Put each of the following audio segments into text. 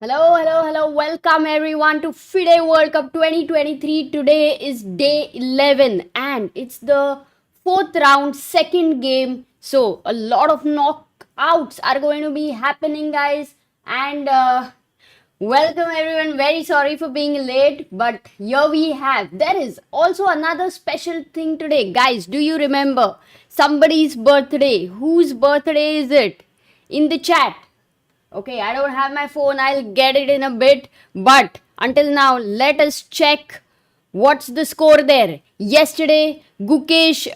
Hello, hello, hello. Welcome everyone to FIDE World Cup 2023. Today is day 11 and it's the fourth round, second game. So, a lot of knockouts are going to be happening, guys. And welcome everyone. Very sorry for being late, but here we have. There is also another special thing today. Guys, do you remember somebody's birthday? Whose birthday is it? In the chat. Okay, I don't have my phone. I'll get it in a bit. But until now, let us check what's the score there. Yesterday, Gukesh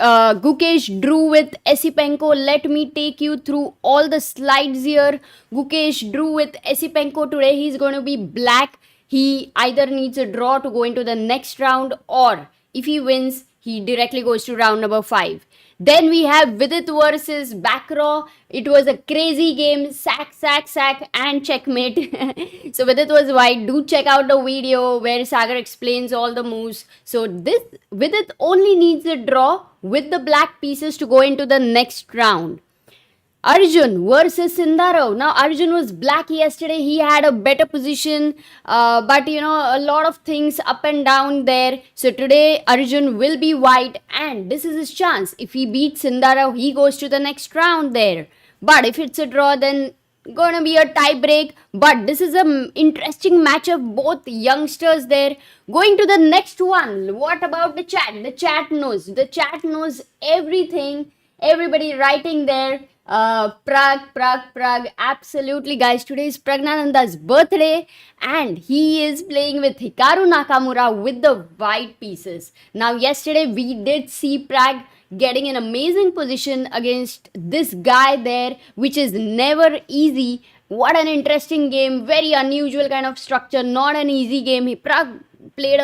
drew with Esipenko. Let me take you through all the slides here. Gukesh drew with Esipenko today. He's going to be black. He either needs a draw to go into the next round, or if he wins, he directly goes to round number 5. Then we have Vidit versus Bacrot. It was a crazy game. Sack, and checkmate. So Vidit was white. Do check out the video where Sagar explains all the moves. So this Vidit only needs a draw with the black pieces to go into the next round. Arjun versus Sindarov. Now Arjun was black yesterday. He had a better position, but a lot of things up and down there. So today Arjun will be white, and this is his chance. If he beats Sindarov, he goes to the next round there. But if it's a draw, then gonna be a tie break. But this is an interesting match of both youngsters there. Going to the next one. What about the chat? The chat knows. The chat knows everything. Everybody writing there. Pragg. Absolutely, guys. Today is Praggnanandhaa's birthday, and he is playing with Hikaru Nakamaura with the white pieces. Now, yesterday we did see Pragg getting an amazing position against this guy there, which is never easy. What an interesting game. Very unusual kind of structure. Not an easy game. Pragg played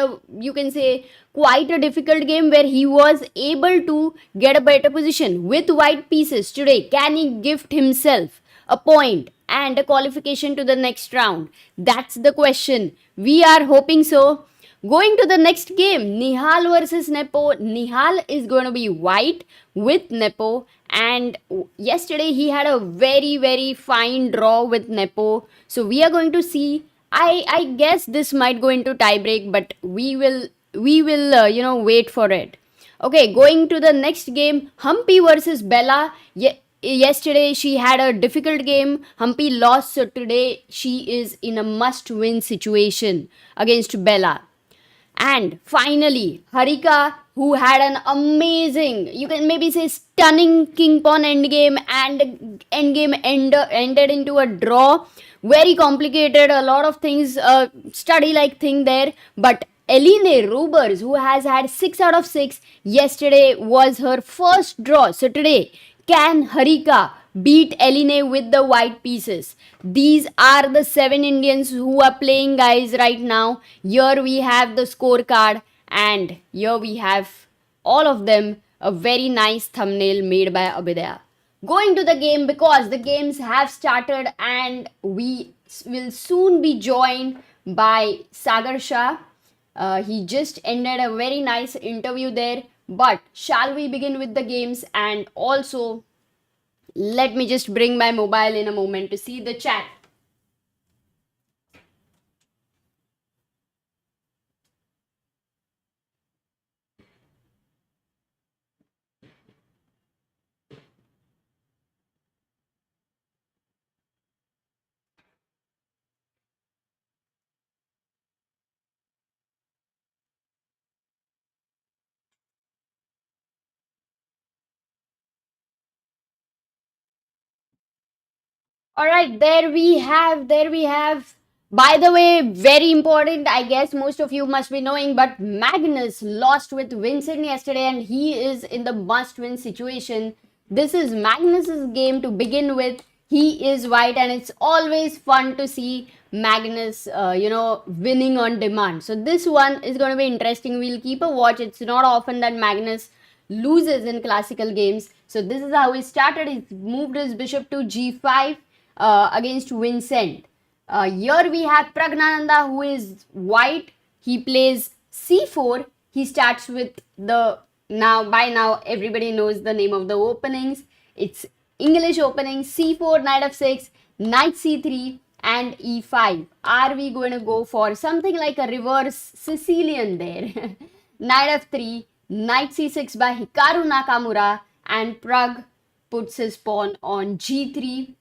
quite a difficult game where he was able to get a better position with white pieces. Today, can he gift himself a point and a qualification to the next round? That's the question. We are hoping so. Going to the next game, Nihal versus Nepo. Nihal is going to be white with Nepo, and yesterday he had a very, very fine draw with Nepo. So we are going to see. I guess this might go into tiebreak, but we will wait for it. Okay, going to the next game, Humpy versus Bella. Yesterday she had a difficult game. Humpy lost, so today she is in a must-win situation against Bella. And finally, Harika, who had an amazing, you can maybe say stunning king pawn endgame, and endgame ended into a draw. Very complicated, a lot of things, study-like thing there. But Eline Rubers, who has had 6 out of 6, yesterday was her first draw. So today, can Harika beat Eline with the white pieces? These are the 7 Indians who are playing, guys, right now. Here we have the scorecard, and here we have all of them. A very nice thumbnail made by Abhidaya. Going to the game, because the games have started, and we will soon be joined by Sagar Shah. He just ended a very nice interview there. But shall we begin with the games? And also, let me just bring my mobile in a moment to see the chat. All right, there we have. By the way, very important, I guess most of you must be knowing, but Magnus lost with Vincent yesterday, and he is in the must-win situation. This is Magnus's game to begin with. He is white, and it's always fun to see Magnus, winning on demand. So this one is going to be interesting. We'll keep a watch. It's not often that Magnus loses in classical games. So this is how he started. He moved his bishop to g5 against Vincent. Here we have Praggnanandhaa, who is white. He plays c4. He starts with by now everybody knows the name of the openings. It's English opening: c4, knight f6, knight c3, and e5. Are we going to go for something like a reverse Sicilian there? Knight f3, knight c6 by Hikaru Nakamura, and Pragg puts his pawn on g3,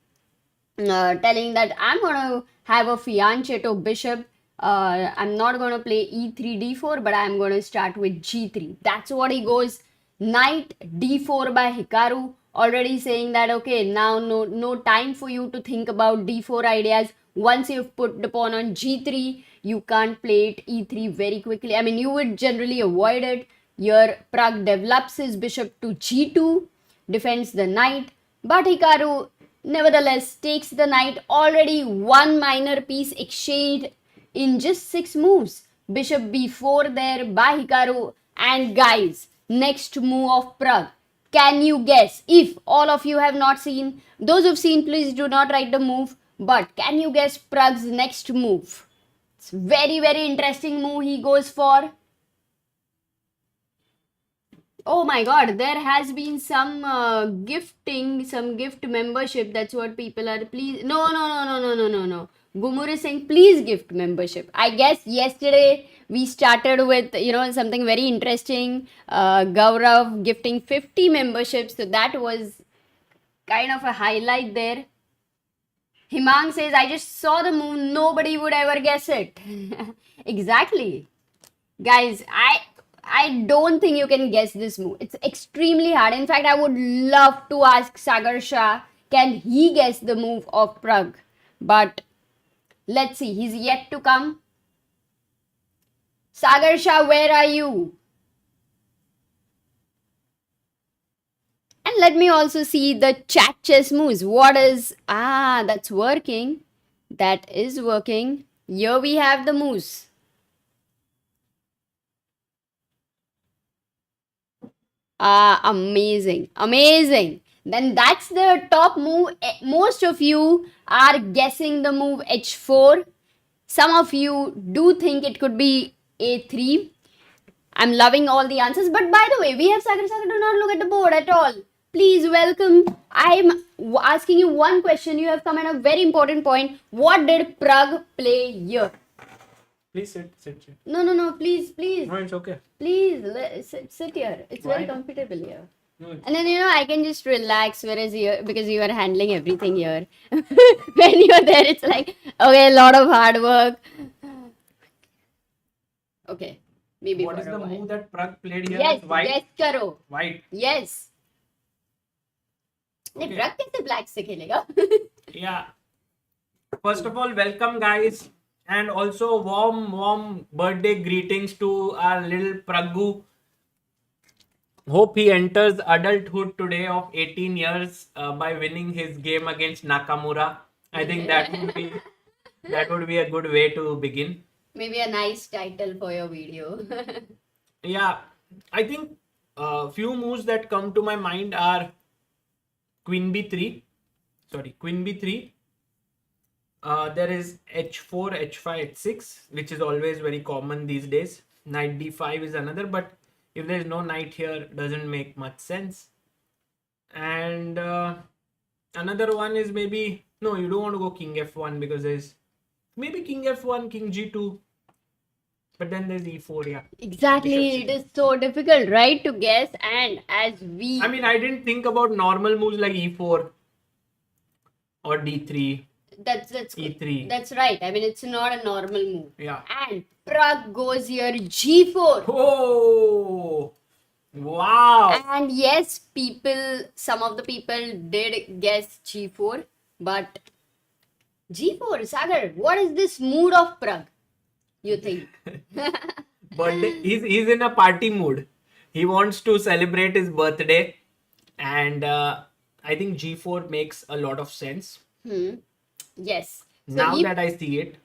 telling that I'm going to have a fianchetto bishop. I'm not going to play e3 d4, but I'm going to start with g3. That's what he goes. Knight d4 by Hikaru, already saying that okay, now no time for you to think about d4 ideas. Once you've put the pawn on g3, you can't play it e3 very quickly. I mean, you would generally avoid it. Here, Pragg develops his bishop to g2, defends the knight, but Hikaru nevertheless takes the knight. Already one minor piece exchanged in just 6 moves. Bishop b4 there by Hikaru. And guys, next move of Pragg. Can you guess? If all of you have not seen, those who've seen, please do not write the move. But can you guess Pragg's next move? It's very, very interesting move he goes for. Oh my god, there has been some gifting, some gift membership. That's what people are. Please, no. Gumur is saying, please gift membership. I guess yesterday we started with, something very interesting. Gaurav gifting 50 memberships. So that was kind of a highlight there. Himang says, I just saw the move. Nobody would ever guess it. Exactly. Guys, I don't think you can guess this move. It's extremely hard. In fact, I would love to ask Sagar Shah, can he guess the move of Pragg? But let's see. He's yet to come. Sagar Shah, where are you? And let me also see the chat chess moves. What is... that's working. That is working. Here we have the moves. Amazing. Then that's the top move. Most of you are guessing the move h4. Some of you do think it could be a3. I'm loving all the answers. But by the way, we have Sagar. Do not look at the board at all. Please welcome. I'm asking you one question. You have come at a very important point. What did Pragg play here? Please sit. No, please. No, it's okay. Please, sit here. It's Why? very comfortable here. No, And then, I can just relax, whereas here, because you are handling everything here. When you're there, it's like, okay, a lot of hard work. Okay, maybe what for is a the while. move that Pragg played here? Yes, White. yes, Karo. White. Yes. नहीं, Okay. Pragg कैसे black से खेलेगा? Yeah. First of all, welcome guys, and also warm birthday greetings to our little Praggu. Hope he enters adulthood today of 18 years by winning his game against Nakamura. I think that would be a good way to begin. Maybe a nice title for your video. Yeah, I think few moves that come to my mind are Queen B3. There is H4, H5, H6, which is always very common these days. Knight D5 is another, but if there is no knight here, doesn't make much sense. And another one is maybe, no, you don't want to go King F1 because there's maybe King F1, King G2, but then there's E4, yeah. Exactly, it is so difficult, right, to guess. And as we... I mean, I didn't think about normal moves like E4 or D3. That's E3. That's right. I mean, it's not a normal move. Yeah. And Pragg goes here G4. Oh, wow. And yes, some of the people did guess G4, but G4, Sagar, what is this mood of Pragg, you think? Birthday. He's in a party mood. He wants to celebrate his birthday, and I think G4 makes a lot of sense. Yes. So Now that I see it.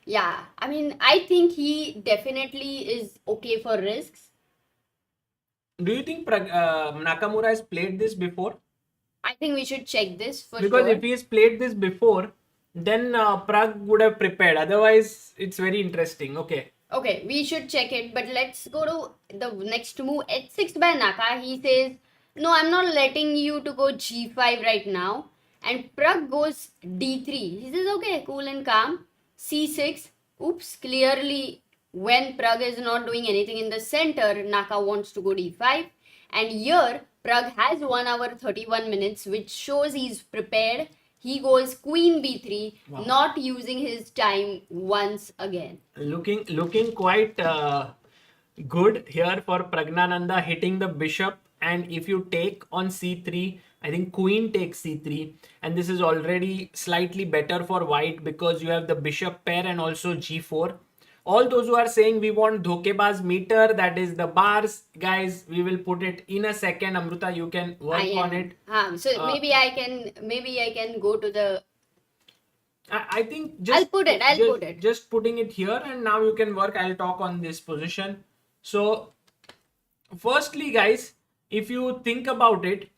Yeah, I mean, I think he definitely is okay for risks. Do you think Nakamura has played this before? I think we should check this for Because sure. if he has played this before, then Pragg would have prepared. Otherwise, it's very interesting. Okay. Okay, we should check it, but let's go to the next move. H6 by Naka. He says, no, I'm not letting you to go G5 right now. And Pragg goes d3. He says, okay, cool and calm. c6. Oops, clearly when Pragg is not doing anything in the center, Naka wants to go d5. And here, Pragg has 1 hour 31 minutes, which shows he's prepared. He goes queen b3, Wow. not using his time once again. Looking quite good here for Praggnanandhaa, hitting the bishop. And if you take on c3, I think queen takes c3. And this is already slightly better for white because you have the bishop pair and also g4. All those who are saying we want dhokebaz meter, that is the bars, guys, we will put it in a second. Amruta, you can work on it. So maybe I can go to the. I think just I'll put it. Just putting it here, and now you can work. I'll talk on this position. So, firstly, guys, if you think about it,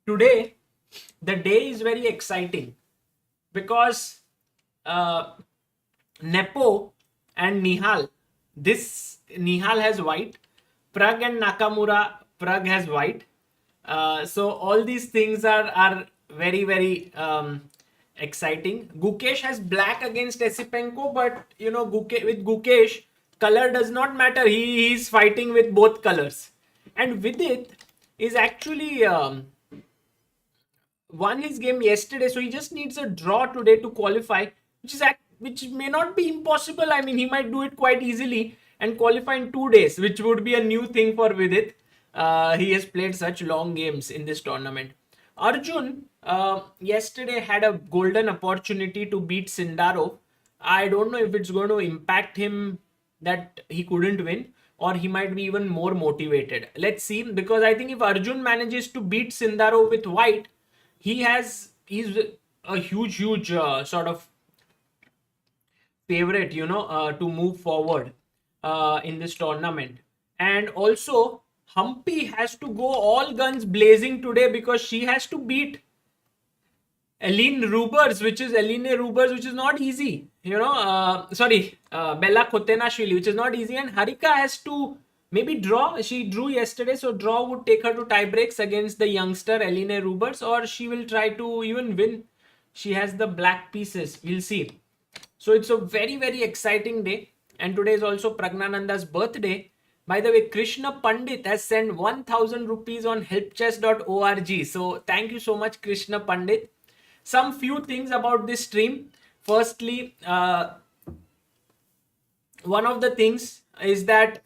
today the day is very exciting because Nepo and Nihal. This Nihal has white. Pragg and Nakamura. Pragg has white. So all these things are very very exciting. Gukesh has black against Esipenko, but you know with Gukesh, color does not matter. He is fighting with both colors. And Vidit is actually won his game yesterday, so he just needs a draw today to qualify, which may not be impossible. I mean, he might do it quite easily and qualify in 2 days, which would be a new thing for Vidit. He has played such long games in this tournament. Arjun yesterday had a golden opportunity to beat Sindarov. I don't know if it's going to impact him that he couldn't win, or he might be even more motivated. Let's see, because I think if Arjun manages to beat Sindarov with white, he's a huge sort of favorite, to move forward in this tournament. And also Humpy has to go all guns blazing today because she has to beat Eline Rubers, which is not easy. Bella Khotenashvili, which is not easy. And Harika has to maybe draw. She drew yesterday, so draw would take her to tie breaks against the youngster Eline Rubers, or she will try to even win. She has the black pieces. We'll see. So it's a very, very exciting day. And today is also Praggnanandhaa's birthday. By the way, Krishna Pandit has sent 1000 rupees on helpchess.org. So thank you so much, Krishna Pandit. Some few things about this stream. Firstly, one of the things is that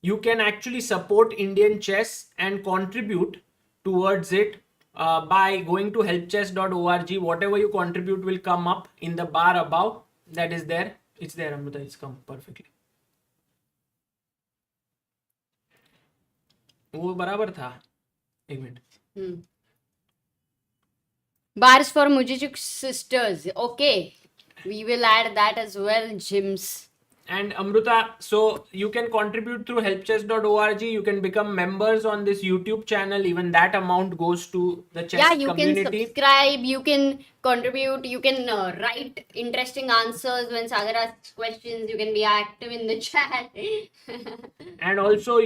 you can actually support Indian chess and contribute towards it by going to helpchess.org. Whatever you contribute will come up in the bar above. That is there. It's there, Amruta. It's come perfectly. वो बराबर था. एक minute. Bars for Mujijuk sisters. Okay. We will add that as well, gyms. And Amruta, so you can contribute through helpchess.org. You can become members on this YouTube channel. Even that amount goes to the chess community. Can subscribe. You can contribute. You can write interesting answers when Sagar asks questions. You can be active in the chat. And also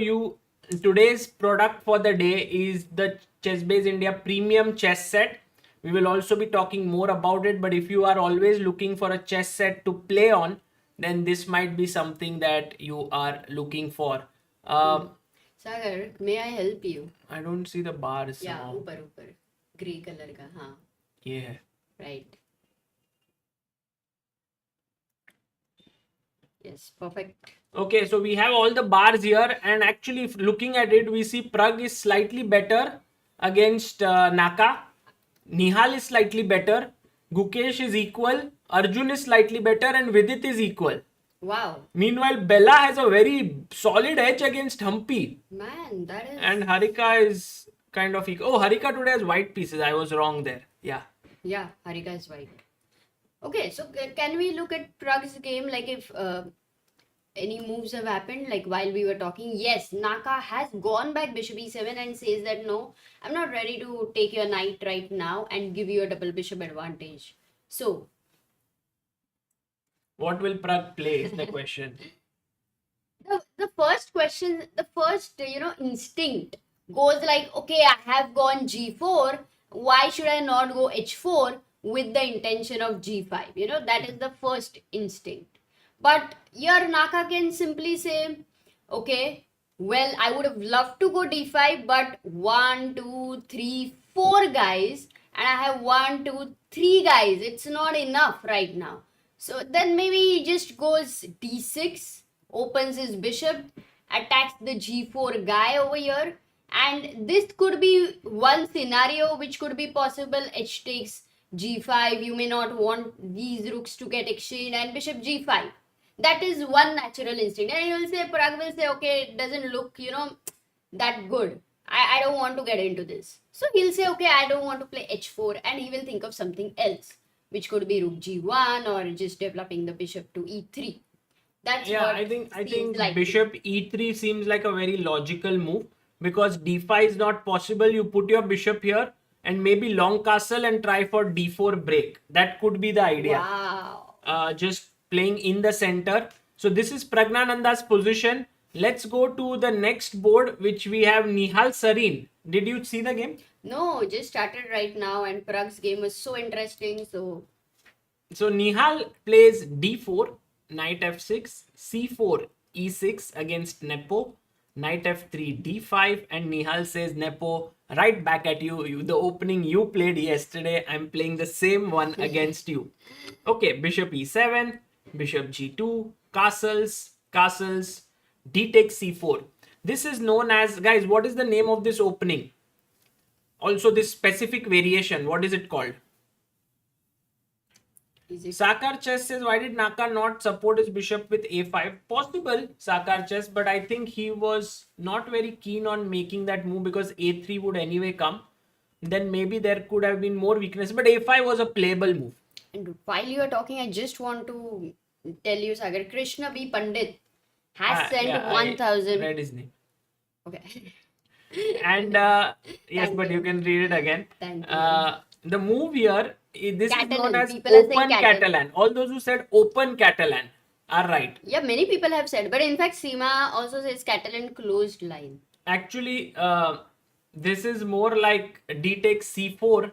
today's product for the day is the ChessBase India premium chess set. We will also be talking more about it, but if you are always looking for a chess set to play on, then this might be something that you are looking for. Sagar, may I help you? I don't see the bars. Yeah, upar. Grey color ka, haan. Yeah. Right. Yes, perfect. Okay, so we have all the bars here, and actually if looking at it, we see Pragg is slightly better against Naka. Nihal is slightly better. Gukesh is equal. Arjun is slightly better, and Vidit is equal. Wow. Meanwhile, Bella has a very solid edge against Humpy. Man, that is... And Harika is kind of equal. Oh, Harika today has white pieces. I was wrong there. Yeah. Yeah, Harika is white. Okay, so can we look at Pragg's game, like if any moves have happened, like while we were talking? Yes, Naka has gone back bishop e7 and says that no, I'm not ready to take your knight right now and give you a double bishop advantage. So, what will Pragg play is the question. The first instinct goes like, okay, I have gone g4. why should I not go h4 with the intention of g5? You know, that is the first instinct. But your Naka can simply say, okay, well, I would have loved to go d5, but 1, 2, 3, 4 guys, and I have 1, 2, 3 guys. It's not enough right now. So then maybe he just goes d6, opens his bishop, attacks the g4 guy over here. And this could be one scenario which could be possible. H takes g5. You may not want these rooks to get exchanged, and bishop g5. That is one natural instinct. And you will say, Pragg will say, okay, it doesn't look, that good. I don't want to get into this. So he'll say, okay, I don't want to play h4, and he will think of something else, which could be rook g1 or just developing the bishop to e3. That's what I think like bishop e3 seems like a very logical move, because d5 is not possible. You put your bishop here and maybe long castle and try for d4 break. That could be the idea. Wow. Just playing in the center. So this is Praggnanandhaa's position. Let's go to the next board, which we have Nihal Sarin. Did you see the game? No, just started right now, and Pragg's game was so interesting. So Nihal plays d4, knight f6, c4, e6 against Nepo, knight f3, d5, and Nihal says, Nepo, right back at you. The opening you played yesterday, I'm playing the same one against you. Okay, bishop e7, bishop g2, castles, d takes c4. This is known as, guys, what is the name of this opening? Also, this specific variation, what is it called? Sagar chess says, why did Naka not support his bishop with a5? Possible, Sagar chess, but I think he was not very keen on making that move, because a3 would anyway come. Then maybe there could have been more weakness, but a5 was a playable move. And while you are talking, I just want to tell you, Sagar, Krishna B. Pandit has sent 1,000. I read his name. Okay. And yes, but you can read it again. Thank you. The move here, this Catalan. is known as People are saying open Catalan. All those who said open Catalan are right. Yeah, many people have said, but in fact, Seema also says Catalan closed line. Actually, this is more like d takes c4.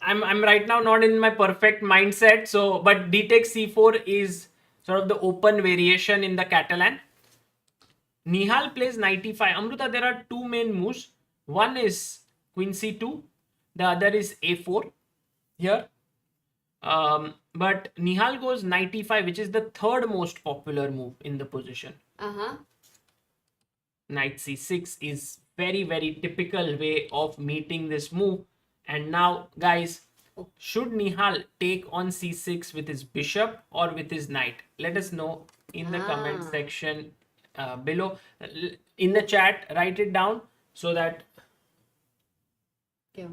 I'm right now not in my perfect mindset. So, but d takes c4 is sort of the open variation in the Catalan. Nihal plays knight e5. Amruta, there are two main moves. One is queen c2. The other is a4 here. But Nihal goes knight e5, which is the third most popular move in the position. Knight c6 is very, very typical way of meeting this move. And now, guys, should Nihal take on c6 with his bishop or with his knight? Let us know in the comment section below. In the chat, write it down so that... Okay.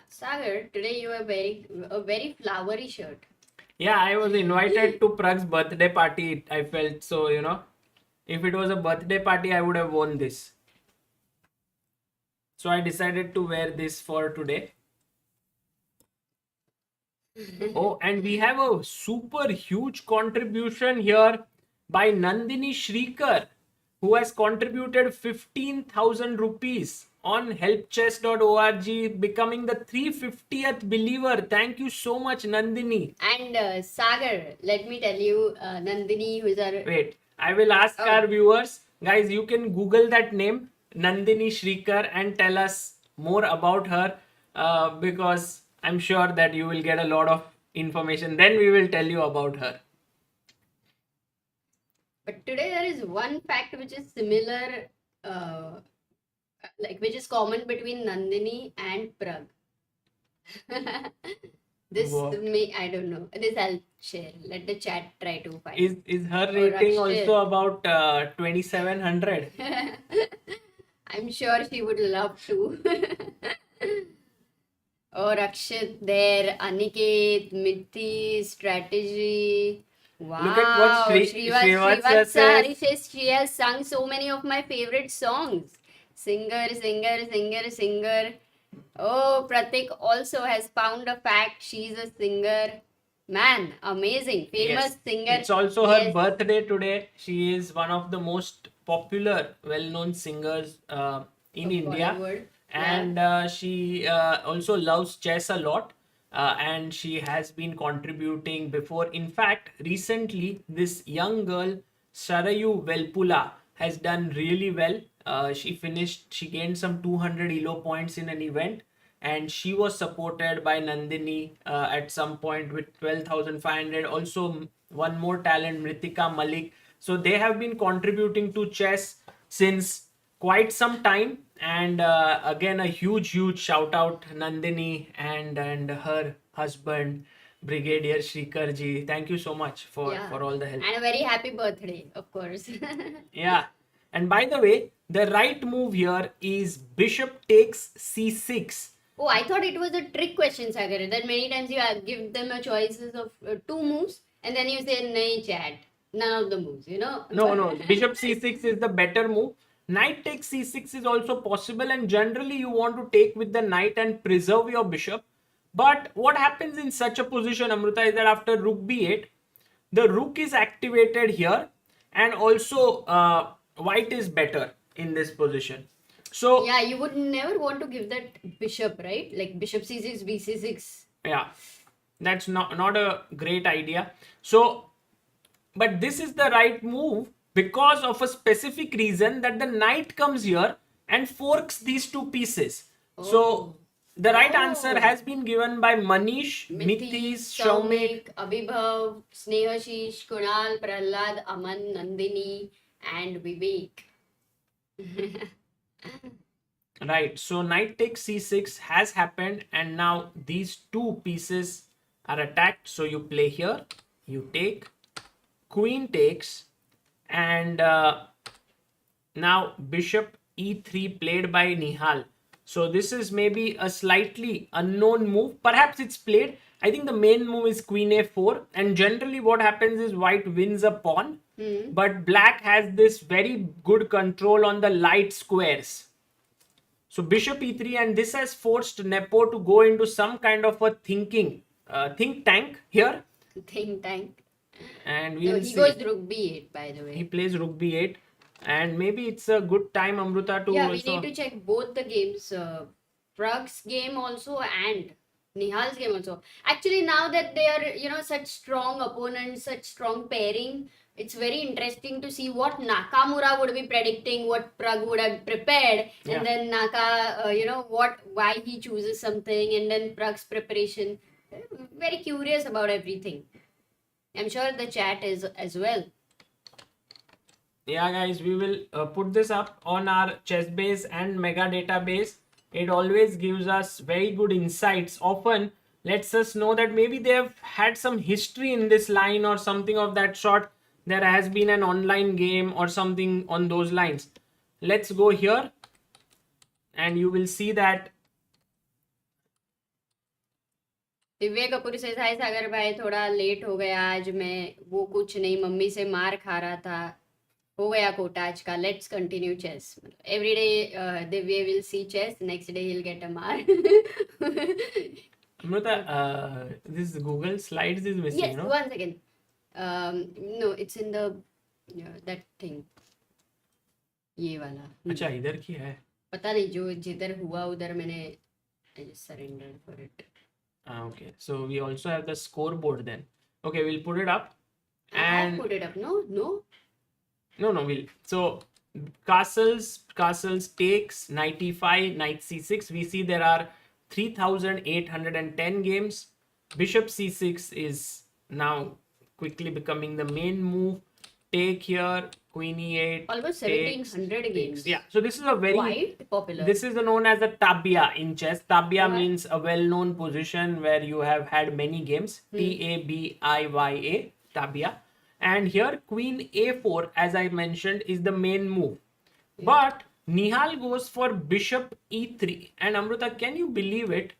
Sagar, today you are a very flowery shirt. Yeah, I was invited to Pragg's birthday party. I felt so, if it was a birthday party, I would have worn this. So I decided to wear this for today. Oh, and we have a super huge contribution here by Nandini Shrikar, who has contributed 15,000 rupees on helpchess.org, becoming the 350th believer. Thank you so much, Nandini. And Sagar, let me tell you, Nandini, who is our... Wait, I will ask our viewers. Guys, you can Google that name, Nandini Shrikar, and tell us more about her, because I'm sure that you will get a lot of information. Then we will tell you about her. But today there is one fact which is similar, which is common between Nandini and Pragg. I don't know. This I'll share. Let the chat try to find. Is her rating also about 2700? I'm sure she would love to. Oh, Rakshit there, Aniket, Mithi, strategy. Wow. Look at what Srivatsa says. Says she has sung so many of my favorite songs. Singer. Oh, Pratik also has found a fact. She's a singer. Man, amazing. Famous Yes. singer. It's also her Yes. birthday today. She is one of the most popular, well-known singers in Of India, Bollywood. Yeah. and she also loves chess a lot. And she has been contributing before. In fact, recently, this young girl, Sarayu Velpula, has done really well. She gained some 200 ELO points in an event, and she was supported by Nandini at some point with 12,500. Also, one more talent, Mritika Malik. So they have been contributing to chess since quite some time. And again, a huge shout out Nandini and her husband Brigadier Shrikarji. Thank you so much Yeah. for all the help. And a very happy birthday, of course. Yeah. And by the way, the right move here is bishop takes c6. Oh, I thought it was a trick question, Sagar. That many times you give them a choices of two moves and then you say, nahi chat. None of the moves, you know? No. Bishop c6 is the better move. Knight takes c6 is also possible, and generally you want to take with the knight and preserve your bishop. But what happens in such a position, Amruta, is that after rook b8, the rook is activated here, and also white is better in this position. So Yeah, you would never want to give that bishop, right? Like bishop c6, bc6. yeah, that's not a great idea. So, but this is the right move because of a specific reason, that the knight comes here and forks these two pieces. So the right answer has been given by Manish, Mithis, Shaumik. Abhibhav, Snehashish, Kunal, Prahlad, Aman, Nandini, and Vivek. Right, so knight takes c6 has happened, and now these two pieces are attacked. So you play here, you take, queen takes, and now bishop e3 played by Nihal. So this is maybe a slightly unknown move. Perhaps it's played. I think the main move is queen a4, and generally what happens is white wins a pawn, but black has this very good control on the light squares. So bishop e3, and this has forced Nepo to go into some kind of a think tank here. Think tank. And No, we'll he see. goes rook b8, by the way. He plays rook b8, and maybe it's a good time, Amruta, to Yeah, we also... need to check both the games, Pragg's game also and Nihal's game also. Actually, now that they are, such strong opponents, such strong pairing, it's very interesting to see what Nakamura would be predicting, what Pragg would have prepared, Yeah. and then why he chooses something, and then Pragg's preparation. Very curious about everything. I'm sure the chat is as well. Yeah, guys, we will put this up on our chess base and mega database. It always gives us very good insights. Often lets us know that maybe they have had some history in this line or something of that sort. There has been an online game or something on those lines. Let's go here, and you will see that. Divya Kapoor से हाय सागर भाई, थोड़ा late हो गया आज, मैं वो कुछ नहीं, मम्मी से मार खा रहा था, हो गया कोटा आज का. Let's continue chess. Every day Divya will see chess, next day he'll get a मार. Amruta, this Google Slides is missing, Yes, no? one second. No, it's in the that thing. ये वाला. अच्छा, इधर की है. पता नहीं, जो जिधर हुआ उधर मैंने I just surrendered for it. Okay, so we also have the scoreboard then. Okay, we'll put it up. I have put it up. No. No, we'll. So castles takes, knight e5, knight c6. We see there are 3,810 games. Bishop c6 is now quickly becoming the main move. Take here, queen e8. Almost 1,700 games. Yeah, so this is a very quite popular. This is known as a tabia in chess. Tabia What? means a well-known position where you have had many games. Tabia, tabia. And here queen a4, as I mentioned, is the main move. Yeah. But Nihal goes for bishop e3. And Amruta, can you believe it?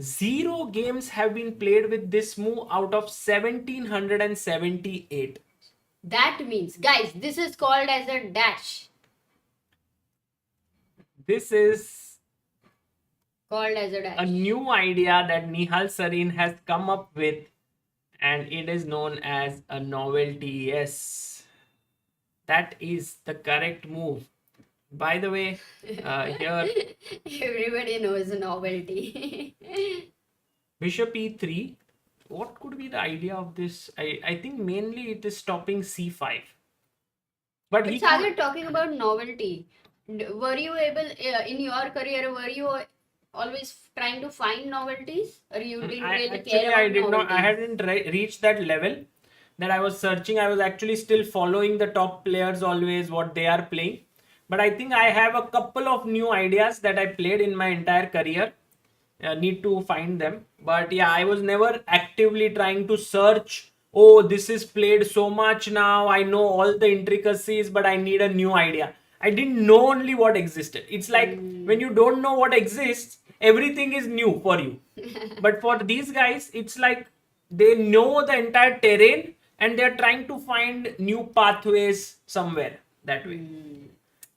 0 games have been played with this move out of 1,778. That means, guys, this is called as a dash. This is called as a dash. A new idea that Nihal Sarin has come up with, and it is known as a novelty. Yes, that is the correct move. By the way, here Everybody knows novelty. bishop e3. What could be the idea of this? I think mainly it is stopping c5. But But he Sagar, could, talking about novelty, were you able in your career? Were you always trying to find novelties, or you didn't really actually care I about did not. I novelties? hadn't reached that level that I was searching. I was actually still following the top players always what they are playing. But I think I have a couple of new ideas that I played in my entire career. Need to find them. But yeah, I was never actively trying to search. Oh, this is played so much now. I know all the intricacies, but I need a new idea. I didn't know only what existed. It's like when you don't know what exists, everything is new for you. But for these guys, it's like they know the entire terrain and they're trying to find new pathways somewhere that way.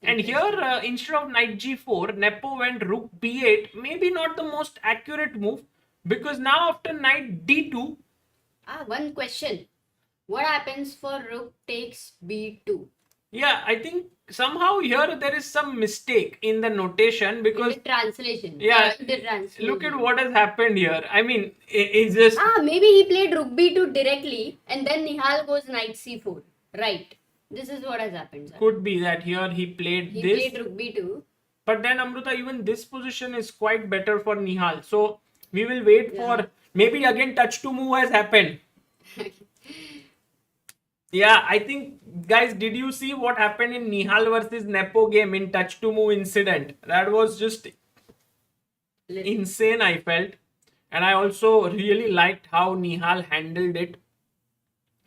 And here, instead of knight g4, Nepo went rook b8. Maybe not the most accurate move because now after knight d2, One question. What happens for rook takes b2? yeah, I think somehow here there is some mistake in the notation In because the translation. yeah, In the translation. look at what has happened here. I mean, it's just Maybe he played rook b2 directly, and then Nihal goes knight c4. Right. This is what has happened, sir. could be that here he played He this. played rook b2. But then Amruta, even this position is quite better for Nihal. So we will wait for maybe again touch to move has happened. Yeah, I think guys, did you see what happened in Nihal versus Nepo game in touch to move incident? That was just insane, I felt. And I also really liked how Nihal handled it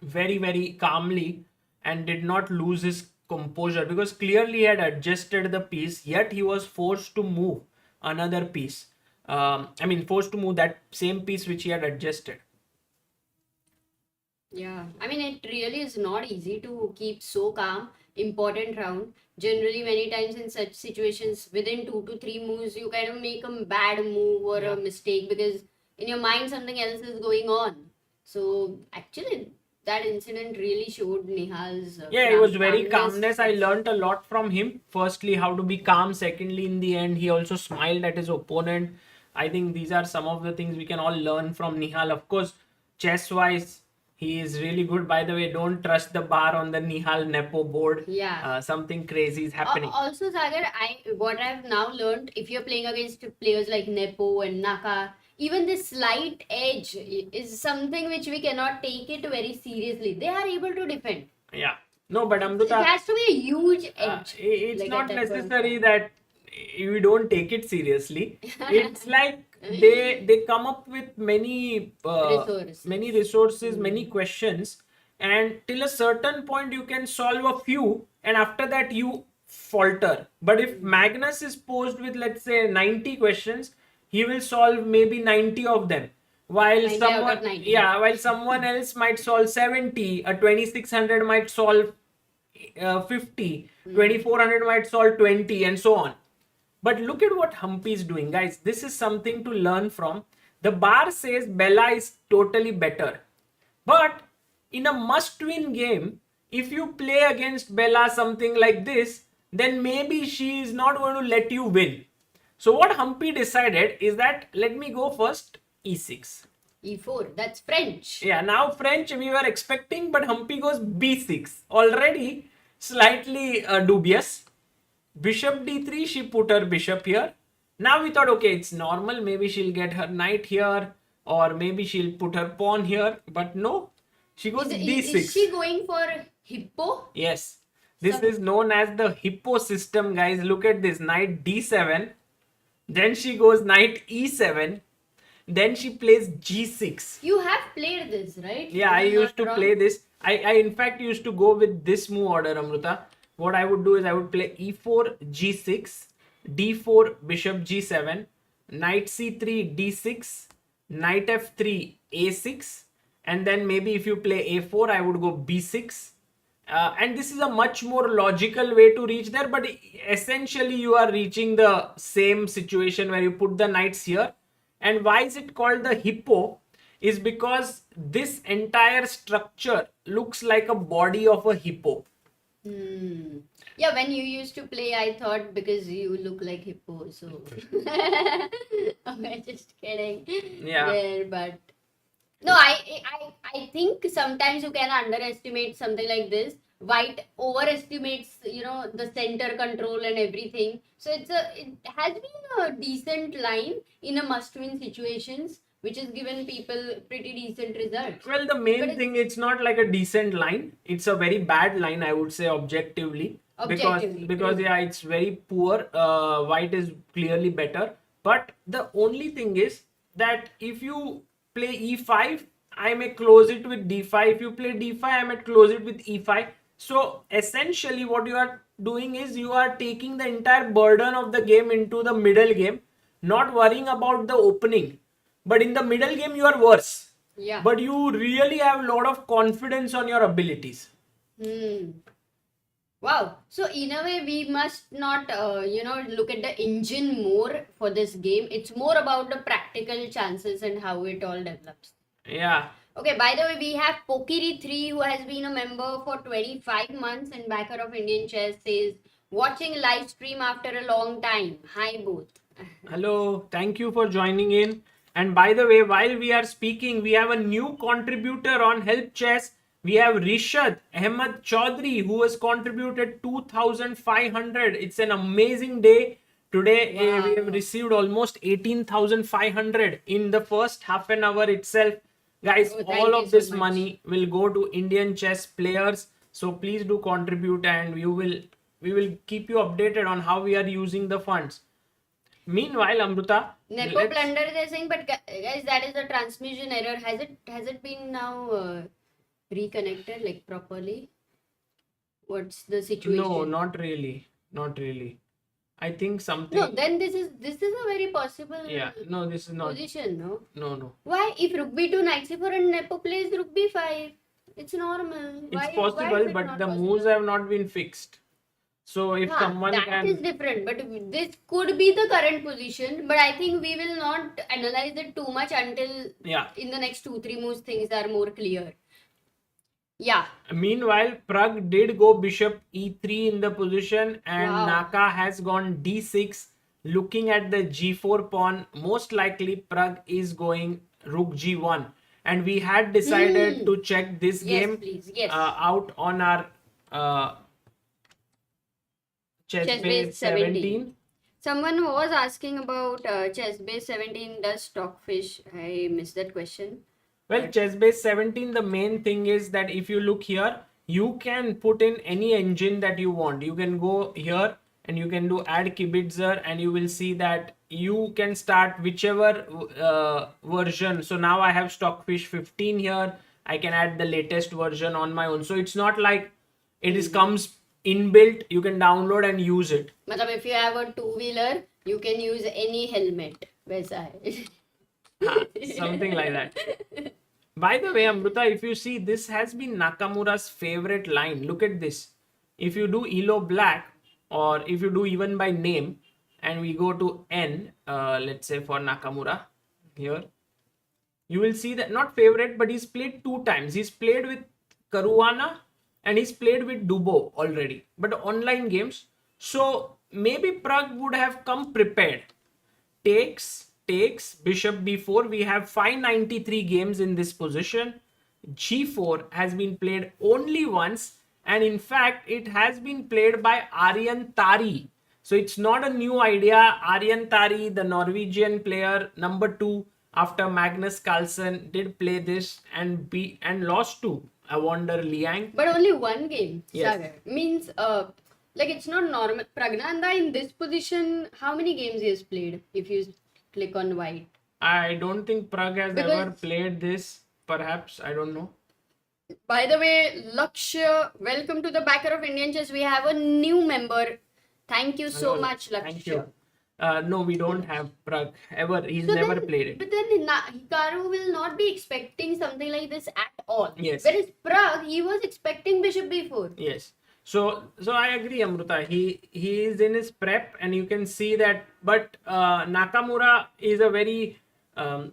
very, very calmly and did not lose his composure because clearly he had adjusted the piece, yet he was forced to move another piece. Forced to move that same piece which he had adjusted. Yeah, I mean, it really is not easy to keep so calm. Important round. Generally, many times in such situations, within 2 to 3 moves, you kind of make a bad move or a mistake because in your mind something else is going on. So, actually, that incident really showed Nihal's. It was very calmness. I learned a lot from him. Firstly, how to be calm. Secondly, in the end, he also smiled at his opponent. I think these are some of the things we can all learn from Nihal. Of course, chess wise, he is really good. By the way, don't trust the bar on the Nihal Nepo board. Yeah. Something crazy is happening. Also, Sagar, what I've now learned, if you're playing against players like Nepo and Naka, even this slight edge is something which we cannot take it very seriously. They are able to defend. Yeah. No, but It Amruta, has to be a huge edge. it's like not at that point of necessary time. that we don't take it seriously. It's like they come up with many resources, many questions, and till a certain point you can solve a few, and after that you falter. But if Magnus is posed with, let's say, 90 questions, he will solve maybe 90 of them. While 90 out of someone 90. while someone else might solve 70, a 2600 might solve 50, 2400 might solve 20, and so on. But look at what Humpy is doing, guys. This is something to learn from. The bar says Bella is totally better. But in a must-win game, if you play against Bella something like this, then maybe she is not going to let you win. So what Humpy decided is that let me go first e6. E4, that's French. Yeah, now French we were expecting, but Humpy goes b6. Already slightly dubious. Bishop d3, she put her bishop here. Now we thought, okay, it's normal. Maybe she'll get her knight here, or maybe she'll put her pawn here. But no, she goes d6. Is she going for hippo? Yes. This is known as the hippo system, guys. Look at this. Knight d7. Then she goes knight e7. Then she plays g6. You have played this, right? Yeah, I used to play this. I in fact used to go with this move order, Amruta. What I would do is I would play e4, g6, d4, bishop g7, knight c3, d6, knight f3, a6, and then maybe if you play a4, I would go b6. And this is a much more logical way to reach there, but essentially you are reaching the same situation where you put the knights here. And why is it called the hippo? is because this entire structure looks like a body of a hippo. Yeah, when you used to play, I thought because you look like hippo, so okay, just kidding. Yeah. There, but no, I think sometimes you can underestimate something like this. White overestimates, the center control and everything. So it has been a decent line in a must-win situations, which has given people pretty decent results. Well, the But main it's- thing, it's not like a decent line. It's a very bad line, I would say, objectively. Objectively, Because true. yeah, it's very poor. White is clearly better. But the only thing is that if you play e5, I may close it with d5. If you play d5, I may close it with e5. So essentially, what you are doing is you are taking the entire burden of the game into the middle game, not worrying about the opening. But in the middle game, you are worse. Yeah. But you really have a lot of confidence on your abilities. Wow. So in a way, we must not, look at the engine more for this game. It's more about the practical chances and how it all develops. Yeah. Okay, by the way, we have Pokiri3 who has been a member for 25 months and backer of Indian Chess says, watching live stream after a long time. Hi both. Hello. Thank you for joining in. And by the way, while we are speaking, we have a new contributor on Help Chess. We have Rishad Ahmed Chaudhary, who has contributed 2,500. It's an amazing day. Today, we have received almost 18,500 in the first half an hour itself. Guys, Oh, thank all you of so this much. money will go to Indian chess players. So please do contribute, and we will keep you updated on how we are using the funds. Meanwhile, Amruta, Nepo blunders are saying, but guys, that is a transmission error. Has it been now reconnected like properly? What's the situation? no, not really, not really. I think something. No, then this is a very possible Yeah, no, this is not. position, no? No. Why if rook b2 knight c4 and Nepo plays rook b5? It's normal. It's Why possible, is it but not the possible? moves have not been fixed. So if someone That can. is different, but this could be the current position. But I think we will not analyze it too much until Yeah. in the next 2-3 moves things are more clear. Yeah. Meanwhile, Pragg did go bishop e3 in the position, and Wow. Naka has gone d6. Looking at the g4 pawn, most likely Pragg is going rook g1. And we had decided to check this Yes, game please. Yes. out on our chess base 17. Someone was asking about chess base 17 does stockfish. I missed that question. Well, chess base 17, the main thing is that if you look here, you can put in any engine that you want. You can go here and you can do add kibitzer, and you will see that you can start whichever version. So now I have stockfish 15 here. I can add the latest version on my own. So it's not like it is comes inbuilt. You can download and use it. Matlab, if you have a two-wheeler, you can use any helmet. वैसा है. Something like that. By the way, Amruta, if you see, this has been Nakamura's favorite line. Look at this. If you do Elo Black, or if you do even by name, and we go to N, let's say for Nakamura here, you will see that not favorite, but he's played 2 times. He's played with Caruana and he's played with Dubo already, but online games. So maybe Pragg would have come prepared. Takes bishop b4. We have 593 games in this position. G4 has been played only once, and in fact it has been played by Aryan Tari. So it's not a new idea. Aryan Tari, the Norwegian player, number 2 after Magnus Carlsen, did play this and lost to Evander Liang. But only one game. Yes. Sagar. Means like it's not normal. Praggnanandhaa in this position, how many games he has played? If you click on white. I don't think Pragg has Because- ever played this. Perhaps, I don't know. By the way, Lakshya, welcome to the backer of Indian Chess. We have a new member. Thank you so Hello. much, Lakshya. Thank you. No, we don't have Pragg ever. He's So never then- played it. But then Hikaru will not be expecting something like this at all. Yes. Whereas Pragg, he was expecting bishop b4. Yes. So I agree, Amruta. He is in his prep, and you can see that. But Nakamura is a very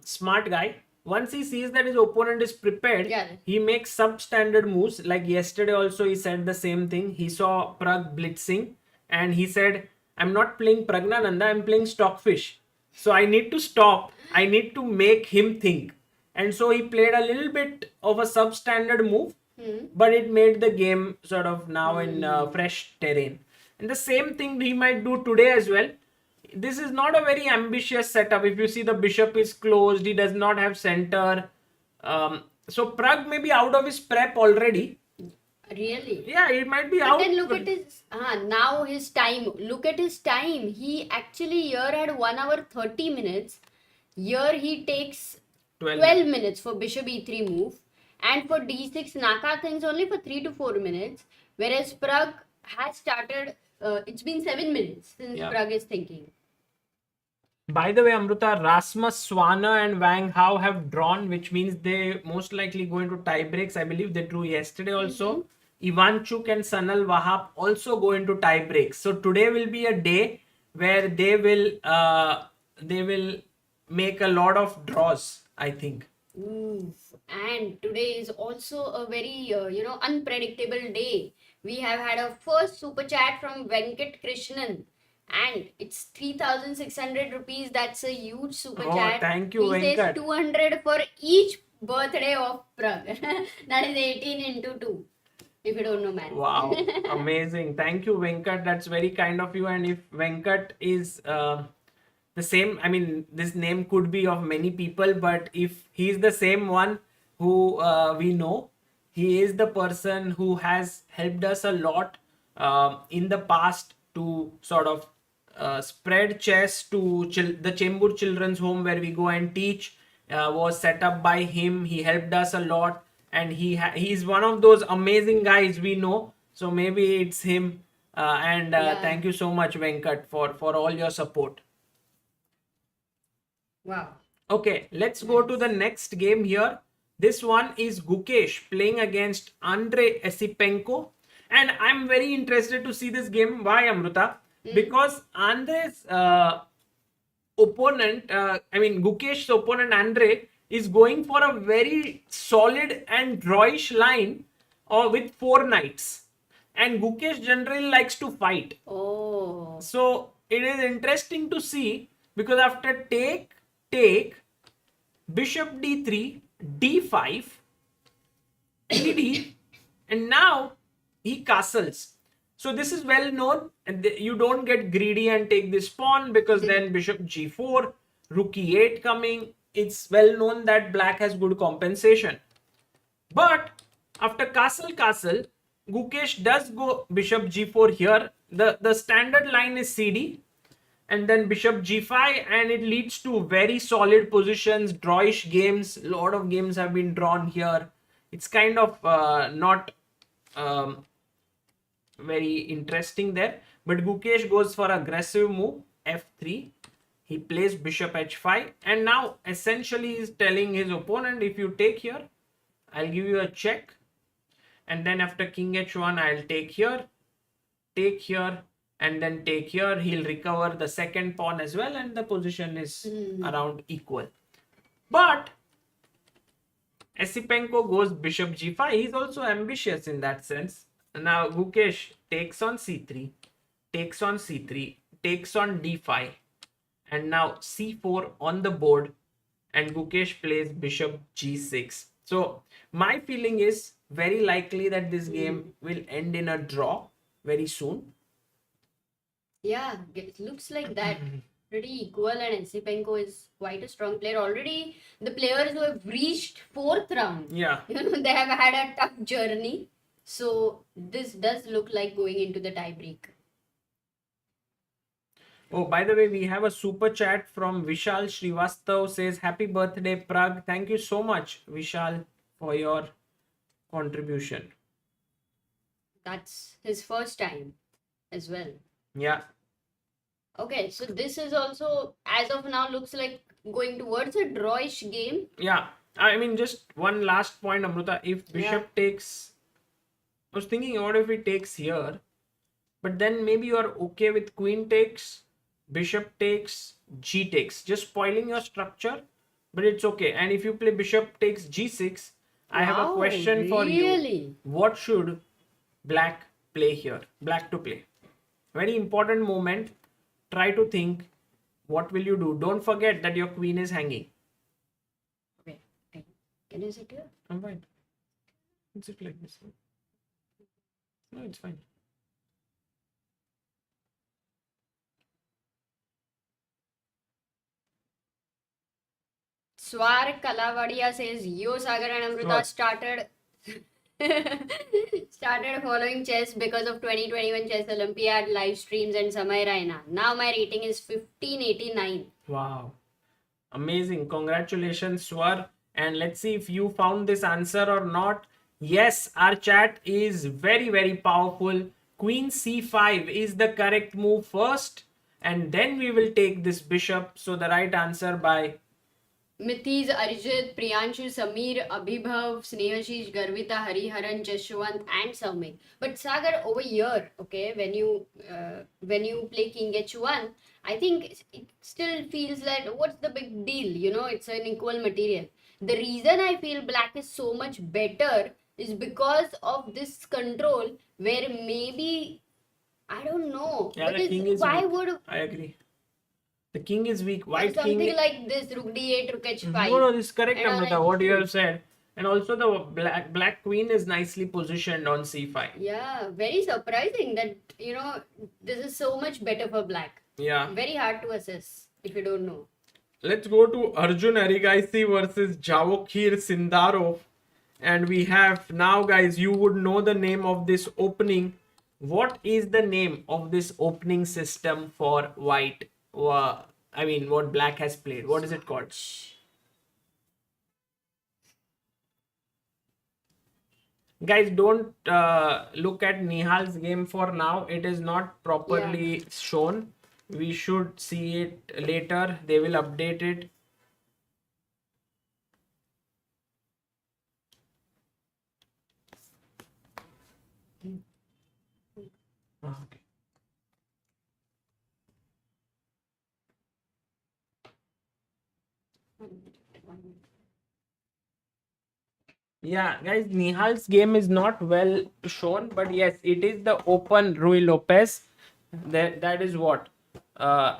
smart guy. once he sees that his opponent is prepared, Yeah. he makes substandard moves. Like yesterday also he said the same thing. He saw Pragg blitzing and he said, I'm not playing Praggnanandhaa, I'm playing Stockfish. So I need to stop. I need to make him think. And so he played a little bit of a substandard move, but it made the game sort of now in fresh terrain. And the same thing he might do today as well. This is not a very ambitious setup. If you see, the bishop is closed, he does not have center. So Pragg may be out of his prep already. Really? Yeah, it might be But out. then look at his now his time. Look at his time. He actually here had 1 hour 30 minutes. Here he takes 12 minutes for bishop e3 move, and for d6 Naka thinks only for 3 to 4 minutes, whereas Pragg has started. It's been 7 minutes since Pragg is thinking. By the way, Amruta, Rasmus Swana and Wang Hao have drawn, which means they most likely go into tie breaks. I believe they drew yesterday also. Ivanchuk and Sanal Wahab also go into tie breaks. So today will be a day where they will make a lot of draws, I think. And today is also a very unpredictable day. We have had a first super chat from Venkat Krishnan, and it's 3,600 rupees. That's a huge super chat. Thank you, he Venkat. Says 200 for each birthday of Pragg. That is 18 into 2. If you don't know math. Wow, amazing. Thank you, Venkat. That's very kind of you. And if Venkat is the same, I mean, this name could be of many people, but if he's the same one who we know, he is the person who has helped us a lot in the past to sort of spread chess to the Chembur Children's Home where we go and teach. Was set up by him. He helped us a lot. And he's one of those amazing guys we know. So maybe it's him. Thank you so much, Venkat, for all your support. Wow. Okay, let's go to the next game here. This one is Gukesh playing against Andrei Esipenko. And I'm very interested to see this game. Why, Amruta? Because Andrei's opponent, Gukesh's opponent, Andrei, is going for a very solid and drawish line with 4 knights. And Gukesh generally likes to fight. Oh. So it is interesting to see, because after take, bishop d3, d5, dd, and now he castles. So this is well known. And you don't get greedy and take this pawn, because then bishop g4, rook e8 coming. It's well known that black has good compensation. But after castle, Gukesh does go bishop g4 here. The standard line is cd, and then bishop g5, and it leads to very solid positions, drawish games. A lot of games have been drawn here. It's kind of not very interesting there. But Gukesh goes for aggressive move, f3. He plays bishop h5, and now essentially he's telling his opponent, if you take here, I'll give you a check. And then after king h1, I'll take here, and then take here. He'll recover the second pawn as well, and the position is around equal. But Esipenko goes bishop g5. He's also ambitious in that sense. Now Gukesh takes on c3, takes on c3, takes on d5. And now c4 on the board, and Gukesh plays bishop g6. So my feeling is very likely that this game will end in a draw very soon. Yeah, it looks like that. Pretty equal, and Esipenko is quite a strong player. Already the players who have reached 4th round, they have had a tough journey. So this does look like going into the tie break. Oh, by the way, we have a super chat from Vishal Srivastav, says, happy birthday, Pragg. Thank you so much, Vishal, for your contribution. That's his first time as well. Yeah. Okay, so this is also, as of now, looks like going towards a drawish game. Yeah. I mean, just one last point, Amruta. If bishop takes... I was thinking, what if he takes here? But then maybe you are okay with queen takes, bishop takes, g takes, just spoiling your structure. but it's okay. And if you play bishop takes g6, I have a Wow, question for you. really? What should black play here? Black to play. Very important moment. Try to think, what will you do? Don't forget that your queen is hanging. Okay. Can you sit here? I'm fine. It's it like this. No, it's fine. Swar Kalavadia says, Yo Sagar and Amruta What? started following chess because of 2021 Chess Olympiad live streams and Samay Raina. Now my rating is 1589. Wow. Amazing. Congratulations, Swar. And let's see if you found this answer or not. Yes, our chat is very, very powerful. Queen c5 is the correct move first. And then we will take this bishop. So the right answer by Mithiz, Arijit, Priyanshu, Samir, Abhibhav, Snehashish, Garvita, Hariharan, Jashwant, and Saumik. But Sagar, over here, okay, when you play King H1, I think it still feels like what's the big deal? You know, it's an equal material. The reason I feel black is so much better is because of this control, where maybe I don't know. Yeah, the because king is why weak. would I agree. The king is weak. White something king. like this, Rook D8, Rook H5? No, this is correct, and all Amrita, that what you shit. have said. And also the black queen is nicely positioned on c5. Yeah, very surprising that, this is so much better for black. Yeah. Very hard to assess if you don't know. Let's go to Arjun Erigaisi versus Javokhir Sindarov. And we have now, guys, you would know the name of this opening. What is the name of this opening system for white? I mean, what black has played. What is it called? Guys, don't look at Nihal's game for now. It is not properly shown. We should see it later. They will update it. Okay. Yeah, guys, Nihal's game is not well shown, but yes, it is the open Rui Lopez. That is what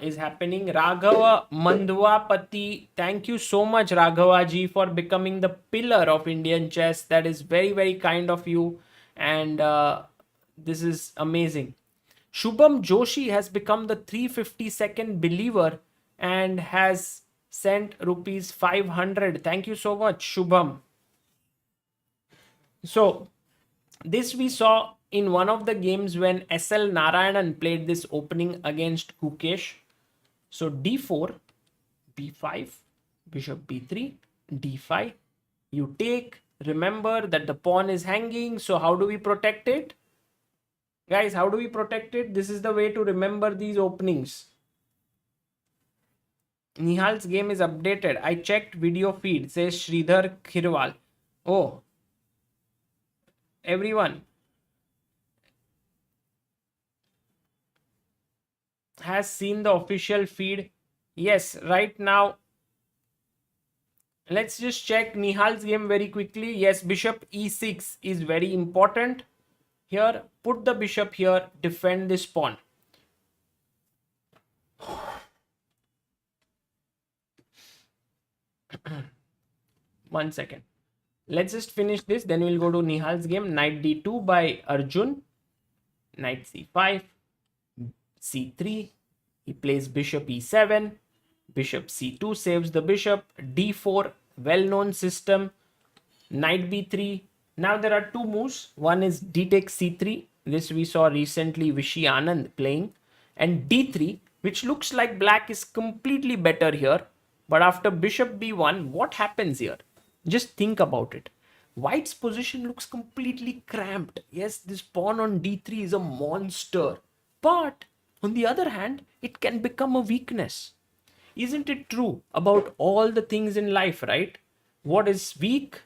is happening. Raghava Mandwapati, thank you so much, Raghava ji, for becoming the pillar of Indian chess. That is very, very kind of you, and this is amazing. Shubham Joshi has become the 352nd believer and has sent rupees 500. Thank you so much, Shubham. So, this we saw in one of the games when SL Narayanan played this opening against Gukesh. So, d4, b5, bishop b3, d5. You take, remember that the pawn is hanging. So, how do we protect it? Guys, how do we protect it? This is the way to remember these openings. Nihal's game is updated. I checked video feed, says Sridhar Khirwal. Oh, everyone has seen the official feed. Yes, right now. Let's just check Nihal's game very quickly. Yes, bishop e6 is very important. Here, put the bishop here, defend this pawn. One second. Let's just finish this. Then we'll go to Nihal's game. Knight d2 by Arjun. Knight c5. c3. He plays bishop e7. Bishop c2 saves the bishop. d4. Well-known system. Knight b3. Now there are two moves. One is d takes c3. This we saw recently Vishy Anand playing. And d3, which looks like black is completely better here. But after bishop b1, what happens here? Just think about it. White's position looks completely cramped. Yes, this pawn on d3 is a monster. But on the other hand, it can become a weakness. Isn't it true about all the things in life, right? What is weak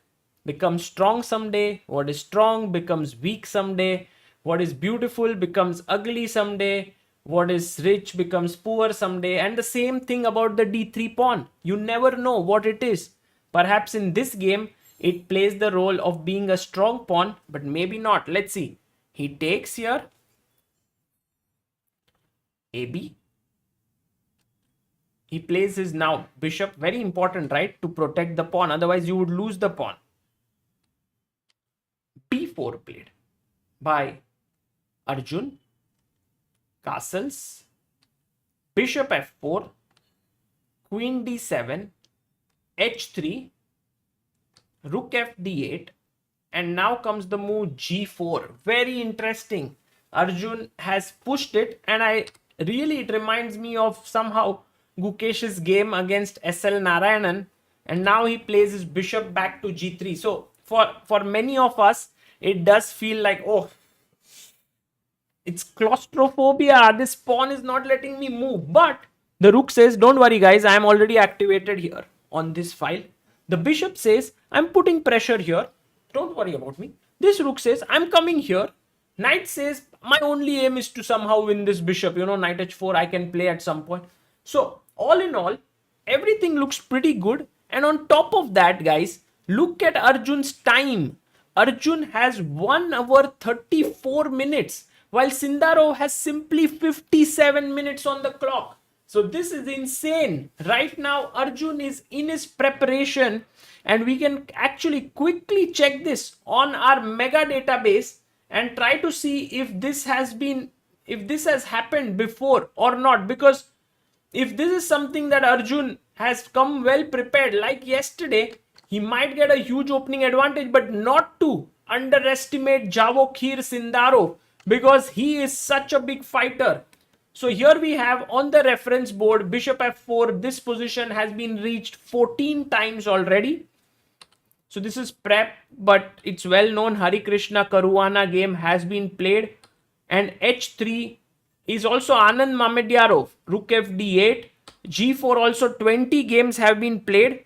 becomes strong someday. What is strong becomes weak someday. What is beautiful becomes ugly someday. What is rich becomes poor someday. And the same thing about the d3 pawn. You never know what it is. Perhaps in this game, it plays the role of being a strong pawn, but maybe not. Let's see. He takes here. AB. He plays his now bishop. Very important, right? To protect the pawn. Otherwise, you would lose the pawn. B4 played by Arjun. Castles. Bishop f4. Queen d7. h3. Rook fd8. And now comes the move g4. Very interesting. Arjun has pushed it, and it reminds me of somehow Gukesh's game against SL Narayanan, and now he plays his bishop back to g3. So for many of us, it does feel like, oh, it's claustrophobia. This pawn is not letting me move. But the rook says, don't worry guys, I am already activated here on this file. The bishop says, I'm putting pressure here. Don't worry about me. This rook says, I'm coming here. Knight says, my only aim is to somehow win this bishop. Knight h4 I can play at some point. So all in all, everything looks pretty good. And on top of that, guys, look at Arjun's time. Arjun has 1 hour 34 minutes, while Sindarov has simply 57 minutes on the clock. So this is insane. Right now, Arjun is in his preparation, and we can actually quickly check this on our mega database and try to see if this has happened before or not. Because if this is something that Arjun has come well prepared, like yesterday, he might get a huge opening advantage, but not to underestimate Javokhir Sindarov, because he is such a big fighter. So here we have on the reference board, bishop f4. This position has been reached 14 times already. So this is prep, but it's well known. Hari Krishna Caruana game has been played. And h3 is also Anand Mamedyarov. Rook fd8. g4 also 20 games have been played.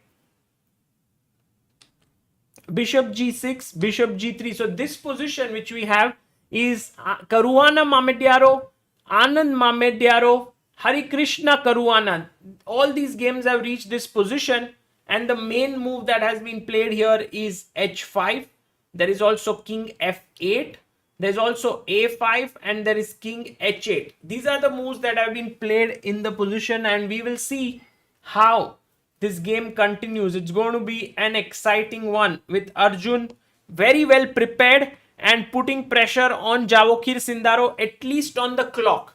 Bishop g6, bishop g3. So this position which we have is Caruana Mamedyarov, Anand Mamedyarov, Hari Krishna Caruana. All these games have reached this position. And the main move that has been played here is h5. There is also king f8. There's also a5, and there is king h8. These are the moves that have been played in the position, and we will see how this game continues. It's going to be an exciting one with Arjun very well prepared and putting pressure on Javokhir Sindarov, at least on the clock,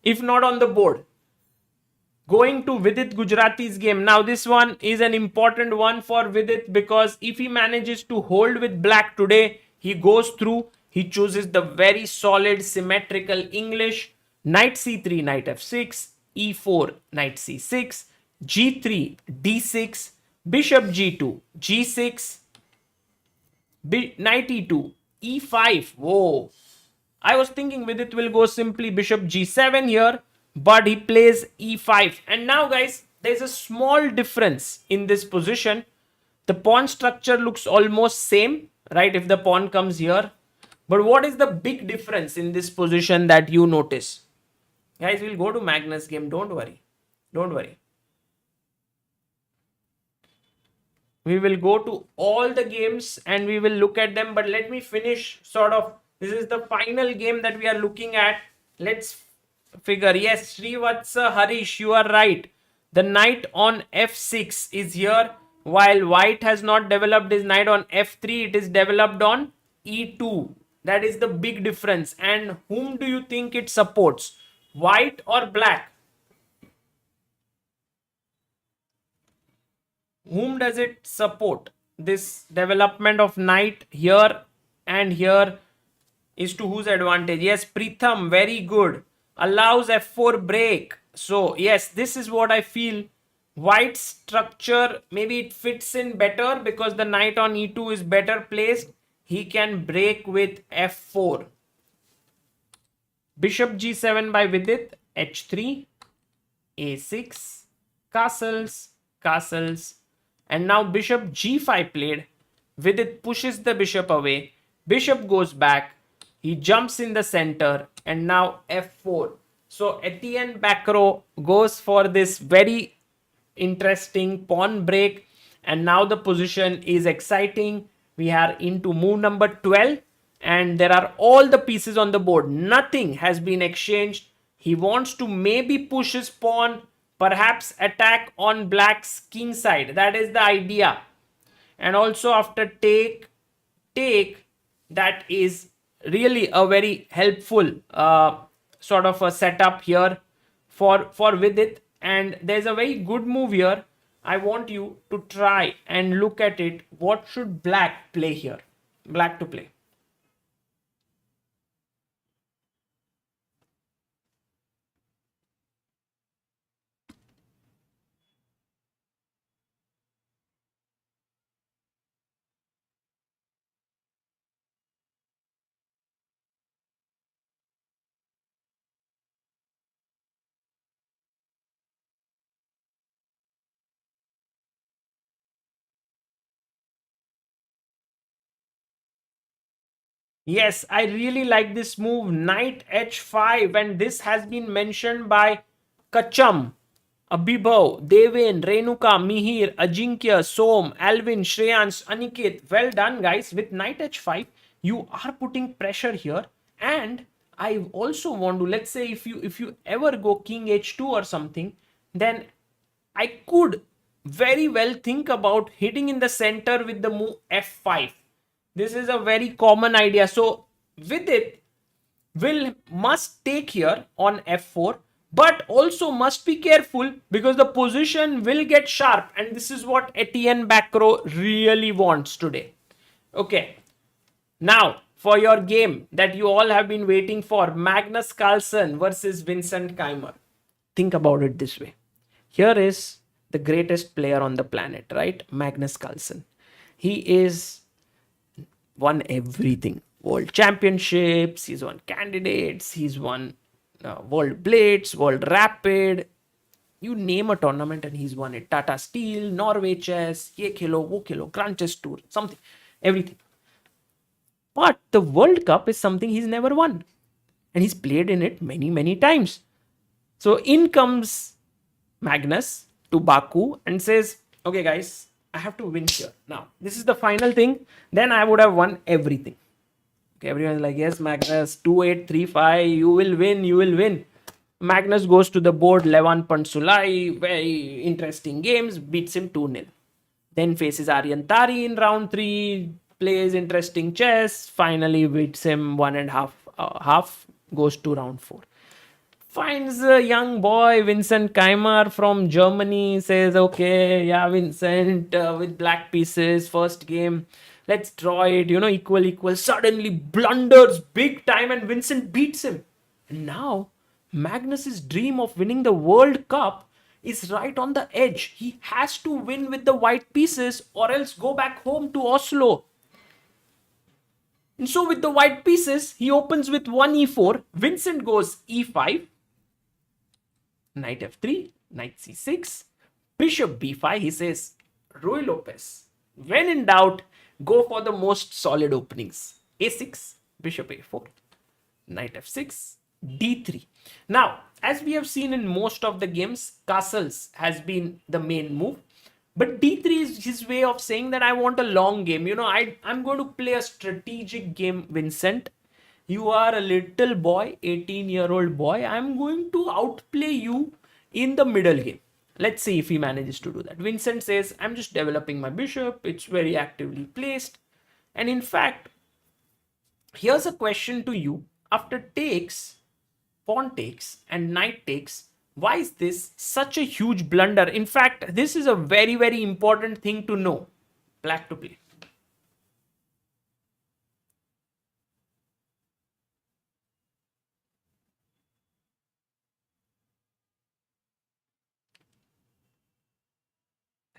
if not on the board. Going to Vidit Gujrathi's game. Now this one is an important one for Vidit, because if he manages to hold with black today, he goes through. He chooses the very solid symmetrical English. Knight c3, knight f6, e4, knight c6, g3, d6, bishop g2, g6, knight e2, e5. Whoa. I was thinking Vidit will go simply bishop g7 here, but he plays e5. And now guys, there's a small difference in this position. The pawn structure looks almost same, right, if the pawn comes here. But what is the big difference in this position that you notice? Guys, we'll go to Magnus game. Don't worry. Don't worry. We will go to all the games and we will look at them. But let me finish sort of. This is the final game that we are looking at. Let's figure. Yes, Srivatsa Harish, you are right. The knight on f6 is here, while white has not developed his knight on f3. It is developed on e2. That is the big difference. And whom do you think it supports? White or black? Whom does it support? This development of knight here and here is to whose advantage? Yes, Pritham, very good. Allows f4 break. So yes, this is what I feel. White structure, maybe it fits in better because the knight on e2 is better placed. He can break with f4. Bishop g7 by Vidit, h3, a6, castles, castles. And now bishop g5 played. Vidit pushes the bishop away. Bishop goes back. He jumps in the center. And now f4. So Etienne Bacrot goes for this very interesting pawn break, and now the position is exciting. We are into move number 12, and there are all the pieces on the board. Nothing has been exchanged. He wants to maybe push his pawn, perhaps attack on black's king side. That is the idea. And also after take, that is really a very helpful sort of a setup here for Vidit. And there's a very good move here. I want you to try and look at it. What should black play here? Black to play. Yes, I really like this move, knight h5, and this has been mentioned by Kacham, Abhibhav, Devin, Renuka, Mihir, Ajinkya, Som, Alvin, Shreyans, Aniket. Well done, guys. With knight h5, you are putting pressure here. And I also want to, let's say if you ever go king h2 or something, then I could very well think about hitting in the center with the move f5. This is a very common idea. So with it, will must take here on f4, but also must be careful because the position will get sharp, and this is what Etienne Bacrot really wants today. Okay, now for your game that you all have been waiting for, Magnus Carlsen versus Vincent Keymer. Think about it this way. Here is the greatest player on the planet, right? Magnus Carlsen. He is won everything. World championships, he's won candidates, he's won World Blitz, World Rapid. You name a tournament and he's won it. Tata Steel, Norway Chess, Ye Khelo, Wo Khelo, Grand Chess Tour, something, everything. But the World Cup is something he's never won. And he's played in it many, many times. So in comes Magnus to Baku and says, okay, guys, I have to win here. Now, this is the final thing. Then I would have won everything. Okay, everyone's like, yes, Magnus, 2-8-3-5, you will win, you will win. Magnus goes to the board, Levan Pansulai, very interesting games, beats him 2-0. Then faces Arjun Erigaisi in round 3, plays interesting chess, finally beats him 1.5, goes to round 4. Finds a young boy, Vincent Keymer from Germany, says, okay, yeah, Vincent, with black pieces, first game, let's draw it, equal. Suddenly blunders big time and Vincent beats him. And now Magnus's dream of winning the World Cup is right on the edge. He has to win with the white pieces or else go back home to Oslo. And so with the white pieces, he opens with 1 e4. Vincent goes e5. Knight f3, knight c6, bishop b5. He says, Rui Lopez, when in doubt, go for the most solid openings. a6, bishop a4, knight f6, d3. Now, as we have seen in most of the games, castles has been the main move. But d3 is his way of saying that I want a long game. I'm going to play a strategic game, Vincent. You are a little boy, 18-year-old boy. I'm going to outplay you in the middle game. Let's see if he manages to do that. Vincent says, I'm just developing my bishop. It's very actively placed. And in fact, here's a question to you. After takes, pawn takes, and knight takes, why is this such a huge blunder? In fact, this is a very, very important thing to know. Black to play.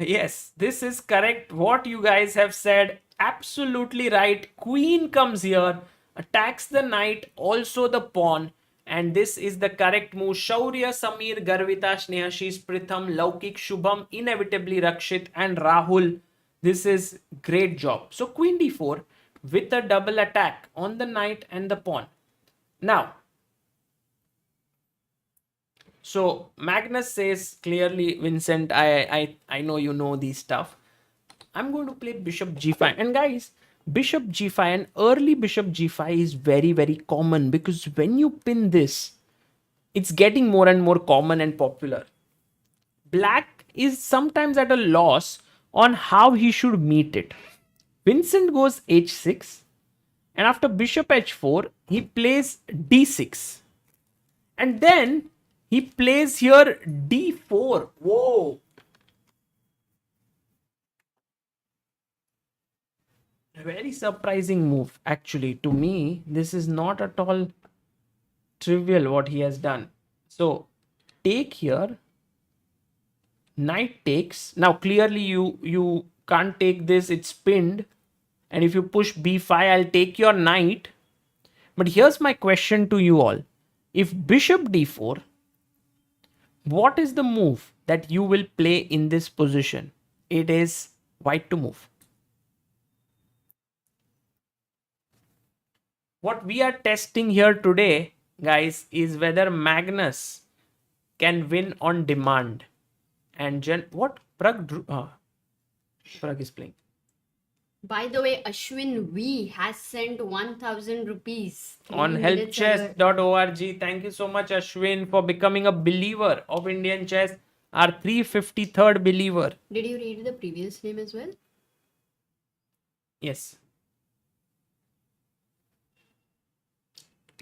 Yes, this is correct. What you guys have said, absolutely right. Queen comes here, attacks the knight, also the pawn. And this is the correct move. Shaurya, Samir, Garvita, Snehashish, Pritham, Laukik, Shubham, inevitably Rakshit and Rahul. This is great job. So queen d4 with a double attack on the knight and the pawn. Now, So Magnus says clearly, Vincent, I know you know these stuff. I'm going to play bishop g5. And guys, bishop g5 and early bishop g5 is very, very common because when you pin this, it's getting more and more common and popular. Black is sometimes at a loss on how he should meet it. Vincent goes h6, and after bishop h4, he plays d6. And then he plays here d4. Whoa! A very surprising move, actually. To me, this is not at all trivial what he has done. So, take here, knight takes. Now, clearly, you can't take this, it's pinned. And if you push b5, I'll take your knight. But here's my question to you all. If bishop d4, what is the move that you will play in this position? It is white to move. What we are testing here today, guys, is whether Magnus can win on demand. And what Pragg Pragg is playing. By the way, Ashwin V has sent 1,000 rupees On helpchess.org. Thank you so much, Ashwin, for becoming a believer of Indian chess. Our 353rd believer. Did you read the previous name as well? Yes.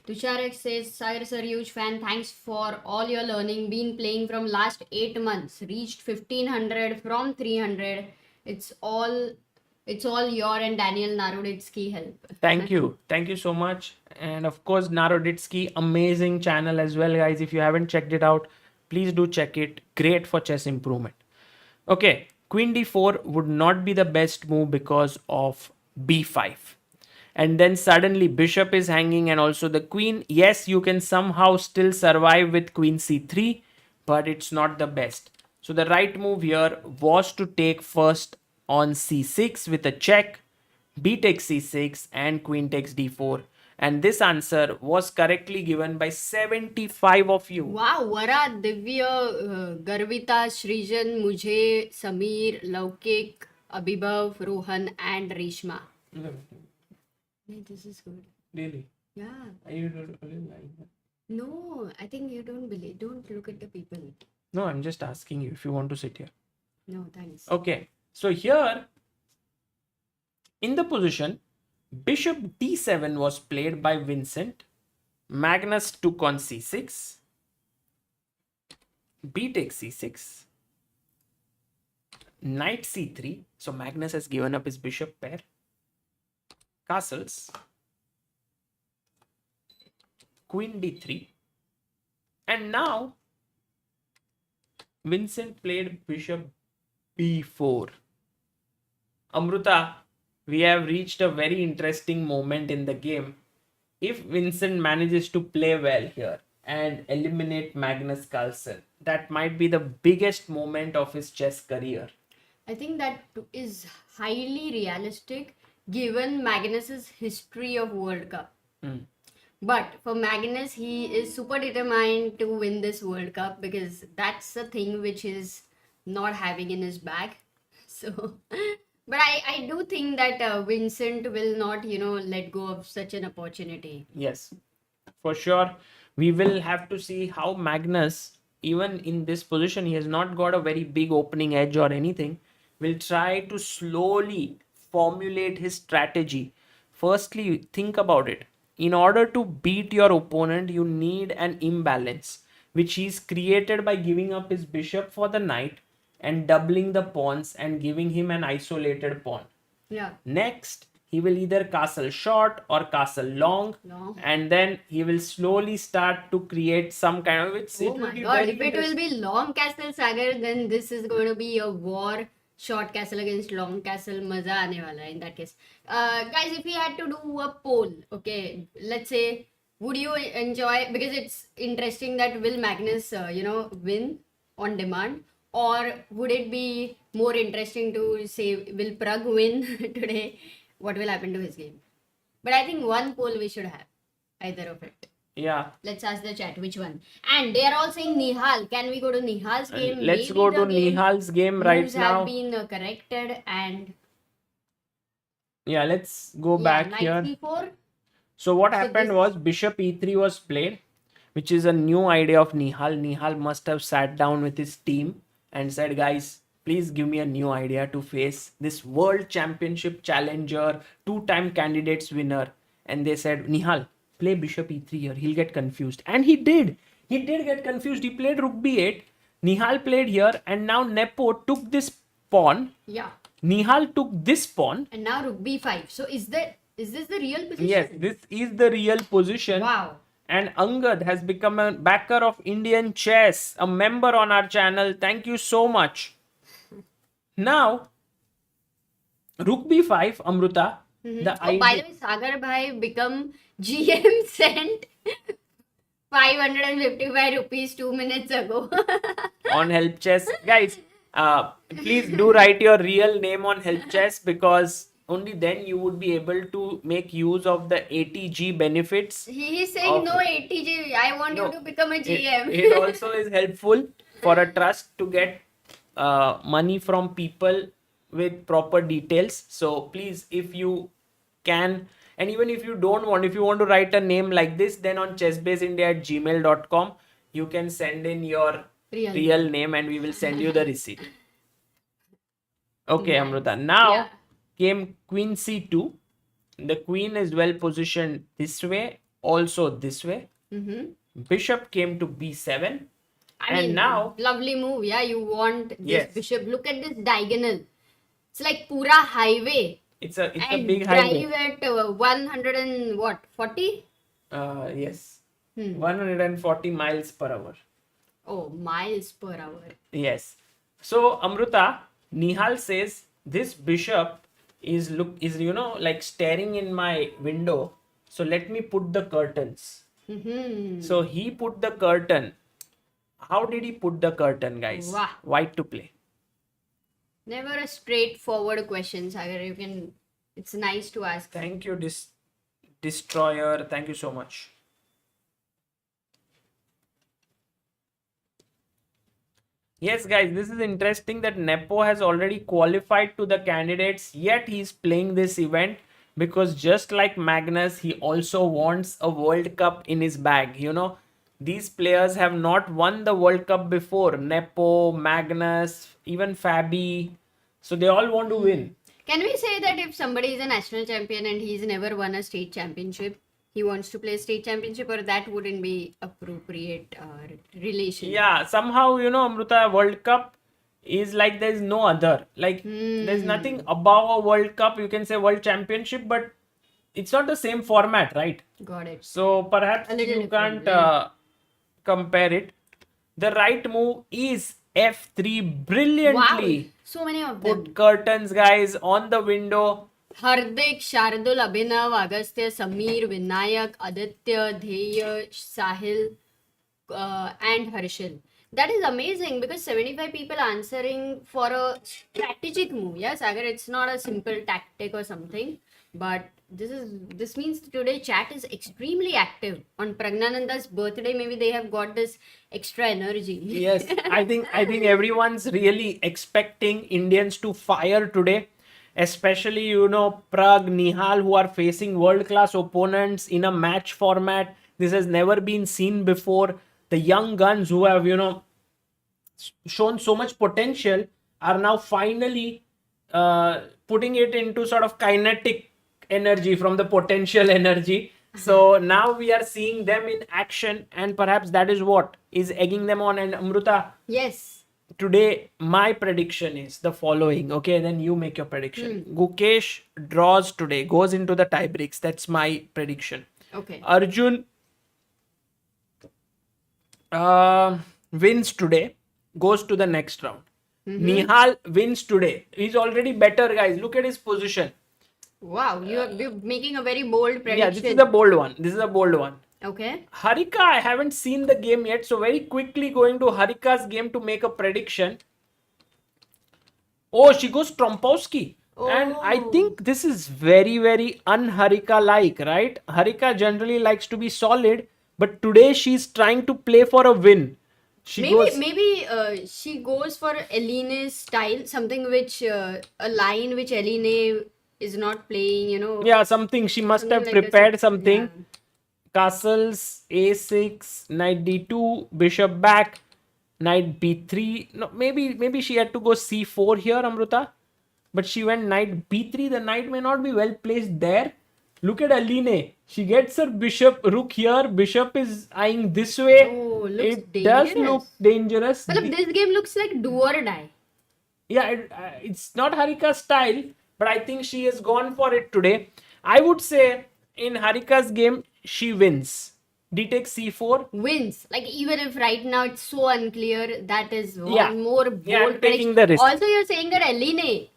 Tusharek says, Sagar sir, huge fan. Thanks for all your learning. Been playing from last 8 months. Reached 1500 from 300. It's all your and Daniel Naroditsky help. Thank you. Thank you so much. And of course, Naroditsky, amazing channel as well, guys. If you haven't checked it out, please do check it. Great for chess improvement. Okay, queen d4 would not be the best move because of b5. And then suddenly bishop is hanging and also the queen. Yes, you can somehow still survive with queen c3, but it's not the best. So the right move here was to take first on c6 with a check, b takes c6 and queen takes d4. And this answer was correctly given by 75 of you. Wow, Vara, Divya, Garvita, Srijan, Mujhe, Sameer, Laukik, Abhibhav, Rohan, and Reshma. Hey, this is good. Really? Yeah. You don't like that? No, I think you don't believe. Don't look at the people. No, I'm just asking you if you want to sit here. No, thanks. Okay. So here, in the position, bishop d7 was played by Vincent. Magnus took on c6. B takes c6. Knight c3. So Magnus has given up his bishop pair. Castles. Queen d3. And now Vincent played bishop b4. Amruta, we have reached a very interesting moment in the game. If Vincent manages to play well here and eliminate Magnus Carlsen, that might be the biggest moment of his chess career. I think that is highly realistic given Magnus's history of World Cup. But for Magnus, he is super determined to win this World Cup because that's the thing which is not having in his bag. So, but I do think that Vincent will not, let go of such an opportunity. Yes, for sure. We will have to see how Magnus, even in this position, he has not got a very big opening edge or anything, will try to slowly formulate his strategy. Firstly, think about it. In order to beat your opponent, you need an imbalance, which he's created by giving up his bishop for the knight and doubling the pawns and giving him an isolated pawn. Yeah. Next, he will either castle short or castle long. And then he will slowly start to create some kind of... Oh my god, if it will be long castle, Sagar, then this is going to be a war. Short castle against long castle, maza aane wala in that case. Guys, if we had to do a poll, okay, let's say, would you enjoy, because it's interesting that will Magnus, win on demand, or would it be more interesting to say, will Pragg win today? What will happen to his game? But I think one poll we should have, either of it. Yeah. Let's ask the chat which one. And they are all saying Nihal. Can we go to Nihal's game? Let's Maybe go the to game Nihal's game right moves now. have been corrected and Yeah, let's go back knight here. c4. So what So happened this- was bishop e3 was played, which is a new idea of Nihal. Nihal must have sat down with his team and said, guys, please give me a new idea to face this world championship challenger, two-time candidates winner. And they said, Nihal, play bishop e3 here. He'll get confused. And he did. He did get confused. He played rook b8. Nihal played here. And now Nepo took this pawn. Yeah. Nihal took this pawn. And now rook b5. So is this the real position? Yes, this is the real position. Wow. And Angad has become a backer of Indian chess, a member on our channel. Thank you so much. Now, rook b5, Amruta. The Oh, by the way, Sagar bhai become GM sent 555 rupees 2 minutes ago. on help chess, guys. Please do write your real name on help chess, because only then you would be able to make use of the ATG benefits. He is saying Of- no ATG. I want No, you to become a GM. It also is helpful for a trust to get money from people with proper details. So please, if you can, and even if you don't want, if you want to write a name like this, then on chessbaseindia@gmail.com you can send in your Real real name and we will send you the receipt. Okay, Nice. Amruta. Now Yeah. came queen c2. The queen is well positioned this way, also this way. Bishop came to b7. I And mean, now- lovely move. Yeah, you want this Yes. bishop. Look at this diagonal. It's like pura highway. It's a And big drive highway. at 100 and what? 40? Yes. 140 miles per hour. Oh, miles per hour. Yes. So Amruta, Nihal says this bishop is like staring in my window. So let me put the curtains. So he put the curtain. How did he put the curtain, guys? Wow. White to play. Never a straightforward question, Sagar. It's nice to ask. Thank you, Destroyer. Thank you so much. Yes, guys, this is interesting that Nepo has already qualified to the candidates, yet he's playing this event because just like Magnus, he also wants a World Cup in his bag. These players have not won the World Cup before. Nepo, Magnus, even Fabi. So they all want to win. Can we say that if somebody is a national champion and he's never won a state championship, he wants to play a state championship, or that wouldn't be appropriate relation? Yeah, somehow, Amruta, World Cup is like there's no other. Like there's nothing above a World Cup. You can say World Championship, but it's not the same format, right? Got it. So perhaps A little you different, can't compare it. The right move is F3 brilliantly. Wow, so many of them. Put curtains, guys, on the window. Hardik, Shardul, Abhinav, Agastya, Samir, Vinayak, Aditya, Dheya, Sahil, and Harshil. That is amazing because 75 people answering for a strategic move. Yeah, Sagar, it's not a simple tactic or something. But this means today chat is extremely active. On Praggnanandha's birthday, maybe they have got this extra energy. Yes, I think everyone's really expecting Indians to fire today, especially Pragg, Nihal, who are facing world-class opponents in a match format. This has never been seen before. The young guns who have shown so much potential are now finally putting it into sort of kinetic energy from the potential energy. So now we are seeing them in action, and perhaps that is what is egging them on. And Amruta, Yes. today my prediction is the following. Okay, then you make your prediction. Gukesh draws today, goes into the tie breaks. That's my prediction. Okay. Arjun wins today, goes to the next round. Nihal wins today. He's already better, guys. Look at his position. Wow, you're making a very bold prediction. Yeah, this is a bold one. Okay. Harika, I haven't seen the game yet, so very quickly going to Harika's game to make a prediction. Oh, she goes Trompowski. And I think this is very, very un-Harika-like, right? Harika generally likes to be solid, But today she's trying to play for a win. She goes, Maybe she goes for Eline's style, something which a line which Eline is not playing, yeah, something. She must something have like prepared this. something. Yeah. Castles a6, knight d2, bishop back, knight b3. No, maybe she had to go c4 here, Amruta. But she went knight b3. The knight may not be well placed there. Look at Aline. She gets her bishop, rook here. Bishop is eyeing this way. Oh, looks It dangerous. does look dangerous. Well, this game looks like do or die. Yeah, it's not Harika's style, but I think she has gone for it today. I would say in Harika's game, she wins. D takes c4. Wins. Like even if right now it's so unclear, that is one Yeah. more bold Yeah, I'm taking prediction. the risk. Also, you're saying that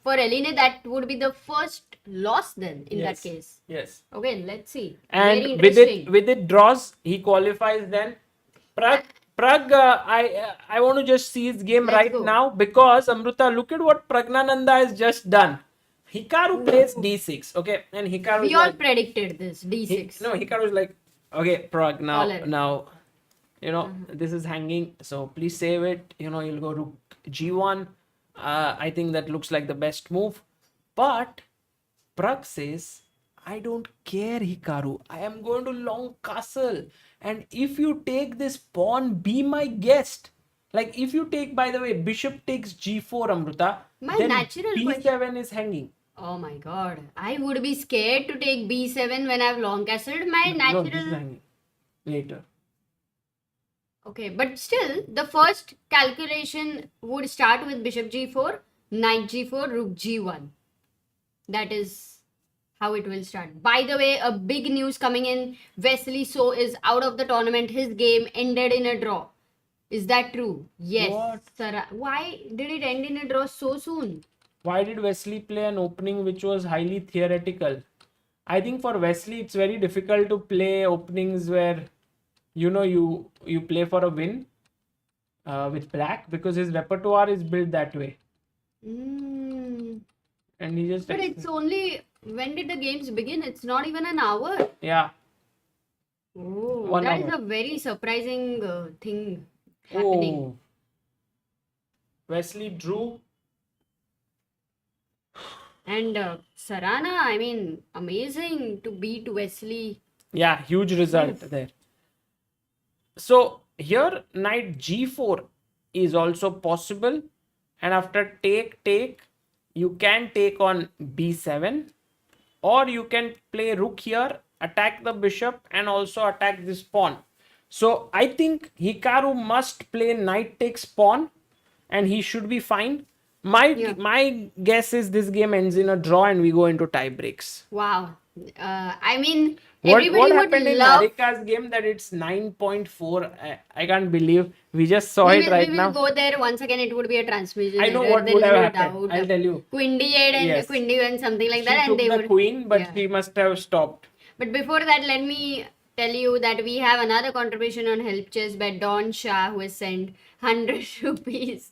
for Eline, that would be the first loss then in Yes. that case. Yes. Okay, let's see. And Very with interesting. it draws, he qualifies then. Pragg, I want to just see his game Let's right go. now because Amruta, look at what Praggnanandhaa has just done. Hikaru plays d6, okay, and Hikaru We is all like, predicted this D6. Hikaru is like, okay, Pragg, Caller. now, this is hanging, so please save it. You'll go rook g1. I think that looks like the best move, but Pragg says, I don't care, Hikaru. I am going to long castle. And if you take this pawn, be my guest. Like if you take, by the way, bishop takes g4, Amruta, My then natural b7 is hanging. Oh my god. I would be scared to take B7 when I've long castled. My No, this is natural. hanging. Later. Okay, but still, the first calculation would start with bishop g4, knight g4, rook g1. That is how it will start. By the way, a big news coming in. Wesley So is out of the tournament. His game ended in a draw. Is that true? Yes. What? Why did it end in a draw so soon? Why did Wesley play an opening which was highly theoretical? I think for Wesley, it's very difficult to play openings where, you play for a win with black because his repertoire is built that way. Mm. And he just... But it's only, when did the games begin? It's not even an hour. Yeah. Oh, 1 that hour. is a very surprising thing happening. Oh. Wesley drew. And Sarana, amazing to beat Wesley. Yeah, huge result there. So here knight g4 is also possible. And after take, you can take on b7. Or you can play rook here, attack the bishop and also attack this pawn. So I think Hikaru must play knight takes pawn and he should be fine. My guess is this game ends in a draw and we go into tie breaks. Wow. What Everybody would happened in love. Harika's game that it's 9.4? I can't believe we just saw We it right will now. go there once again. It would be a transmission. I know error. what There would is have no happened. doubt. I'll tell you. Queen d8 and Yes. Queen d1 something like She that, took and they the would. queen, but Yeah. she must have stopped. But before that, let me tell you that we have another contribution on Help Chess by Don Shah, who has sent 100 rupees.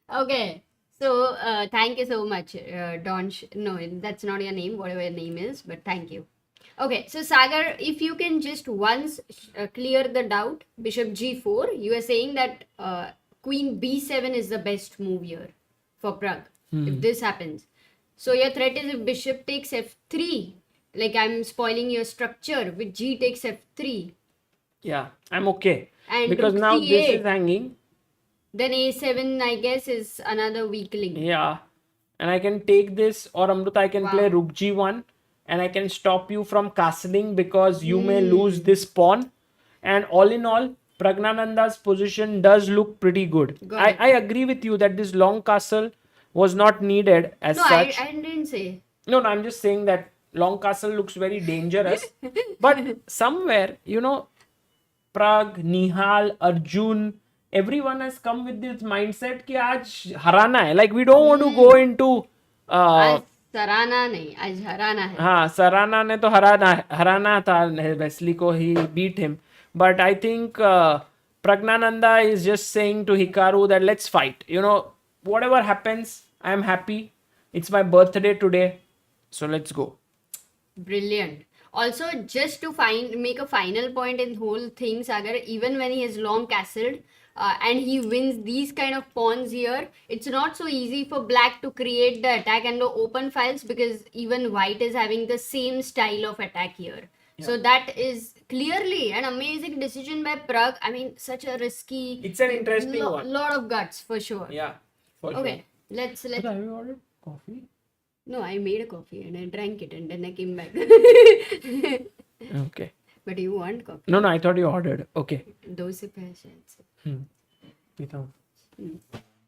Okay, so thank you so much, Don. No, that's not your name, whatever your name is, but thank you. Okay, so Sagar, if you can just once clear the doubt, Bishop g4, you are saying that Queen b7 is the best move here for Pragg, if this happens. So your threat is if Bishop takes f3, like I'm spoiling your structure with g takes f3. Yeah, I'm okay. And Because rook now this c8. is hanging. Then a7, I guess, is another weak link. Yeah. And I can take this, or Amruta, I can Wow. play rook g1 and I can stop you from castling because you may lose this pawn. And all in all, Praggnanandhaa's position does look pretty good. Got it. I agree with you that this long castle was not needed as No, such. I didn't say. No, I'm just saying that long castle looks very dangerous. But somewhere, Pragg, Nihal, Arjun, everyone has come with this mindset कि आज हराना है. Like we don't want to go into आज सराना नहीं, आज हराना है. हाँ, सराना ने तो हराना था वेस्ली को, he beat him. But I think Praggnanandhaa is just saying to Hikaru that let's fight. Whatever happens, I am happy. It's my birthday today. So let's go. Brilliant. Also, just to make a final point in whole thing, Sagar, even when he is long castled and he wins these kind of pawns here, it's not so easy for black to create the attack and the open files, because even white is having the same style of attack here. So that is clearly an amazing decision by Pragg. I mean, such a risky. It's an interesting one. Lot of guts for sure. Yeah, for sure. Okay, let's. But have you ordered coffee? No, I made a coffee and I drank it and then I came back. Okay. But you want coffee? No, I thought you ordered. Okay. दो SIP है शायद से. पीता हूँ.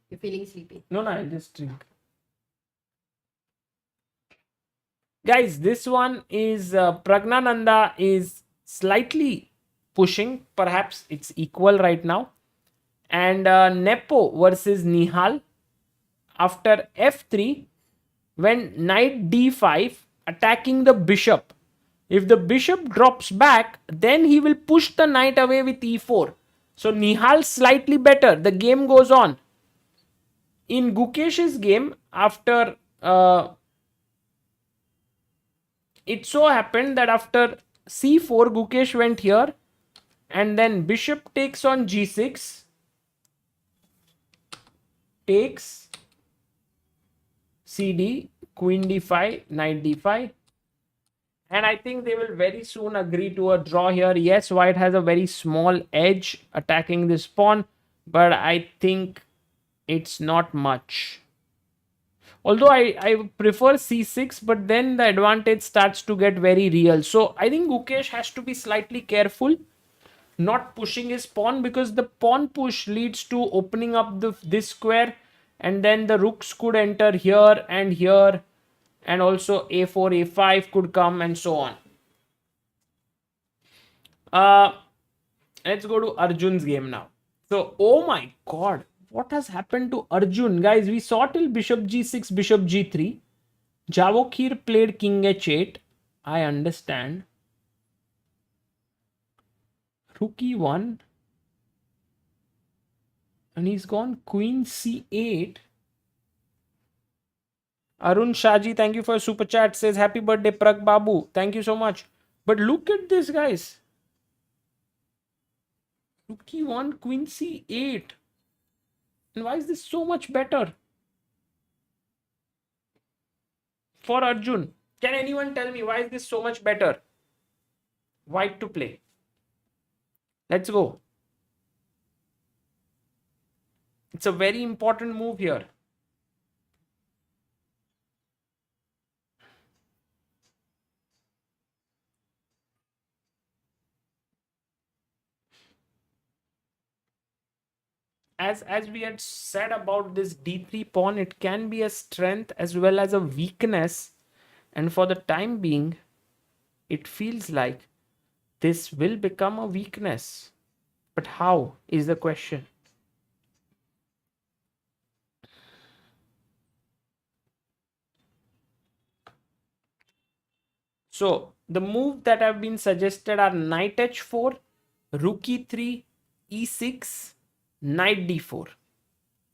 You're feeling sleepy. No, I'll just drink. Guys, this one is Praggnanandhaa is slightly pushing. Perhaps it's equal right now. And Nepo versus Nihal after f3, when knight d5 attacking the bishop. If the bishop drops back, then he will push the knight away with e4. So Nihal slightly better. The game goes on. In Gukesh's game, after it so happened that after c4, Gukesh went here, and then bishop takes on g6, takes cd, queen d5, knight d5. And I think they will very soon agree to a draw here. Yes, white has a very small edge attacking this pawn, but I think it's not much. Although I prefer c6, but then the advantage starts to get very real. So I think Gukesh has to be slightly careful not pushing his pawn, because the pawn push leads to opening up this square, and then the rooks could enter here, and also a4, a5 could come, and so on. Let's go to Arjun's game now. So, oh my god, what has happened to Arjun? Guys, we saw till bishop g6, bishop g3. Javokhir played king h8. I understand. Rook e1. And he's gone queen c8. Arun Shaji, thank you for a super chat. Says happy birthday, Pragg Babu. Thank you so much. But look at this, guys. Rook e1, queen c8. And why is this so much better for Arjun? Can anyone tell me why is this so much better? White to play. Let's go. It's a very important move here. As we had said about this d3 pawn, it can be a strength as well as a weakness. And for the time being, it feels like this will become a weakness. But how is the question? So the move that have been suggested are knight h4, rook e3, e6, knight d4.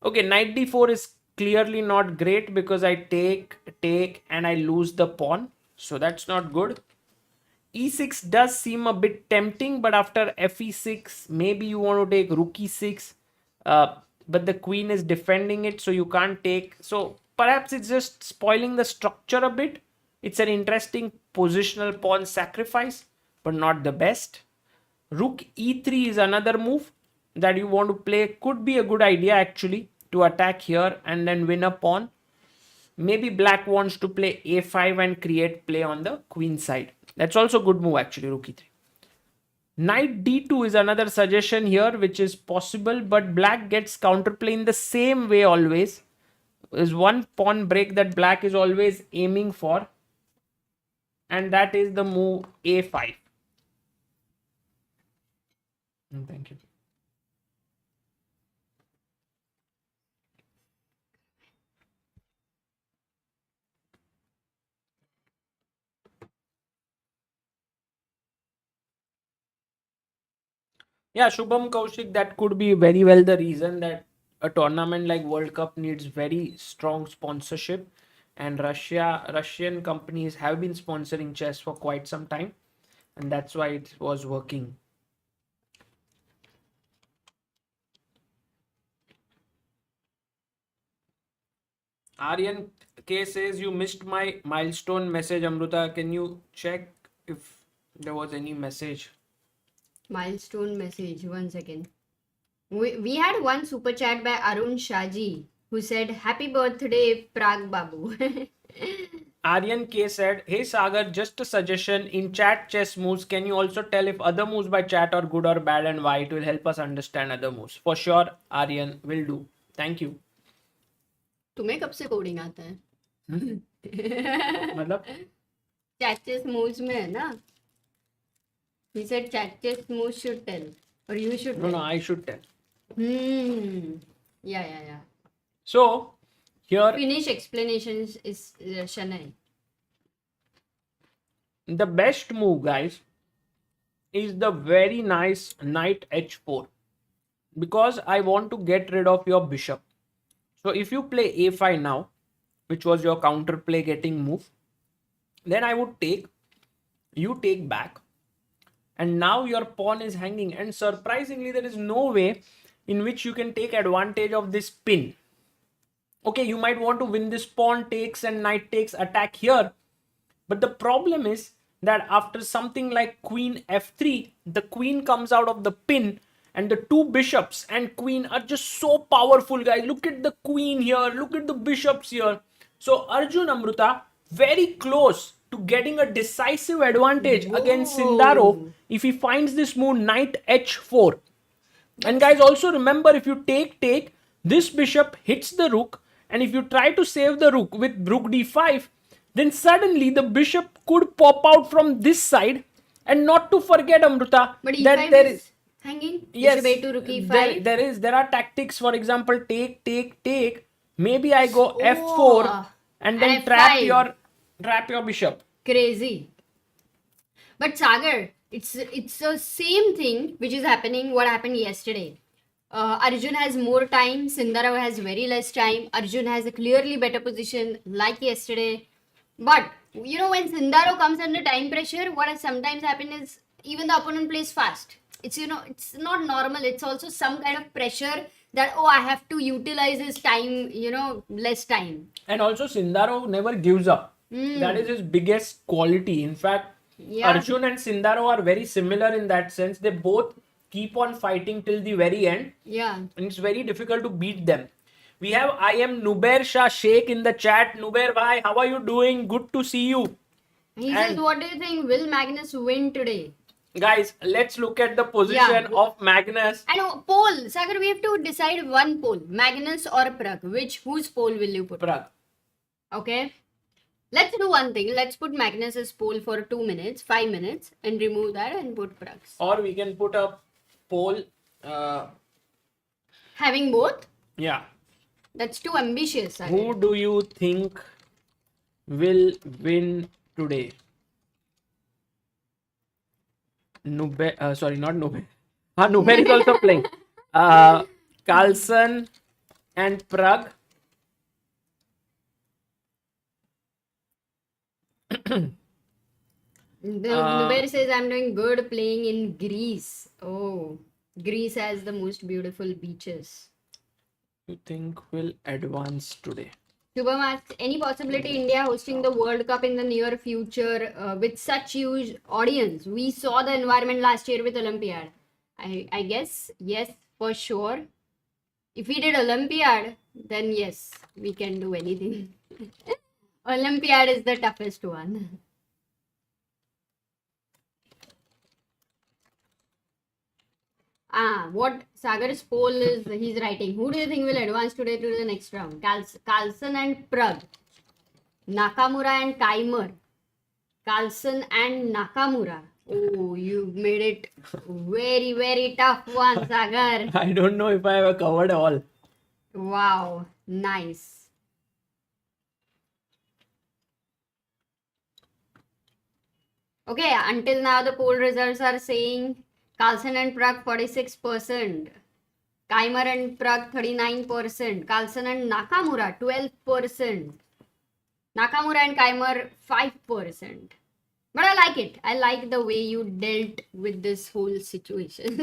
Okay, knight d4 is clearly not great because I take and I lose the pawn. So that's not good. e6 does seem a bit tempting, but after fe6, maybe you want to take rook e6. But the queen is defending it, so you can't take. So perhaps it's just spoiling the structure a bit. It's an interesting positional pawn sacrifice, but not the best. Rook e3 is another move that you want to play. Could be a good idea actually to attack here and then win a pawn. Maybe black wants to play a5 and create play on the queen side. That's also a good move actually, rook e3. Knight d2 is another suggestion here which is possible, but black gets counterplay in the same way always. Is one pawn break that black is always aiming for, and that is the move a5. Thank you. Yeah, Shubham Kaushik, that could be very well the reason that a tournament like World Cup needs very strong sponsorship, and Russian companies have been sponsoring chess for quite some time. and that's why it was working. Aryan K says you missed my milestone message, Amruta. Can you check if there was any message? Milestone message. 1 second. We had one super chat by Arun Shaji who said, "Happy birthday, Pragg Babu." Aryan K said, "Hey Sagar, just a suggestion. In chat chess moves, can you also tell if other moves by chat are good or bad and why? It will help us understand other moves." For sure, Aryan will do. Thank you. तुम्हें कब से coding आता है? मतलब Chat chess moves में है ना? He said chat chess moves should tell or you should no, tell. I should tell. Yeah. So here Finish explanations is Shanai. the best move, guys, is the very nice knight h4 because I want to get rid of your bishop. So if you play a5 now, which was your counter play getting move, then I would take, you take back, and now your pawn is hanging, and surprisingly there is no way in which you can take advantage of this pin. Okay, you might want to win this pawn takes and knight takes attack here, but the problem is that after something like queen f3, the queen comes out of the pin, and the two bishops and queen are just so powerful, guys. Look at the queen here, look at the bishops here. So Arjun, Amruta, very close to getting a decisive advantage against Sindarov if he finds this move knight h4. And guys, also remember, if you take, this bishop hits the rook, and if you try to save the rook with rook d5, then suddenly the bishop could pop out from this side. And not to forget, Amruta, But that e5 there is hanging. yes, Bishop a2 rook e5. there are tactics. For example, take. Maybe I go f4 and then and trap f5. your bishop. Crazy. But Sagar, it's the same thing which is happening. What happened yesterday? Arjun has more time. Sindarov has very less time. Arjun has a clearly better position like yesterday. But you know, when Sindarov comes under time pressure, what has sometimes happened is even the opponent plays fast. It's, you know, it's not normal. It's also some kind of pressure that, oh, I have to utilize his time, you know, less time. And also Sindarov never gives up. That is his biggest quality. In fact, Yeah. Arjun and Sindarov are very similar in that sense. They both keep on fighting till the very end. Yeah. And it's very difficult to beat them. We have I am Nubair Shah Sheikh in the chat. Nubair bhai, how are you doing? Good to see you. He says, what do you think? Will Magnus win today? Guys, let's look at the position of Magnus. And poll, Sagar, we have to decide one poll, Magnus or Pragg. Whose poll will you put? Pragg. Okay. Let's do one thing. Let's put Magnus's poll for 2 minutes, 5 minutes, and remove that and put Pragg's. Or we can put a poll. Having both? Yeah. That's too ambitious, Sagar. Who do you think will win today? Sorry, not Nubair. Nubair is also playing. Carlsen and Pragg. Nubair says, I'm doing good playing in Greece. Oh, Greece has the most beautiful beaches. You think will advance today? Shubham asks, any possibility India hosting the World Cup in the near future with such huge audience? We saw the environment last year with Olympiad. I guess, yes, for sure. If we did Olympiad, then yes, we can do anything. Olympiad is the toughest one. What Sagar's poll is, he's writing. Who do you think will advance today to the next round? Carlsen and Pragg. Nakamura and Keymer. Carlsen and Nakamura. Oh, you made it very, very tough one, Sagar. I don't know if I have covered all. Wow, nice. Okay, until now the poll results are saying Carlsen and Pragg 46%, Keymer and Pragg 39%, Carlsen and Nakamura 12%, Nakamura and Keymer 5%. But I like it. I like the way you dealt with this whole situation.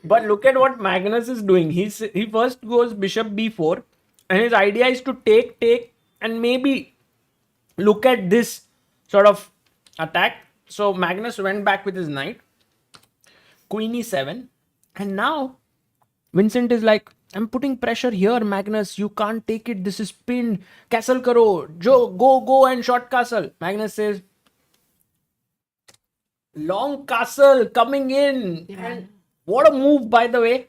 But look at what Magnus is doing. He first goes bishop b4, and his idea is to take, and maybe look at this sort of attack. So Magnus went back with his knight, queen e7, and now Vincent is like, I'm putting pressure here, Magnus. You can't take it. This is pinned. Castle karo. Joe, go and short castle. Magnus says, long castle coming in. Yeah. And what a move, by the way.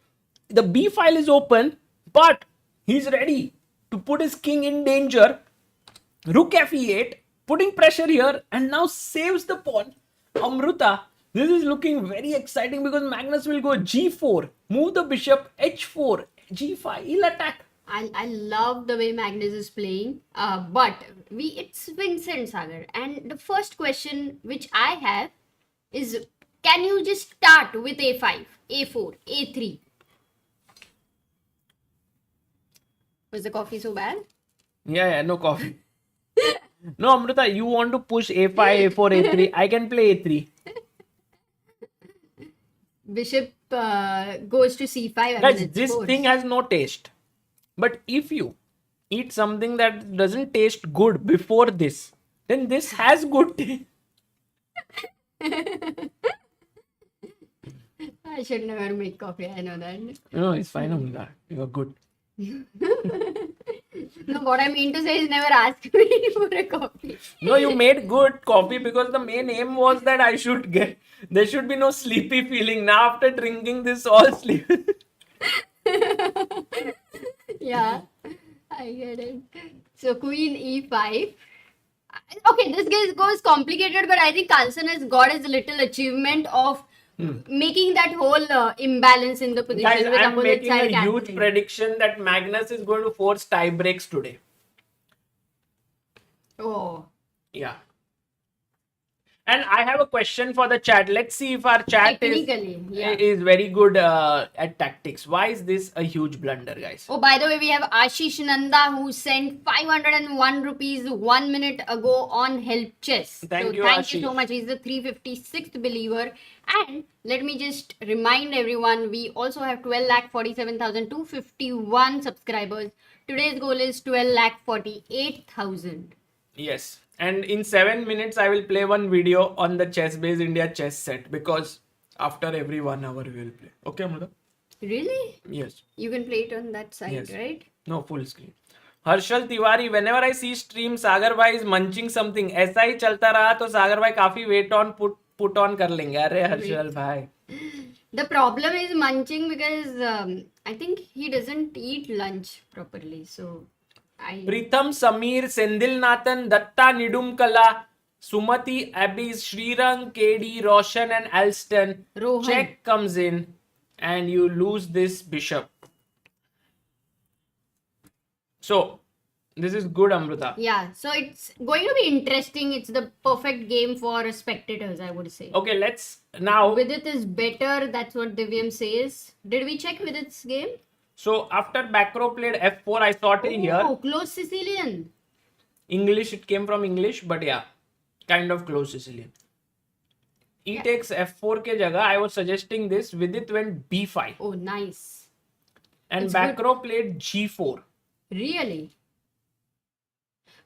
The B file is open, but he's ready to put his king in danger. Rook fe8, putting pressure here, and now saves the pawn. Amruta, this is looking very exciting because Magnus will go g4, move the bishop, h4, g5. He'll attack. I love the way Magnus is playing. But it's Vincent, Sagar. And the first question which I have is, can you just start with a5, a4, a3? Was the coffee so bad? Yeah, no coffee. No, Amruta, you want to push a5, a4, a3. I can play a3. Bishop goes to c5. I mean, Guys, it's this forced. thing has no taste. But if you eat something that doesn't taste good before this, then this has good taste. I should never make coffee. I know that. No, it's fine, Amruta. You're good. No, what I mean to say is never ask me for a coffee. No, you made good coffee because the main aim was that I should get, there should be no sleepy feeling. Now after drinking this, all sleep. Yeah, I get it. So queen e5. Okay, this goes complicated, but I think Carlsen has got his little achievement of making that whole imbalance in the position. Guys, with I'm opposite making side a huge cancelling. prediction that Magnus is going to force tie breaks today. Oh, Yeah. And I have a question for the chat. Let's see if our chat technically, yeah. is very good at tactics. Why is this a huge blunder, guys? Oh, by the way, we have Ashish Nanda who sent 501 rupees 1 minute ago on Help Chess. Thank you, thank you Ashish. so much. He's the 356th believer. And let me just remind everyone, we also have 12,47,251 subscribers. Today's goal is 12,48,000. Yes. And in 7 minutes, I will play one video on the Chess Base India chess set because after every 1 hour, we will play. Okay, Amruta? Really? Yes. You can play it on that side, Yes. right? No, full screen. Harshal Tiwari, whenever I see stream, Sagar bhai is munching something. ऐसा ही चलता रहा तो सागर भाई काफी weight on put on कर लेंगे. अरे हर्षल भाई. The problem is munching because I think he doesn't eat lunch properly. So Pritham, Samir, Sendil Nathan, Datta Nidumkala, Sumati, Abis, Srirang, KD, Roshan and Alston. Rohan. Check comes in and you lose this bishop. So, this is good, Amruta. Yeah, so it's going to be interesting. It's the perfect game for spectators, I would say. Okay, let's now. Vidit is better, that's what Divyam says. Did we check Vidit's game? So, after Bacrot played f4, I saw it here. Oh, close Sicilian. English, it came from English, but yeah, kind of close Sicilian. E takes f4 ke jagah, I was suggesting this. Vidit went b5. Oh, nice. And It's Bacrot played g4. Really?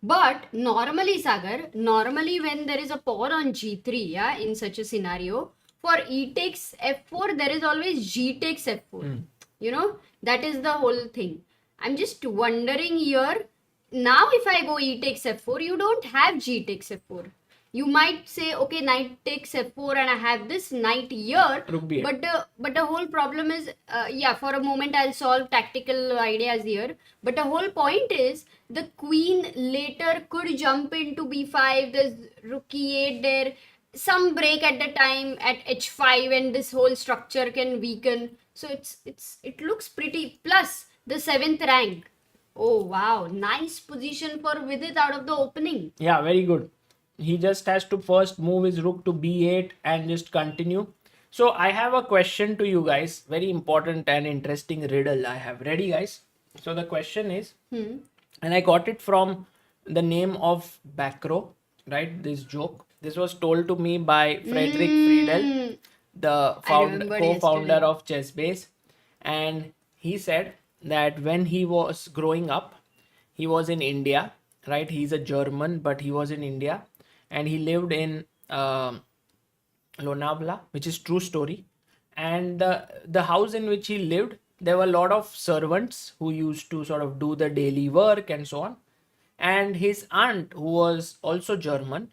But normally, Sagar, normally when there is a pawn on g3, yeah, in such a scenario, for e takes f4, there is always g takes f4. You know, that is the whole thing. I'm just wondering here, now if I go e takes f4, you don't have g takes f4. You might say, okay, knight takes f4 and I have this knight here. Rook b8. But the whole problem is, yeah, for a moment I'll solve tactical ideas here. But the whole point is, the queen later could jump into b5. There's rook e8 there. Some break at the time at h5 and this whole structure can weaken. So it looks pretty. Plus the 7th rank. Oh wow, nice position for Vidit out of the opening. Yeah, very good. He just has to first move his rook to b8 and just continue. So I have a question to you guys. Very important and interesting riddle I have. Ready, guys? So the question is, and I got it from the name of Bacrot. right? This joke. This was told to me by Frederick Friedel, the remembered co-founder yesterday. of ChessBase, and he said that when he was growing up, he was in India, right? He's a German, but he was in India, and he lived in Lonavala, which is true story. And the house in which he lived, there were a lot of servants who used to sort of do the daily work and so on. And his aunt, who was also German,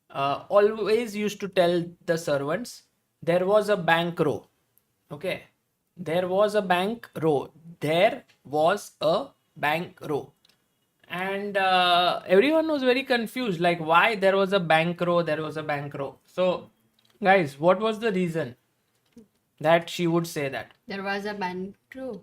always used to tell the servants, there was a bank row. Okay. There was a bank row. There was a bank row. And everyone was very confused, like why there was a bank row, there was a bank row. So, guys, what was the reason that she would say that? There was a band. True.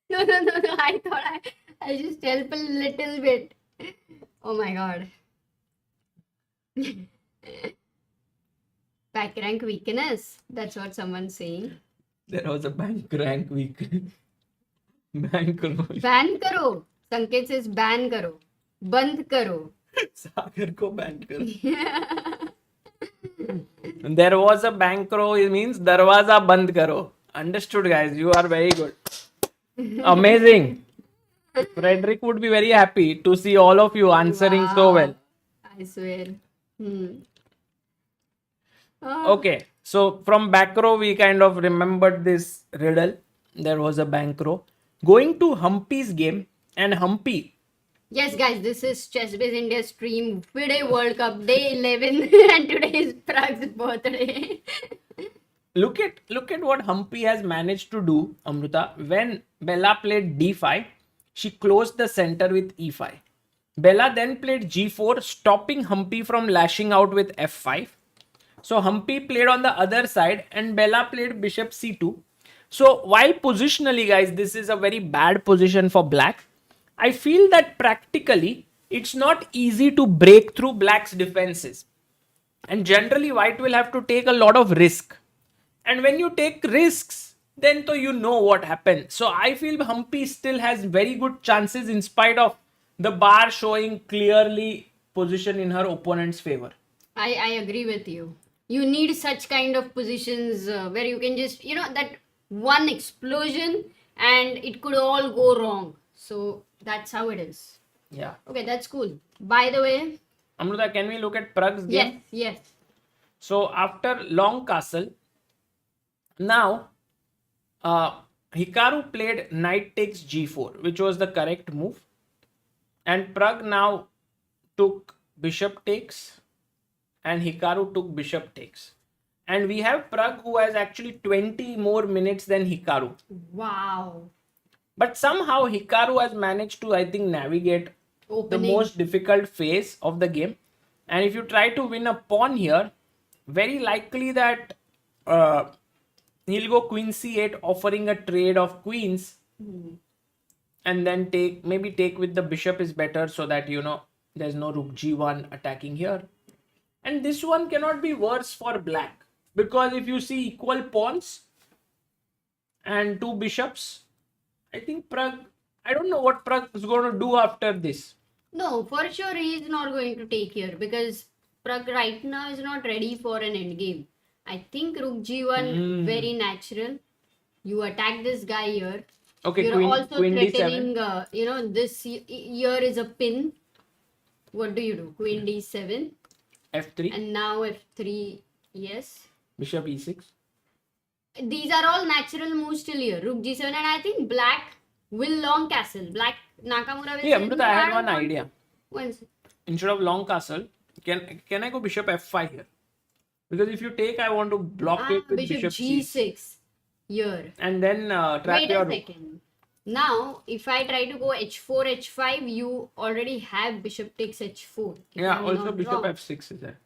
No. I thought I'll just help a little bit. Oh my god. Back rank weakness. That's what someone's saying. There was a bank rank week. Bank row. Ban karo. Sanket says ban karo. Band karo. Sagar ko ban karo. There was a bank row, it means darwaza band karo. Understood, guys? You are very good. Amazing. Frederick would be very happy to see all of you answering so well. I swear. Okay, so from back row, we kind of remembered this riddle. There was a bank row. Going to Humpy's game, and Humpy. Yes, guys, this is ChessBase India stream FIDE World Cup day 11, and today is Pragg's birthday. Look at what Humpy has managed to do, Amruta. When Bella played d5, she closed the center with e5. Bella then played g4, stopping Humpy from lashing out with f5. So Humpy played on the other side and Bella played bishop c2. So while positionally, guys, this is a very bad position for black, I feel that practically it's not easy to break through black's defenses. And generally white will have to take a lot of risk. And when you take risks, then you know what happens. So I feel Humpy still has very good chances in spite of the bar showing clearly position in her opponent's favor. I agree with you. You need such kind of positions where you can just, that one explosion and it could all go wrong. So that's how it is. Yeah. Okay, that's cool. By the way, Amruta, can we look at Pragg's game? Yes. So after long castle, now Hikaru played knight takes g4, which was the correct move. And Pragg now took bishop takes and Hikaru took bishop takes. And we have Pragg who has actually 20 more minutes than Hikaru. Wow. But somehow Hikaru has managed to, I think, navigate the most difficult phase of the game. And if you try to win a pawn here, very likely that he'll go queen c8, offering a trade of queens. And then maybe take with the bishop is better so that, there's no rook g1 attacking here. And this one cannot be worse for black. Because if you see equal pawns and two bishops, I think Pragg, I don't know what Pragg is going to do after this. No, for sure he is not going to take here because Pragg right now is not ready for an endgame. I think rook g1 very natural. You attack this guy here. Okay, You're also queen threatening, d7. This here is a pin. What do you do? Queen d7. f3. And now f3, yes. Bishop e6. These are all natural moves till here. Rook g7, and I think black will long castle. Black Nakamura will. Yeah, Amruta, I had one idea. Once. Instead of long castle, can I go bishop f5 here? Because if you take, I want to block it with bishop g6 here. And then trap Wait your a second. Now, if I try to go h4, h5, you already have bishop takes h4. Yeah, also bishop f6 is there.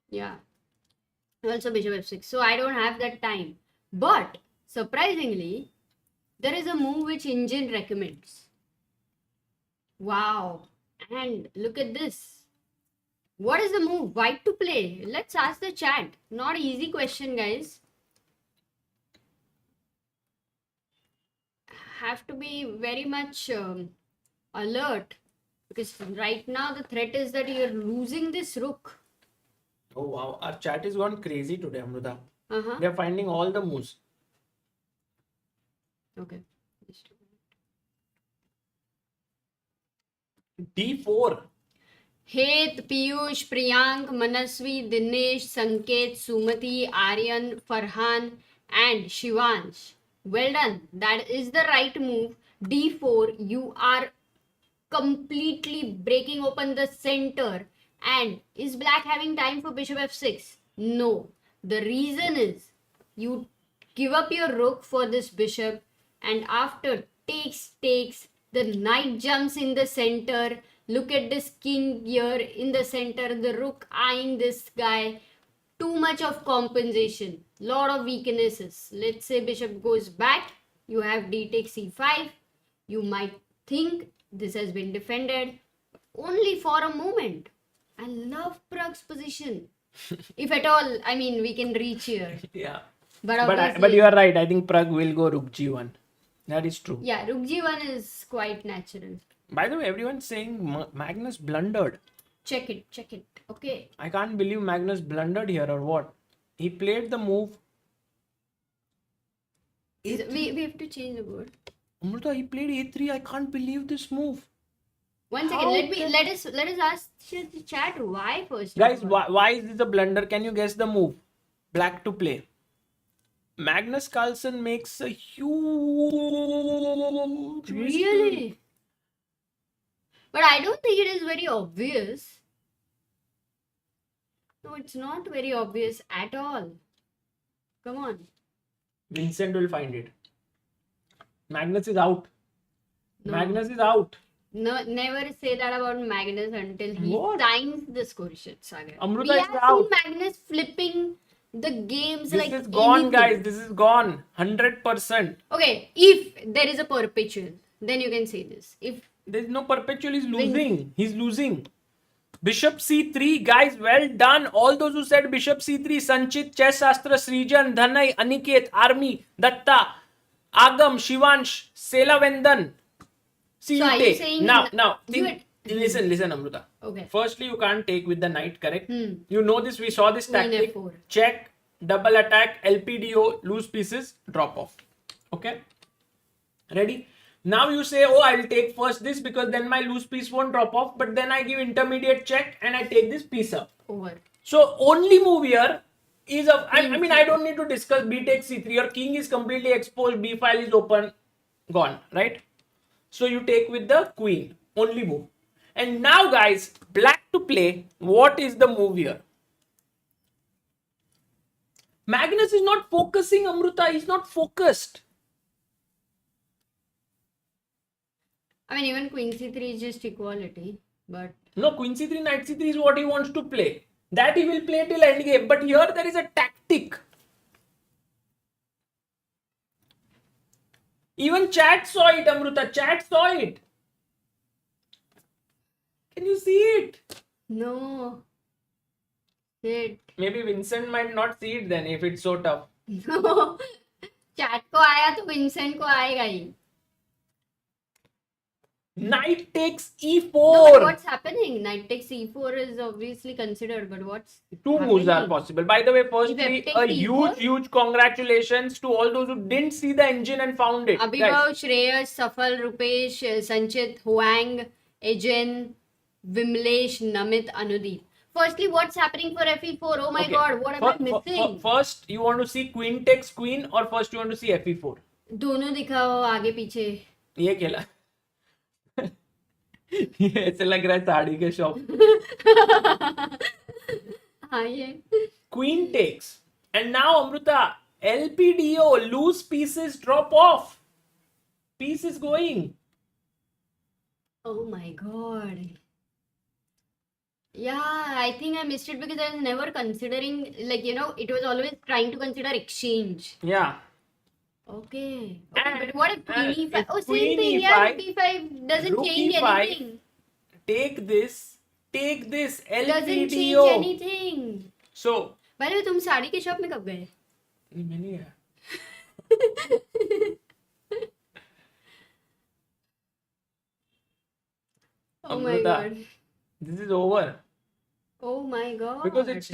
Yeah. Also bishop f6. So I don't have that time. But surprisingly, there is a move which engine recommends. Wow. And look at this. What is the move? White to play. Let's ask the chat. Not easy question, guys. have to be very much alert, because right now the threat is that you're losing this rook. Oh wow, our chat is gone crazy today, Amruta. Uh-huh. They are finding all the moves. Okay. D4. Heth, Piyush, Priyank, Manasvi, Dinesh, Sanket, Sumati, Aryan, Farhan, and Shivansh. Well done. That is the right move. D4. You are completely breaking open the center. And is black having time for bishop f6? No. The reason is you give up your rook for this bishop, and after takes, the knight jumps in the center. Look at this king here in the center, the rook eyeing this guy. Too much of compensation, lot of weaknesses. Let's say bishop goes back, you have d takes c5. You might think this has been defended only for a moment. I love Pragg's position. If at all, I mean, we can reach here. Yeah. But But obviously, you are right. I think Pragg will go rook g1. That is true. yeah, rook g1 is quite natural. By the way, everyone's saying Magnus blundered. Check it. Okay. I can't believe Magnus blundered here or what. He played the move. We have to change the board. Amruta, he played a3. I can't believe this move. One second. Let us ask the chat why first. Guys, why is this a blunder? Can you guess the move? Black to play. Magnus Carlsen makes a huge Really? But I don't think it is very obvious. No, it's not very obvious at all. Come on. Vincent will find it. Magnus is out. No. Magnus is out. No, never say that about Magnus until he What? signs the score sheet, Sagar. Amruta we is have out. seen Magnus flipping the games This like is gone, anything. guys. This is gone. 100%. Okay, if there is a perpetual, then you can say this. If There's no perpetual. He's losing. He's losing. Bishop c3, guys. Well done. All those who said Bishop c3, Sanchit, Chess Shastra, Srijan, Dhanai, Aniket, Army, Datta, Agam, Shivansh, Selavendan. See, So you are you take. saying Now, you listen, Amruta. okay. Firstly, you can't take with the knight, correct? Hmm. You know this. We saw this Queen tactic. F4. Check, double attack, LPDO, lose pieces, drop off. Okay? Ready? Now you say, oh, I will take first this because then my loose piece won't drop off. But then I give intermediate check and I take this piece up. Over. So only move here is a. I mean, I don't need to discuss b takes c3. Your king is completely exposed. B file is open, gone. Right? So you take with the queen. Only move. And now, guys, black to play. What is the move here? Magnus is not focusing, Amruta. He's not focused. I mean, even Queen c3 is just equality, but No, Queen c3, Knight c3 is what he wants to play. That he will play till endgame. But here there is a tactic. Even chat saw it, Amruta. Chat saw it. Can you see it? no. Shit. Maybe Vincent might not see it then if it's so tough. No. Chat को आया तो Vincent को आएगा ही. Knight takes No, e4. but what's happening? Knight takes e4 is obviously considered, but what's Two moves are happening? possible. By the way, firstly, If a F takes E4? huge congratulations to all those who didn't see the engine and found it. Abhibav, Guys, Shreyas, Safal, Rupesh, Sanchit, Huang, Ejen, Vimlesh, Namit, Anudeep. Firstly, what's happening for FE4? Oh my okay. god, what am I missing? First, you want to see queen takes queen or first you want to see fe4? दोनों दिखाओ आगे पीछे. ये खेला. ये ऐसे लग रहा है साड़ी के शॉप. हाँ ये. Queen takes. And now, Amruta, LPDO, loose pieces drop off. Piece is going. Oh my god. Yeah, I think I missed it because I was never considering, like, you know, it was always trying to consider exchange. Yeah. Okay. And- But what if Queen and E5? if Oh, Queen same thing. Yeah, E5, Rook E5 doesn't Rook change E5, anything. Take this, Doesn't change LPDO. anything. So, By the way, तुम साड़ी के shop में कब गए? मैंने Oh my Amruta, god. this is over. Oh my god. Because it's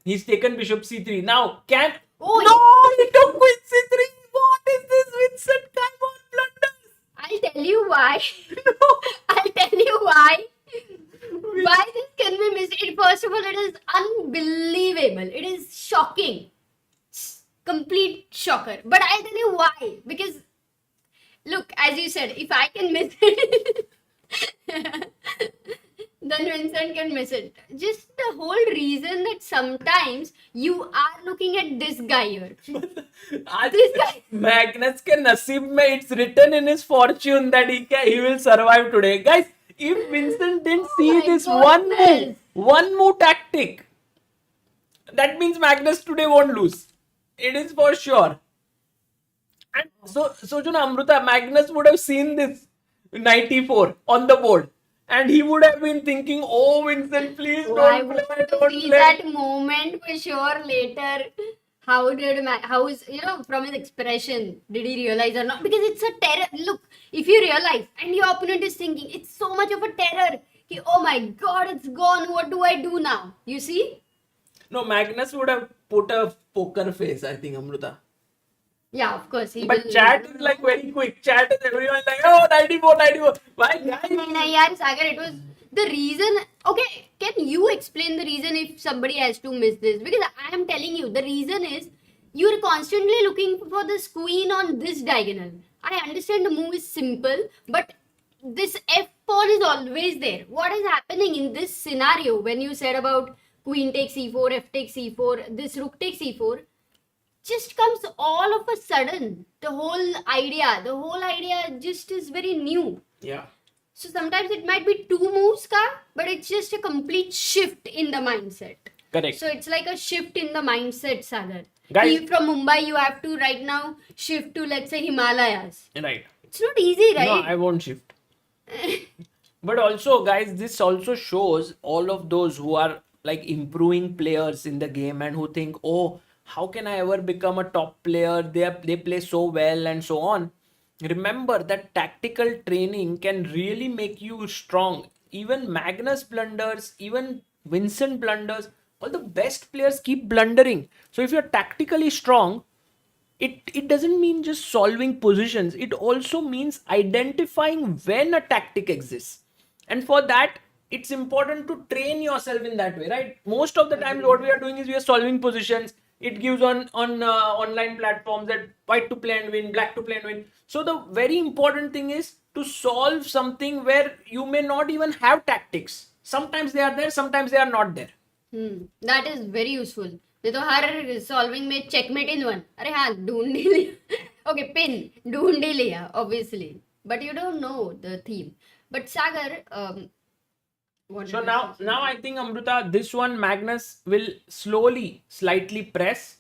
he's taken bishop c3. Now can Oh, no, he took queen c3. What is this, Vincent? Come on, blunders. I'll tell you why. No. I'll tell you why. Why this can be missed? First of all, it is unbelievable. It is shocking. Complete shocker. But I'll tell you why. Because, look, as you said, if I can miss it, then Vincent can miss it. Just the whole reason that sometimes you are looking at this guy here. This guy. Magnus ke nasib mein, it's written in his fortune that he will survive today. Guys, if Vincent didn't see my this goodness. one move tactic, that means Magnus today won't lose. It is for sure. And so Amruta, Magnus would have seen this 94 on the board. And he would have been thinking, oh, Vincent, please Oh, I don't want play, to don't see play. that moment for sure later. How is, from his expression, did he realize or not? Because it's a terror. Look, if you realize and your opponent is thinking, it's so much of a terror. Oh my god, it's gone. What do I do now? You see? No, Magnus would have put a poker face, I think, Amruta. Yeah, of course. But chat is like very quick. Chat is everyone like, oh, 94, 94. Why, guys? Yeah, Sagar, it was the reason. Okay, can you explain the reason if somebody has to miss this? Because I am telling you, the reason is you're constantly looking for this queen on this diagonal. I understand the move is simple, but this F pawn is always there. What is happening in this scenario when you said about queen takes e4, f takes e4, this rook takes e4? Just comes all of a sudden. The whole idea just is very new. Yeah. So sometimes it might be two moves, but it's just a complete shift in the mindset. Correct. So it's like a shift in the mindset, Sagar. Guys- From Mumbai, you have to right now shift to, let's say, Himalayas. Right. It's not easy, right? No, I won't shift. But also, guys, this also shows all of those who are like improving players in the game and who think, oh, how can I ever become a top player? They play so well and so on. Remember that tactical training can really make you strong. Even Magnus blunders, even Vincent blunders, all the best players keep blundering. So if you're tactically strong, it doesn't mean just solving positions. It also means identifying when a tactic exists. And for that, it's important to train yourself in that way, right? Most of the times what we are doing is we are solving positions. It gives on online platforms that white to play and win, black to play and win. So the very important thing is to solve something where you may not even have tactics. Sometimes they are there, sometimes they are not there. That is very useful. नहीं तो हर solving में checkmate in one. अरे हाँ ढूंढ ही लिया. Okay, pin ढूंढ ही लिया obviously, but you don't know the theme. But Sagar, So now I think, Amruta, this one Magnus will slowly, slightly press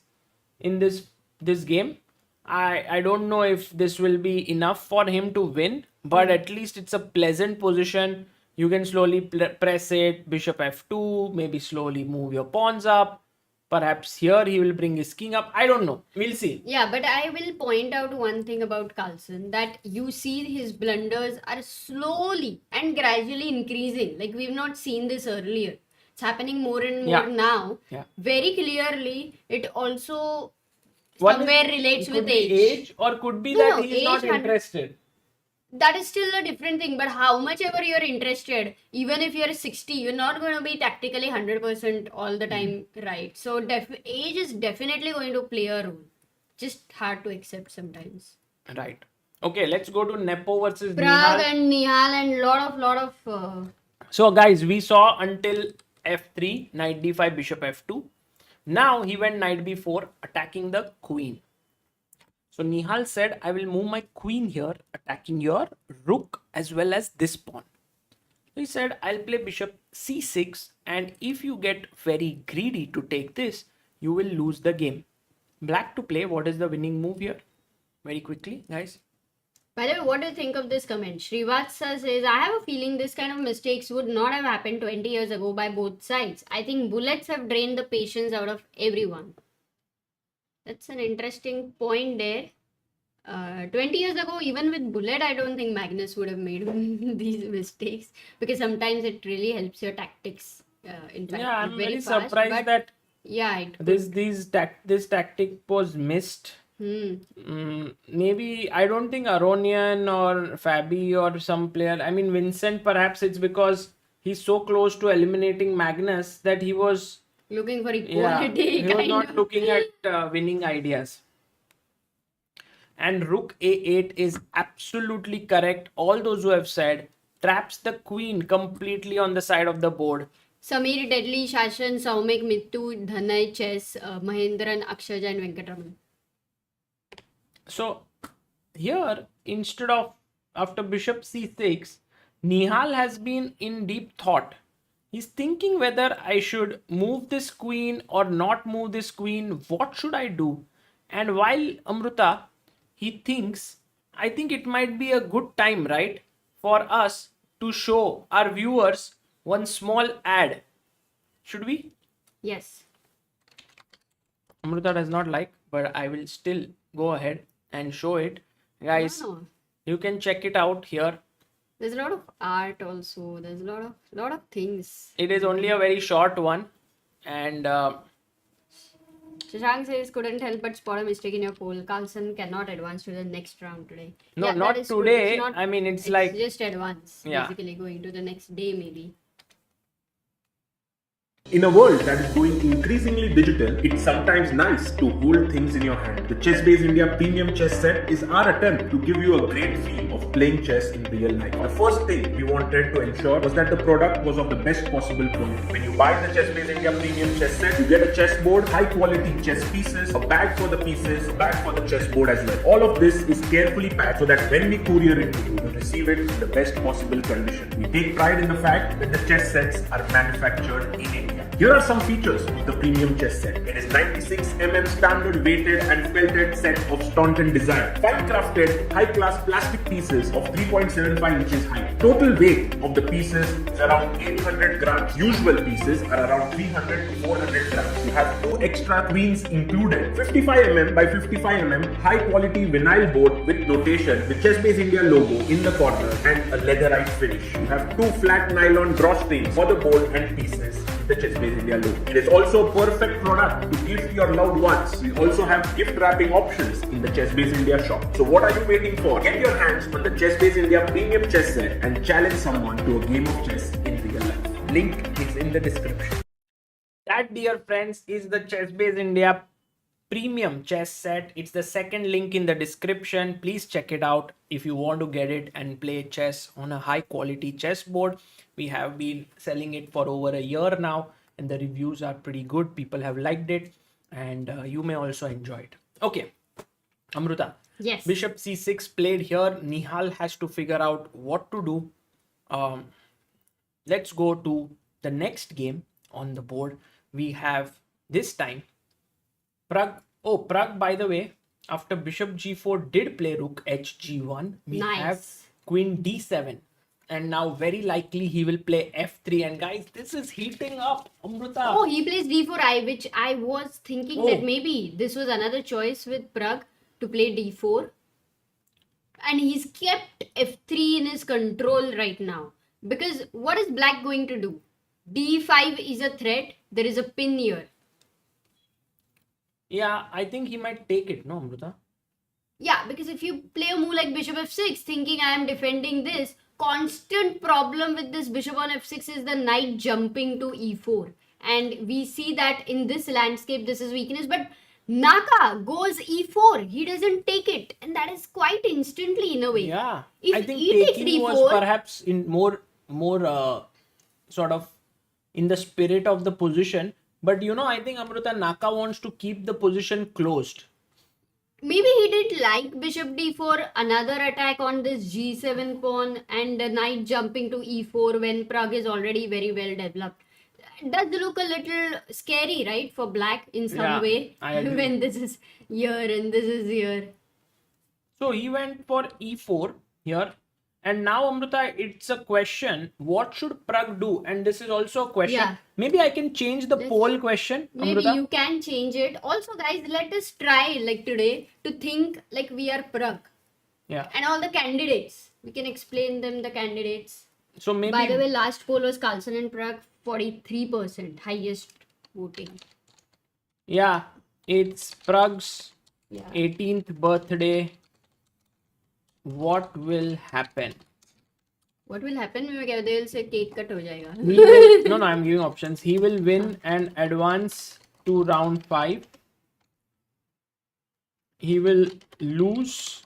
in this game. I don't know if this will be enough for him to win, but at least it's a pleasant position. You can slowly press it, bishop f2, maybe slowly move your pawns up. Perhaps here he will bring his king up. I don't know. We'll see. Yeah, but I will point out one thing about Carlsen, that you see his blunders are slowly and gradually increasing. Like we've not seen this earlier. It's happening more and more now. Yeah. Very clearly, it also One somewhere is- relates it with could be age. or could be No, that no, he is not age had- interested. That is still a different thing, but how much ever you're interested, even if you're 60, you're not going to be tactically 100% all the time right. So age is definitely going to play a role. Just hard to accept sometimes. Right. Okay, let's go to Nepo versus Pragg Nihal. and Nihal and lot of So guys, we saw until f3, knight d5, bishop f2. Now he went knight b4, attacking the queen. So Nihal said, I will move my queen here, attacking your rook as well as this pawn. So he said, I'll play bishop c6, and if you get very greedy to take this, you will lose the game. Black to play. What is the winning move here? Very quickly, guys. By the way, what do you think of this comment? Srivatsa says, I have a feeling this kind of mistakes would not have happened 20 years ago by both sides. I think bullets have drained the patience out of everyone. That's an interesting point there. 20 years ago, even with bullet, I don't think Magnus would have made these mistakes, because sometimes it really helps your tactics. In fact, Yeah, I'm very fast, surprised but that yeah, it this tactic was missed. Maybe I don't think Aronian or Fabi or some player. I mean, Vincent. Perhaps it's because he's so close to eliminating Magnus that he was looking for yeah equality, he was kind not of. looking at winning ideas. And Rook A8 is absolutely correct. All those who have said traps the queen completely on the side of the board. Samir, Deadly, Shashan, Saumik, Mittu, Dhanay, Chess, Mahendran, Akshaja, and Venkatraman. So here, instead of after bishop c6, Nihal has been in deep thought. He's thinking whether I should move this queen or not move this queen. What should I do? And while Amruta, he thinks, I think it might be a good time, right, for us to show our viewers one small ad. Should we? Yes. Amruta does not like, but I will still go ahead and show it. Guys, Wow. you can check it out here. There's a lot of art also. There's a lot of things. It is only a very short one, and Shashank says couldn't help but spot a mistake in your poll. Carlsen cannot advance to the next round today. no, Yeah, not that is true. today. It's not, I mean, it's it's like just advance. Yeah. Basically going to the next day maybe. In a world that is going increasingly digital, it's sometimes nice to hold things in your hand. The Chessbase India Premium Chess Set is our attempt to give you a great feel of playing chess in real life. The first thing we wanted to ensure was that the product was of the best possible quality. When you buy the Chessbase India Premium Chess Set, you get a chessboard, high quality chess pieces, a bag for the pieces, a bag for the chessboard as well. All of this is carefully packed so that when we courier it to you, you receive it in the best possible condition. We take pride in the fact that the chess sets are manufactured in India. Here are some features of the premium chess set. It is 96mm standard weighted and felted set of Staunton design. Fine crafted, high-class plastic pieces of 3.75 inches height. Total weight of the pieces is around 800 grams. Usual pieces are around 300 to 400 grams. You have two extra queens included. 55mm by 55mm high-quality vinyl board with notation, the Chessbase India logo in the corner and a leatherite finish. You have two flat nylon drawstrings for the board and pieces. The Chessbase India logo. It is also a perfect product to gift your loved ones. We also have gift wrapping options in the Chessbase India shop. So what are you waiting for? Get your hands on the Chessbase India Premium Chess Set and challenge someone to a game of chess in real life. Link is in the description. that, dear friends, is the Chessbase India Premium Chess Set. It's the second link in the description. Please check it out if you want to get it and play chess on a high quality chessboard. We have been selling it for over a year now, and the reviews are pretty good. People have liked it, and you may also enjoy it. Okay, Amruta. Yes. Bishop c6 played here. Nihal has to figure out what to do. Let's go to the next game on the board. We have this time Pragg. Oh, Pragg, by the way, after bishop g4 did play rook hg1. We Nice. have queen d7. And now very likely he will play f3. And guys, this is heating up, Amruta. Oh, he plays d4, which I was thinking that maybe this was another choice with Pragg to play d4. And he's kept f3 in his control right now. Because what is black going to do? d5 is a threat. There is a pin here. Yeah, I think he might take it, no, Amruta? Yeah, because if you play a move like bishop f6, thinking I am defending this, constant problem with this bishop on f6 is the knight jumping to e4. And we see that in this landscape, this is weakness. But Naka goes e4. He doesn't take it. And that is quite instantly in a way. Yeah, If I think he takes taking was d4, perhaps in more sort of in the spirit of the position. But you know, I think Amruta, Naka wants to keep the position closed. maybe he did like bishop d4, another attack on this g7 pawn, and the knight jumping to e4 when Pragg is already very well developed. It does look a little scary, right, for black in some Yeah, way I agree. when this is here and this is here. So he went for e4 here, And now, Amruta, it's a question. What should Pragg do? And this is also a question. Yeah. Maybe I can change the poll question, Maybe Amruta. you can change it. Also, guys, let us try like today to think like we are Pragg. Yeah. And all the candidates. We can explain them the candidates. So maybe. By the way, last poll was Carlsen and Pragg, 43%, highest voting. Yeah, it's Pragg's Yeah. 18th birthday. What will happen? What will happen? They will say cake cut ho jayega. He will, no, I'm giving options. He will win and advance to round 5. He will lose,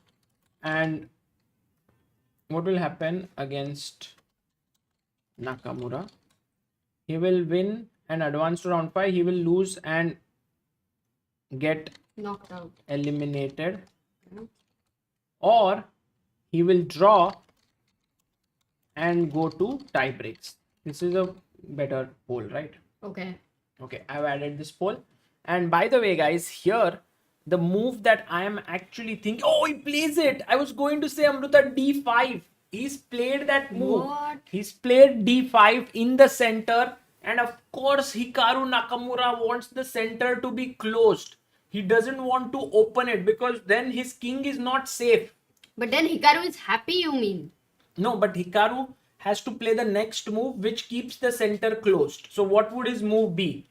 and what will happen against Nakamura? He will win and advance to round 5. He will lose and get Knocked out. eliminated, or he will draw and go to tie breaks. This is a better poll, right? Okay. Okay, I've added this poll. And by the way, guys, here the move that I am actually thinking, oh, he plays it. I was going to say Amruta d5. He's played that move. What? He's played d5 in the center, and of course Hikaru Nakamura wants the center to be closed. He doesn't want to open it because then his king is not safe. But then Hikaru is happy, you mean? No, but Hikaru has to play the next move which keeps the center closed. So what would his move be?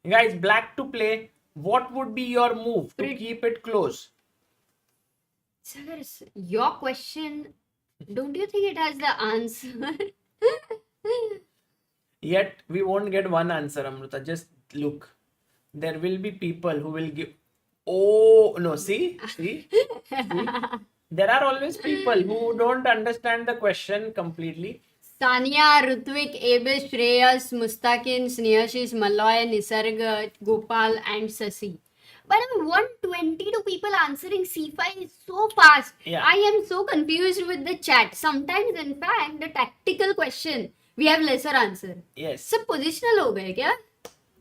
Guys, black to play. What would be your move to keep it closed? Sagar, your question, don't you think it has the answer? Yet we won't get one answer, Amruta. Just look. There will be people who will give. Oh, no, see? See? There are always people who don't understand the question completely. Sania, Rutvik, Abish, Shreyas, Mustakin, Snehashis, Malloy, Nisarga, Gopal, and Sasi. But 122 people answering C5 is so fast. Yeah. I am so confused with the chat. Sometimes, in fact, the tactical question, we have lesser answer. Yes. सब positional हो गए क्या?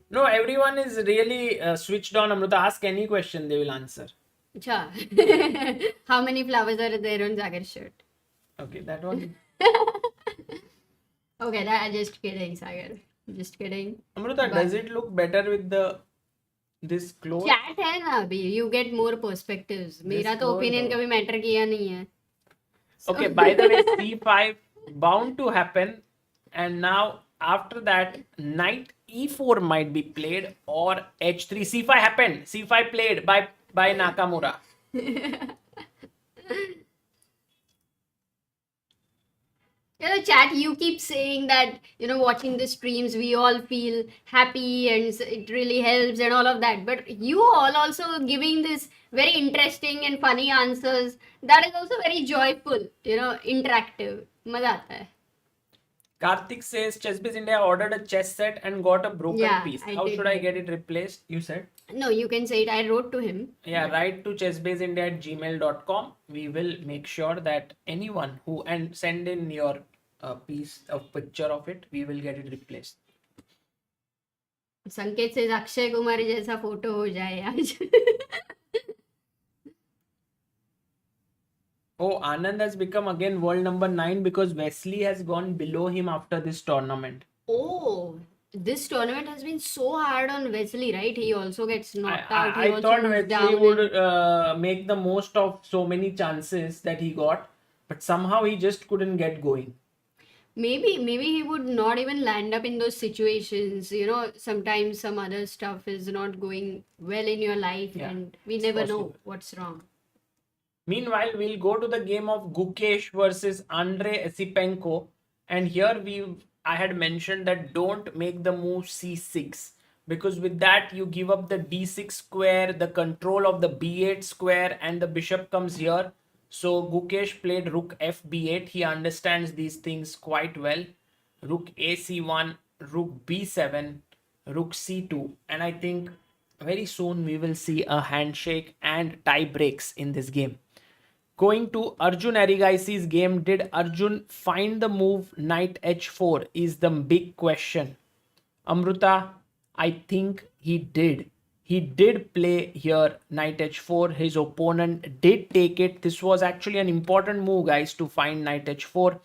No, everyone is really switched on, Amruta. Ask any question, they will answer. अच्छा. How many flowers are there on Sagar's shirt? Okay, that one. Okay, that just kidding, Sagar. Just kidding. Amruta, does it look better with this close? Chat है ना अभी. You get more perspectives. मेरा तो close opinion हो. कभी matter किया नहीं है. Okay, by the way, c5 bound to happen, and now after that, knight e4 might be played, or h3. c5 happened. c5 played by Nakamura. You know, chat, you keep saying that, watching the streams, we all feel happy and it really helps and all of that. But you all also giving this very interesting and funny answers. That is also very joyful, interactive. Maza aata hai. Karthik says, Chessbiz India ordered a chess set and got a broken Yeah, piece. I How did should I that. get it replaced? You said? No, you can say it. I wrote to him. Yeah, write to chessbazeindia@gmail.com. We will make sure that anyone who, and send in your piece of picture of it, we will get it replaced. संकेत से अक्षय कुमार जैसा photo हो जाए आज. Oh, Anand has become again world number 9 because Wesley has gone below him after this tournament. Oh, this tournament has been so hard on Wesley, right? He also gets knocked out. He I also thought moves Wesley down would make the most of so many chances that he got, but somehow he just couldn't get going. Maybe he would not even land up in those situations. Sometimes some other stuff is not going well in your life, Yeah, and we it's never know possible. what's wrong. Meanwhile, we'll go to the game of Gukesh versus Andrei Esipenko. And here I had mentioned that don't make the move c6, because with that you give up the d6 square, the control of the b8 square, and the bishop comes here. So Gukesh played rook fb8. He understands these things quite well. Rook ac1, rook b7, rook c2. And I think very soon we will see a handshake and tie breaks in this game. Going to Arjun Erigaisi's game, did Arjun find the move knight h4 is the big question. Amruta, I think he did. he did play here knight h4. His opponent did take it. This was actually an important move, guys, to find knight h4.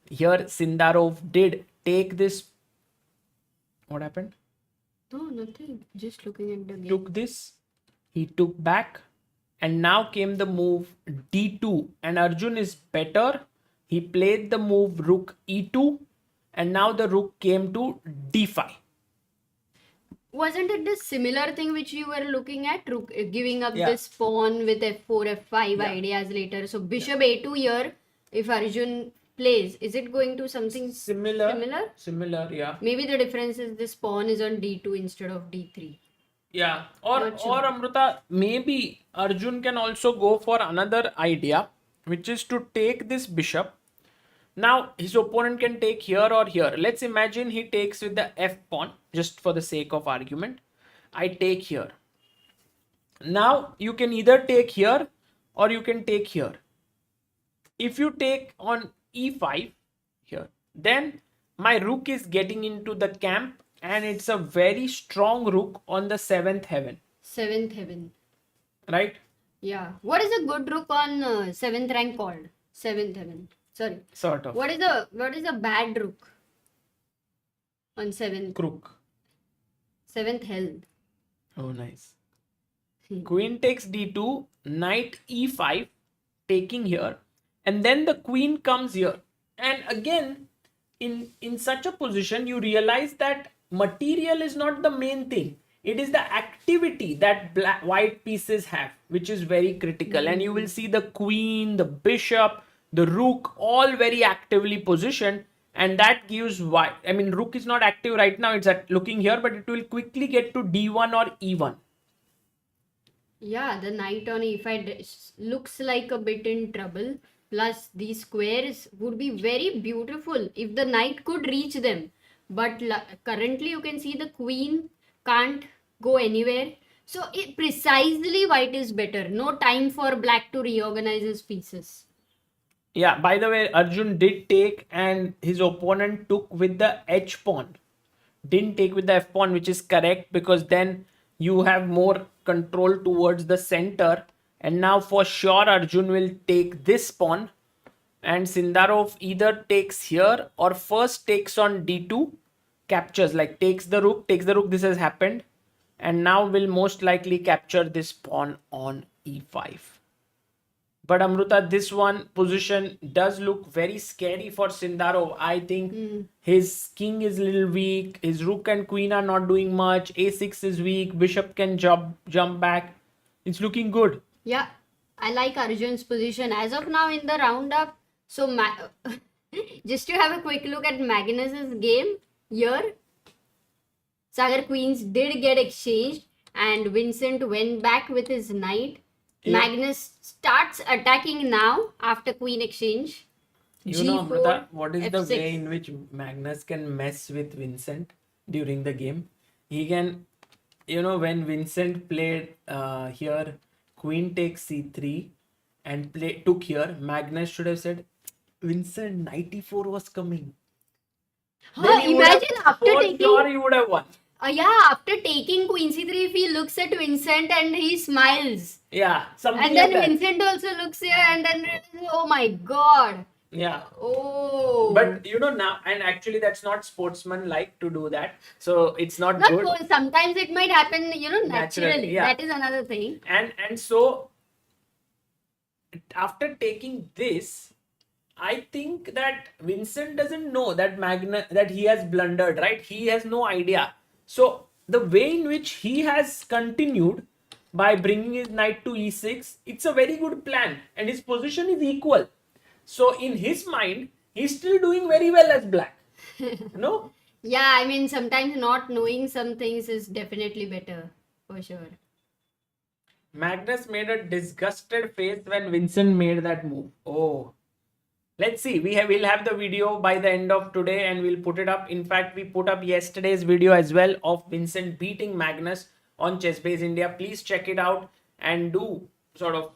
Here Sindarov did take this. What happened? No, nothing. Just looking at the game. Took this. He took back. And now came the move d2. And Arjun is better. He played the move rook e2. And now the rook came to d5. Wasn't it the similar thing which you were looking at? Rook, giving up Yeah. this pawn with f4, f5 Yeah. ideas later. So bishop a2 here, if Arjun plays, is it going to something Similar. similar? Similar, yeah. Maybe the difference is this pawn is on d2 instead of d3. Yeah. Or Not sure. Amruta, maybe Arjun can also go for another idea, which is to take this bishop. Now his opponent can take here or here. Let's imagine he takes with the f pawn, just for the sake of argument. I take here. Now you can either take here or you can take here. If you take on e5 here, then my rook is getting into the camp and it's a very strong rook on the 7th heaven, Seventh heaven. right? Yeah. What is a good rook on seventh rank called? Seventh heaven. Sorry. Sort of. What is a bad rook on Crook. seventh held? Oh, nice. Queen takes d2, knight e5, taking here, and then the queen comes here. And again, in such a position, you realize that material is not the main thing. It is the activity that white pieces have, which is very critical. And you will see the queen, the bishop, the rook, all very actively positioned. And that gives white. I mean, rook is not active right now. It's looking here, but it will quickly get to d1 or e1. Yeah, the knight on e5 looks like a bit in trouble. Plus, these squares would be very beautiful if the knight could reach them. But currently, you can see the queen can't go anywhere. So, precisely white is better. No time for black to reorganize his pieces. Yeah, by the way, Arjun did take and his opponent took with the h pawn. Didn't take with the f pawn, which is correct because then you have more control towards the center. And now for sure Arjun will take this pawn. And Sindarov either takes here or first takes on d2, captures, like takes the rook, this has happened. And now will most likely capture this pawn on e5. But Amruta, this one position does look very scary for Sindarov. I think his king is a little weak. His rook and queen are not doing much. a6 is weak. Bishop can jump back. It's looking good. Yeah, I like Arjun's position as of now in the roundup. So, just to have a quick look at Magnus's game here, Sagar queens did get exchanged and Vincent went back with his knight. Yeah. Magnus starts attacking now after queen exchange. You know, G4, Amruta, what is the F6. way in which Magnus can mess with Vincent during the game? He can, when Vincent played here, queen takes c3 and took here, Magnus should have said, Vincent, knight e4 was coming. Then he would have- Imagine after for taking... sure he would have won. yeah, after taking queen c3, if he looks at Vincent and he smiles. Yeah, something And like then that. Vincent also looks here and then, oh my god. Yeah. Oh. But now, and actually that's not sportsman-like to do that. So it's not Not good. cool. Sometimes it might happen, naturally. Naturally, yeah. That is another thing. And so after taking this, I think that Vincent doesn't know that he has blundered, right? He has no idea. So the way in which he has continued by bringing his knight to e6, it's a very good plan and his position is equal. So in his mind, he's still doing very well as black. No? Yeah, I mean, sometimes not knowing some things is definitely better, for sure. Magnus made a disgusted face when Vincent made that move. Oh. Let's see. We'll have the video by the end of today and we'll put it up. In fact, we put up yesterday's video as well of Vincent beating Magnus on ChessBase India. Please check it out and do sort of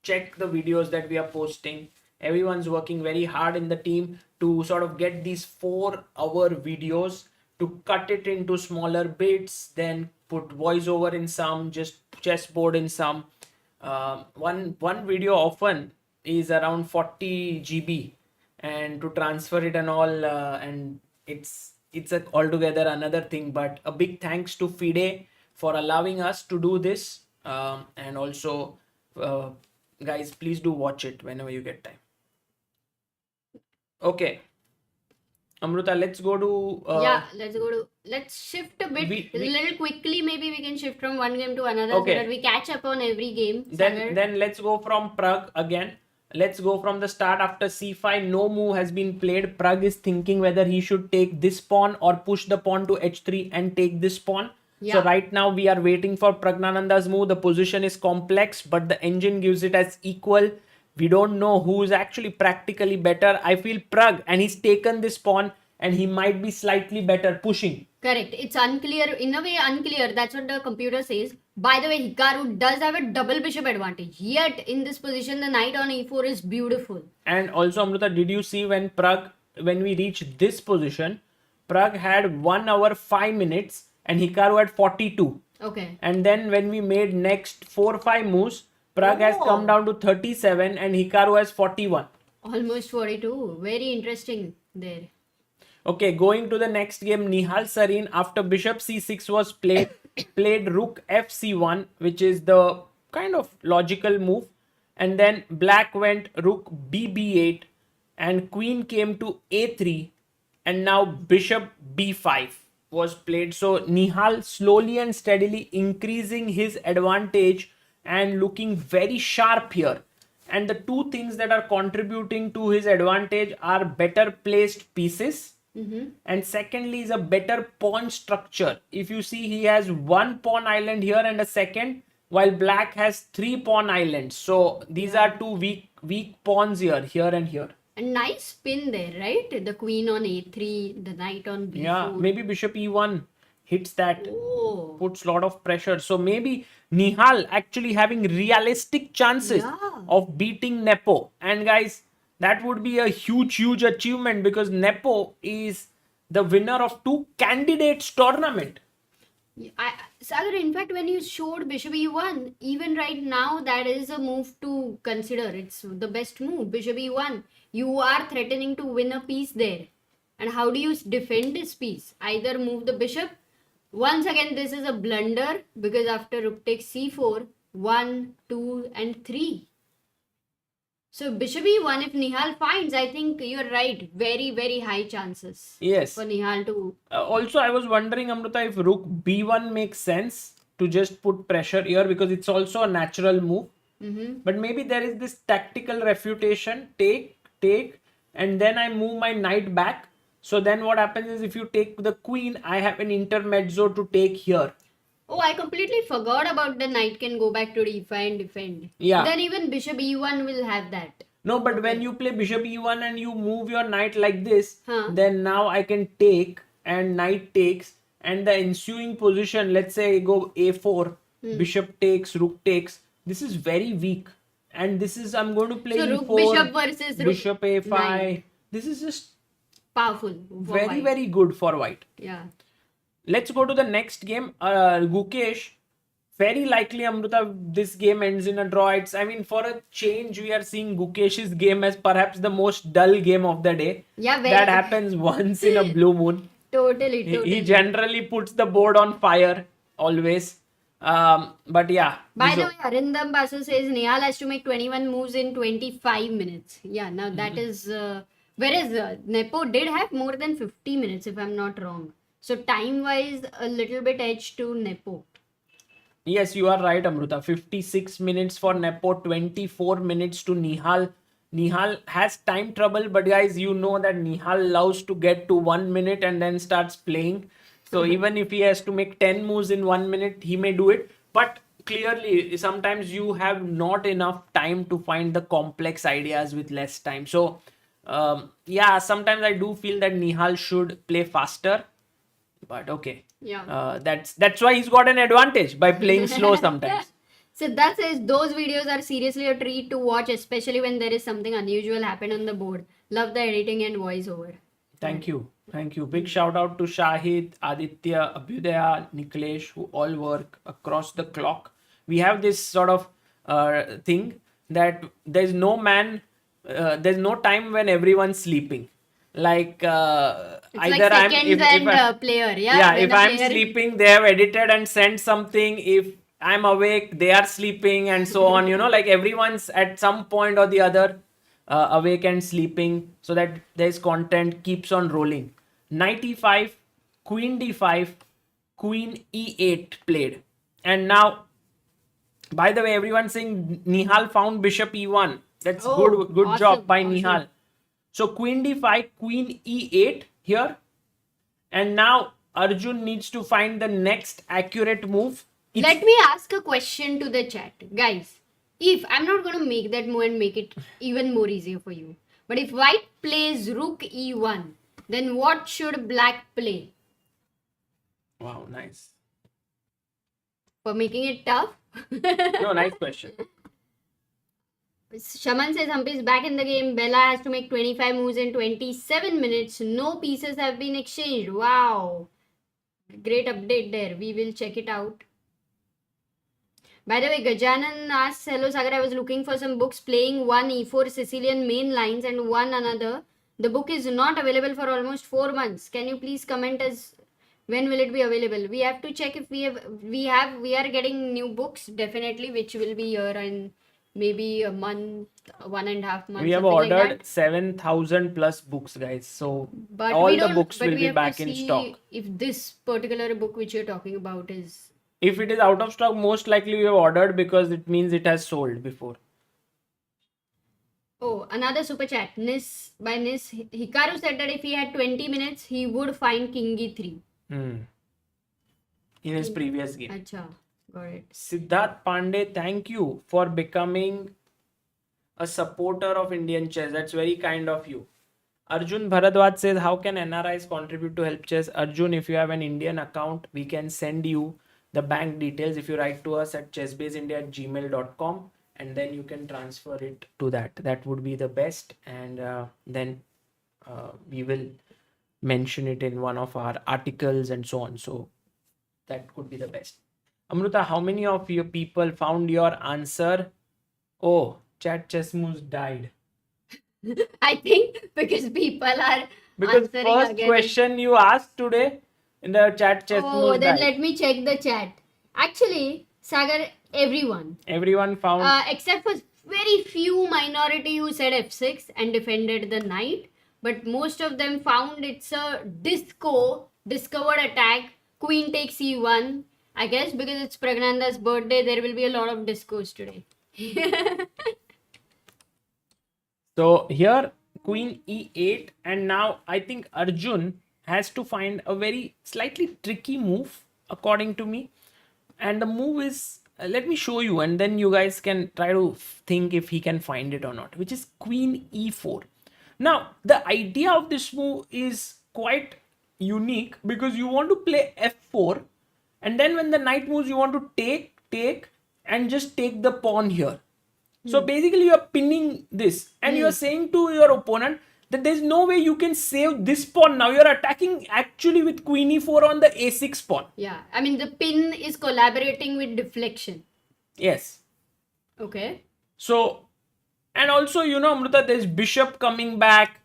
check the videos that we are posting. Everyone's working very hard in the team to sort of get these 4-hour videos to cut it into smaller bits, then put voiceover in some, just chessboard in some. One video often is around 40 GB, and to transfer it and all, and it's altogether another thing. But a big thanks to FIDE for allowing us to do this, and also guys, please do watch it whenever you get time. Okay, Amruta, let's go to let's shift a bit, we- a little quickly. Maybe we can shift from one game to another Okay. so that we catch up on every game. Sagar. then let's go from Pragg again. Let's go from the start. After c5, no move has been played. Pragg is thinking whether he should take this pawn or push the pawn to h3 and take this pawn. Yeah. So right now we are waiting for Praggnanandhaa's move. The position is complex, but the engine gives it as equal. We don't know who is actually practically better. I feel Pragg, and he's taken this pawn, and he might be slightly better pushing. Correct. It's unclear. In a way, unclear. That's what the computer says. By the way, Hikaru does have a double bishop advantage. Yet, in this position, the knight on e4 is beautiful. And also, Amruta, did you see when we reached this position, Pragg had 1 hour 5 minutes and Hikaru had 42. Okay. And then when we made next 4-5 moves, Pragg has come down to 37 and Hikaru has 41. Almost 42. Very interesting there. Okay, going to the next game, Nihal Sarin, after bishop c6 was played, played rook fc1, which is the kind of logical move. And then black went rook bb8 and queen came to a3, and now bishop b5 was played. So Nihal slowly and steadily increasing his advantage and looking very sharp here. And the two things that are contributing to his advantage are better placed pieces. And secondly is a better pawn structure. If you see, he has one pawn island here and a second, while black has 3 pawn islands. So these are two weak pawns here and here. A nice spin there, right? The queen on a3, the knight on b4. Yeah, maybe bishop e1 hits that, Oh. puts a lot of pressure. So maybe Nihal actually having realistic chances of beating Nepo. And guys, that would be a huge achievement, because Nepo is the winner of 2 candidates tournament. Sagar, in fact, when you showed bishop e1, even right now, that is a move to consider. It's the best move, bishop e1. You are threatening to win a piece there. And how do you defend this piece? Either move the bishop. Once again, this is a blunder, because after rook takes c4, 1, 2, and 3. So bishop e1, if Nihal finds, I think you're right. Very high chances. Yes. For Nihal to... Also, I was wondering, Amruta, if rook b1 makes sense to just put pressure here, because it's also a natural move. But maybe there is this tactical refutation, take, and then I move my knight back. So then what happens is, if you take the queen, I have an intermezzo to take here. Oh, I completely forgot about the knight can go back to d5 and defend. Yeah. Then even bishop e1 will have that. No, but when you play bishop e1 and you move your knight like this, Huh. then now I can take and knight takes, and the ensuing position, let's say I go a4, bishop takes, rook takes. This is very weak. And this is, I'm going to play So rook e4, bishop versus rook bishop a5. knight. This is just Powerful. for white. very good for white. Yeah. Let's go to the next game. Gukesh, very likely, Amruta, this game ends in a draw. I mean, for a change, we are seeing Gukesh's game as perhaps the most dull game of the day. Yeah, very. That happens once in a blue moon. Totally. He generally puts the board on fire, always. But yeah. By the way, Arindam Basu says Nihal has to make 21 moves in 25 minutes. Yeah, now that is... whereas Nepo did have more than 50 minutes, if I'm not wrong. So time-wise, a little bit edge to Nepo. Yes, you are right, Amruta. 56 minutes for Nepo, 24 minutes to Nihal. Nihal has time trouble, but guys, you know that Nihal loves to get to 1 minute and then starts playing. So even if he has to make 10 moves in 1 minute, he may do it. But clearly, sometimes you have not enough time to find the complex ideas with less time. So yeah, sometimes I do feel that Nihal should play faster. But okay. Yeah. That's why he's got an advantage by playing slow sometimes. So that says those videos are seriously a treat to watch, especially when there is something unusual happen on the board. Love the editing and voiceover. Thank you. Thank you. Big shout out to Shahid, Aditya, Abhyudaya, Niklesh, who all work across the clock. We have this sort of thing that there's no there's no time when everyone's sleeping. Like It's either like I'm seconds and player. yeah, when if a I'm player- sleeping, they have edited and sent something. If I'm awake, they are sleeping, and so on. Like everyone's at some point or the other awake and sleeping, so that there's content keeps on rolling. 95, Queen D5, Queen E8 played, and now, by the way, everyone's saying Nihal found Bishop E1. That's Oh, good awesome, job by awesome. Nihal. So Queen D5, Queen E8 here. And now Arjun needs to find the next accurate move. Let me ask a question to the chat. Guys, if I'm not going to make that move and make it even more easier for you, but if white plays rook e1, then what should black play? Wow, nice. For making it tough? No, nice question. Shaman says Humpy is back in the game. Bella has to make 25 moves in 27 minutes. No pieces have been exchanged. Wow. Great update there. We will check it out. By the way, Gajanan asks, hello Sagar, I was looking for some books playing one e4 Sicilian main lines and one another. The book is not available for almost 4 months. Can you please comment as when will it be available? We have to check if we are getting new books definitely, which will be here in maybe a month, 1.5 months. We have something like ordered that. 7,000 plus books, guys. So But all we the don't- books but will we be have to back in see stock. If this particular book which you're talking about is. If it is out of stock, most likely we have ordered because it means it has sold before. Oh, another super chat. By Nis. Hikaru said that if he had 20 minutes, he would find King E3. In his previous game. Acha, got it. Siddharth Pandey, thank you for becoming a supporter of Indian chess. That's very kind of you. Arjun Bharadwaj says, how can NRIs contribute to help chess? Arjun, if you have an Indian account, we can send you the bank details if you write to us at chessbaseindia@gmail.com, and then you can transfer it to that. That would be the best, and then we will mention it in one of our articles and so on. So that could be the best. Amruta, how many of your people found your answer? Oh, chat chess moves died. I think because people are Because answering first again. question you asked today in the chat chess Oh, moves then died. let me check the chat. Actually, Sagar, everyone, Everyone found. except for very few minority who said f6 and defended the knight, but most of them found it's a discovered attack. Queen takes e1. I guess because it's Praggnanandhaa's birthday, there will be a lot of discos today. So here Queen E8, and now I think Arjun has to find a very slightly tricky move according to me, and the move is let me show you, and then you guys can try to think if he can find it or not, which is Queen E4. Now the idea of this move is quite unique because you want to play F4, and then when the knight moves you want to take and just take the pawn here. So basically you are pinning this, and you are saying to your opponent that there's no way you can save this pawn. Now you're attacking actually with Queen E4 on the A6 pawn. Yeah, I mean the pin is collaborating with deflection. Yes. Okay. So, and also, Amruta, there's bishop coming back,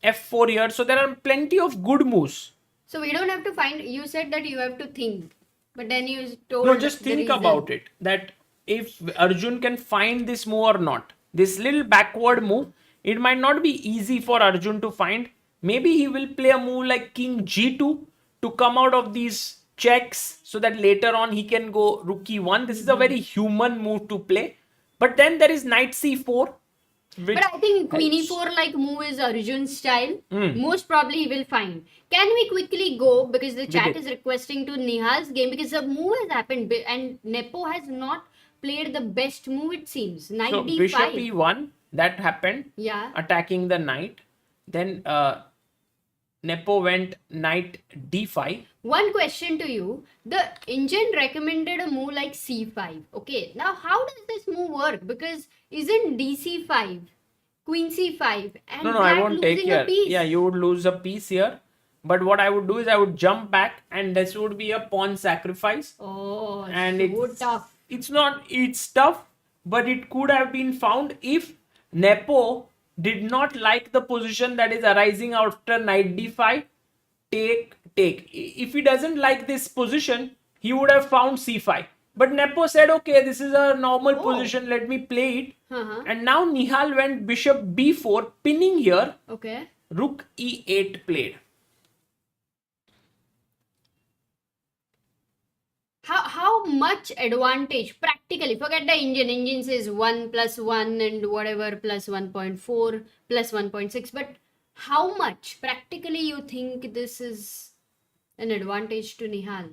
F4 here. So there are plenty of good moves. So we don't have to find. You said that you have to think, but then you told. No, just the think reason. about it. That if Arjun can find this move or not. This little backward move, it might not be easy for Arjun to find. Maybe he will play a move like King G2 to come out of these checks so that later on he can go Rook E1. This is a very human move to play. But then there is Knight C4. Which But I think Queen E4 like move is Arjun's style. Hmm. Most probably he will find. Can we quickly go because the chat Vidit. is requesting to Nihal's game because the move has happened and Nepo has not played the best move it seems. Knight so D5. Bishop E1, that happened. Yeah. Attacking the knight. Then Nepo went Knight D5. One question to you. The engine recommended a move like C5. Okay. Now how does this move work? Because isn't DC5 Queen c5 and No, black I won't take losing a here. piece. Yeah, you would lose a piece here. But what I would do is I would jump back and this would be a pawn sacrifice. Oh, And so it's tough. it's tough, but it could have been found if Nepo did not like the position that is arising after knight d5, take. If he doesn't like this position, he would have found c5. But Nepo said, okay, this is a normal position, let me play it. Uh-huh. And now Nihal went bishop b4, pinning here, Okay. rook e8 played. How much advantage practically? Forget the engine says 1 plus 1 and whatever plus 1.4 plus 1.6, but how much practically you think this is an advantage to Nihal?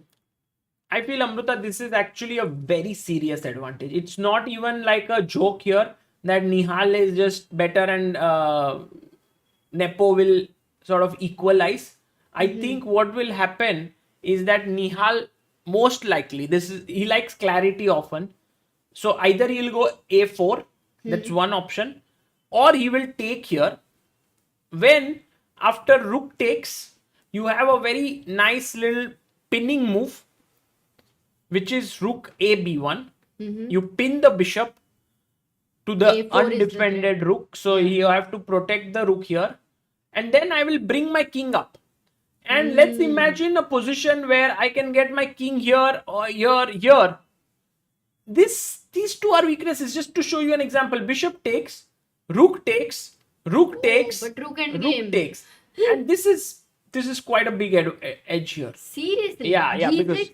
I feel, Amruta, this is actually a very serious advantage. It's not even like a joke here that Nihal is just better and Nepo will sort of equalize. I think what will happen is that Nihal, most likely, he likes clarity often. So either he'll go a4, that's one option, or he will take here. When after rook takes, you have a very nice little pinning move, which is rook a b1. You pin the bishop to the A4 is the undefended rook, so you have to protect the rook here, and then I will bring my king up. And let's imagine a position where I can get my king here or here. These two are weaknesses. Just to show you an example, bishop takes, rook takes, rook takes, but rook endgame. takes, and this is quite a big edge here. Seriously? Yeah, G6, because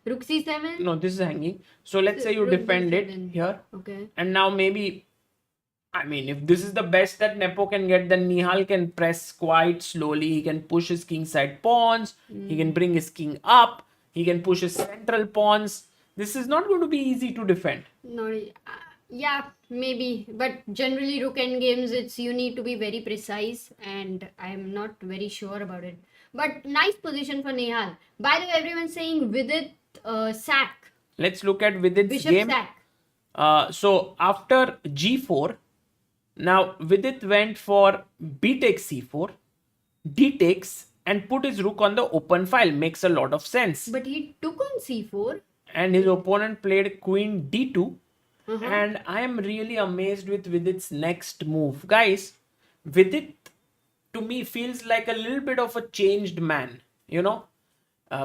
rook c7. no, this is hanging. So let's say you Rook defend it d7. here, Okay. and now maybe, I mean, if this is the best that Nepo can get, then Nihal can press quite slowly. He can push his kingside pawns. He can bring his king up. He can push his central pawns. This is not going to be easy to defend. No, yeah, maybe, but generally rook endgames, it's you need to be very precise, and I'm not very sure about it. But nice position for Nihal. By the way, everyone's saying Vidit sack, Let's look at Vidit's bishop game. sack. So after g4, now Vidit went for b takes c4, d takes, and put his rook on the open file. Makes a lot of sense. But he took on c4. And his opponent played queen d2. And I am really amazed with Vidit's next move. Guys, Vidit to me feels like a little bit of a changed man, you know,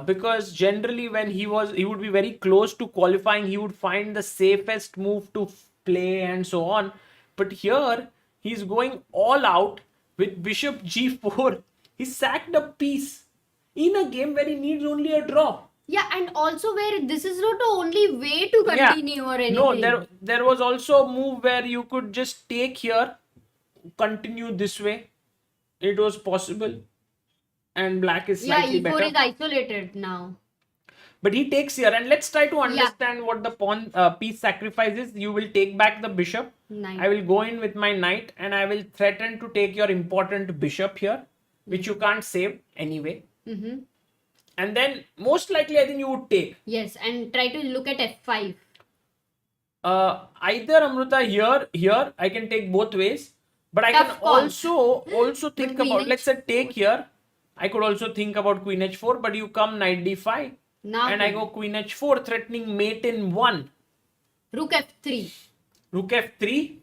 because generally when he would be very close to qualifying, he would find the safest move to play and so on. But here he's going all out with bishop g4. He sacked a piece in a game where he needs only a draw. Yeah, and also where this is not the only way to continue or anything. No, there was also a move where you could just take here, continue this way. It was possible. And black is slightly E4 better. is isolated now. But he takes here. And let's try to understand what the pawn piece sacrifice is. You will take back the bishop. Knight. I will go in with my knight and I will threaten to take your important bishop here, which you can't save anyway. And then most likely I think you would take. Yes, and try to look at f5. Either Amruta here I can take both ways, but I Tough can call. also think queen about, let's say h4. take here. I could also think about queen h4, but you come knight d5 Now and I go queen h4, threatening mate in 1. rook f3. Rook f3.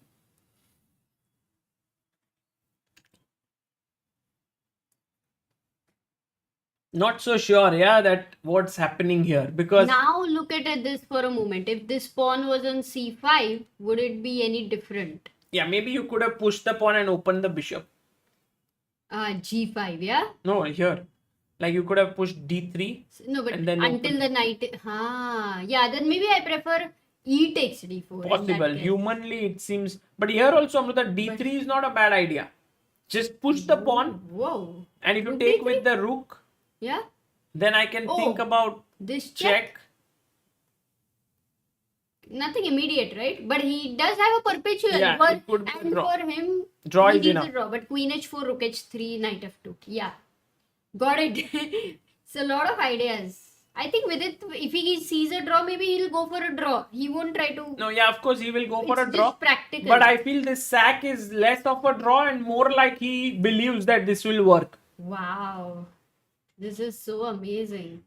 Not so sure, yeah, that what's happening here, because Now look at this for a moment. If this pawn was on c5, would it be any different? yeah, maybe you could have pushed the pawn and opened the bishop. G5, yeah? No, here. Like you could have pushed d3. No, but And then until the knight. Yeah, then maybe I prefer e takes d4. in that Possible. case. Humanly, it seems. But here also, Amruta, d3 is not a bad idea. Just push the pawn, Whoa. and if you Rook take d3? with the rook, Yeah? then I can think Oh. about This check. Nothing immediate, right? But he does have a perpetual. Yeah, for, it could be a and draw. for him, Draw he is needs enough. a draw. But queen h4, rook h3, knight f2. Yeah. Got it. It's a lot of ideas. I think with it, if he sees a draw, maybe he'll go for a draw. He won't try to. No, yeah, of course he will go for a It's draw. just practical. But I feel this sack is less of a draw and more like he believes that this will work. Wow. This is so amazing.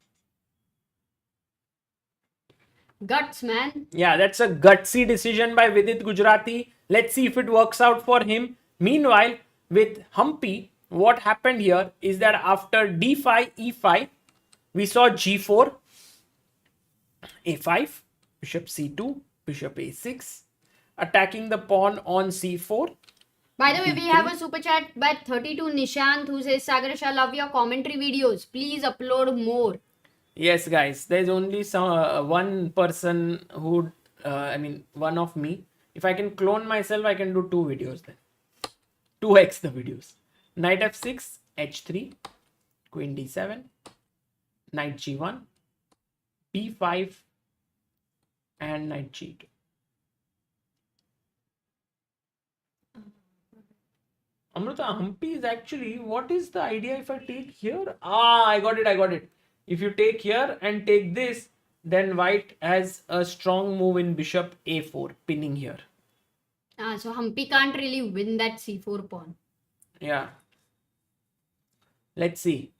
Guts, man. Yeah, that's a gutsy decision by Vidit Gujrathi. Let's see if it works out for him. Meanwhile, with Humpy, what happened here is that after d5, e5, we saw g4, a5, bishop c2, bishop a6, attacking the pawn on c4. By the way, we have a super chat by 32 Nishant who says, Sagar, I love your commentary videos. Please upload more. Yes, guys, there's only one person who, one of me. If I can clone myself, I can do 2 videos then. 2x the videos. Knight f6, h3, queen d7, knight g1, b5, and knight g2. Amruta, Humpy is actually, what is the idea if I take here? I got it. If you take here and take this, then white has a strong move in bishop a4, pinning here. So Humpy can't really win that c4 pawn. Yeah. Let's see.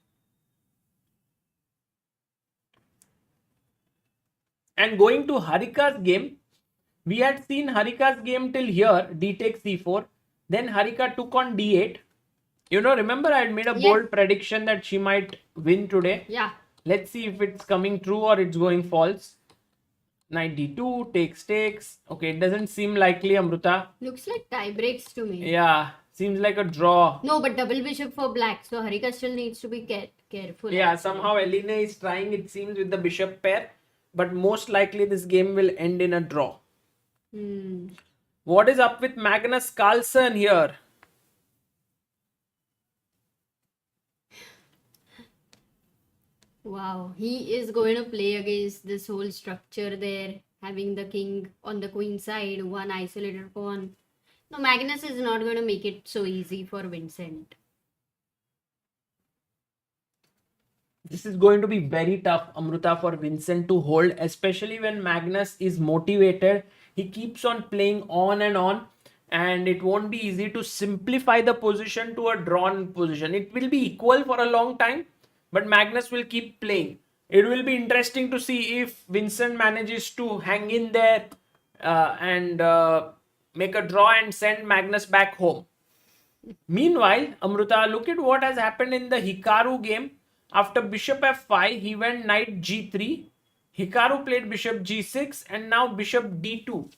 And going to Harika's game, we had seen Harika's game till here, d takes c4. Then Harika took on d8. Remember I had made a bold prediction that she might win today. Yeah. Let's see if it's coming true or it's going false. Knight d2, takes. Okay, it doesn't seem likely, Amruta. Looks like tie breaks to me. Yeah, seems like a draw. No, but double bishop for black. So Harika still needs to be careful. Yeah, actually. somehow Elena is trying, it seems, with the bishop pair. But most likely this game will end in a draw. What is up with Magnus Carlsen here? Wow, he is going to play against this whole structure there, having the king on the queen side, one isolated pawn. No, Magnus is not going to make it so easy for Vincent. This is going to be very tough, Amruta, for Vincent to hold, especially when Magnus is motivated. He keeps on playing on, and it won't be easy to simplify the position to a drawn position. It will be equal for a long time, but Magnus will keep playing. It will be interesting to see if Vincent manages to hang in there and make a draw and send Magnus back home. Meanwhile, Amruta, look at what has happened in the Hikaru game. After bishop f5, he went knight g3. Hikaru played bishop g6 and now bishop d2.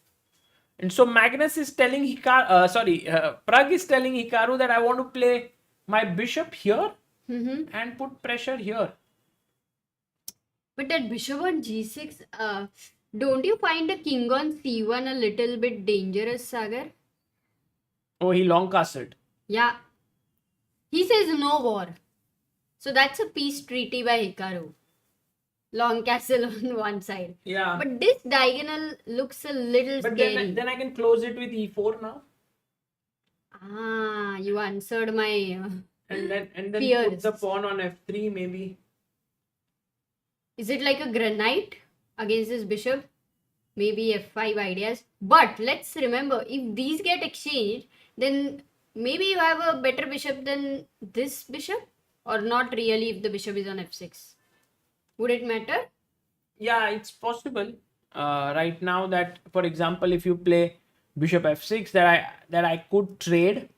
And so Magnus is telling Pragg is telling Hikaru that I want to play my bishop here and put pressure here. But that bishop on g6, don't you find a king on c1 a little bit dangerous, Sagar? Oh, he long castled. Yeah. He says no war. So that's a peace treaty by Hikaru. Long castle on one side. Yeah. But this diagonal looks a little scary. Then I can close it with e4 now. You answered my And then fears. put the pawn on f3 maybe. Is it like a granite against this bishop? Maybe f5 ideas. But let's remember, if these get exchanged, then maybe you have a better bishop than this bishop. Or not really if the bishop is on f6. Would it matter? Yeah, it's possible. Right now that, for example, if you play bishop f6, that I could trade,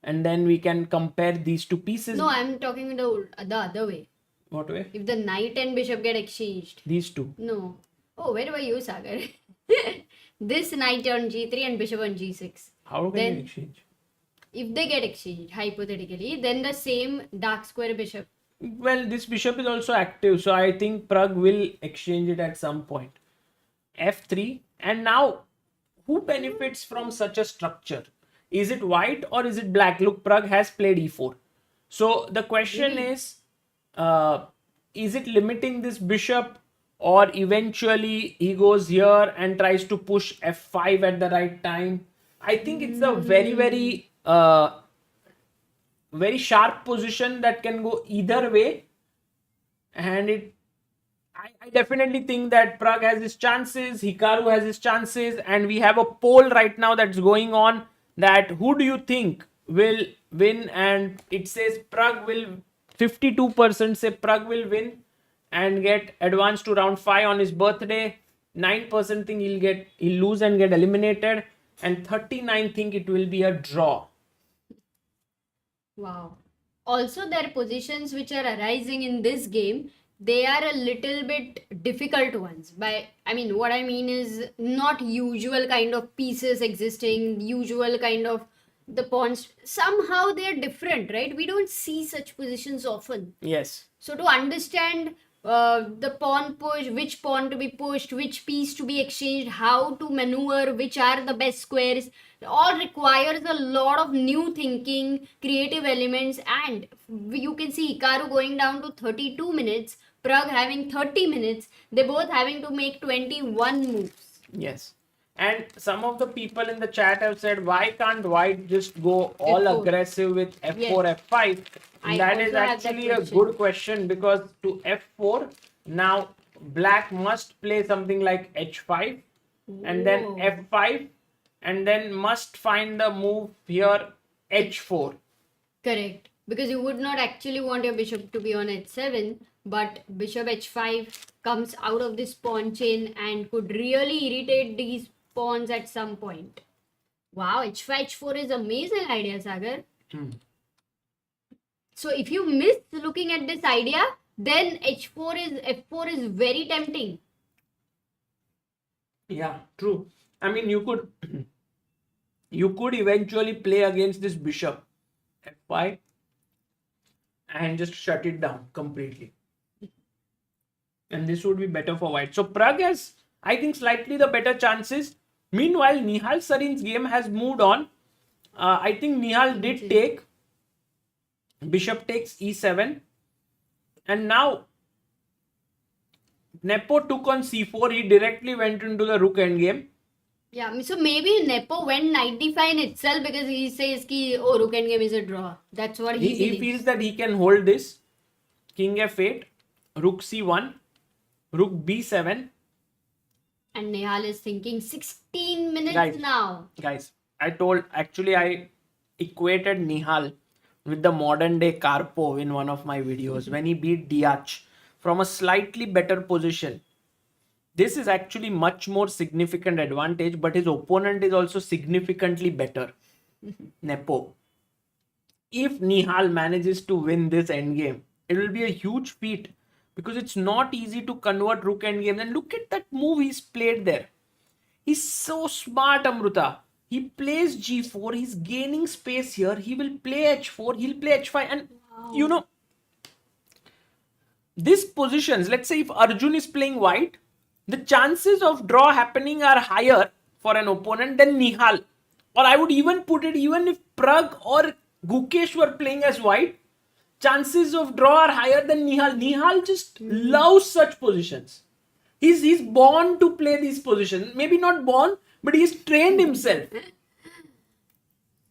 and then we can compare these two pieces. No, I'm talking the other way. What way? If the knight and bishop get exchanged. These two. No. Oh, where were you, Sagar? This knight on g3 and bishop on g6. How can you exchange? If they get exchanged, hypothetically, then the same dark square bishop. Well, this bishop is also active, so I think Pragg will exchange it at some point. f3. And now, who benefits from such a structure? Is it white or is it black? Look, Pragg has played e4. So the question is it limiting this bishop, or eventually he goes here and tries to push f5 at the right time? I think it's a very, very very sharp position that can go either way, and I definitely think that Pragg has his chances, Hikaru has his chances, and we have a poll right now that's going on that who do you think will win? And it says Pragg will, 52% say Pragg will win and get advanced to round 5 on his birthday. 9% think he'll lose and get eliminated, and 39 think it will be a draw. Wow. Also, their positions which are arising in this game, they are a little bit difficult ones. What I mean is not usual kind of pieces existing, usual kind of the pawns. Somehow they are different, right? We don't see such positions often. Yes. So to understand the pawn push, which pawn to be pushed, which piece to be exchanged, how to maneuver, which are the best squares, all requires a lot of new thinking, creative elements, and you can see Hikaru going down to 32 minutes, Pragg having 30 minutes, they both having to make 21 moves. Yes. And some of the people in the chat have said, why can't White just go all F4. aggressive with F4, Yes. F5? I That is also have that actually a question. good question, because to F4, now Black must play something like H5 and then Whoa. F5 and then must find the move here H4. Correct. Because you would not actually want your bishop to be on h7, but bishop h5 comes out of this pawn chain and could really irritate these pawns at some point. Wow, h5, h4 is amazing idea, Sagar. So if you miss looking at this idea, then f4 is very tempting. Yeah, true. I mean, you could eventually play against this bishop F5 and just shut it down completely. And this would be better for White. So Pragg has, I think, slightly the better chances. Meanwhile, Nihal Sarin's game has moved on. I think Nihal did take. Bishop takes e7. And now Nepo took on c4. He directly went into the rook endgame. Yeah, so maybe Nepo went knight d5 in itself because he says ki, oh, rook endgame is a draw. That's what he He believes. feels that he can hold this. King f8, rook c1, rook b7. And Nihal is thinking 16 minutes Guys. now. Guys, I equated Nihal with the modern day Karpov in one of my videos when he beat Diach from a slightly better position. This is actually much more significant advantage, but his opponent is also significantly better. Nepo. If Nihal manages to win this endgame, it will be a huge feat because it's not easy to convert rook endgames. And look at that move he's played there. He's so smart, Amruta. He plays g4. He's gaining space here. He will play h4. He'll play h5. And you know, these positions, let's say if Arjun is playing white, the chances of draw happening are higher for an opponent than Nihal. Or I would even put it, even if Pragg or Gukesh were playing as white, chances of draw are higher than Nihal. Nihal just loves such positions. He's born to play these positions. Maybe not born, but he's trained himself.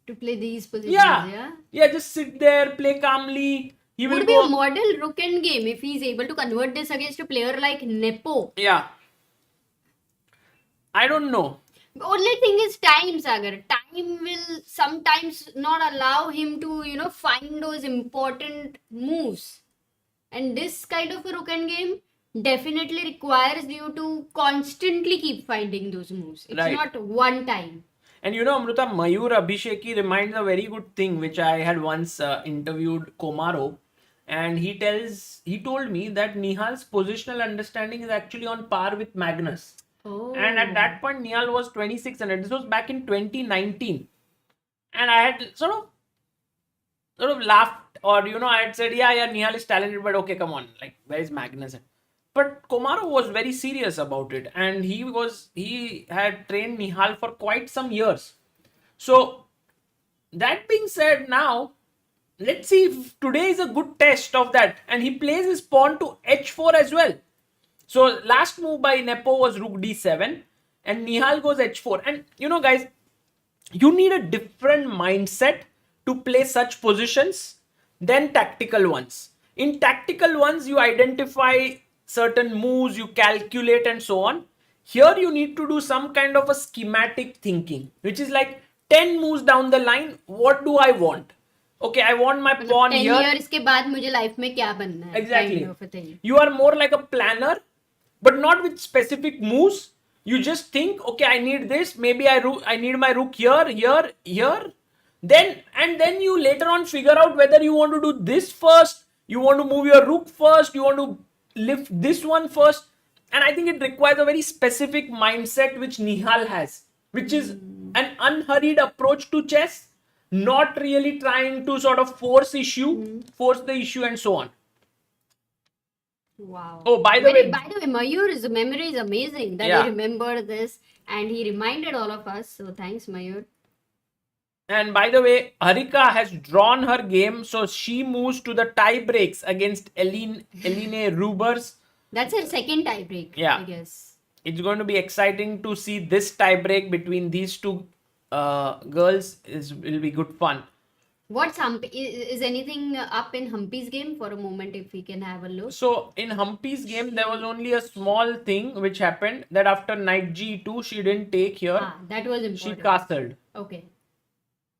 To play these positions, Yeah, just sit there, play calmly. He will Would be go. a model rook endgame if he's able to convert this against a player like Nepo. Yeah. I don't know. The only thing is time, Sagar. Time will sometimes not allow him to, find those important moves. And this kind of a rook endgame definitely requires you to constantly keep finding those moves. It's Right. not one time. And you know, Amruta, Mayur Abhisheki reminds a very good thing which I had once interviewed Koneru, and he told me that Nihal's positional understanding is actually on par with Magnus. Oh. And at that point, Nihal was 2600. This was back in 2019, and I had sort of laughed, or I had said, yeah, Nihal is talented, but okay, come on, like where is Magnus? But Koneru was very serious about it, and he had trained Nihal for quite some years. So that being said, now let's see if today is a good test of that, and he plays his pawn to h4 as well. So last move by Nepo was rook d7, and Nihal goes h4. And guys, you need a different mindset to play such positions than tactical ones. In tactical ones, you identify certain moves, you calculate and so on. Here you need to do some kind of a schematic thinking, which is like 10 moves down the line, what do I want? Okay, I want my pawn 10 here. years के बाद मुझे life में क्या बनना है? Exactly. Kind of a thing. You are more like a planner, but not with specific moves. You just think, okay, I need this. Maybe I need my rook here, here, here. Then you later on figure out whether you want to do this first, you want to move your rook first, you want to lift this one first. And I think it requires a very specific mindset which Nihal has, which is an unhurried approach to chess, not really trying to sort of force the issue and so on. Wow. Oh, by the way, Mayur's memory is amazing that Yeah. he remembered this and he reminded all of us. So thanks, Mayur. and by the way, Harika has drawn her game, so she moves to the tie breaks against Eline Rubers. That's her second tie break, Yeah. I guess. It's going to be exciting to see this tie break between these two girls. Will be good fun. What's Humpy? Is anything up in Humpy's game for a moment if we can have a look? So in Humpy's game, there was only a small thing which happened, that after knight g2, she didn't take here. That was She important. castled.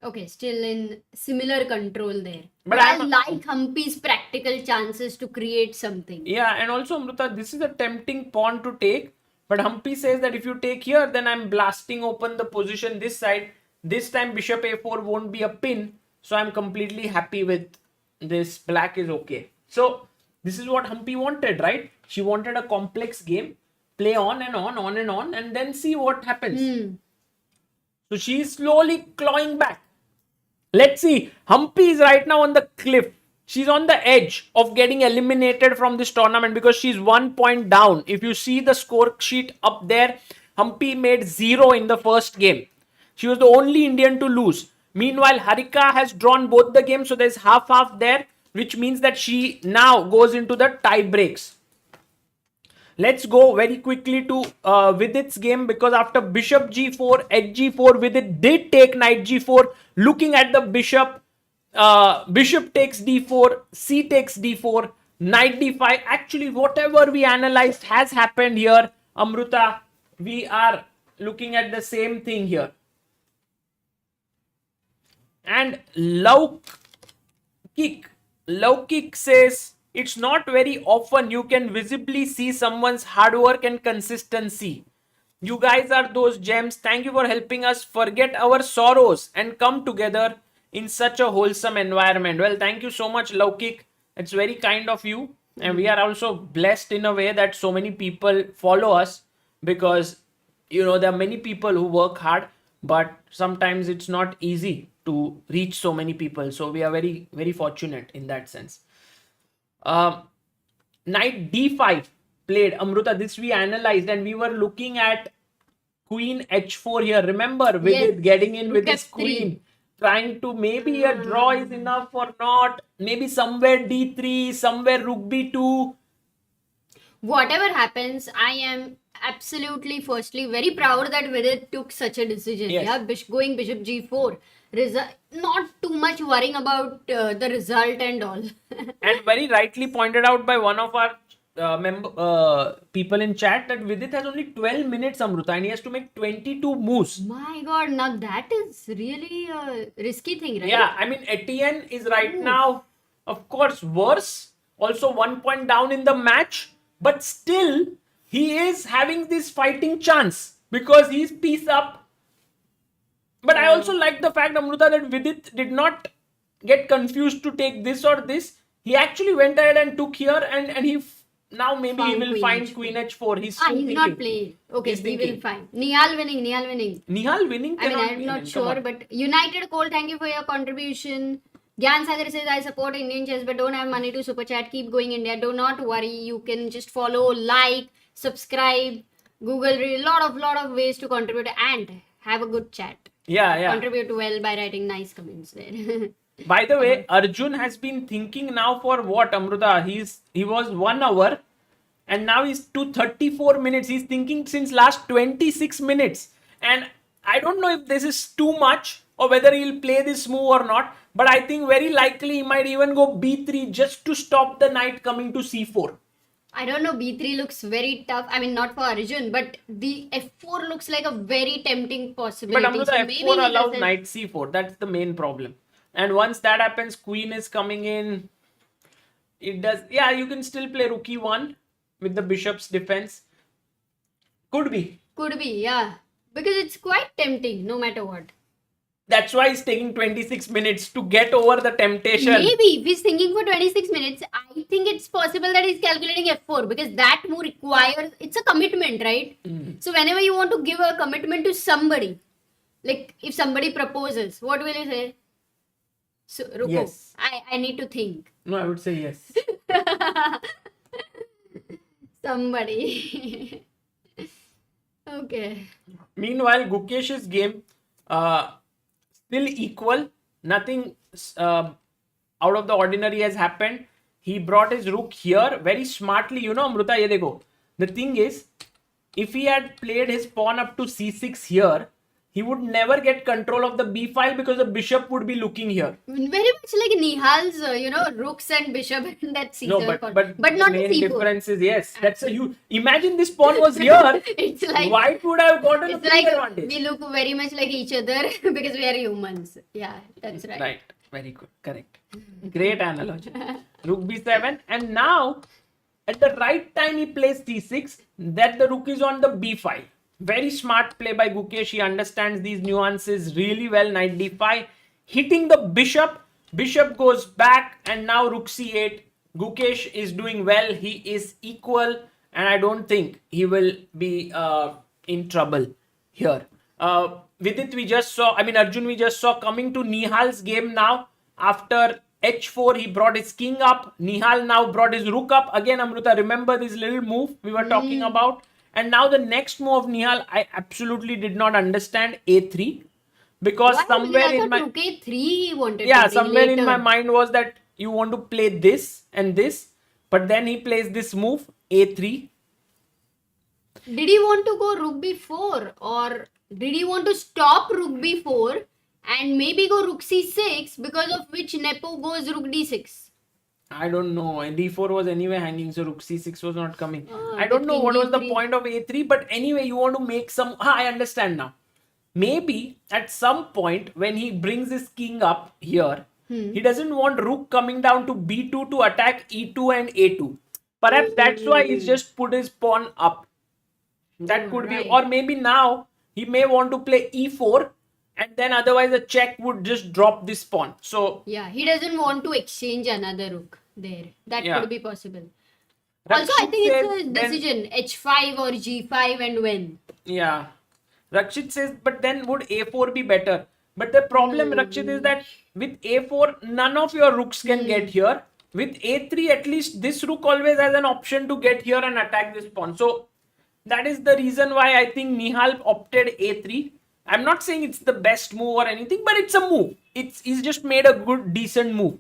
Okay, still in similar control there. But But I I'm- like Humpy's practical chances to create something. Yeah, and also Amruta, this is a tempting pawn to take, but Humpy says that if you take here, then I'm blasting open the position this side. This time bishop a4 won't be a pin, so I'm completely happy with this. Black is okay. So this is what Humpy wanted, right? She wanted a complex game, play on and on, and then see what happens. So she's slowly clawing back. Let's see. Humpy is right now on the cliff. She's on the edge of getting eliminated from this tournament because she's 1 point down. If you see the score sheet up there, Humpy made 0 in the first game. She was the only Indian to lose. Meanwhile, Harika has drawn both the games, so there's half there, which means that she now goes into the tie breaks. Let's go very quickly to Vidit's game, because after bishop g4, hg4, Vidit did take knight g4. Looking at the bishop, bishop takes d4, c takes d4, knight d5. Actually, whatever we analyzed has happened here. Amruta, we are looking at the same thing here. And Laukik says, it's not very often you can visibly see someone's hard work and consistency. You guys are those gems. Thank you for helping us forget our sorrows and come together in such a wholesome environment. Well, thank you so much, Laukik. It's very kind of you. And we are also blessed in a way that so many people follow us, because, you know, there are many people who work hard, but sometimes it's not easy to reach so many people. So we are very, very fortunate in that sense. Knight d5 played. Amruta, this we analyzed, and we were looking at queen h4 here. Remember, with Yes. it getting in with Rook his f3. queen, trying to maybe a draw is enough or not. Maybe somewhere d3, somewhere rook b2. Whatever happens, I am absolutely firstly very proud that Vidit took such a decision. Yes. Yeah, going bishop g4. Not too much worrying about the result and all. And very rightly pointed out by one of our people in chat that Vidit has only 12 minutes, Amruta, and he has to make 22 moves. My God, now that is really a risky thing, right? Yeah, I mean, Etienne is right now, of course, worse. Also 1 point down in the match. But still, he is having this fighting chance because he's piece up. But I also like the fact, Amruta, that Vidit did not get confused to take this or this. He actually went ahead and took here, and he now maybe he Found will queen find h4. queen h4. He's still He's thinking. not playing. Okay, He's he thinking. will find. Nihal winning. Nihal winning I mean, cannot I'm be. not Come sure, on. but United Cole, thank you for your contribution. Gyan Sagar says, I support Indian chess but don't have money to super chat. Keep going, India. Do not worry. You can just follow, like, subscribe, Google, lot of ways to contribute and have a good chat. Yeah. Contribute well by writing nice comments there. By the way, Arjun has been thinking now for what, Amruta? He was 1 hour and now he's to 34 minutes. He's thinking since last 26 minutes. And I don't know if this is too much or whether he'll play this move or not. But I think very likely he might even go b3 just to stop the knight coming to c4. I don't know. B3 looks very tough. I mean, not for Arjun, but the F4 looks like a very tempting possibility. But Amruta, So maybe F4 he allows doesn't- knight c4. That's the main problem. And once that happens, queen is coming in. It does. Yeah, you can still play rook e1 with the bishop's defense. Could be. Could be, yeah. Because it's quite tempting, no matter what. That's why he's taking 26 minutes to get over the temptation. Maybe if he's thinking for 26 minutes, I think it's possible that he's calculating F4 because that move requires, it's a commitment, right? So whenever you want to give a commitment to somebody, like if somebody proposes, what will you say? So, Ruko, Yes. I need to think. No, I would say yes. Somebody. Okay. Meanwhile, Gukesh's game still equal. Nothing out of the ordinary has happened. He brought his rook here very smartly. You know, Amruta, ye dekho. The thing is, if he had played his pawn up to c6 here, he would never get control of the b file because the bishop would be looking here. Very much like Nihal's, rooks and bishop and that C7 No, but but the not main C4. difference is yes. That's a you imagine this pawn was here. It's like White would have gotten a it's big like advantage. we look very much like each other because we are humans. Yeah, that's right. Right. Very good. Correct. Great analogy. Rook b7. And now, at the right time, he plays c6. That the rook is on the b file. Very smart play by Gukesh. He understands these nuances really well. Knight d5. Hitting the bishop. Bishop goes back. And now rook c8. Gukesh is doing well. He is equal. And I don't think he will be in trouble here. Vidit, Arjun, we just saw coming to Nihal's game now. After h4, he brought his king up. Nihal now brought his rook up. Again, Amruta, remember this little move we were talking about? And now the next move of Nihal, I absolutely did not understand a3. Because Why? somewhere I in thought my... rook a3 he wanted Yeah, to bring somewhere in later. my mind was that you want to play this and this. But then he plays this move, a3. Did he want to go rook b4 or did he want to stop rook b4 and maybe go rook c6 because of which Nepo goes rook d6? I don't know. And d4 was anyway hanging, so rook c6 was not coming. Oh, I don't the know king what was the d3. point of a3, but anyway, you want to make some... I understand now. Maybe at some point when he brings his king up here, he doesn't want rook coming down to b2 to attack e2 and a2. Perhaps that's why he's just put his pawn up. That could be... Right. Or maybe now he may want to play e4 and then otherwise a check would just drop this pawn. So... Yeah, he doesn't want to exchange another rook there. That Yeah. could be possible. Also, I Rakshit think it's says a then- decision h5 or g5 and when. Yeah. Rakshit says, but then would a4 be better? But the problem, Rakshit, is that with a4, none of your rooks can get here. With a3, at least this rook always has an option to get here and attack this pawn. So that is the reason why I think Nihal opted a3. I'm not saying it's the best move or anything, but it's a move. He's just made a good, decent move.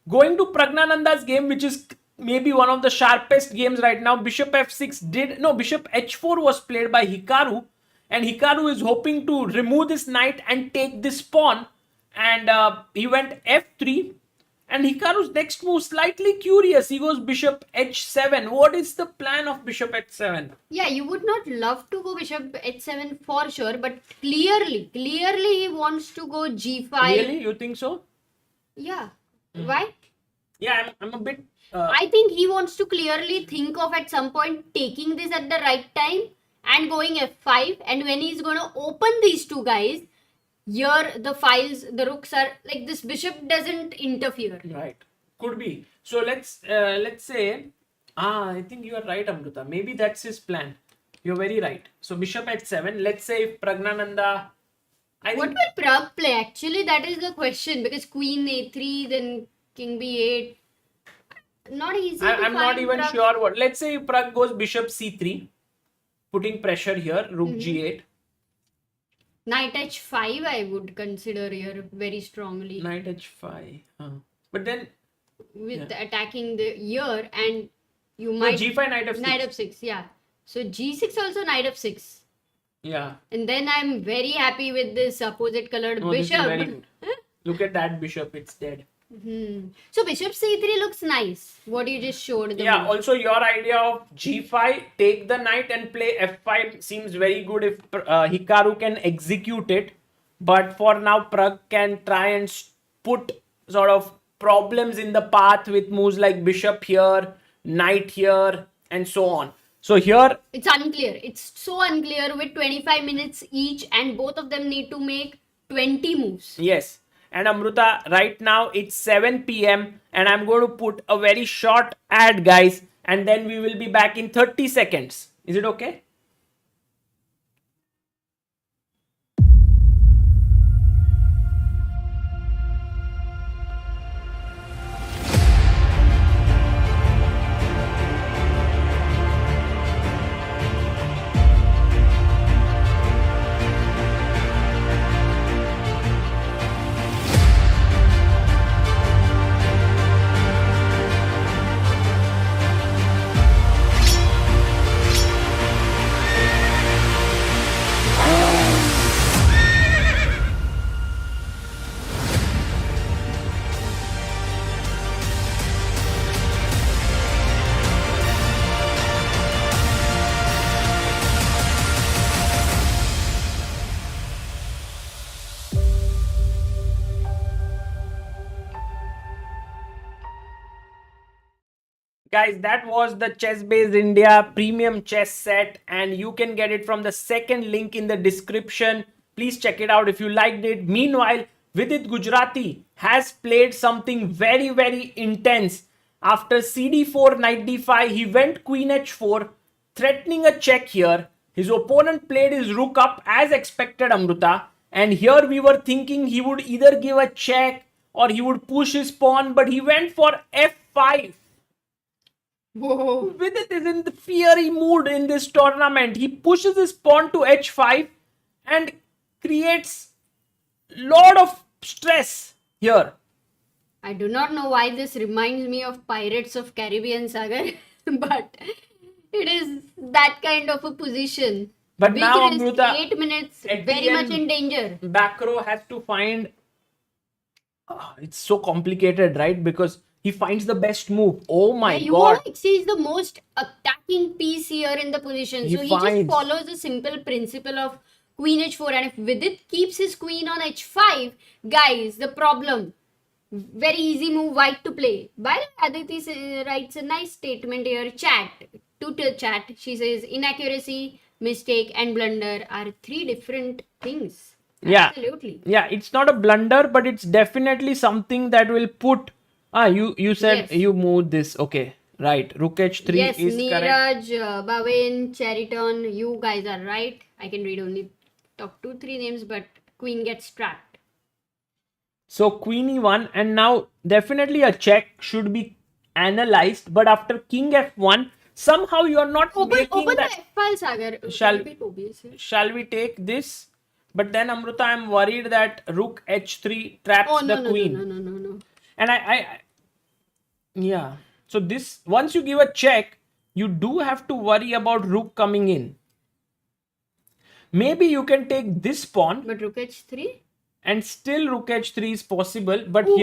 Going to Praggnanandhaa's game, which is maybe one of the sharpest games right now. Bishop f6 Bishop h4 was played by Hikaru. And Hikaru is hoping to remove this knight and take this pawn. And he went f3. And Hikaru's next move, slightly curious. He goes bishop h7. What is the plan of bishop h7? Yeah, you would not love to go bishop h7 for sure, but clearly he wants to go g5. Really? You think so? Yeah. Why? Yeah, I'm a bit... I think he wants to clearly think of at some point taking this at the right time and going f5. And when he's going to open these two guys, here the files, the rooks are like this bishop doesn't interfere. Right. Could be. So let's say... I think you are right, Amruta. Maybe that's his plan. You're very right. So bishop h7. Let's say if Praggnanandhaa... What will Pragg play? Actually, that is the question because queen a3, then king b8. Not easy. I'm not even sure what. Let's say if Pragg goes bishop c3, putting pressure here, rook g8. Knight h5, I would consider here very strongly Knight h5. But then with attacking the ear, and you no, might g5, knight f6. knight f6. Yeah. So g6 also knight f6. Yeah. And then I'm very happy with this opposite colored No, this is bishop. very good. Look at that bishop. It's dead. So bishop c3 looks nice. What you just showed. The Yeah, move. also your idea of g5, take the knight and play f5 seems very good if Hikaru can execute it. But for now, Pragg can try and put sort of problems in the path with moves like bishop here, knight here, and so on. So here, It's unclear. It's so unclear with 25 minutes each, and both of them need to make 20 moves. yes. And Amruta, right now it's 7 p.m. and I'm going to put a very short ad, guys, and then we will be back in 30 seconds. Is it okay? Guys, that was the Chess Base India premium chess set, and you can get it from the second link in the description. Please check it out if you liked it. Meanwhile, Vidit Gujrathi has played something very, very intense. After cd4, knight d5, he went queen h4, threatening a check here. His opponent played his rook up as expected, Amruta. And here we were thinking he would either give a check or he would push his pawn, but he went for f5. Whoa. Vidit is in the fiery mood in this tournament. He pushes his pawn to h5 and creates lot of stress here. I do not know why this reminds me of Pirates of Caribbean, Sagar, but it is that kind of a position. But Big now, risk, Amruta, 8 minutes, at very the much end, in danger. Bacrot has to find... it's so complicated, right? Because he finds the best move. Oh my You god. are like, he's the most attacking piece here in the position. He So he just finds. follows the simple principle of queen h4. And if Vidit keeps his queen on h5, guys, the problem. Very easy move, white to play. By the way, Aditi writes a nice statement here. Chat. To chat. She says, inaccuracy, mistake, and blunder are 3 different things. Yeah. Absolutely. Yeah, it's not a blunder, but it's definitely something that will put... you said Yes. you moved this. Okay, right. Rook h3 Yes, is correct. Neeraj, Bhavin, Cheriton, you guys are right. I can read only top 2-3 names, but queen gets trapped. So queen e1, and now definitely a check should be analyzed, but after king f1, somehow you are not making Open that. the F file, Sagar. Shall- Keep it OBS here. Shall we take this? But then Amruta, I'm worried that rook h3 traps Oh, the queen. no. And yeah. So this, once you give a check, you do have to worry about rook coming in. Maybe you can take this pawn But rook h3? and still rook h3 is possible. But Ooh.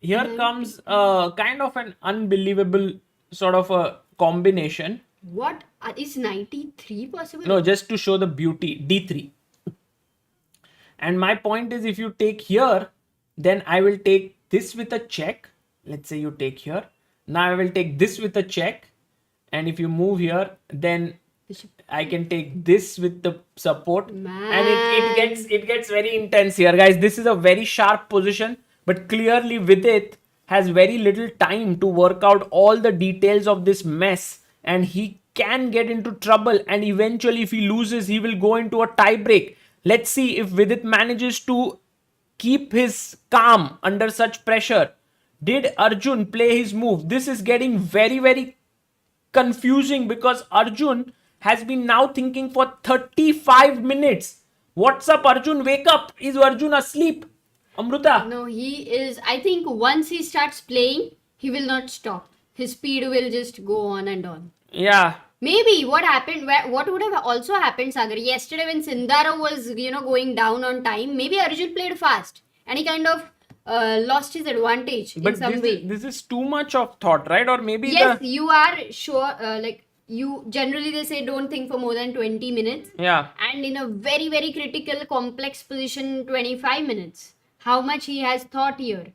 here comes kind of an unbelievable sort of a combination. What? Is 93 possible? No, just to show the beauty, d3. And my point is, if you take here, then I will take this with a check. Let's say you take here. Now I will take this with a check. And if you move here, then I can take this with the support. Man. And it gets very intense here, guys. This is a very sharp position. But clearly Vidit has very little time to work out all the details of this mess. And he can get into trouble. And eventually, if he loses, he will go into a tie break. Let's see if Vidit manages to keep his calm under such pressure. Did Arjun play his move? This is getting very, very confusing because Arjun has been now thinking for 35 minutes. What's up, Arjun? Wake up. Is Arjun asleep? Amruta. No, he is. I think once he starts playing, he will not stop. His speed will just go on and on. Yeah. Maybe what happened, what would have also happened, Sagar, yesterday when Sindarov was, going down on time, maybe Arjun played fast and he kind of lost his advantage in But some way. this is too much of thought, right? Or maybe Yes, you are sure. Like you generally they say don't think for more than 20 minutes, yeah. and in a very very critical complex position 25 minutes. How much he has thought here?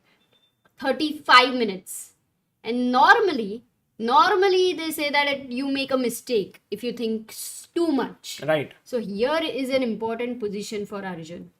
35 minutes. And normally they say that you make a mistake if you think too much. Right. So here is an important position for Arjun.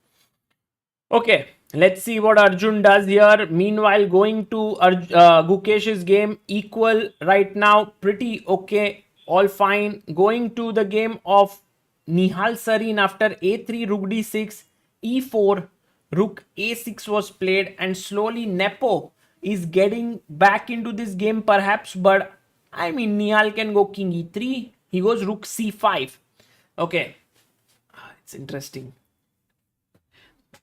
Okay, let's see what Arjun does here. Meanwhile, going to Gukesh's game, equal right now, pretty okay, all fine. Going to the game of Nihal Sarin after a3, rook d6, e4, rook a6 was played, and slowly Nepo is getting back into this game perhaps, but I mean Nihal can go king e3, he goes rook c5. Okay, it's interesting.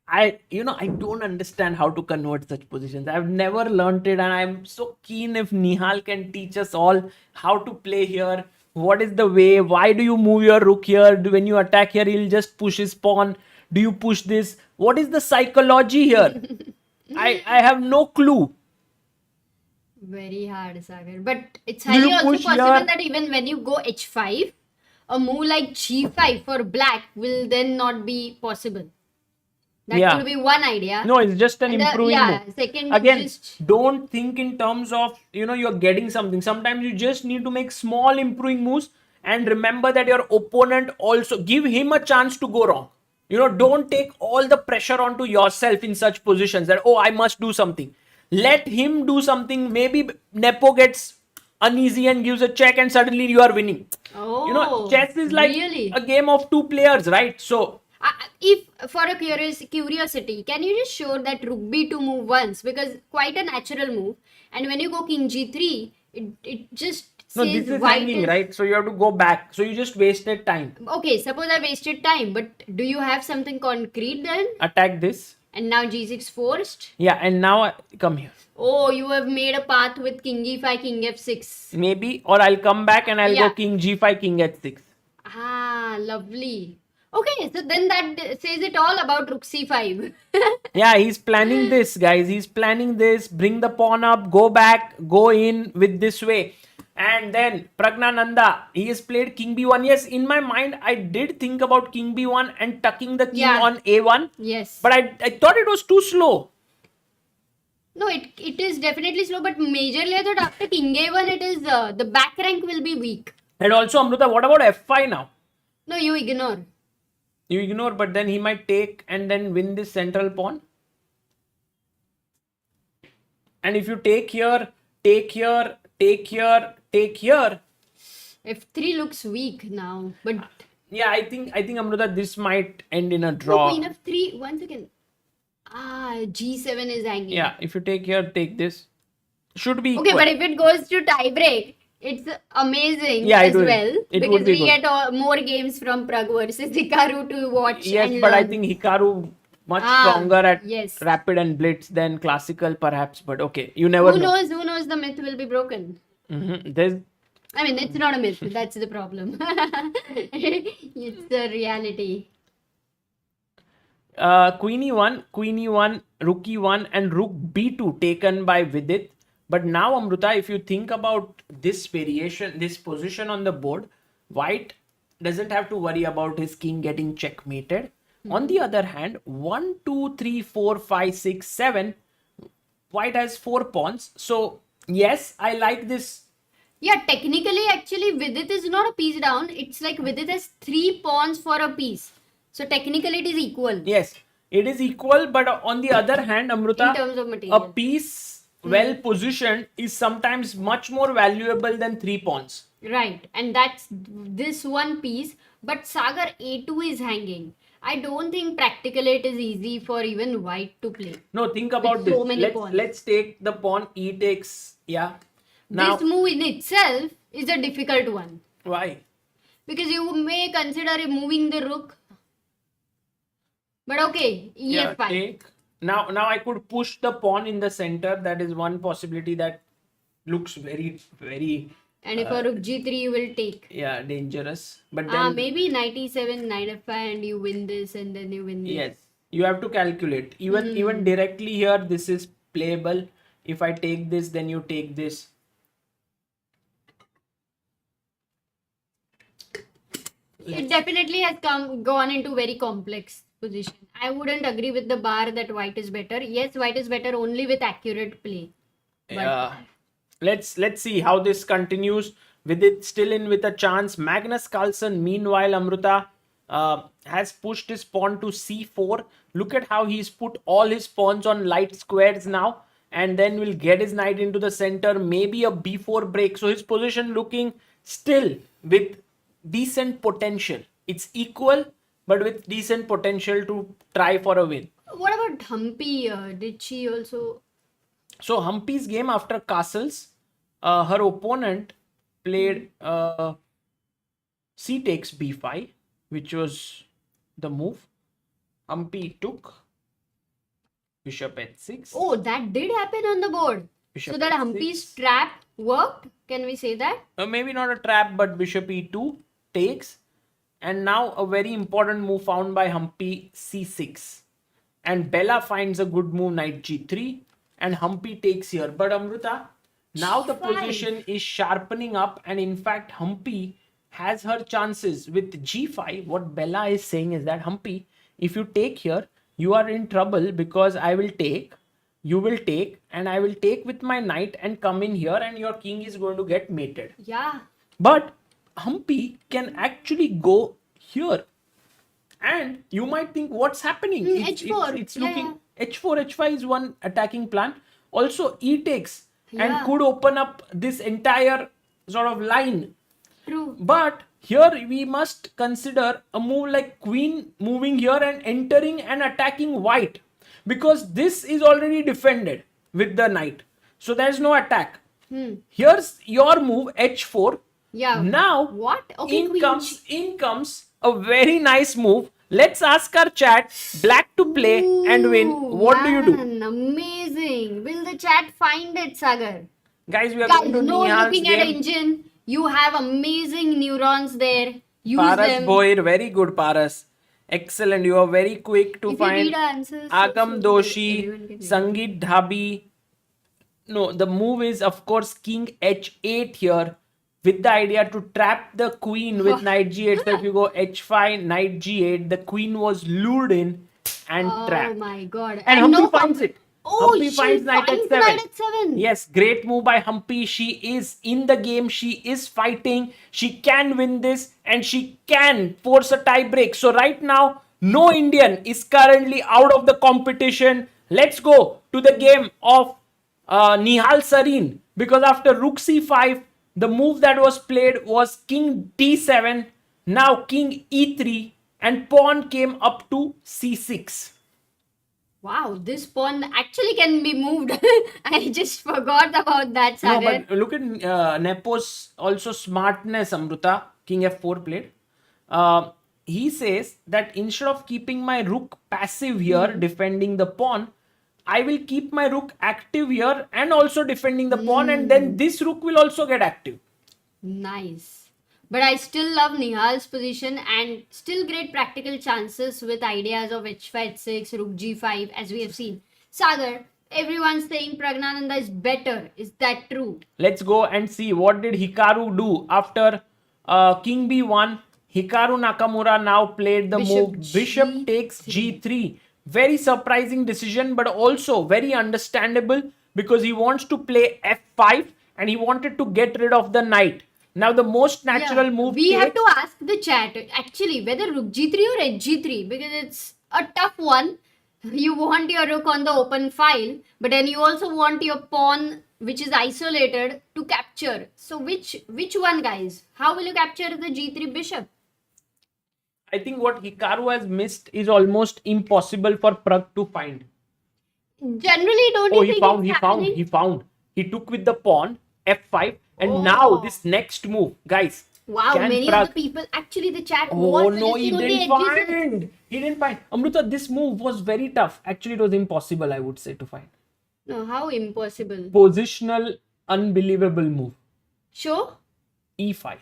I don't understand how to convert such positions. I've never learned it, and I'm so keen if Nihal can teach us all how to play here. What is the way? Why do you move your rook here? When you attack here, he'll just push his pawn. Do you push this? What is the psychology here? I have no clue. Very hard, Sagar. But it's Do highly you also push possible here? that even when you go h5, a move like g5 for black will then not be possible. That Yeah. could be one idea. No, it's just an And, improving yeah, move. second Again, just don't think in terms of, you're getting something. Sometimes you just need to make small improving moves, and remember that your opponent also, give him a chance to go wrong. Don't take all the pressure onto yourself in such positions that, oh, I must do something. Let him do something. Maybe Nepo gets uneasy and gives a check, and suddenly you are winning. oh Chess is like really? a game of two players, right? So If for a curiosity, can you just show that rook b2 move once, because quite a natural move, and when you go king g3, it just no, says this is white hanging, right? So you have to go back. So you just wasted time. Okay, suppose I wasted time, but do you have something concrete then? Attack this. And now g6 forced. Yeah, and now come here. Oh, you have made a path with king e5, king f6. Maybe, or I'll come back and I'll Yeah. go king g5, king h6. Ah, lovely. Okay, so then that says it all about rook c5. Yeah, he's planning this, guys. He's planning this. Bring the pawn up, go back, go in with this way. And then Praggnanandhaa, he has played king b1. Yes, in my mind, I did think about king b1 and tucking the king Yeah. on a1. Yes. But I thought it was too slow. No, it is definitely slow, but majorly I thought after king a1, it is the back rank will be weak. And also, Amruta, what about f5 now? No, you ignore. You ignore, but then he might take and then win this central pawn. And if you take here, take here, take here, take here. f3 looks weak now, but Yeah, I think Amruta, this might end in a draw. no, queen f3. One second. Ah, g7 is hanging. Yeah, if you take here, take this. Should be Okay, equal. but if it goes to tiebreak, it's amazing Yeah, it as will. well, It because would be we good. get more games from Pragg versus Hikaru to watch. Yes, and but I learn. think Hikaru much Ah, stronger at yes. rapid and blitz than classical, perhaps. But okay, you never Who know. knows? Who knows? The myth will be broken. There's I mean, it's not a myth. That's the problem. It's the reality. Queen e1, rook e1, and rook b2 taken by Vidit. But now, Amruta, if you think about this variation, this position on the board, White doesn't have to worry about his king getting checkmated. On the other hand, 1, 2, 3, 4, 5, 6, 7, White has 4 pawns. So, yes, I like this. Yeah, technically, actually, Vidit is not a piece down. It's like Vidit has 3 pawns for a piece. So, technically, it is equal Yes, it is equal, but on the other hand, Amruta, in terms of material. a piece well positioned is sometimes much more valuable than 3 pawns. Right, and that's this one piece. But Sagar A2 is hanging. I don't think practically it is easy for even White to play. No, think about With so this. many pawns. Let's take the pawn e takes. Yeah. Now, This move in itself is a difficult one. why? Because you may consider removing the rook. But okay, Yeah, EF5. take. Now I could push the pawn in the center. That is one possibility that looks very, very, And if a rook G3, you will take. dangerous. But then, Maybe knight E7, knight F5, and you win this, and then you win this. yes. You have to calculate. Even directly here, this is playable. If I take this, then you take this. It definitely has gone into very complex position. I wouldn't agree with the bar that white is better. Yes, white is better only with accurate play. But Let's see how this continues. Vidit still in with a chance. Magnus Carlsen, meanwhile, Amruta has pushed his pawn to c4. Look at how he's put all his pawns on light squares now, and then will get his knight into the center. Maybe a b4 break. So his position looking still with decent potential. It's equal, but with decent potential to try for a win. what about Humpy? Did she also? So Humpy's game after castles, her opponent played c takes b5, which was the move. Humpy took bishop h6. Oh, that did happen on the board. Bishop So that h6. Humpy's trap worked. Can we say that? Maybe not a trap, but bishop e2 takes. And now a very important move found by Humpy, c6. And Bella finds a good move, knight g3. And Humpy takes here. But Amruta, now the G5. position is sharpening up. And in fact, Humpy has her chances with g5. What Bella is saying is that, Humpy, if you take here, you are in trouble because I will take, you will take, and I will take with my knight and come in here, and your king is going to get mated. Yeah. But Humpy can actually go here. And you might think, what's happening? H4. It's Yeah, looking, H4, H5 is one attacking plan. Also, E takes and Yeah. could open up this entire sort of line. True. But here we must consider a move like queen moving here and entering and attacking white. Because this is already defended with the knight. So there's no attack. Here's your move, H4. Yeah. Now, What? Okay, in comes a very nice move. Let's ask our chat, black to play and win. What do you do? Man, amazing. Will the chat find it, Sagar? Guys, we are Guys, going to no Nihal's looking at game. engine. You have amazing neurons there. Use Paras them. Boyer, very good Paras. Excellent. You are very quick to If you find read answers, Agam so Doshi, everyone can read. Sangeet Dhabi. No, the move is of course king h8 here with the idea to trap the queen with knight g8. So if you go h5, knight g8, the queen was lured in and Oh trapped. my god. And Humpy no finds it. Oh, Humpy she finds knight finds h7. knight h7. Yes, great move by Humpy. She is in the game. She is fighting. She can win this and she can force a tie break. So right now, no Indian is currently out of the competition. Let's go to the game of Nihal Sarin. Because after rook c5, the move that was played was king d7. Now king e3 and pawn came up to c6. Wow, this pawn actually can be moved. I just forgot about that, No, Sagar. but look at Nepo's also smartness, Amruta. King f4 played. He says that instead of keeping my rook passive here, defending the pawn, I will keep my rook active here and also defending the pawn, and then this rook will also get active. Nice. But I still love Nihal's position and still great practical chances with ideas of h5, h6, rook g5 as we have seen. Sagar, everyone's saying Praggnanandhaa is better. Is that true? Let's go and see what did Hikaru do after king b1. Hikaru Nakamura now played the Bishop move bishop takes g3. Very surprising decision, but also very understandable because he wants to play f5 and he wanted to get rid of the knight. Now the most natural move We have takes- to ask the chat actually whether rook g3 or h3 because it's a tough one. You want your rook on the open file, but then you also want your pawn which is isolated to capture. So which one, guys? How will you capture the g3 bishop? I think what Hikaru has missed is almost impossible for Pragg to find. Generally, don't Oh, you think it's happening? he found. He took with the pawn, f5, and Oh. now this next move, guys. Wow, can many Pragg- of the people actually the chat Oh was no, he suggesting only didn't edges. find. He didn't find. Amruta, this move was very tough. Actually, it was impossible, I would say, to find. No, how impossible. Positional, unbelievable move. Show? e5.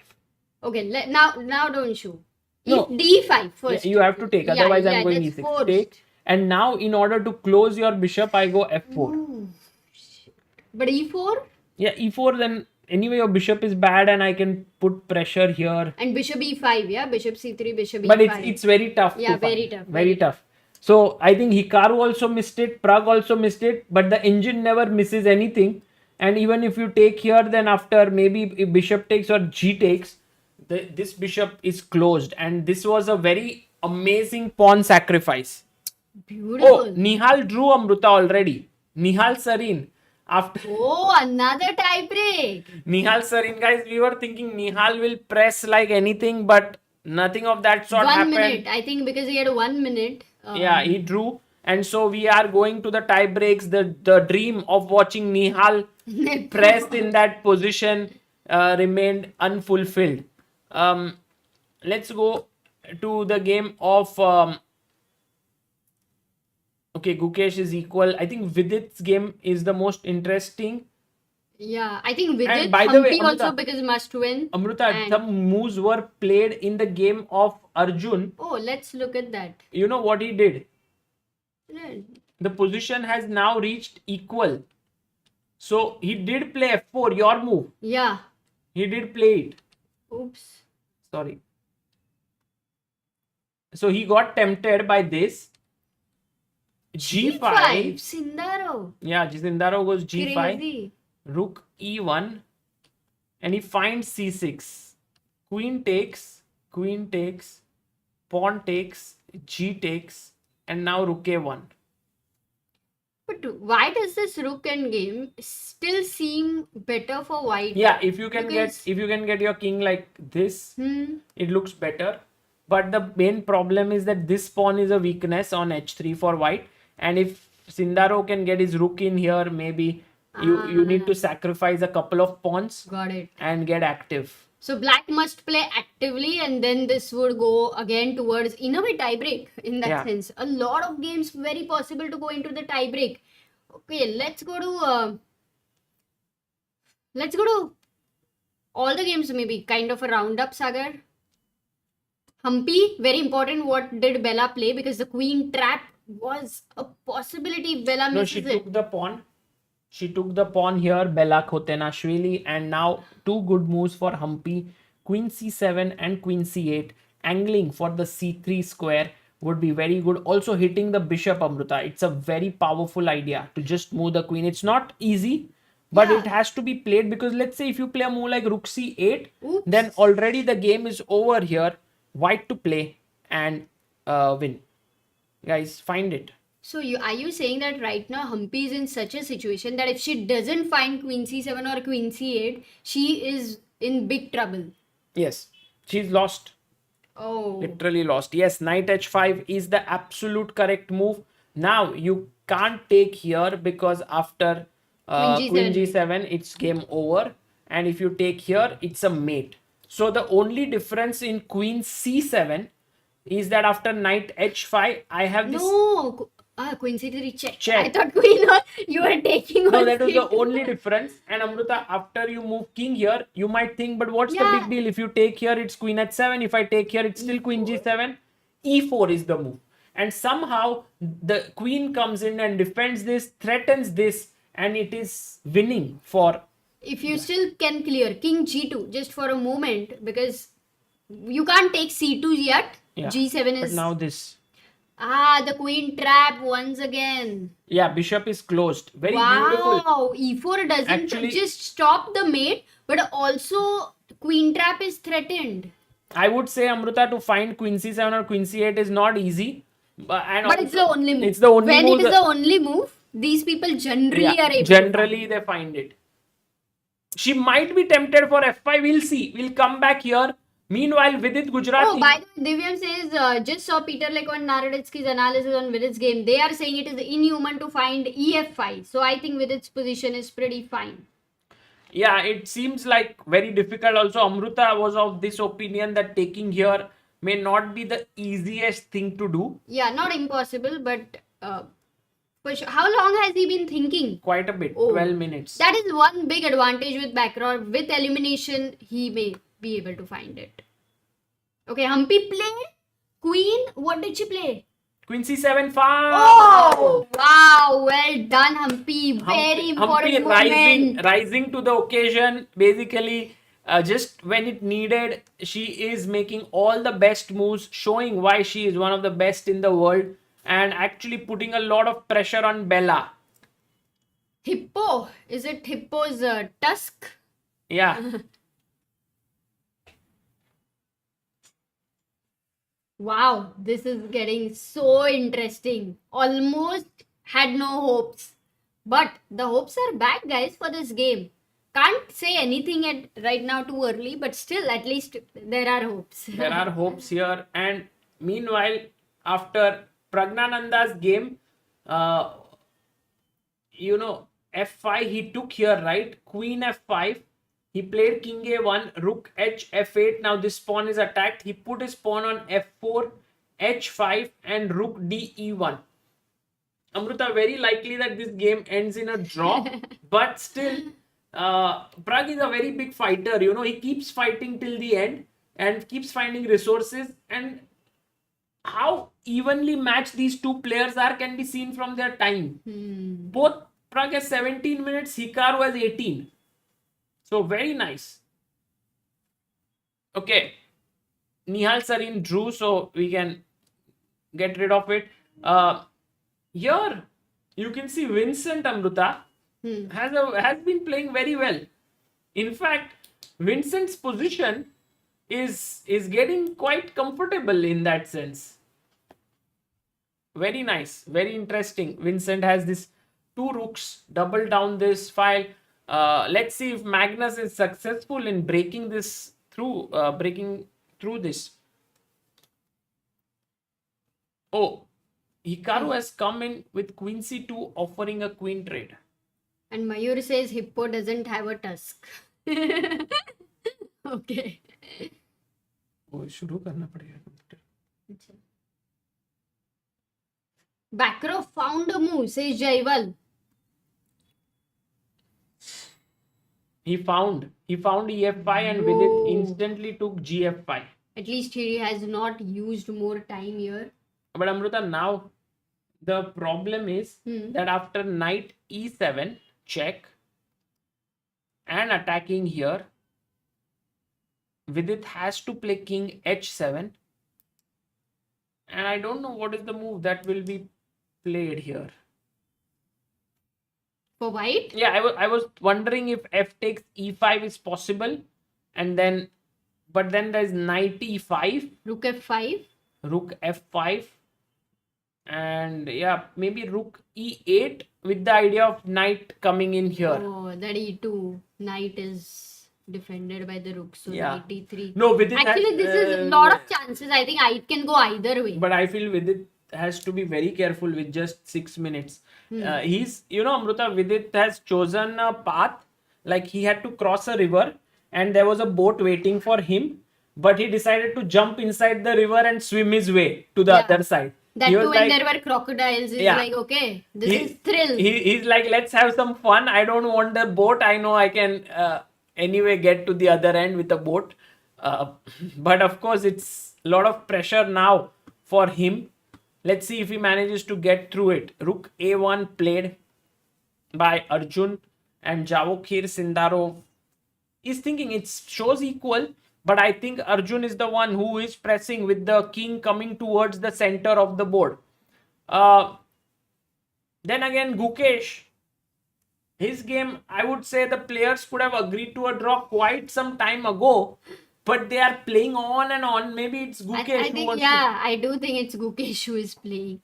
Okay, now don't show. No. D5 first. You have to take, Yeah, otherwise I'm yeah, going that's e6. forced. Take. And now in order to close your bishop, I go f4. But e4 Yeah, e4, then anyway your bishop is bad and I can put pressure here. and bishop e5. Yeah, bishop c3, bishop But e5. it's very tough. Yeah, to find. very tough, Very very tough. So I think Hikaru also missed it. Pragg also missed it. But the engine never misses anything. And even if you take here, then after maybe if bishop takes or g takes, this bishop is closed. And this was a very amazing pawn sacrifice. Beautiful. Oh, Nihal drew Amruta already. Nihal Sarin. After Oh, another tie break. Nihal Sarin, guys, we were thinking Nihal will press like anything, but nothing of that sort 1 happened. minute. I think because he had 1 minute. Yeah, he drew. And so we are going to the tie breaks. The dream of watching Nihal pressed in that position remained unfulfilled. Let's go to the game of... okay, Gukesh is equal. I think Vidit's game is the most interesting. Yeah, I think Vidit, And by the way, Humpy also Amruta- because must win. Amruta, And- some moves were played in the game of Arjun. Oh, let's look at that. You know what he did? Right. The position has now reached equal. So he did play f4, your move. Yeah. He did play it. Oops. Sorry. So he got tempted by this. G5. Sindarov. Yeah, Sindarov goes G5. Crazy. Rook E1. And he finds C6. Queen takes. Pawn takes. G takes. And now Rook A1. But why does this rook endgame still seem better for white? Yeah, if you can Because- get your king like this, Hmm. it looks better. But the main problem is that this pawn is a weakness on h3 for white. And if Sindarov can get his rook in here, maybe you need to sacrifice a couple of pawns Got it. and get active. So black must play actively and then this would go again towards in a way tie break in that Yeah. sense. A lot of games very possible to go into the tie break. Okay, let's go to all the games maybe kind of a roundup, Sagar. Humpy, very important. What did Bella play? Because the queen trap was a possibility if Bella No, she misses it. took the pawn. She took the pawn here, Bella Khotenashvili, and now two good moves for Humpy. Queen c7 and queen c8. Angling for the c3 square would be very good. Also hitting the bishop, Amruta. It's a very powerful idea to just move the queen. It's not easy, but Yeah. it has to be played because let's say if you play a move like rook c8, Oops. then already the game is over here. White to play and win. Guys, find it. So are you saying that right now Humpy is in such a situation that if she doesn't find queen c7 or queen c8, she is in big trouble? Yes, she's lost. Oh. Literally lost. Yes, knight h5 is the absolute correct move. Now you can't take here because after Queen queen g7 it's game over, and if you take here it's a mate. So the only difference in queen c7 is that after knight h5 I have this. No. Queen c3 check. Check. I thought queen you were taking No, on that was the c2. only difference. And Amruta, after you move king here, you might think, but what's the Yeah. big deal? If you take here, it's queen h7. If I take here, it's still queen g7. e4 is the move. And somehow the queen comes in and defends this, threatens this, and it is winning for... If you still can clear king g2 just for a moment because you can't take c2 yet. Yeah. G7 But is... now this. the queen trap once again. Yeah, bishop is closed. Very Wow, beautiful. e4 doesn't Actually- just stop the mate, but also queen trap is threatened. I would say, Amruta, to find queen c7 or queen c8 is not easy. And But it's the also- only move. It's the only when move it is that- the only move, these people generally Yeah, are able generally they find it. She might be tempted for f5. We'll see. We'll come back here. Meanwhile, Vidit Gujrathi. Oh, by the way, Divyam says, just saw Peter Nakamaura's analysis on Vidit's game. They are saying it is inhuman to find EF5. So I think Vidit's position is pretty fine. Yeah, it seems like very difficult. Also, Amruta was of this opinion that taking here may not be the easiest thing to do. Yeah, not impossible, but for sure. How long has he been thinking? Quite a bit. Oh. 12 minutes. That is one big advantage with Bacrot. With elimination, he may be able to find it. Okay, Humpy played queen. What did she play? Queen C7 fast. Oh, wow. Well done, Humpy. Very important Humpy moment. rising to the occasion. Basically, just when it needed, she is making all the best moves, showing why she is one of the best in the world, and actually putting a lot of pressure on Bella. Hippo. Is it Hippo's tusk? Yeah. Wow, this is getting so interesting. Almost had no hopes. But the hopes are back, guys, for this game. Can't say anything right now too early, but still, at least there are hopes. There are hopes here. And meanwhile, after Praggnanandhaa's game, f5 he took here, right? Queen f5. He played king a1, rook h f8. Now this pawn is attacked. He put his pawn on f4, h5 and rook d e1. Amruta, very likely that this game ends in a draw. But still, Pragg is a very big fighter. He keeps fighting till the end and keeps finding resources. And how evenly matched these two players are can be seen from their time. Both Pragg has 17 minutes, Hikaru has 18. So very nice. Okay. Nihal Sarin drew, so we can get rid of it. Here, you can see Vincent Amruta has been playing very well. In fact, Vincent's position is getting quite comfortable in that sense. Very nice, very interesting. Vincent has this 2 rooks, double down this file. Let's see if Magnus is successful in breaking this through, this. Oh, Hikaru has come in with Queen C2 offering a queen trade. And Mayur says Hippo doesn't have a tusk. Okay. Oh, शुरू करना पड़ेगा. Bacrot found a move, says Jaival. He found ef5 and Vidit instantly took gf5. At least he has not used more time here. But Amruta, now the problem is that after knight e7 check and attacking here, Vidit has to play king h7, and I don't know what is the move that will be played here. For white? Yeah, I was wondering if f takes e5 is possible, and then there's knight e5, Rook f5, rook f5, and yeah, maybe rook e8 with the idea of knight coming in here. Oh, that e2 knight is defended by the rook, so Yeah. knight e3. No, Vidit Actually, this is a lot of chances. I think it can go either way. But I feel Vidit has to be very careful with just 6 minutes. He's, Amruta, Vidit has chosen a path, like he had to cross a river and there was a boat waiting for him, but he decided to jump inside the river and swim his way to the other side. That He was too, when like- there were crocodiles, it's Yeah. like, okay, this is thrill. He's like, let's have some fun. I don't want the boat. I know I can anyway get to the other end with a boat. But of course, it's a lot of pressure now for him. Let's see if he manages to get through it. Rook a1 played by Arjun, and Javokhir Sindarov is thinking it shows equal, but I think Arjun is the one who is pressing with the king coming towards the center of the board. Then again, Gukesh, his game, I would say the players could have agreed to a draw quite some time ago, but they are playing on and on. Maybe it's Gukesh I who think, wants I do think it's Gukesh who is playing.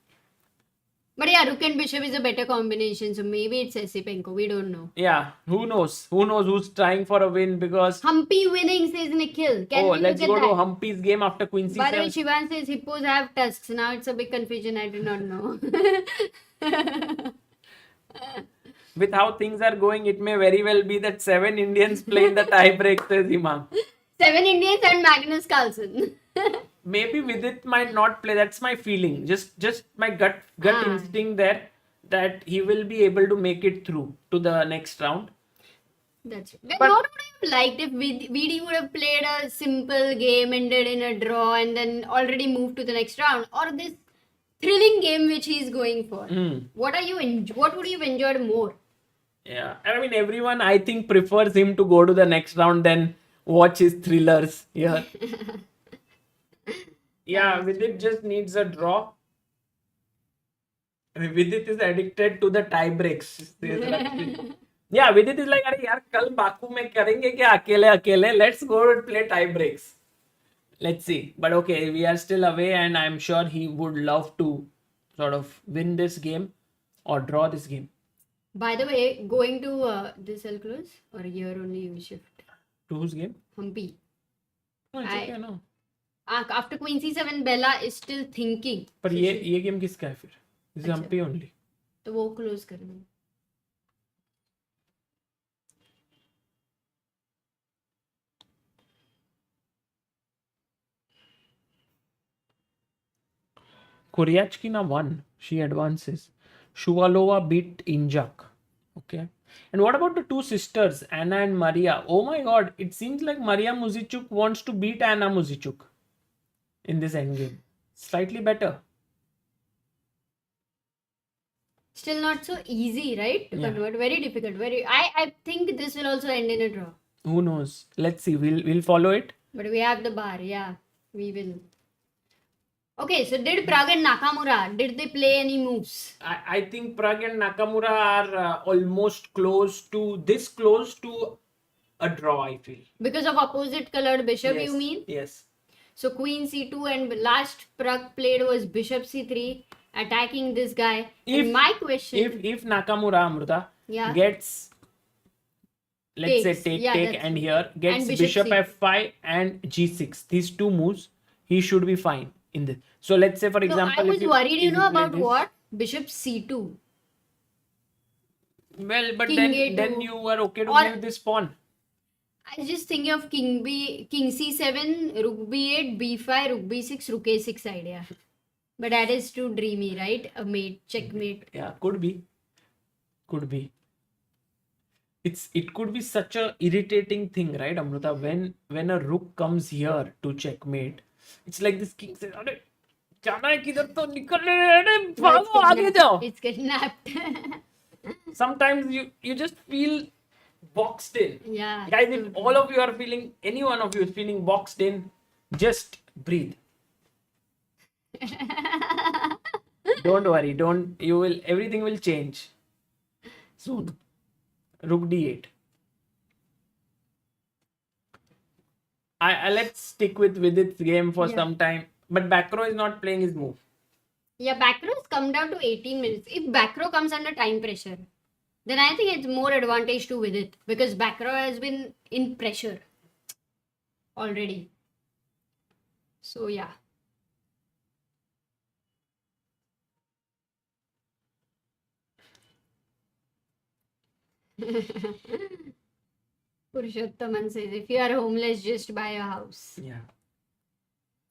But yeah, rook and bishop is a better combination, so maybe it's Esipenko. We don't know. Yeah, who knows? Who knows who's trying for a win because... Humpy winning, says Nikhil. Can we let's look go at to that? Humpy's game after Queen By the way, C7. Shivan says hippos have tusks. Now it's a big confusion. I do not know. With how things are going, it may very well be that 7 Indians play in the tie-break, says Imam. 7 Indians and Magnus Carlsen. Maybe Vidit might not play. That's my feeling. Just my gut instinct there that he will be able to make it through to the next round. That's it. But what would I have liked if VD would have played a simple game, ended in a draw, and then already moved to the next round? Or this thrilling game which he's going for. Hmm. What would you enjoy more? Yeah, I mean, everyone I think prefers him to go to the next round than watch his thrillers here. Yeah, Vidit just needs a draw. I mean, Vidit is addicted to the tie breaks. Yeah, Vidit is like, अरे यार कल Baku में करेंगे क्या अकेले अकेले? Let's go and play tie breaks. Let's see. But okay, we are still away, and I'm sure he would love to sort of win this game or draw this game. By the way, going to this cell close or here only you shift? To whose game? Humpy. No, it's okay, no. After Queen C7, Bella is still thinking. पर ये game किसका है फिर? This is Humpy only. तो वो close करना. Koryachkina won. She advances. Shuvalova beat Injak. Okay. And what about the two sisters, Anna and Maria? Oh my god, it seems like Maria Muzichuk wants to beat Anna Muzichuk in this endgame. Slightly better. Still not so easy, right? To convert. Very difficult. I think this will also end in a draw. Who knows? Let's see. We'll follow it. But we have the bar, yeah. We will. Okay, so did Pragg and Nakamura, did they play any moves? I think Pragg and Nakamura are almost close to a draw, I feel. Because of opposite colored bishop, Yes, you mean? Yes. So Queen C2 and last Pragg played was Bishop C3, attacking this guy. And my question... If Nakamura, Amruta, Yeah. gets, let's Takes. say Yeah, take that's and true. here, gets And bishop Bishop F5 and G6, these two moves, he should be fine in this. So let's say, for So example, I was worried, if you play about this- what? Bishop C2. Well, but King then A2. you were okay to Or- give this pawn. I was just thinking of King C7, Rook B8, B5, Rook B6, Rook A6 idea. But that is too dreamy, right? A mate, checkmate. Yeah, could be. It could be such a irritating thing, right, Amruta? When a rook comes here to checkmate, it's like this king says, "अरे जाना है किधर तो निकल अरे भागो आगे जाओ." It's kidnapped. Sometimes you just feel boxed in. Yeah. Guys, if all of you are feeling, any one of you is feeling boxed in, just breathe. Don't worry. Everything will change soon. Rook D8. Let's stick with Vidit's game for some time. But Bacrot is not playing his move. Yeah, Bacrot's come down to 18 minutes. If Bacrot comes under time pressure, then I think it's more advantage to Vidit because Bacrot has been in pressure already. So yeah. Purushottam says, if you are homeless, just buy a house. Yeah.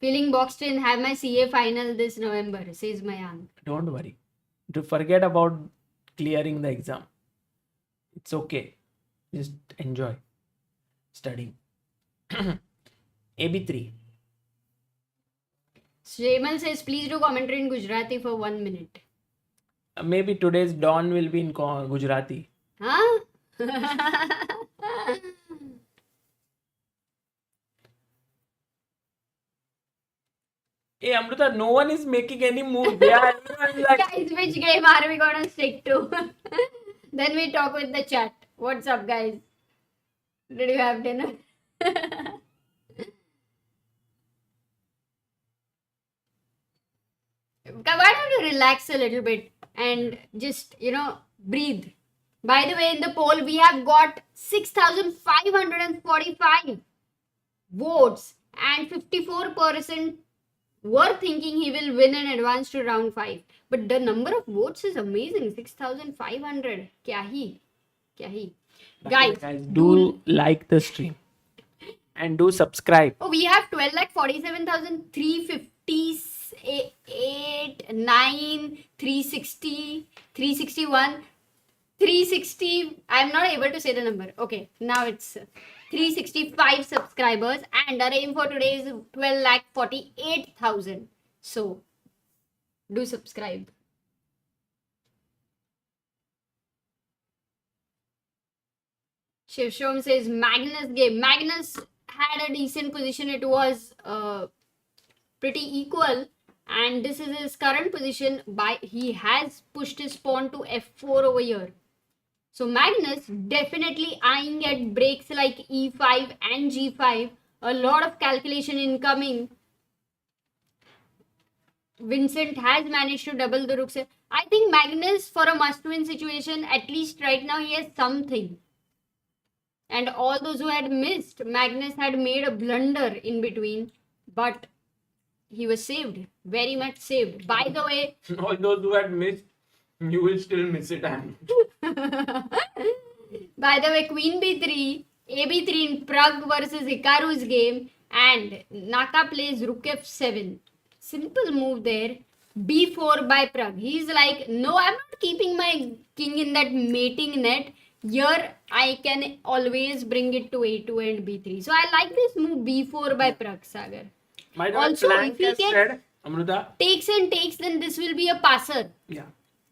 Feeling boxed in, have my CA final this November, says Mayank. Don't worry. To forget about clearing the exam. It's okay. Just enjoy studying. AB3. Shremal says, please do commentary in Gujarati for 1 minute. Maybe today's dawn will be in Gujrathi. Huh? Hey Amruta, no one is making any move. Yeah, everyone is like, Guys, which game are we gonna stick to? Then we talk with the chat. What's up, guys? Did you have dinner? Why don't you relax a little bit and just, breathe? By the way, in the poll, we have got 6,545 votes and 54% were thinking he will win and advance to round 5. But the number of votes is amazing. 6,500. Kya hi? Guys, do like the stream and do subscribe. Oh, we have 12,47,358, 9, 360, 361, 360. I'm not able to say the number. Okay, now it's 365 subscribers, and our aim for today is 12,48,000. So, Do subscribe. Shivshom says Magnus game. Magnus had a decent position. It was pretty equal. And this is his current position. He has pushed his pawn to f4 over here. So Magnus definitely eyeing at breaks like e5 and g5. A lot of calculation incoming. Vincent has managed to double the rooks. I think Magnus, for a must-win situation, at least right now, he has something. And all those who had missed, Magnus had made a blunder in between, but he was saved. Very much saved. By the way, All those who had missed, you will still miss it. by the way, Queen b3, ab3 in Pragg versus Hikaru's game, and Naka plays Rook f7. Simple move there. b4 by Pragg. He's like, no, I'm not keeping my king in that mating net. Here, I can always bring it to a2 and b3. So I like this move b4 by Pragg, Sagar. My Also, if he has can said, Amruta. takes and takes, then this will be a passer. Yeah.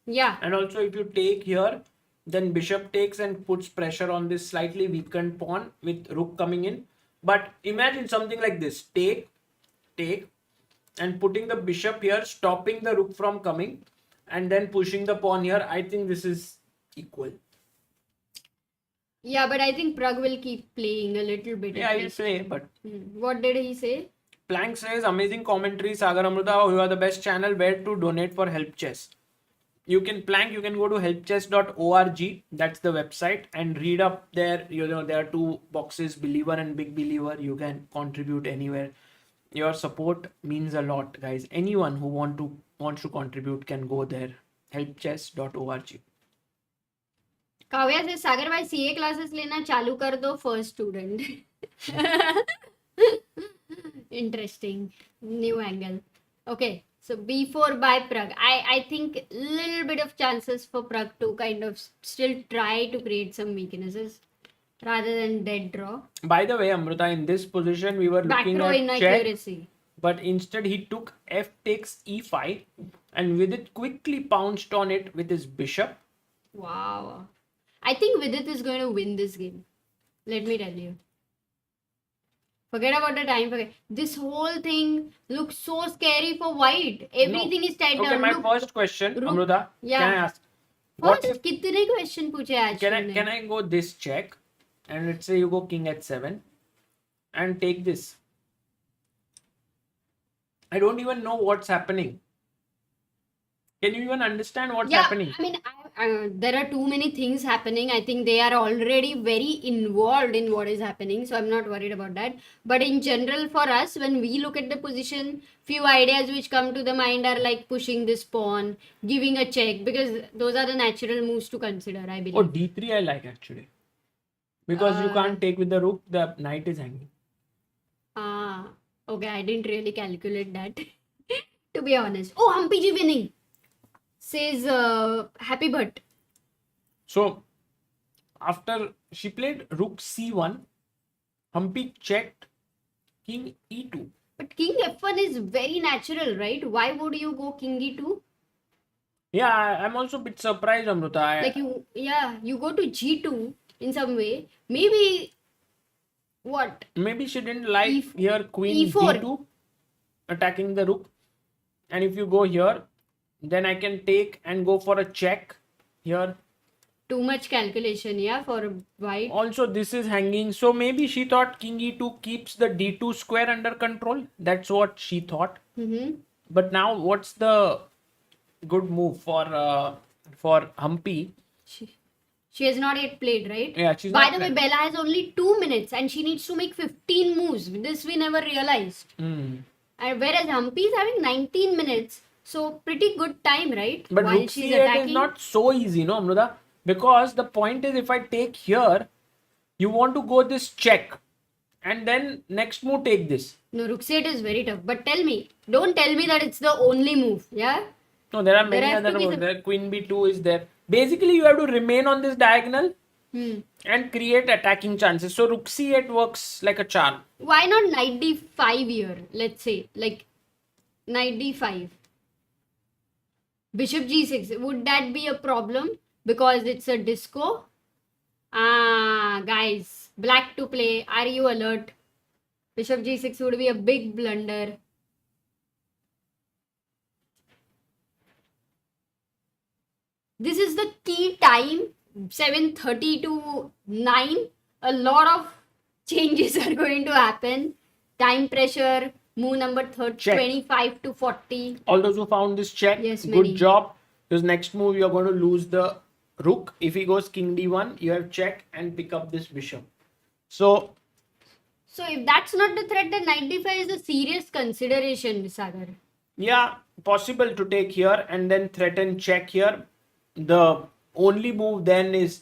Yeah. And also, if you take here, then bishop takes and puts pressure on this slightly weakened pawn with rook coming in. But imagine something like this. Take, and putting the bishop here, stopping the rook from coming, and then pushing the pawn here. I think this is equal. Yeah, but I think Pragg will keep playing a little bit. Yeah, I'll say, but... What did he say? Plank says, amazing commentary, Sagar Amruta, you are the best channel. Where to donate for Help Chess? You can go to helpchess.org. That's the website, and read up there. There are two boxes, believer and big believer. You can contribute anywhere. Your support means a lot, guys. Anyone who wants to contribute can go there. helpchess.org. Kavya says, Sagar भाई CA classes लेना चालू कर दो first student. Interesting. New angle. Okay. So b4 by Pragg. I think little bit of chances for Pragg to kind of still try to create some weaknesses rather than dead draw. By the way, Amruta, in this position, we were looking Bacrot at inaccuracy. check, but instead he took f takes e5, and Vidit quickly pounced on it with his bishop. Wow. I think Vidit is going to win this game. Let me tell you. Forget about the time. This whole thing looks so scary for white. Everything is tied Okay, down. my Look, first question, Rook- Amruta, Yeah. can I ask? What first, if कितने question पूछे आज तूने? can I go this check, and let's say you go king h7 and take this? I don't even know what's happening. Can you even understand what's happening? I mean, there are too many things happening. I think they are already very involved in what is happening. So I'm not worried about that. But in general, for us, when we look at the position, few ideas which come to the mind are like pushing this pawn, giving a check, because those are the natural moves to consider, I believe. Oh, d3 I like actually. Because you can't take with the rook, the knight is hanging. Ah, okay. I didn't really calculate that, to be honest. Oh, Humpy ji winning. Says happy but. So, after she played rook c1, Humpy checked king e2. But king f1 is very natural, right? Why would you go king e2? Yeah, I'm also a bit surprised, Amruta. Like you go to g2 in some way. Maybe what? Maybe she didn't like E4. here queen d2 attacking the rook. And if you go here, then I can take and go for a check here. Too much calculation, yeah, for white. Also, this is hanging. So maybe she thought king e2 keeps the d2 square under control. That's what she thought. But now what's the good move for Humpy? She has not yet played, right? Yeah, she's By not the way, played. Bella has only 2 minutes and she needs to make 15 moves. This we never realized. And whereas Humpy is having 19 minutes. So pretty good time, right? But While rook she's c8 attacking. is not so easy, no, Amruta? Because the point is, if I take here, you want to go this check. And then next move, take this. No, rook c8 is very tough. But don't tell me that it's the only move, yeah? No, there are many There has other to be moves. some- There, queen b2 is there. Basically, you have to remain on this diagonal and create attacking chances. So rook c8 works like a charm. Why not knight d5 here? Let's say, like, knight d5. Bishop g6. Would that be a problem? Because it's a disco. Ah, guys. Black to play. Are you alert? Bishop g6 would be a big blunder. This is the key time. 7:30 to 9. A lot of changes are going to happen. Time pressure. Move number Check. 25 to 40. All those who found this check, Yes, good many. job. Because next move you're going to lose the rook. If he goes king d1, you have check and pick up this bishop. So So if that's not the threat, then knight d5 is a serious consideration, Sagar. yeah, possible to take here and then threaten check here. The only move then is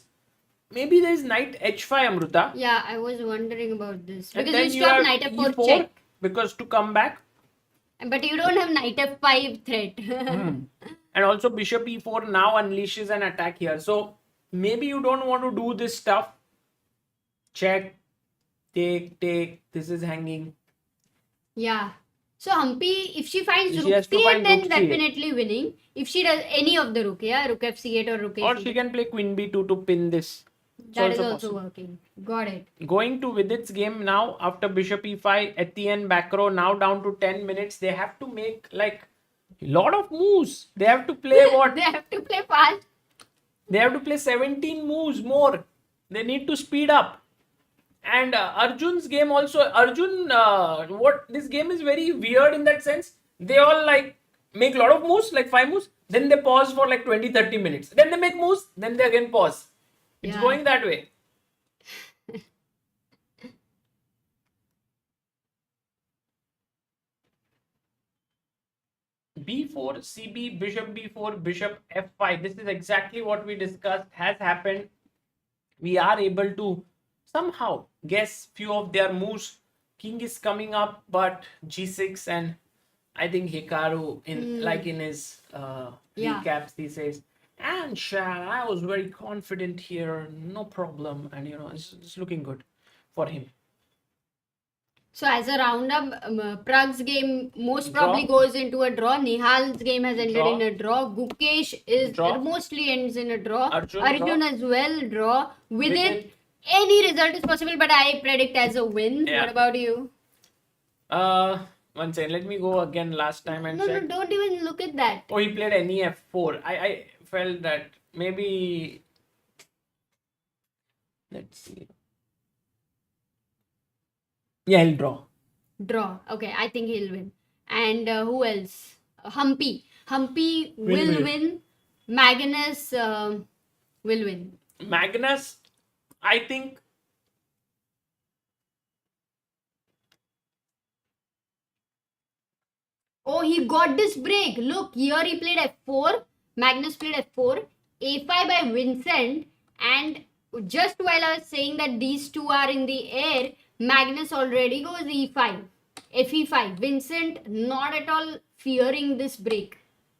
maybe there is knight h5, Amruta. Yeah, I was wondering about this. And Because then you still have have knight f4 e4 check. because to come back. But you don't have knight f5 threat. And also bishop e4 now unleashes an attack here. So maybe you don't want to do this stuff. Check, take. This is hanging. Yeah. So Humpy, if she finds She rook has to c8, find then rook c8. definitely winning. If she does any of the rook, yeah, rook f8 or rook Or a8. she can play queen b2 to pin this. It's That is also also possible. working. Got it. Going to Vidit's game now after bishop e5 at the end, Bacrot now down to 10 minutes. They have to make like a lot of moves. They have to play what? They have to play fast. They have to play 17 moves more. They need to speed up. And Arjun's game also. Arjun, what this game is very weird in that sense. They all like make a lot of moves, like 5 moves. Then they pause for like 20-30 minutes. Then they make moves. Then they again pause. It's Yeah. going that way. b4, cb, bishop b4, bishop f5. This is exactly what we discussed has happened. We are able to somehow guess few of their moves. King is coming up, but g6, and I think Hikaru in like in his Yeah. recaps he says, and Shan, I was very confident here, no problem, and you know it's looking good for him. So as a roundup, Pragg's game most Draw. probably goes into a draw. Nihal's game has ended Draw. in a draw. Gukesh is Draw. mostly ends in a draw. Arjun draw. as well draw. With Vidit. it, any result is possible, but I predict as a win. Yeah. What about you? 1 second, let me go again last time and No, check. don't even look at that. Oh, he played NEF4. I felt that maybe. Let's see. Yeah, he'll draw. Draw. Okay, I think he'll win. And who else? Humpy. Humpy Will will win. win. Magnus will win. Magnus, I think. Oh, he got this break. Look, here he played f4. Magnus played f4. a5 by Vincent. And just while I was saying that these two are in the air, Magnus already goes e5. fe5. Vincent not at all fearing this break.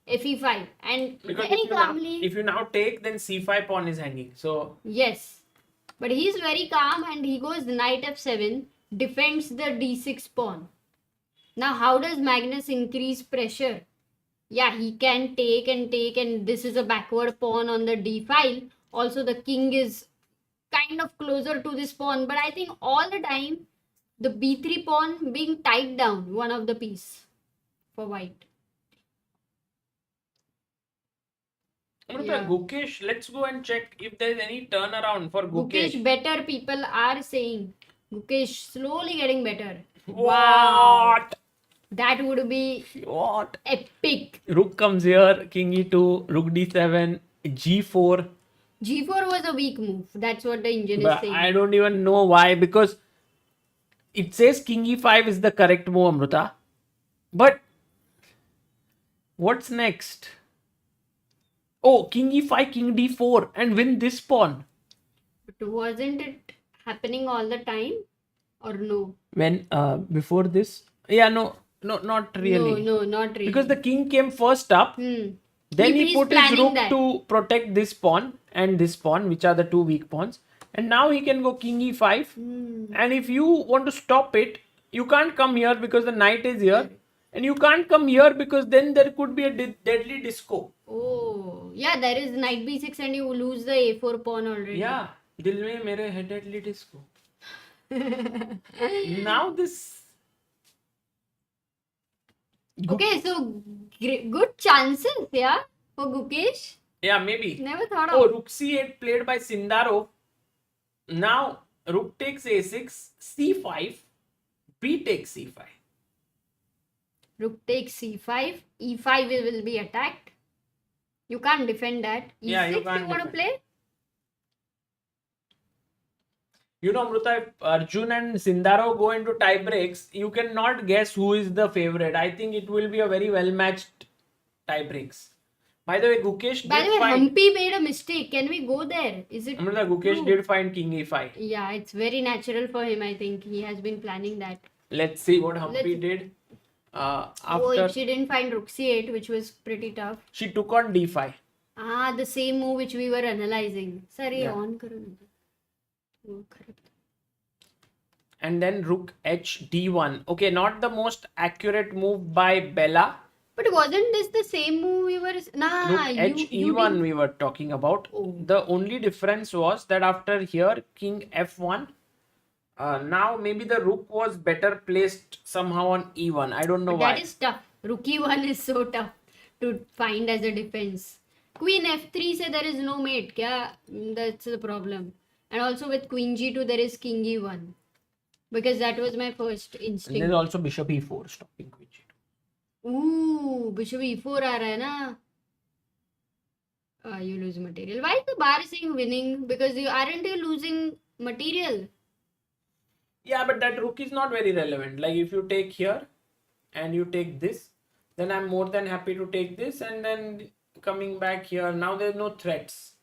fe5. And Because very calmly. if you now take, then c5 pawn is hanging. So Yes. But he's very calm and he goes knight f7. Defends the d6 pawn. Now, how does Magnus increase pressure? Yeah, he can take, and this is a backward pawn on the d file. Also, the king is kind of closer to this pawn, but I think all the time the b3 pawn being tied down, one of the piece for white. Amruta, Gukesh, let's go and check if there is any turnaround for Gukesh. Gukesh better, people are saying. Gukesh slowly getting better. What? That would be What? epic. Rook comes here, king e2, rook d7, g4. G4 was a weak move. That's what the engine is But saying. I don't even know why, because it says king e5 is the correct move, Amruta. But what's next? Oh, king e5, king d4, and win this pawn. But wasn't it happening all the time? Or no? When before this? Yeah, no, not really. No, not really. Because the king came first up. Then he He's put his planning rook that. to protect this pawn and this pawn, which are the two weak pawns. And now he can go king e5. And if you want to stop it, you can't come here because the knight is here. And you can't come here because then there could be a deadly disco. Oh, yeah, there is knight b6 and you lose the a4 pawn already. Yeah, dil mein mere hai deadly disco. Now this. Okay, so good chances, yeah, for Gukesh. Yeah, maybe. Never thought Oh, of. rook c8 played by Sindarov. Now rook takes a6, c5, b takes c5. Rook takes c5, e5 will be attacked. You can't defend that. E6 Yeah, you you can't want to defend. play? You know, Amruta, if Arjun and Sindarov go into tie breaks, you cannot guess who is the favorite. I think it will be a very well matched tie breaks. By the way, Gukesh By the did way, find. Humpy made a mistake. Can we go there? Is it Amruta, Gukesh true? did find king e5. Yeah, it's very natural for him. I think he has been planning that. Let's see what Humpy Let's- did. Oh, After she didn't find rook c8, which was pretty tough. she took on d5. Ah, the same move which we were analyzing. Sorry, Yeah. on karo na. Oh, correct. And then rook h d1. Okay, not the most accurate move by Bella. But wasn't this the same move we were? Nah, Rook h e1 didn't- we were talking about. Oh. The only difference was that after here king f1. Now maybe the rook was better placed somehow on e1. I don't know But why. that is tough. Rook e1 is so tough to find as a defense. Queen f3 say there is no mate. Kya? That's the problem. And also with queen g2 there is king e1. Because that was my first And instinct. there's also bishop e4 stopping queen g2. Ooh, bishop e4 aa raha hai na. You lose material. Why is the bar saying winning? Because you aren't you losing material? Yeah, but that rook is not very relevant. Like if you take here and you take this, then I'm more than happy to take this and then coming back here. Now there's no threats.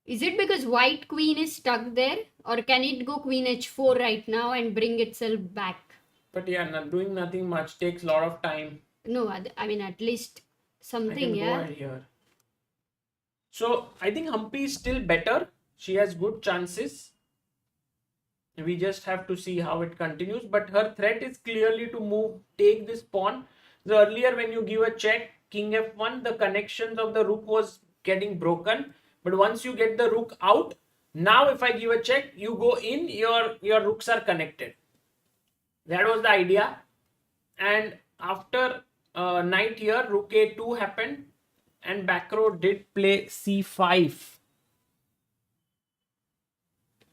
Is it because white queen is stuck there? Or can it go queen h4 right now and bring itself back? But yeah, not doing nothing much takes a lot of time. No, I mean at least I something, can go yeah. ahead here. So I think Humpy is still better. She has good chances. We just have to see how it continues. But her threat is clearly to move, take this pawn. So earlier when you give a check, king f1, the connections of the rook was getting broken. But once you get the rook out, now if I give a check, you go in, your rooks are connected. That was the idea. And after knight here, rook a2 happened. And Bacrot did play c5.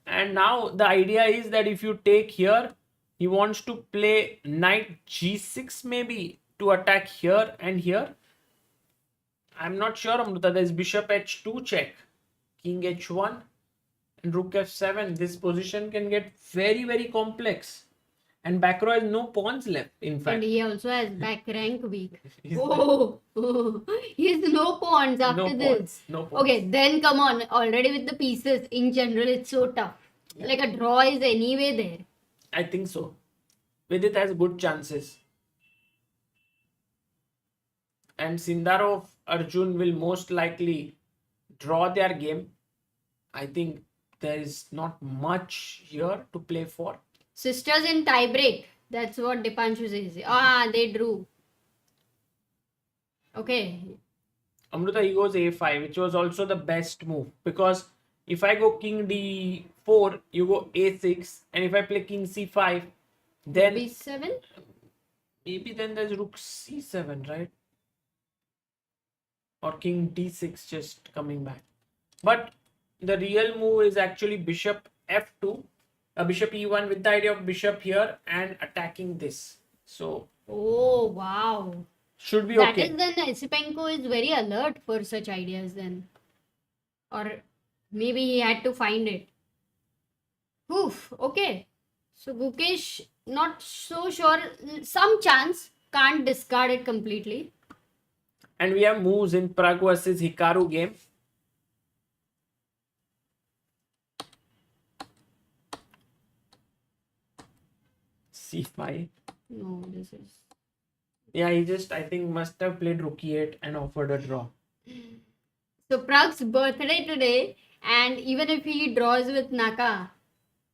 And now the idea is that if you take here, he wants to play knight g6 maybe to attack here and here. I'm not sure, Amruta. There's bishop h2 check, king h1 and rook f7. This position can get very, very complex. And Bacrot has no pawns left, in And fact. he also has back rank weak. He's Oh, he has no pawns after no this. pawns, no pawns. Okay, then come on. Already with the pieces, in general, it's so tough. Like a draw is anyway there. I think so. Vidit has good chances. And Sindarov, Arjun will most likely draw their game. I think there is not much here to play for. Sisters in tiebreak. That's what Dipanshu says. Ah, they drew. Okay. Amruta, he goes a5, which was also the best move. Because if I go king d4, you go a6. And if I play king c5, then B7? maybe then there's rook c7, right? Or king d6 just coming back. But the real move is actually bishop f2, bishop e1 with the idea of bishop here and attacking this. So Oh, wow. should be That okay. is then Esipenko is very alert for such ideas then. Or maybe he had to find it. Oof, okay. So Gukesh, not so sure. Some chance, can't discard it completely. And we have moves in Pragg versus Hikaru game. c5. No, this is. Yeah, he just, I think, must have played rook e8 and offered a draw. So Pragg's birthday today, and even if he draws with Naka,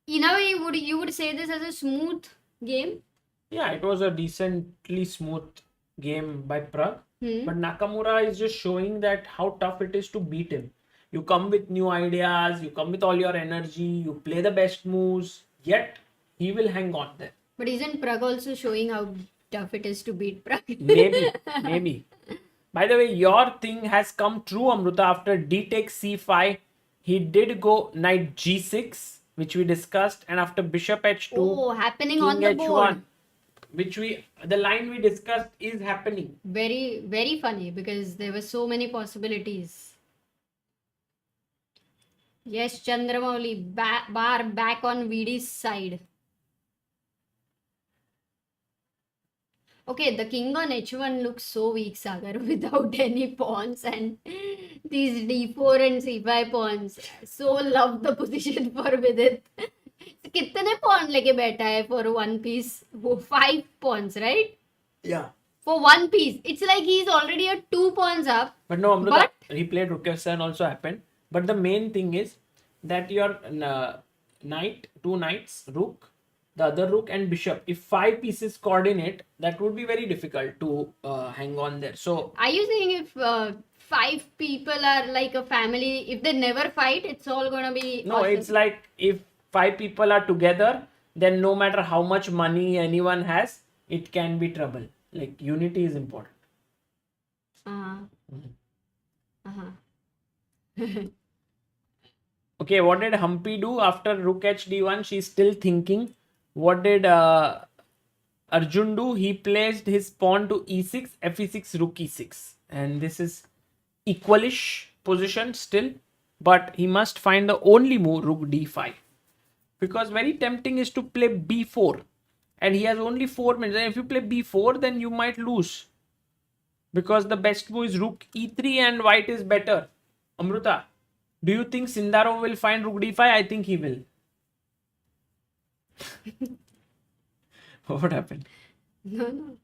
in a way, you would say this as a smooth game? Yeah, it was a decently smooth game by Pragg. Hmm. But Nakamura is just showing that how tough it is to beat him. You come with new ideas, you come with all your energy, you play the best moves, yet he will hang on there. But isn't Pragg also showing how tough it is to beat Pragg? Maybe. By the way, your thing has come true, Amruta. After d takes c5, he did go knight g6, which we discussed, and after bishop h2, Oh, happening king on the h1, board. which the line we discussed is happening. Very, very funny because there were so many possibilities. Yes, Chandramouli, bar back on Vidit's side. Okay, the king on h1 looks so weak, Sagar, without any pawns and these d4 and c5 pawns. So love the position for Vidit. कितने pawn लेके बैठा है for one piece? वो 5 pawns, right? Yeah. For one piece. It's like he's already at 2 pawns up. But no, Amruta, But- he played rook f7 also happened. But the main thing is that your knight, two knights, rook, the other rook and bishop, if 5 pieces coordinate, that would be very difficult to hang on there. So Are you saying if 5 people are like a family, if they never fight, it's all gonna be no, awesome? it's like if 5 people are together, then no matter how much money anyone has, it can be trouble. Like unity is important. Okay, what did Humpy do after rook hd1? She's still thinking. What did Arjun do? He placed his pawn to e6, fe6, rook e6. And this is equalish position still. But he must find the only move, rook d5. Because very tempting is to play b4. And he has only 4 minutes. And if you play b4, then you might lose. Because the best move is rook e3 and white is better. Amruta, do you think Sindarov will find rook d5? I think he will. What happened? No.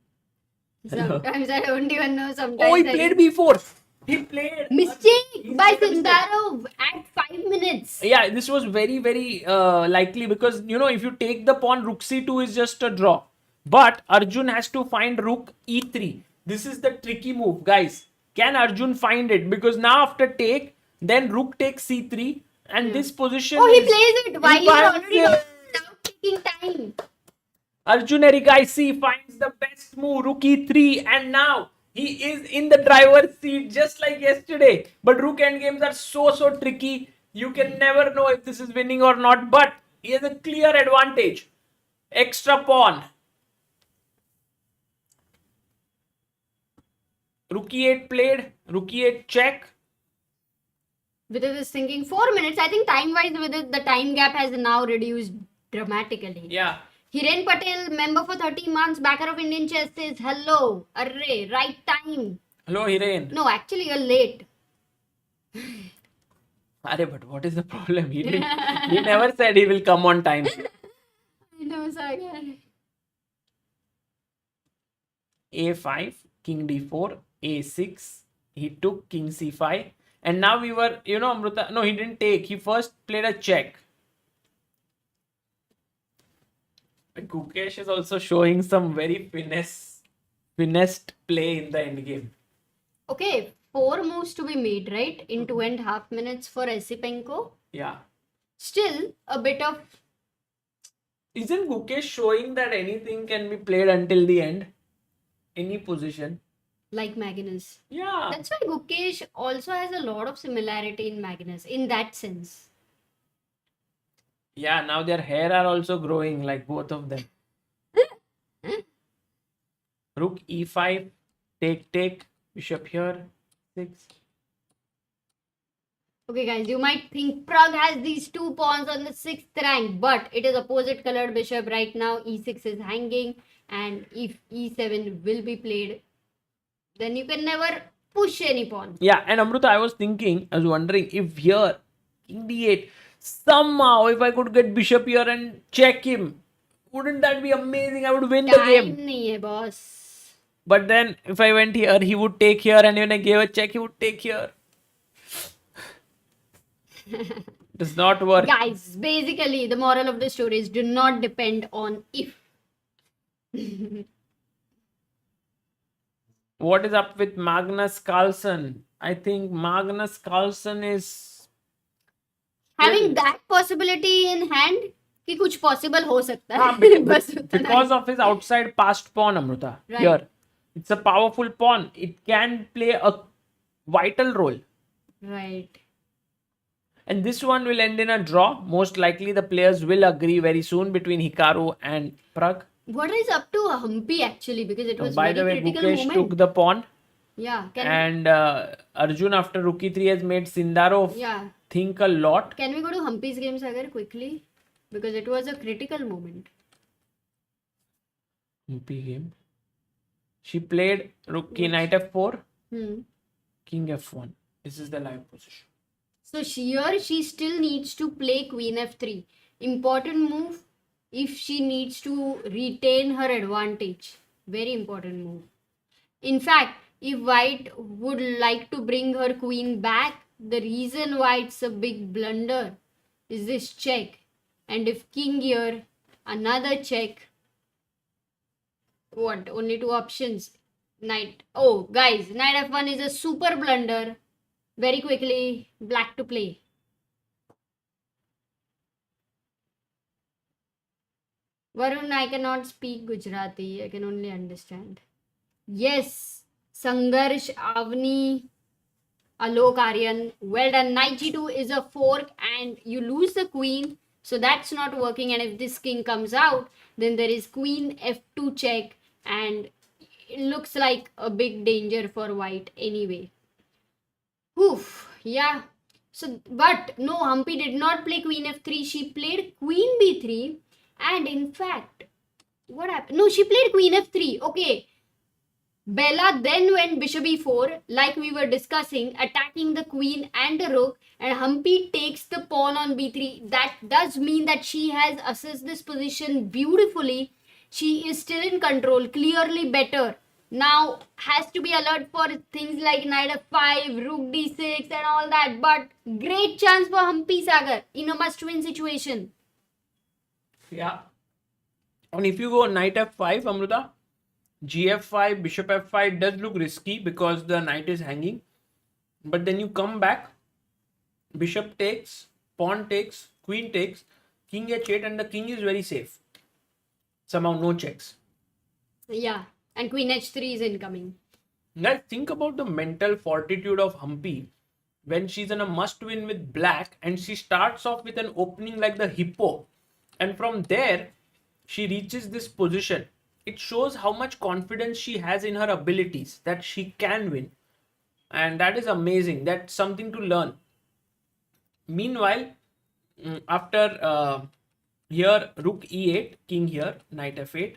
Sometimes I don't even know. Sometimes Oh, he I- played b4. He played. Mistake by played a mistake. Sindarov at 5 minutes. Yeah, this was very, very likely because, if you take the pawn, rook c2 is just a draw. But Arjun has to find rook e3. This is the tricky move, guys. Can Arjun find it? Because now after take, then rook takes c3 and this position Oh, he is plays it while he's already impossible. without taking time. Arjun Erigaisi finds the best move, rook e3, and now he is in the driver's seat just like yesterday. But rook endgames are so tricky. You can never know if this is winning or not. But he has a clear advantage. Extra pawn. Rook e8 played. Rook e8 check. Vidit is thinking 4 minutes. I think time-wise with it, the time gap has now reduced dramatically. Yeah. Hiren Patel, member for 30 months, backer of Indian chess, says hello. Array, right time. Hello, Hiren. No, actually you're late. Arre, but what is the problem? He never said he will come on time. I know, Sagar. A5, king d4, a6. He took king c5. And now we were, Amruta. No, he didn't take. He first played a check. Gukesh is also showing some very finessed play in the endgame. Okay, 4 moves to be made, right? In 2.5 minutes for Esipenko. Yeah. Still a bit of... Isn't Gukesh showing that anything can be played until the end? Any position? like Magnus. Yeah. That's why Gukesh also has a lot of similarity in Magnus in that sense. Yeah, now their hair are also growing like both of them. Rook e5, take, bishop here, 6. Okay guys, you might think Pragg has these 2 pawns on the 6th rank, but it is opposite colored bishop right now. E6 is hanging, and if e7 will be played, then you can never push any pawn. Yeah, and Amruta, I was wondering if here, king d8, somehow if I could get bishop here and check him, wouldn't that be amazing? I would win the game. Time nahi hai, boss. But then if I went here, he would take here, and when I gave a check, he would take here. Does not work. Guys, basically the moral of the story is do not depend on if. What is up with Magnus Carlsen? I think Magnus Carlsen is Having that possibility in hand कि कुछ possible हो सकता हाँ, है बस उतना because of his outside passed pawn, Amruta. Right. Here, it's a powerful pawn. It can play a vital role. right. And this one will end in a draw. Most likely, the players will agree very soon between Hikaru and Pragg. What is up to Humpy actually? Because it was By very the way, critical Gukesh moment. took the pawn, Yeah. and Arjun after Rook e3 has made Sindarov Yeah. think a lot. Can we go to Humpy's game, Sagar, quickly? Because it was a critical moment. Humpy game. She played Rook knight f4, King f1. This is the live position. So here she still needs to play Queen f3. Important move if she needs to retain her advantage. Very important move. In fact, if White would like to bring her queen back, the reason why it's a big blunder is this check. And if King here, another check. What? Only two options. Knight. Oh, guys, Knight f1 is a super blunder. Very quickly, black to play. Varun, I cannot speak Gujarati. I can only understand. Yes, Sangarsh, Avni, Alok Aryan. Well done. Knight g2 is a fork and you lose the queen. So that's not working. And if this king comes out, then there is queen f2 check. And it looks like a big danger for white anyway. Oof, yeah. So, but no, Humpy did not play queen f3. She played queen b3. And in fact, what happened? No, she played queen f3. Okay. Bella then went bishop e4, like we were discussing, attacking the queen and the rook. And Humpy takes the pawn on b3. That does mean that she has assessed this position beautifully. She is still in control, clearly better. Now has to be alert for things like knight f5, rook d6 and all that. But great chance for Humpy, Sagar in a must-win situation. Yeah. And if you go knight f5, Amruta, gf5, bishop f5 does look risky because the knight is hanging. But then you come back, bishop takes, pawn takes, queen takes, king h8 and the king is very safe. Somehow no checks. Yeah. And queen h3 is incoming. Guys, think about the mental fortitude of Humpy when she's in a must-win with black and she starts off with an opening like the hippo. And from there, she reaches this position. It shows how much confidence she has in her abilities, that she can win. And that is amazing. That's something to learn. Meanwhile, after here, rook e8, king here, knight f8,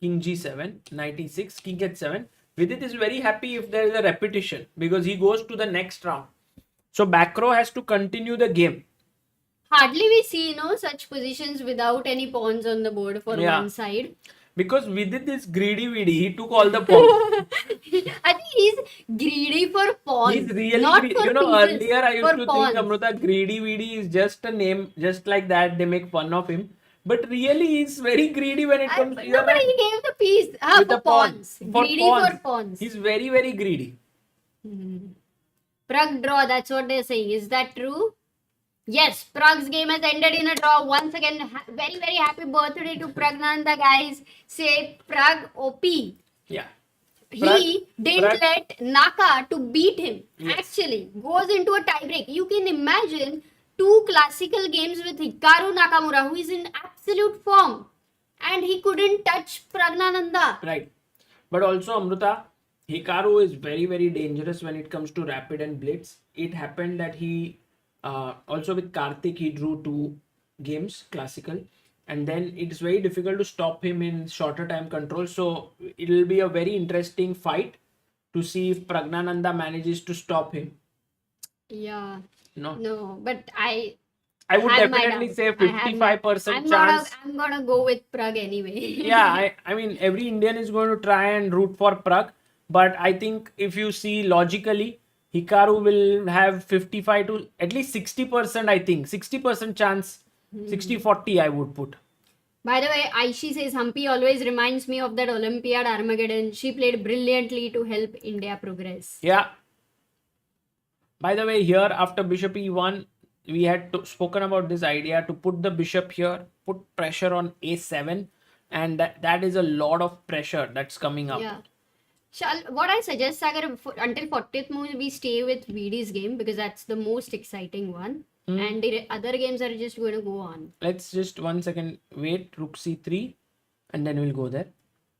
king g7, knight e6, king h7. Vidit is very happy if there is a repetition because he goes to the next round. So Bacrot has to continue the game. Hardly we see, such positions without any pawns on the board for one side. Because Vidit is greedy. He took all the pawns. I think he's greedy for pawns. He's really not greedy. for pieces, Earlier I used for to pawns. think Amruta greedy is just a name, just like that. They make fun of him. But really, he's very greedy when it comes to No, but he gave the piece with for the pawn. pawns. For Greedy pawns. for pawns. He's very, very greedy. Pragg draw, that's what they're saying. Is that true? Yes, Pragg's game has ended in a draw. Once again, very, very happy birthday to Praggnanandhaa, guys. Say Pragg OP. Yeah. He didn't Pragg- let Naka to beat him. Yes. Actually, goes into a tiebreak. You can imagine two classical games with Hikaru Nakamura, who is in absolute form. And he couldn't touch Praggnanandhaa. Right. But also, Amruta, Hikaru is very, very dangerous when it comes to rapid and blitz. It happened that he, also with Karthik, he drew 2 games, classical. And then it's very difficult to stop him in shorter time control. So it'll be a very interesting fight to see if Praggnanandhaa manages to stop him. Yeah. No, No, but I would had my definitely doubts. say I had my- 55% chance. I'm gonna go with Pragg anyway. Yeah, I mean, every Indian is going to try and root for Pragg. But I think if you see logically, Hikaru will have 55 to at least 60%, I think. 60% chance, 60-40 I would put. By the way, Aishi says Humpy always reminds me of that Olympiad Armageddon. She played brilliantly to help India progress. Yeah. By the way, here after bishop e1, we had spoken about this idea to put the bishop here, put pressure on a7, and that is a lot of pressure that's coming up. Yeah. What I suggest, Sagar, until 40th move, we stay with VD's game because that's the most exciting one. And the other games are just going to go on. Let's just 1 second wait. Rook c3, and then we'll go there.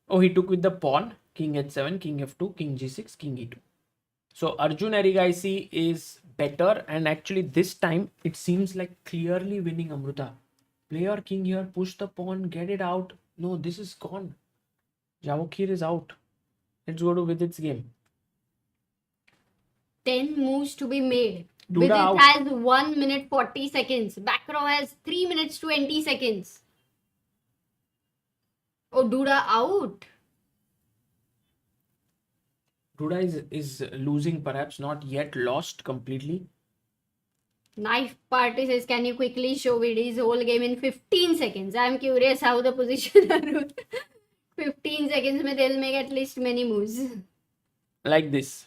Oh, he took with the pawn. King h7, king f2, king g6, king e2. So Arjun Erigaisi is better, and actually this time it seems like clearly winning Amruta. Play your king here, push the pawn, get it out. No, this is gone. Javakhir is out. Let's go to Vidit's game. 10 moves to be made. Duda Vidit out. has 1 minute 40 seconds. Bacrot has 3 minutes 20 seconds. Oh, Duda out. Duda is losing, perhaps not yet lost completely. Knife Party says, can you quickly show Vidit's whole game in 15 seconds? I'm curious how the position are. 15 seconds mein they'll make at least many moves. Like this.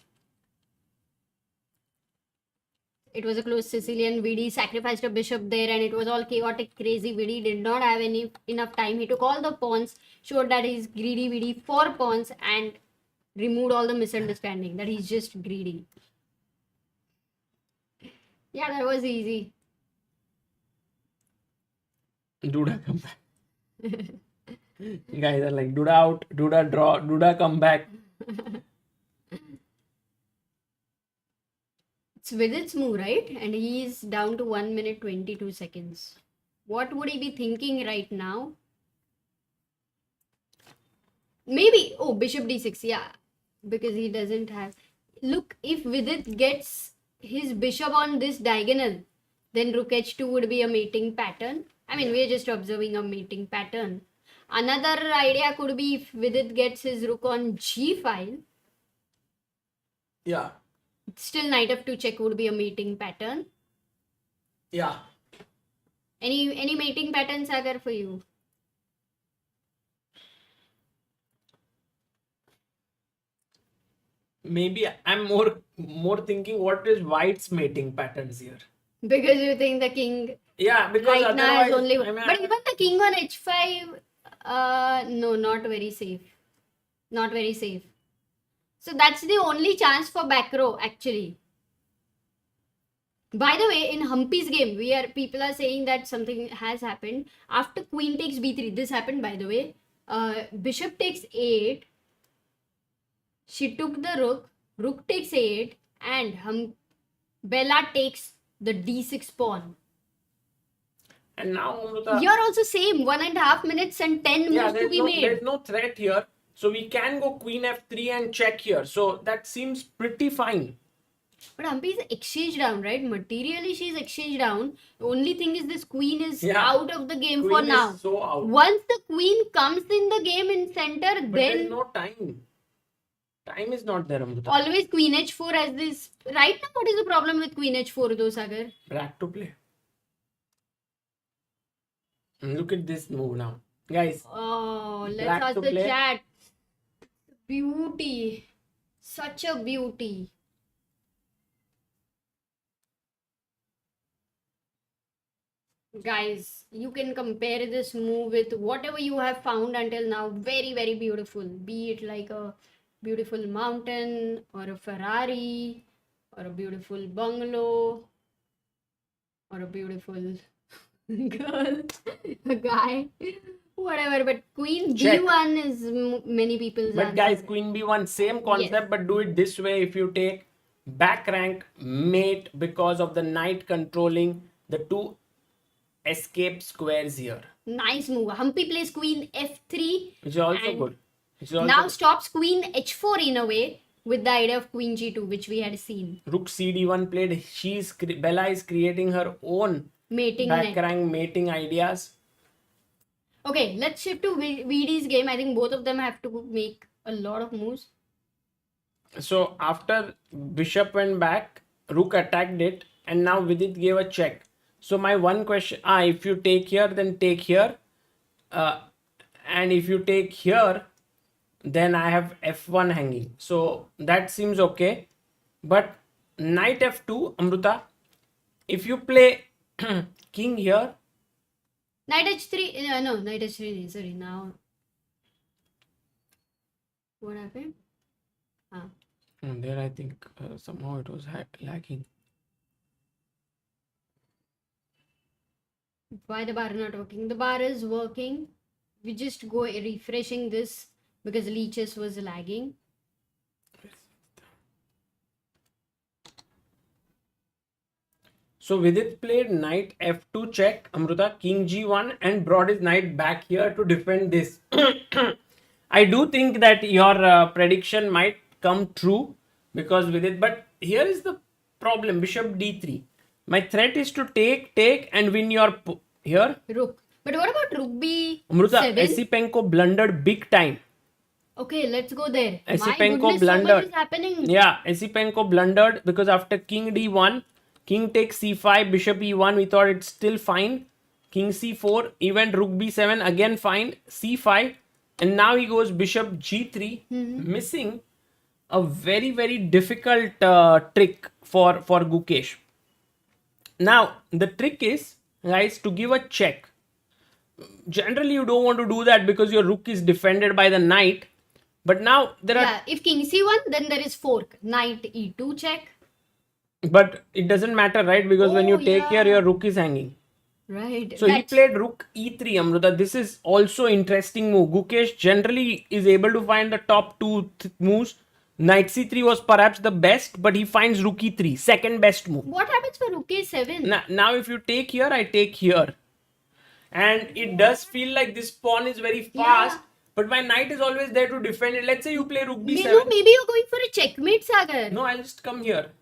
It was a close Sicilian. Vidi sacrificed a bishop there and it was all chaotic, crazy. Vidi did not have enough time. He took all the pawns, showed that he's greedy. Vidi 4 pawns and removed all the misunderstanding that he's just greedy. Yeah, that was easy. Duda come back. You guys are like, Duda out, Duda draw, Duda come back. It's Vidit's move, right? And he's down to 1 minute 22 seconds. What would he be thinking right now? Maybe, oh, bishop d6, yeah. Because he doesn't have... Look, if Vidit gets his bishop on this diagonal, then rook h2 would be a mating pattern. I mean, we're just observing a mating pattern. Another idea could be if Vidit gets his rook on g5. Yeah. Still knight f2 check would be a mating pattern. Yeah. Any mating pattern, Sagar, for you? Maybe I'm more thinking what is White's mating patterns here. Because you think the king Yeah, because right now is otherwise, only... I mean, But even the king on h5, no, not very safe. Not very safe. So that's the only chance for Bacrot, actually. By the way, in Humpy's game, people are saying that something has happened. After queen takes b3, this happened, by the way. Bishop takes 8. She took the rook. Rook takes 8. And Bella takes the d6 pawn. and now Amruta, You're also same 1.5 minutes and 10 moves to be made. there's no threat here. So we can go queen f3 and check here. So that seems pretty fine. But Humpy is exchange down, right? Materially, she's exchange down. The only thing is this queen is Yeah. out of the game Queen for is now. so out. Once the queen comes in the game in center, But then there's no time. Time is not there, Amruta. always queen h4 as this. Right now, what is the problem with queen h4 though, Sagar? Pragg to play. Look at this move now. Guys, Oh, let's Black ask to the play. chat. Beauty. Such a beauty. Guys, you can compare this move with whatever you have found until now. Very, very beautiful. Be it like a beautiful mountain or a Ferrari or a beautiful bungalow or a beautiful girl, a guy, whatever. But queen Check. b1 is many people's but answer. guys, queen b1, same concept, Yes. but do it this way. If you take back rank mate because of the knight controlling the two escape squares here, Nice move. Humpy plays queen f3. which is also And good. Which is also Now stops queen h4 in a way with the idea of queen g2, which we had seen. rook cd1 played. Bella is creating her own Mating back net. rank mating ideas. Okay, let's shift to VD's game. I think both of them have to make a lot of moves. So after bishop went back, rook attacked it, and now Vidit gave a check. So my one question, if you take here, then take here. And if you take here, then I have f1 hanging. So that seems okay. But knight f2, Amruta, if you play king here, Knight h3. No, knight h3. Sorry, now. What happened? there I think somehow it was lagging. Why the bar not working? The bar is working. We just go refreshing this because leeches was lagging. So Vidit played knight f2 check, Amruta, king g1 and brought his knight back here to defend this. I do think that your prediction might come true because Vidit, but here is the problem, bishop d3. My threat is to take and win your here. Rook. But what about rook b7? Amruta, Esipenko blundered big time. Okay, let's go there. My Esipenko goodness, so blundered. much is happening. Yeah, Esipenko blundered because after king d1, king takes c5, bishop e1, we thought it's still fine. King c4, even rook b7, again fine. c5, and now he goes bishop g3, missing a very, very difficult trick for Gukesh. Now, the trick is, guys, to give a check. Generally, you don't want to do that because your rook is defended by the knight. But now there are... Yeah, if king c1, then there is fork. Knight e2 check. But it doesn't matter, right? Because when you Oh, take yeah. here, your rook is hanging. Right. So he played rook e3, Amruta. This is also interesting move. Gukesh generally is able to find the top two moves. Knight c3 was perhaps the best, but he finds rook e3, second best move. What happens for rook a7? Now if you take here, I take here. And it does feel like this pawn is very fast. Yeah. But my knight is always there to defend it. Let's say you play rook b7. No, maybe you're going for a checkmate, Sagar. No, I'll just come here.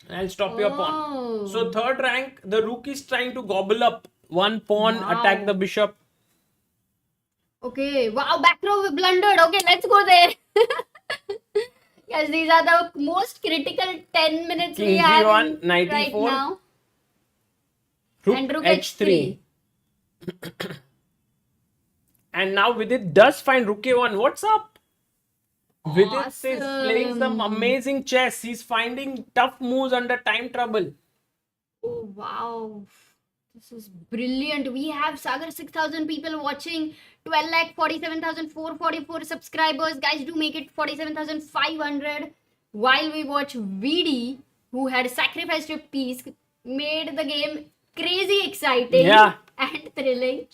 I'll stop your pawn. Oh. So third rank, the rook is trying to gobble up one pawn, Wow. attack the bishop. Okay. Wow, Bacrot blundered. Okay, let's go there. Yes, these are the most critical 10 minutes King we have g1, knight right e4, now. Rook And rook h3. And now Vidit does find rook a1. What's up? Vidit is playing some amazing chess. He's finding tough moves under time trouble. Oh, wow. This is brilliant. We have Sagar 6,000 people watching, 12,47,444 subscribers. Guys, do make it 47,500. While we watch VD, who had sacrificed a piece, made the game crazy exciting and thrilling.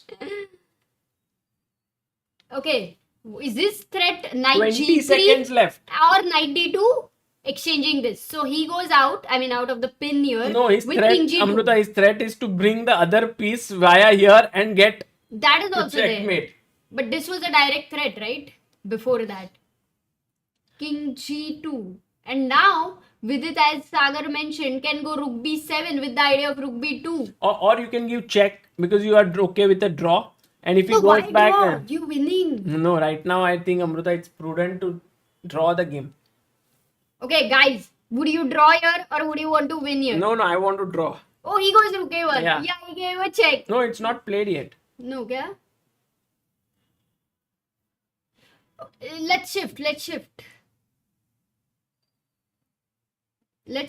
Okay, is this threat knight 20 g3 seconds left. or knight d2? Exchanging this. So he goes out, out of the pin here. No, his with threat, king g2. Amruta, his threat is to bring the other piece via here and get That is also there. checkmate. But this was a direct threat, right? Before that. King g2. And now, Vidit, as Sagar mentioned, can go rook b7 with the idea of rook b2. Or you can give check because you are okay with a draw. And if he So goes why back... draw? You winning. No, right now I think, Amruta, it's prudent to draw the game. Okay, guys. Would you draw here or would you want to win here? No, I want to draw. Oh, he goes rook a1. Yeah. He gave a check. No, it's not played yet. No, kya? Let's shift. Let's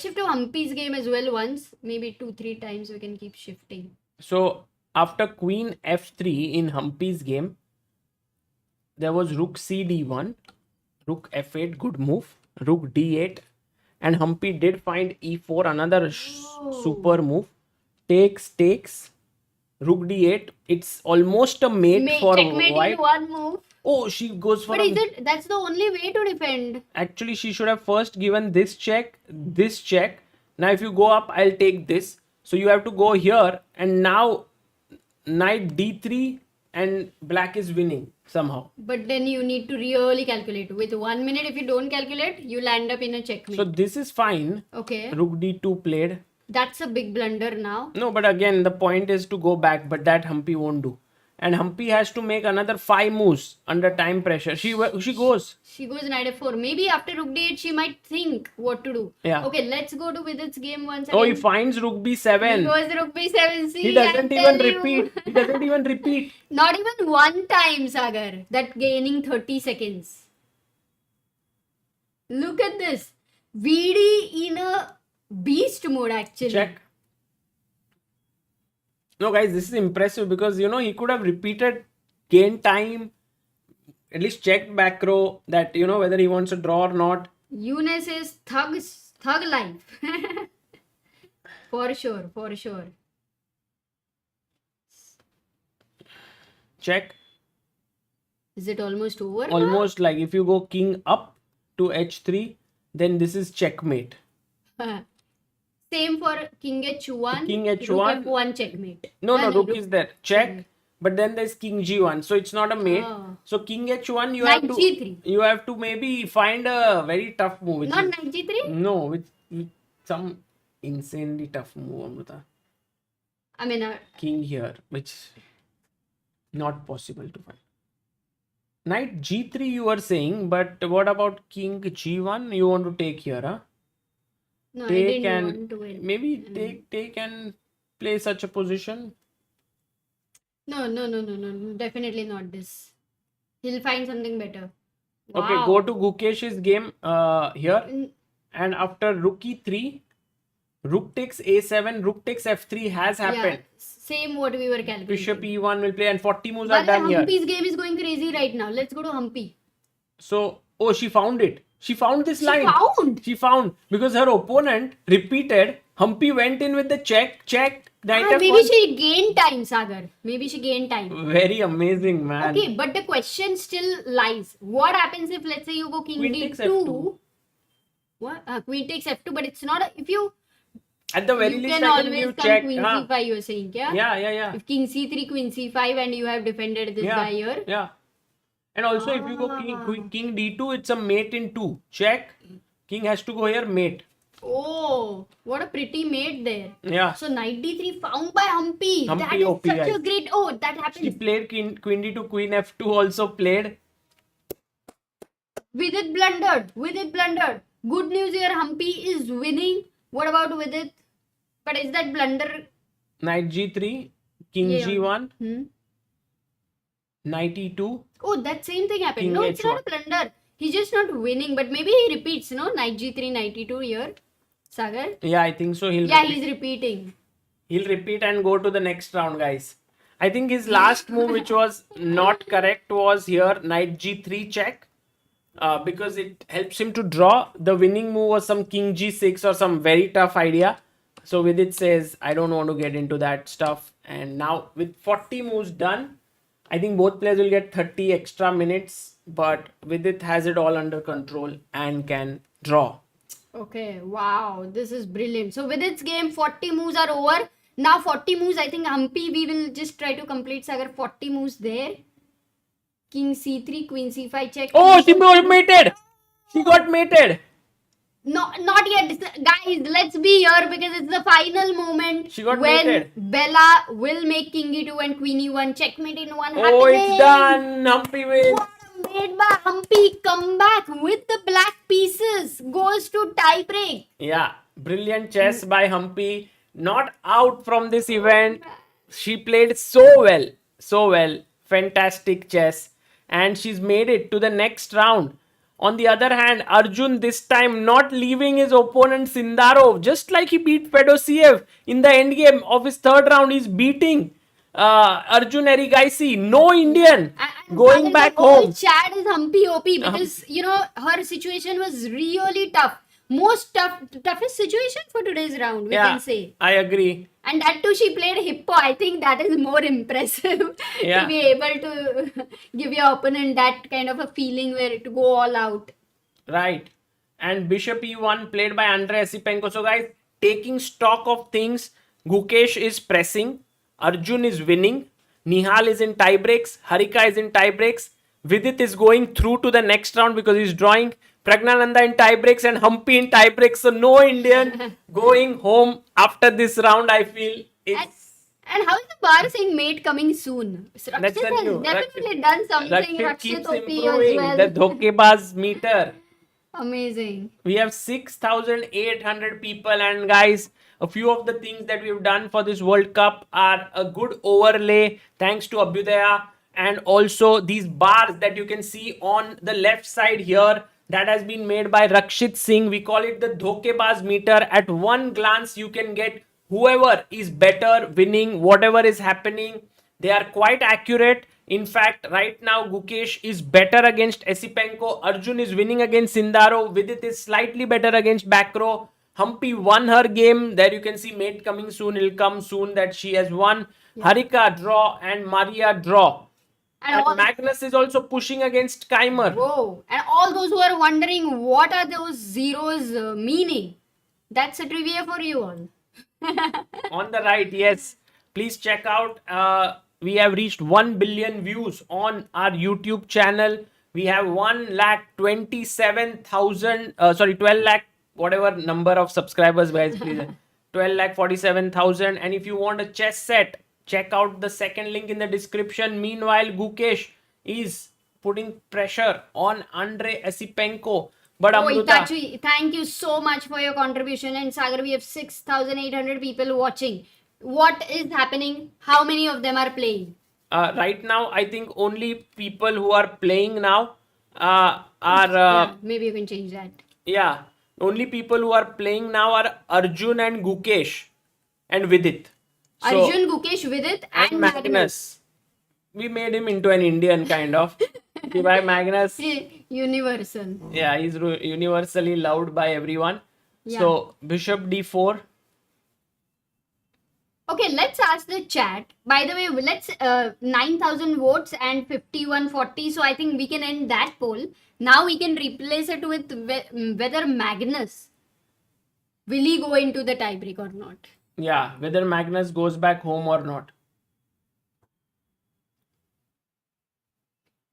shift to Humpy's game as well once. Maybe 2-3 times we can keep shifting. So after queen f3 in Humpy's game, there was rook c d1, rook f8, good move, rook d8, and Humpy did find e4, another super move. Takes, rook d8. It's almost a mate for Checkmate white. in one move. Oh, she goes for But that's the only way to defend. Actually, she should have first given this check. Now, if you go up, I'll take this. So you have to go here. And now, knight d3 and black is winning somehow. But then you need to really calculate. With 1 minute, if you don't calculate, you'll end up in a checkmate. So this is fine. Okay. Rook d2 played. That's a big blunder now. No, but again, the point is to go back. But that Humpy won't do. and Humpy has to make another 5 moves under time pressure. She goes. She goes knight f4. Maybe after rook d8, she might think what to do. Yeah. Okay, let's go to Vidit's game once again. Oh, he finds rook He b7. goes rook b7. See, He doesn't I even tell you. repeat. He doesn't even repeat. Not even one time, Sagar. That gaining 30 seconds. Look at this. VD in a beast mode actually. Check. No, guys, this is impressive because he could have repeated, gained time, at least checked back row that whether he wants to draw or not. Eunice is thug life. For sure, for sure. Check. Is it almost over? now? Almost like if you go king up to h3, then this is checkmate. Same for king h1. King rook h1. f1 checkmate. No, Ah, rook is there. Check. But then there's king g1, so it's not a mate. Oh. So king h1, you Knight have to g3. you have to maybe find a very tough move. Which Not is- knight g3? No, with some insanely tough move, Amruta. I mean, King here, which not possible to find. Knight g3 you were saying, but what about king g1? You want to take here, huh? no, I Take didn't and want to win. maybe take and play such a position. No, definitely not this. He'll find something better. Okay, Wow. go to Gukesh's game here, Mm, and after rook e3, rook takes a7, rook takes f3 has happened. Yeah, same what we were calculating. Bishop e1 will play, and 40 moves By are the way, done here. Humpy's game is going crazy right now. Let's go to Humpy. So, oh, she found it. She found this She line. found. She found because her opponent repeated. Humpy went in with the checked. Knight Maybe f1. she gained time, Sagar. Maybe she gained time. Very amazing, man. Okay, but the question still lies. What happens if, let's say, you go king Queen takes d2? f2. What? Queen takes f2, but it's not a, if you At the very you least, can I can always give come check. queen Huh? c5, you're saying, yeah? Yeah. If king c3, queen c5, and you have defended this guy here. Yeah. And also, if you go king d2, it's a mate in 2. Check. King has to go here, mate. Oh, what a pretty mate there. Yeah. So knight d3 found by Humpy. Humpy That is OP, such a guys. great. Oh, that She happens. played queen d2, queen f2 also played. Vidit blundered. Good news here. Humpy is winning. What about Vidit? But is that blunder? Knight g3, king Yeah. g1, Hmm? knight e2. Oh, that same thing happened. King No, it's not h1. a blunder. He's just not winning. But maybe he repeats. No, knight g3, knight e2 here. Sagar. Yeah, I think so. Yeah, he's repeating. He'll repeat and go to the next round, guys. I think his last move, which was not correct, was here knight g3 check. Because it helps him to draw. The winning move was some king g6 or some very tough idea. So Vidit says, I don't want to get into that stuff. And now with 40 moves done, I think both players will get 30 extra minutes. But Vidit has it all under control and can draw. Okay, wow, this is brilliant. So with its game, 40 moves are over. Now 40 moves, I think Humpy, we will just try to complete Sagar 40 moves there. King c3, queen c5 check. Oh, she got mated! She got mated! No, not yet. Guys, let's be here because it's the final moment She got when mated. Bella will make king e2 and queen e1 checkmate in one. Oh, happening. it's done! Humpy wins! What a made by Humpy comeback with the black pieces. Goes to tie break. Yeah, brilliant chess by Humpy. Not out from this event. She played so well. Fantastic chess. And she's made it to the next round. On the other hand, Arjun this time not leaving his opponent Sindarov. Just like he beat Fedosiev in the endgame of his third round, he's beating Arjun Erigaisi. No Indian going And back the whole home. chat is Humpy OP because her situation was really tough. Most toughest situation for today's round, we can say. I agree. And that too, she played hippo. I think that is more impressive to be able to give your opponent that kind of a feeling where to go all out. Right. And Bishop e1 played by Andrei Esipenko. So guys, taking stock of things, Gukesh is pressing, Arjun is winning, Nihal is in tie breaks, Harika is in tie breaks, Vidit is going through to the next round because he's drawing, Praggnanandhaa in tie breaks and Humpy in tie breaks. So no Indian going home after this round, I feel. It's And how is the bar saying mate coming soon? That's Rakshit the has new. definitely done something. Rakshit Rakshit keeps OP as improving well. the dhokebaz meter. Amazing. We have 6,800 people, and guys, a few of the things that we've done for this World Cup are a good overlay thanks to Abhyudaya, and also these bars that you can see on the left side here that has been made by Rakshit Singh. We call it the dhokebaz meter. At one glance you can get whoever is better winning, whatever is happening. They are quite accurate. In fact, right now Gukesh is better against Esipenko. Arjun is winning against Sindarov. Vidit is slightly better against Bacrot. Humpy won her game. There you can see mate coming soon. It'll come soon that she has won. Harika draw and Maria draw. And Magnus is also pushing against Keymer. Whoa. And all those who are wondering what are those zeros meaning, that's a trivia for you all. On the right, yes. Please check out. We have reached 1 billion views on our YouTube channel. We have 1,27,000, 12 lakh, whatever number of subscribers, guys, please. 12,47,000. And if you want a chess set, check out the second link in the description. Meanwhile, Gukesh is putting pressure on Andrei Esipenko. But Amruta, Itachi, thank you so much for your contribution. And Sagar, we have 6,800 people watching. What is happening? How many of them are playing? right now, I think only people who are playing now are Yeah, maybe you can change that. yeah, only people who are playing now are Arjun and Gukesh and Vidit. So, Arjun, Gukesh, Vidit, and Magnus. We made him into an Indian kind of. By Magnus, Universal. yeah, he's universally loved by everyone. Yeah. So Bishop D4. Okay, let's ask the chat. By the way, let's 9,000 votes and 5140. So I think we can end that poll. Now we can replace it with whether Magnus will he go into the tiebreak or not. Yeah, whether Magnus goes back home or not.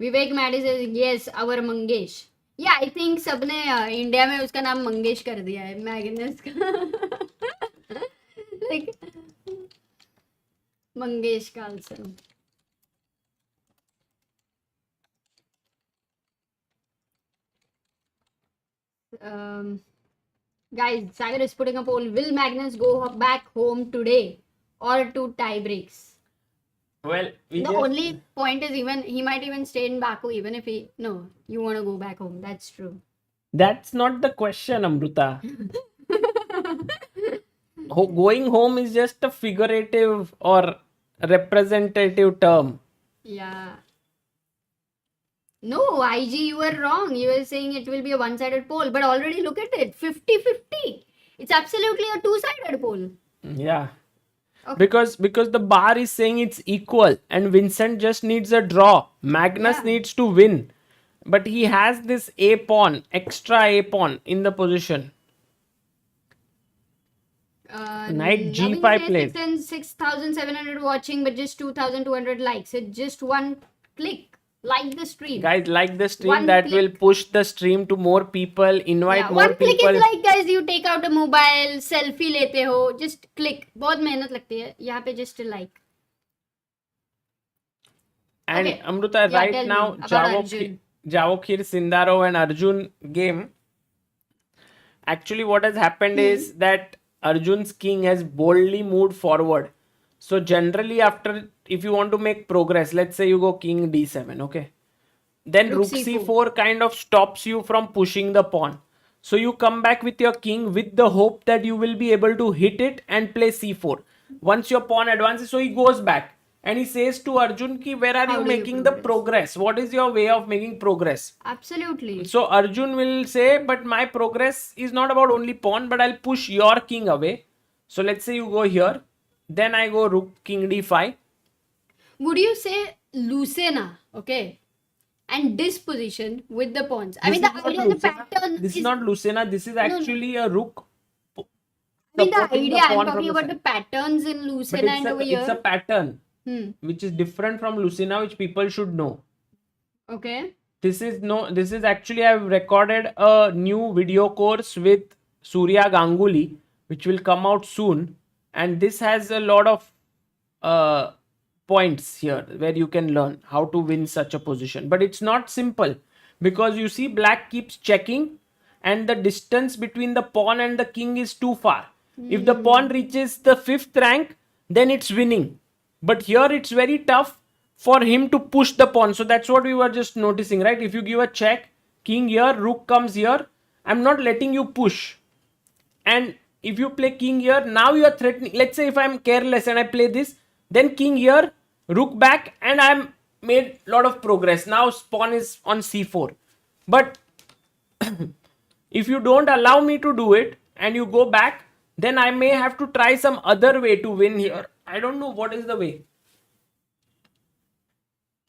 Vivek Maddy says yes, our Mangesh. Yeah, I think सबने India में उसका नाम मंगेश कर दिया है Magnus का. Like Mangesh Carlsen. Guys, Sagar is putting a poll. Will Magnus go back home today or to tie breaks? Well, The only point is even he might even stay in Baku even if he you want to go back home. That's true. that's not the question, Amruta. Going home is just a figurative or representative term. Yeah. No, IG, you were wrong. You were saying it will be a one-sided poll, but already look at it, 50-50. It's absolutely a two-sided poll. Yeah. Okay. Because the bar is saying it's equal and Vincent just needs a draw. Magnus Yeah. needs to win. But he has this A pawn, extra A pawn in the position. Knight G5 Naveen played. says 6,700 watching, but just 2,200 likes. It's just one click. Like the stream. Guys, like the stream, One that click. will push the stream to more people, invite Yeah, more one click people. is like, guys, you take out a mobile, selfie लेते हो, just click. बहुत मेहनत लगती है. यहाँ पे just a like. And Okay. Amruta, Yeah, right tell now, me about Arjun. Javokhir, Sindarov and Arjun game. Actually, what has happened is that Arjun's king has boldly moved forward. So generally, after, if you want to make progress, let's say you go king d7, okay? Then Rook rook c4 kind of stops you from pushing the pawn. So you come back with your king with the hope that you will be able to hit it and play c4. Once your pawn advances, so he goes back. And he says to Arjun, ki, where are How you do you making the progress? What is your way of making progress? Absolutely. So Arjun will say, but my progress is not about only pawn, but I'll push your king away. So let's say you go here. Then I go rook, king d5. Would you say Lucena, okay, and disposition with the pawns? I mean, the idea, the pattern This is not Lucena. This is actually a rook. I mean, the supporting idea, pawn I'm from talking the about side. the patterns in But Lucena and over it's a here. pattern Hmm. which is different from Lucena, which people should know. Okay. This is actually, I've recorded a new video course with Surya Ganguly, which will come out soon. And this has a lot of points here where you can learn how to win such a position. But it's not simple, because you see black keeps checking and the distance between the pawn and the king is too far. If the pawn reaches the 5th rank, then it's winning. But here it's very tough for him to push the pawn. So that's what we were just noticing, right? If you give a check, king here, rook comes here, I'm not letting you push. And if you play king here, now you are threatening. Let's say if I'm careless and I play this, then king here, rook back, and I'm made a lot of progress. Now pawn is on c4. But if you don't allow me to do it and you go back, then I may have to try some other way to win here. I don't know what is the way.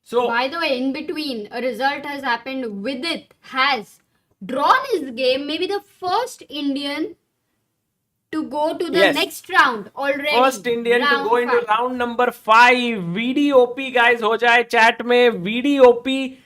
So, By the way, in between, a result has happened. Vidit has drawn his game, maybe the first Indian to go to the Yes. next round already. first Indian to Round go into 5. round number 5. VDOP guys, ho jaye chat mein. VDOP,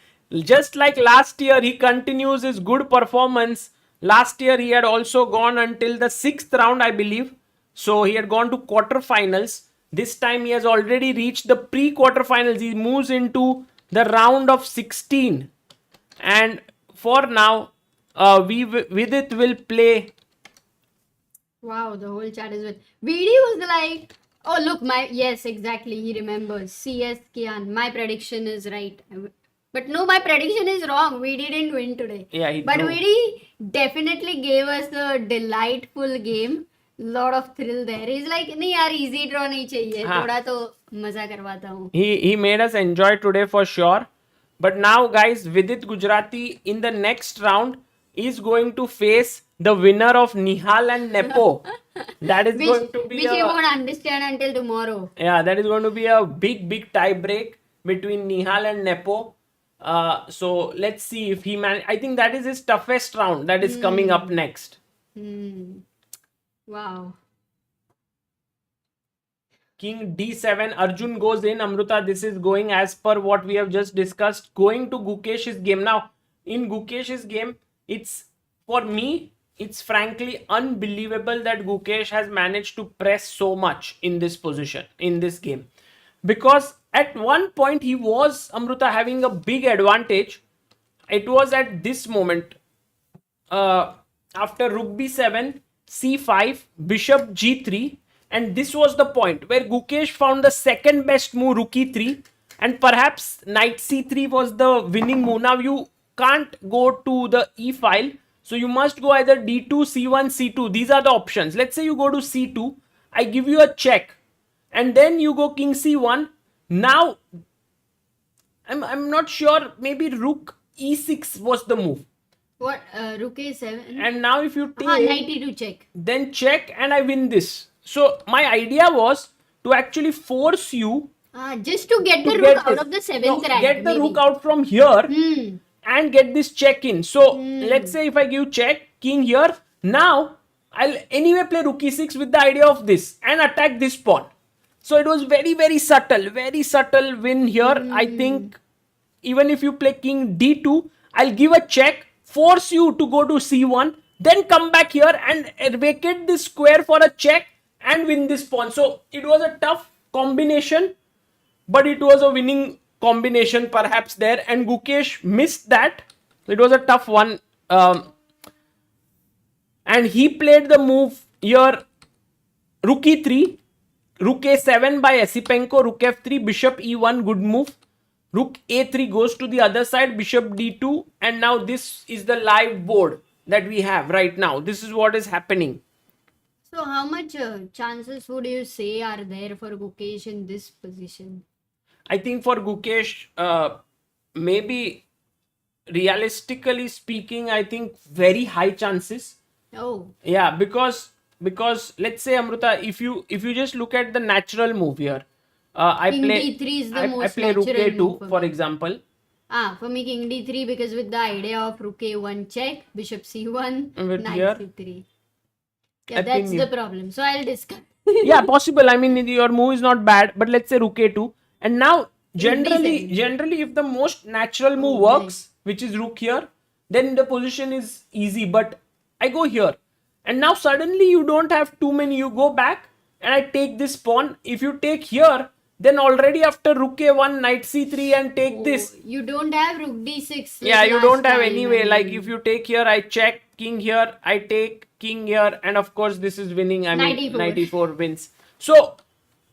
just like last year, he continues his good performance. Last year, he had also gone until the 6th round, I believe. So he had gone to quarterfinals. This time, he has already reached the pre-quarterfinals. He moves into the round of 16. And for now, Vidit will play. Wow, the whole chat is with. VD was like, oh, look, yes, exactly. He remembers. CS Kian, my prediction is right. But no, my prediction is wrong. VD didn't win today. Yeah, he But drew. VD definitely gave us a delightful game. Lot of thrill there. He's like, नहीं यार easy draw नहीं चाहिए. हाँ. थोड़ा तो मजा करवाता हूँ. He made us enjoy today for sure. But now, guys, Vidit Gujrathi in the next round is going to face the winner of Nihal and Nepo. That is going to be Which he won't understand until tomorrow. yeah, that is going to be a big tie break between Nihal and Nepo. So let's see if he I think that is his toughest round that is coming up next. Wow. King D7, Arjun goes in. Amruta, this is going as per what we have just discussed. Going to Gukesh's game. Now, in Gukesh's game, it's, for me, it's frankly unbelievable that Gukesh has managed to press so much in this position, in this game. Because at one point, he was, Amruta, having a big advantage. It was at this moment. After Rook B7, C5, Bishop G3. And this was the point where Gukesh found the second best move, Rook E3, and perhaps Knight C3 was the winning move. Now you can't go to the E file, so you must go either D2, C1, C2. These are the options. Let's say you go to C2, I give you a check, and then you go King C1. Now, I'm not sure, maybe Rook E6 was the move. What? Rook A7? And now if you take, 92 check. then check and I win this. So my idea was to actually force you Just to get the to rook get out this. of the 7th rank. Get the maybe. rook out from here and get this check in. So let's say if I give check, king here, now I'll anyway play rook e6 with the idea of this and attack this pawn. So it was very subtle win here. I think even if you play king d2, I'll give a check, force you to go to c1, then come back here and vacate this square for a check and win this pawn. So it was a tough combination, but it was a winning combination perhaps there, and Gukesh missed that. It was a tough one. And he played the move here, Rook E3, Rook A7 by Esipenko, Rook F3, Bishop E1, good move. Rook A3 goes to the other side, Bishop D2, and now this is the live board that we have right now. This is what is happening. So how much chances would you say are there for Gukesh in this position? I think for Gukesh, maybe realistically speaking, I think very high chances. Oh. Yeah, because let's say Amruta, if you just look at the natural move here, I King play D3 is the I most play Rook natural A2 move for me. example. For me King D3 because with the idea of Rook A1 check, Bishop C1, With Knight here, C3. Yeah, I that's think the problem. So I'll discuss. yeah, possible. I mean, your move is not bad, but let's say Rook A2, and now generally if the most natural move works, which is Rook here, then the position is easy. But I go here, and now suddenly you don't have too many. You go back, and I take this pawn. If you take here, then already after rook a1, knight c3 and take this. You don't have rook d6. Yeah, like you last don't have time, anyway. I Like mean. if you take here, I check, king here, I take, king here, and of course this is winning. I mean, 94. 94 wins. So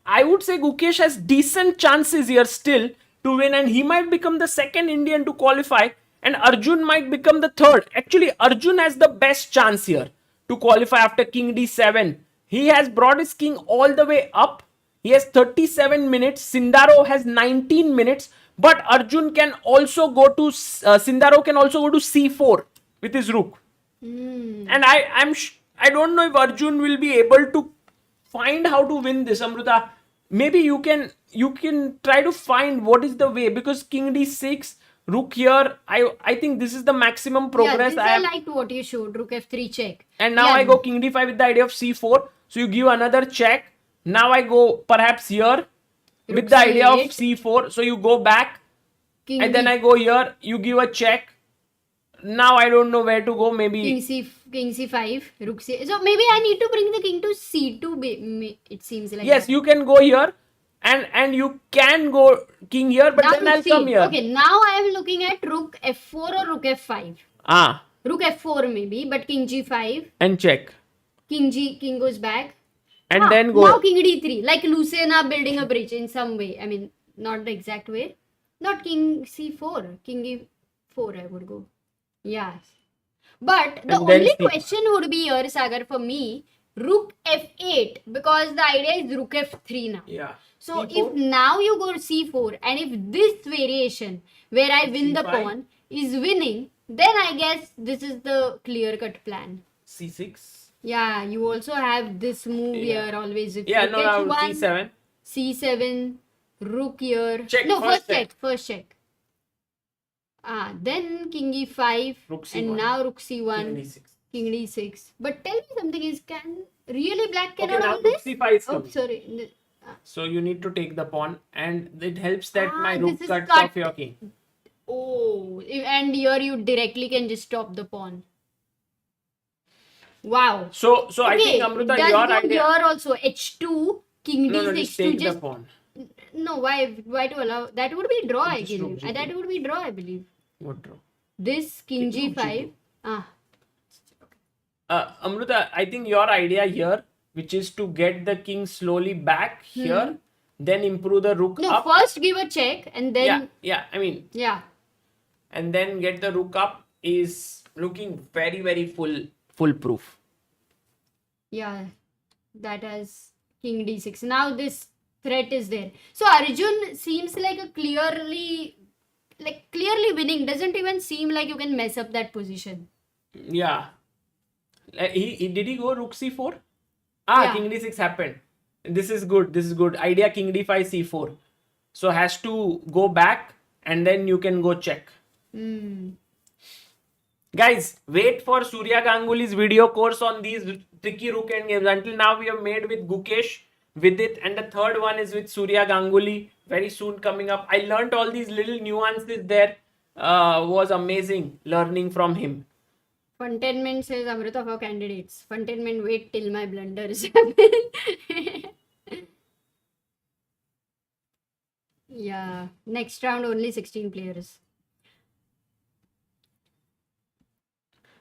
I would say Gukesh has decent chances here still to win, and he might become the second Indian to qualify, and Arjun might become the third. Actually, Arjun has the best chance here to qualify after king d7. He has brought his king all the way up. He has 37 minutes. Sindarov has 19 minutes. But Arjun can also go to Sindarov can also go to c4 with his rook. And I don't know if Arjun will be able to find how to win this, Amruta. Maybe you can try to find what is the way, because king d6, rook here. I think this is the maximum progress. I liked what you showed. Rook f3 check. And now I go king d5 with the idea of c4. So you give another check. Now I go perhaps here with the idea of c4. So you go back. King And then I go here. You give a check. Now I don't know where to go. Maybe king c5, rook c. So maybe I need to bring the king to c2. It seems like yes, that. you can go here. And you can go king here. But Now then I'll rook c. come here. Okay, now I am looking at rook f4 or rook f5. Rook f4 maybe, but king g5. And check. King goes back. And then go. Now king d3. Like Lucena building a bridge in some way. I mean, not the exact way. Not king c4. King e4 I would go. Yes. But the And then only c- question would be here, Sagar, for me, rook f8. Because the idea is rook f3 now. Yeah. So C4. if now you go c4 and if this variation where I win the C5. pawn is winning, then I guess this is the clear-cut plan. c6. Yeah, you also have this move Yeah. here always. If Yeah, rook no, now h1, c7. c7, rook here. Check, No, first first check. Then king e5 Rook c1. and now rook c1, King d6. king d6. But tell me something is, can really black Okay, cannot now hold rook this? c5 is Oh, coming. sorry. So you need to take the pawn, and it helps that my this rook is cuts cut. off your king. Oh, and here you directly can just stop the pawn. Wow. So I think Amruta, does your go idea. here also h2, king No, d6 just to take just the pawn. no. Why to allow that would be draw? I Just believe rook g2. that would be draw. I believe What draw? this king Rook g5. g2. Amruta, I think your idea here, which is to get the king slowly back here, then improve the rook No, up. first give a check and then I mean, yeah. and then get the rook up is looking very, very foolproof. Yeah, that has king d6. Now this threat is there. So Arjun seems like a clearly winning. Doesn't even seem like you can mess up that position. Yeah. Did he go rook c4? Yeah. King d6 happened. This is good. Idea king d5 c4. So has to go back and then you can go check. Guys, wait for Surya Ganguly's video course on these tricky rook end games. Until now, we have made with Gukesh, Vidit, and the third one is with Surya Ganguly. Very soon coming up. I learned all these little nuances there. Was amazing learning from him. Funtainment says Amruta for candidates. Funtainment, wait till my blunders happen. Yeah, next round only 16 players.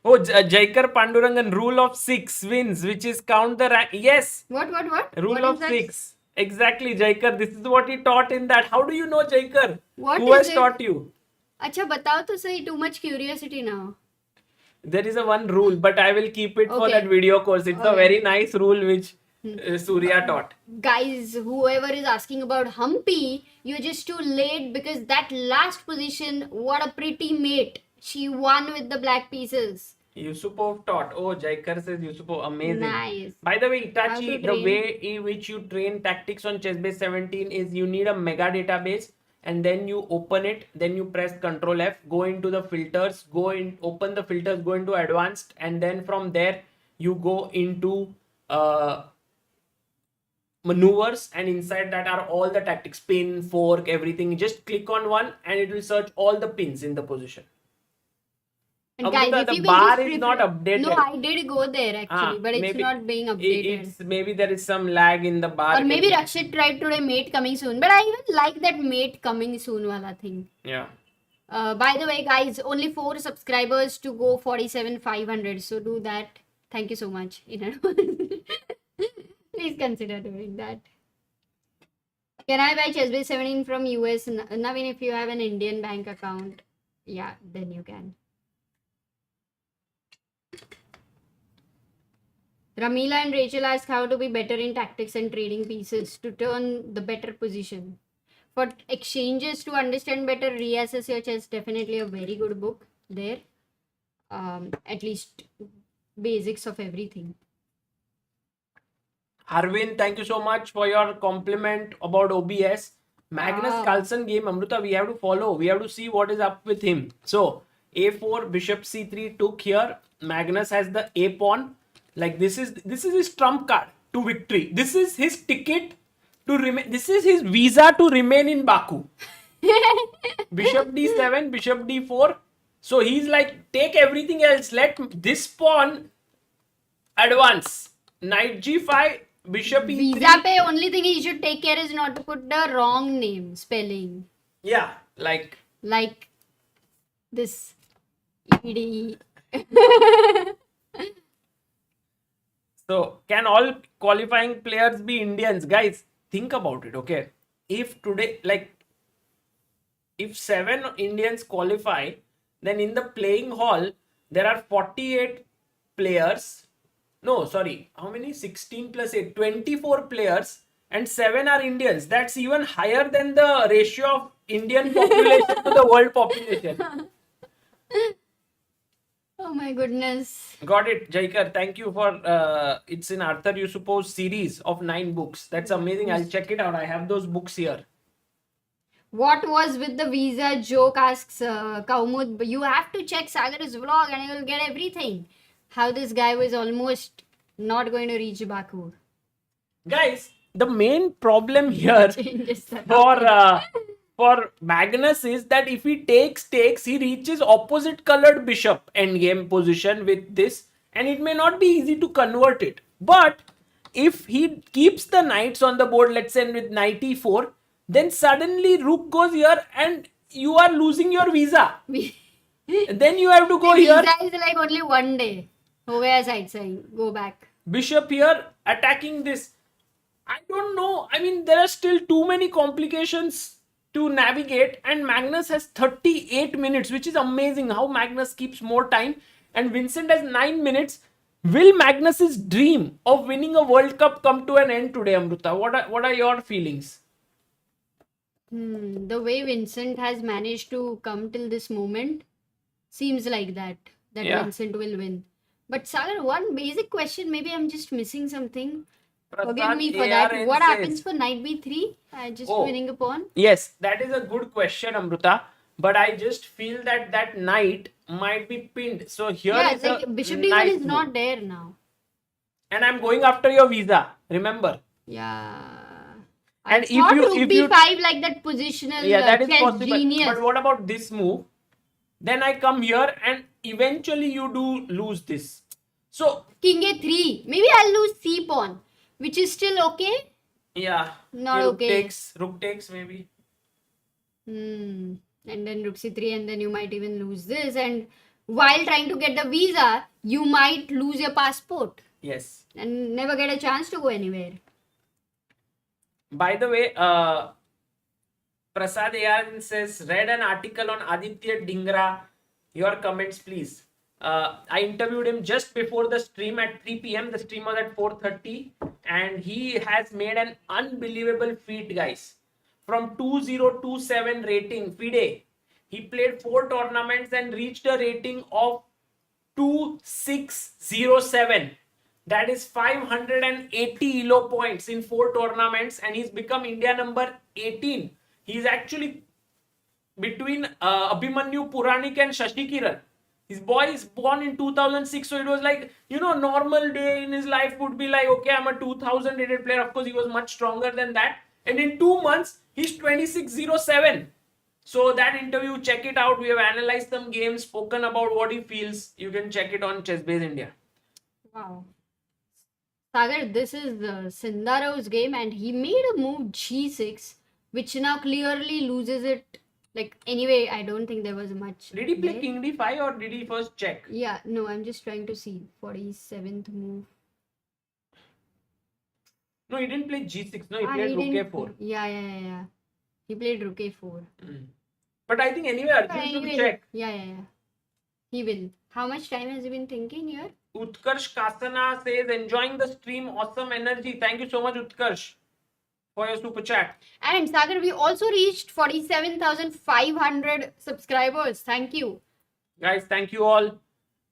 Oh, Jaikar Pandurangan, rule of 6 wins, which is count the rank. Yes, What? rule What of is that? 6. Exactly, Jaikar. This is what he taught in that. How do you know, Jaikar? What Who is has it? taught you? Acha, batao to say too much curiosity now. There is a one rule, but I will keep it for Okay. that video course. It's a Okay. very nice rule which Surya taught. Guys, whoever is asking about Humpy, you're just too late because that last position, what a pretty mate. She won with the black pieces. Yusupov taught. Oh, Jaikar says Yusupov. Amazing. Nice. By the way, How Itachi, to the train? way in which you train tactics on chessbase 17 is you need a mega database and then you open it, then you press Ctrl F, go into the filters, open the filters, go into advanced, and then from there you go into maneuvers, and inside that are all the tactics, pin, fork, everything. Just click on one and it will search all the pins in the position. And Amruta, guys, if the you can bar just is not updated. No, I did go there actually, but it's maybe not being updated. It's maybe there is some lag in the bar. Or maybe Rakshit tried today mate coming soon. But I even like that mate coming soon wala thing. Yeah. By the way, guys, only 4 subscribers to go 47,500. So do that. Thank you so much. Please consider doing that. Can I buy Chessbase 17 from US? Naveen, if you have an Indian bank account, yeah, then you can. Ramila and Rachel ask how to be better in tactics and trading pieces to turn the better position. For exchanges to understand better, reassess your chess. Definitely a very good book there. At least basics of everything. Arvind, thank you so much for your compliment about OBS. Magnus Carlsen game, Amruta, we have to follow. We have to see what is up with him. So, A4, Bishop C3 took here. Magnus has the A pawn. Like this is his trump card to victory. This is his ticket to remain. This is his visa to remain in Baku. Bishop D7, Bishop D4. So he's like, take everything else. Let this pawn advance. Knight G5, Bishop E3. Visa pe only thing you should take care is not to put the wrong name spelling. Yeah, like this ED. So, can all qualifying players be Indians? Guys, think about it, okay? If today, if 7 Indians qualify, then in the playing hall, there are 48 players. No, sorry. How many? 16 plus 8. 24 players and 7 are Indians. That's even higher than the ratio of Indian population to the world population. Oh my goodness. Got it, Jaikar. Thank you for it's in Arthur Yusupov's series of 9 books. That's amazing. I'll check it out. I have those books here. What was with the visa joke, asks Kaumud. You have to check Sagar's vlog and you will get everything. How this guy was almost not going to reach Baku. Guys, the main problem here for Magnus is that if he takes, he reaches opposite colored bishop endgame position with this, and it may not be easy to convert it. But if he keeps the knights on the board, let's say with knight e4, then suddenly rook goes here and you are losing your visa. Then you have to go here. Visa is like only one day. Ho gaya side sign. Go back. Bishop here attacking this. I don't know. I mean, there are still too many complications to navigate, and Magnus has 38 minutes, which is amazing how Magnus keeps more time, and Vincent has 9 minutes. Will Magnus's dream of winning a World Cup come to an end today, Amruta? What are your feelings? The way Vincent has managed to come till this moment seems like that Yeah. Vincent will win. But Sagar, one basic question, maybe I'm just missing something. Forgive me for that. ARN What says- happens for knight b3? Just winning a pawn? Yes, that is a good question, Amruta. But I just feel that knight might be pinned. So here Yeah, is it's like a bishop d1 knight is move. not there now. And I'm going after your visa. Remember. Yeah. And I if thought you- rook if you- b5 like that positional Yeah, that is chess possible. genius. But what about this move? Then I come here and eventually you do lose this. So King a3. Maybe I'll lose c pawn, which is still okay. yeah, Not rook okay. rook takes maybe. And then rook c3, and then you might even lose this. And while trying to get the visa, you might lose your passport Yes. and never get a chance to go anywhere. By the way, Prasad Ayan says, read an article on Aditya Dhingra. Your comments, please. I interviewed him just before the stream at 3 p.m. The stream was at 4:30, and he has made an unbelievable feat, guys. From 2027 rating, FIDE, he played 4 tournaments and reached a rating of 2607. That is 580 elo points in 4 tournaments, and he's become India number 18. He's actually between Abhimanyu Puranik and Shashi Kiran. His boy is born in 2006, so it was like, normal day in his life would be like, okay, I'm a 2000 rated player. Of course, he was much stronger than that. And in 2 months, he's 2607. So that interview, check it out. We have analyzed some games, spoken about what he feels. You can check it on ChessBase India. Wow. Sagar, this is Sindarov's game, and he made a move g6, which now clearly loses it. Like, anyway, I don't think there was much. Did he play there. king d5 or did he first check? Yeah, no, I'm just trying to see. 47th move. No, he didn't play g6. No, he Ah, played he rook didn't- a4. Yeah. He played rook a4. But I think anyway, Arjun Yeah, should anyway, check. Yeah. He will. How much time has he been thinking here? Utkarsh Kasana says, enjoying the stream, awesome energy. Thank you so much, Utkarsh, for your super chat. And Sagar, we also reached 47,500 subscribers. Thank you. Guys, thank you all.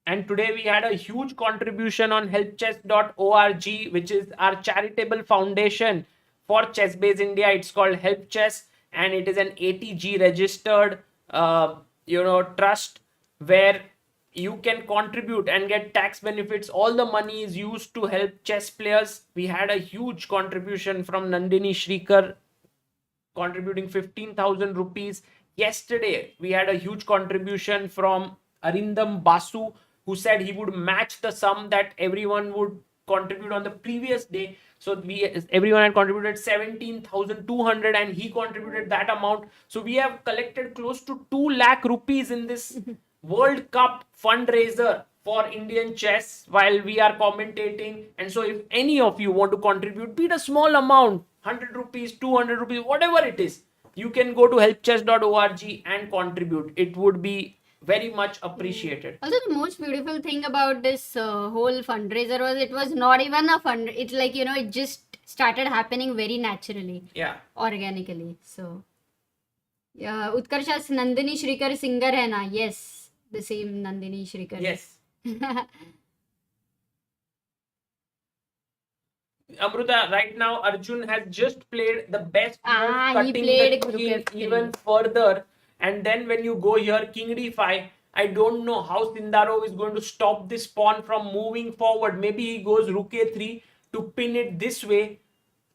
And today we had a huge contribution on helpchess.org, which is our charitable foundation for ChessBase India. It's called Help Chess, and it is an ATG registered, trust where you can contribute and get tax benefits. All the money is used to help chess players. We had a huge contribution from Nandini Shrikar, contributing 15,000 rupees. Yesterday, we had a huge contribution from Arindam Basu, who said he would match the sum that everyone would contribute on the previous day. So everyone had contributed 17,200 and he contributed that amount. So we have collected close to 2 lakh rupees in this World Cup fundraiser for Indian chess while we are commentating. And so if any of you want to contribute, be it a small amount, 100 rupees, 200 rupees, whatever it is, you can go to helpchess.org and contribute. It would be very much appreciated. Also, the most beautiful thing about this whole fundraiser was it was not even a fund. It's like, it just started happening very naturally. Yeah. Organically. So, yeah, Utkarsha's Nandini Shrikar singer hai na? Yes. The same Nandini Shrikar. Yes. Amruta, right now Arjun has just played the best move, He cutting played the Rook king F3. even further. And then when you go here, king d5, I don't know how Sindarov is going to stop this pawn from moving forward. Maybe he goes rook a3 to pin it this way.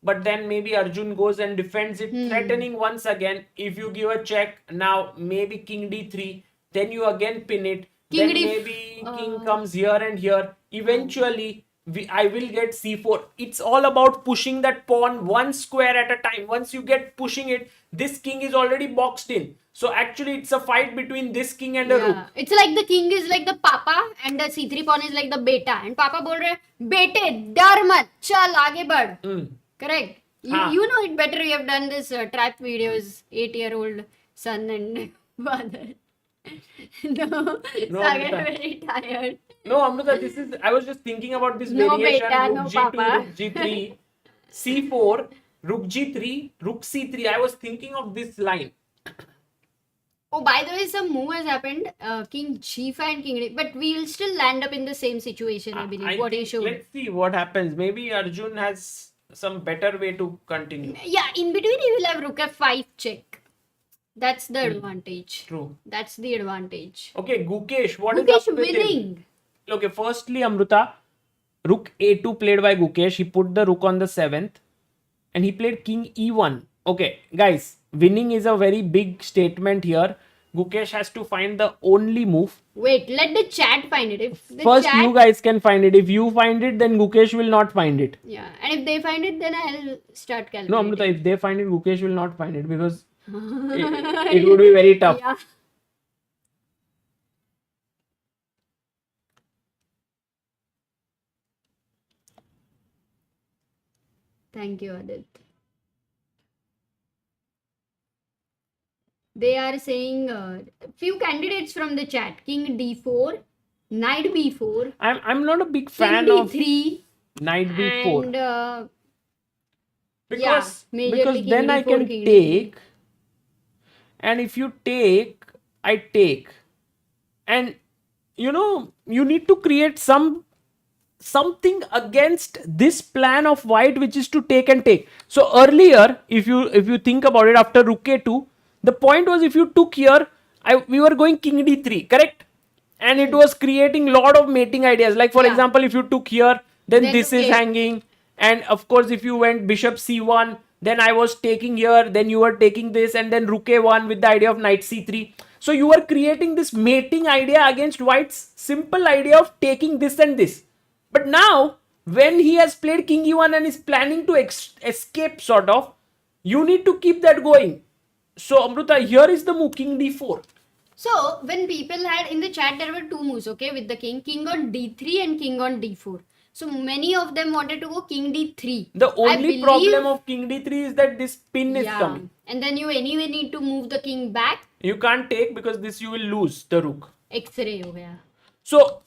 But then maybe Arjun goes and defends it, threatening once again. If you give a check, now maybe king d3, then you again pin it. King then d- maybe king comes here and here. Eventually, I will get c4. It's all about pushing that pawn one square at a time. Once you get pushing it, this king is already boxed in. So actually, it's a fight between this king and a rook. It's like the king is like the papa and the c3 pawn is like the beta. And papa bol rahe, bete, dar mat, chal, aage bad. Correct. You know it better. You have done this trap videos, 8-year-old son and father. No, Sagar very tired. No, Amruta, I was just thinking about this No, variation. beta, Rook no, g2, papa. rook g3, c4, rook g3, rook c3. I was thinking of this line. Oh, by the way, some move has happened. King g5 and king d, but we will still land up in the same situation, I believe. What he showed. Let's see what happens. Maybe Arjun has some better way to continue. Yeah, in between he will have rook f5 check. That's the advantage. True. That's the advantage. Okay, Gukesh, what is Gukesh up with him? winning. Okay, firstly, Amruta, rook a2 played by Gukesh. He put the rook on the 7th and he played king e1. Okay, guys, winning is a very big statement here. Gukesh has to find the only move. Wait, let the chat find it. If the First, chat, you guys can find it. If you find it, then Gukesh will not find it. yeah, and if they find it, then I'll start calculating. No, Amruta, if they find it, Gukesh will not find it because it would be very tough. Yeah. Thank you, Adit. They are saying few candidates from the chat. King d4, knight b4, I'm not a big king fan of d3, knight b4 and because majorly king then I d4, can king d3. take, and if you take, I take, and you need to create something against this plan of white, which is to take and take. So earlier, if you think about it, after rook a2, the point was if you took here, we were going king d3, correct? And it was creating lot of mating ideas. Like for example, if you took here, then this is okay. hanging. And of course, if you went bishop c1, then I was taking here, then you were taking this, and then rook a1 with the idea of knight c3. So you were creating this mating idea against white's simple idea of taking this and this. But now, when he has played king e1 and is planning to escape sort of, you need to keep that going. So Amruta, here is the move, king d4. So when people had in the chat, there were two moves, okay, with the king on d3 and king on d4. So many of them wanted to go king d3. The only problem of king d3 is that this pin is coming. And then you anyway need to move the king back. You can't take because this you will lose the rook. X-ray ho gaya. So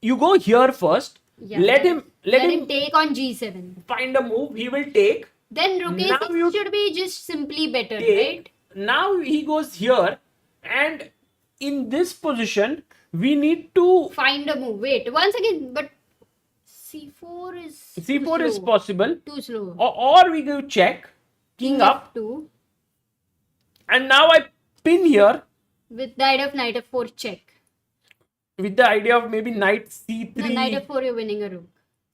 you go here first. Yeah, let him take on g7. Find a move. He will take. Then rook a6 should be just simply better, right? Now he goes here, and in this position we need to find a move. Wait, once again, but c4 is possible. Too slow. Or we go check, king up, f2, and now I pin here with the idea of knight f4 check. With the idea of maybe knight c3. No, knight f4, you're winning a rook.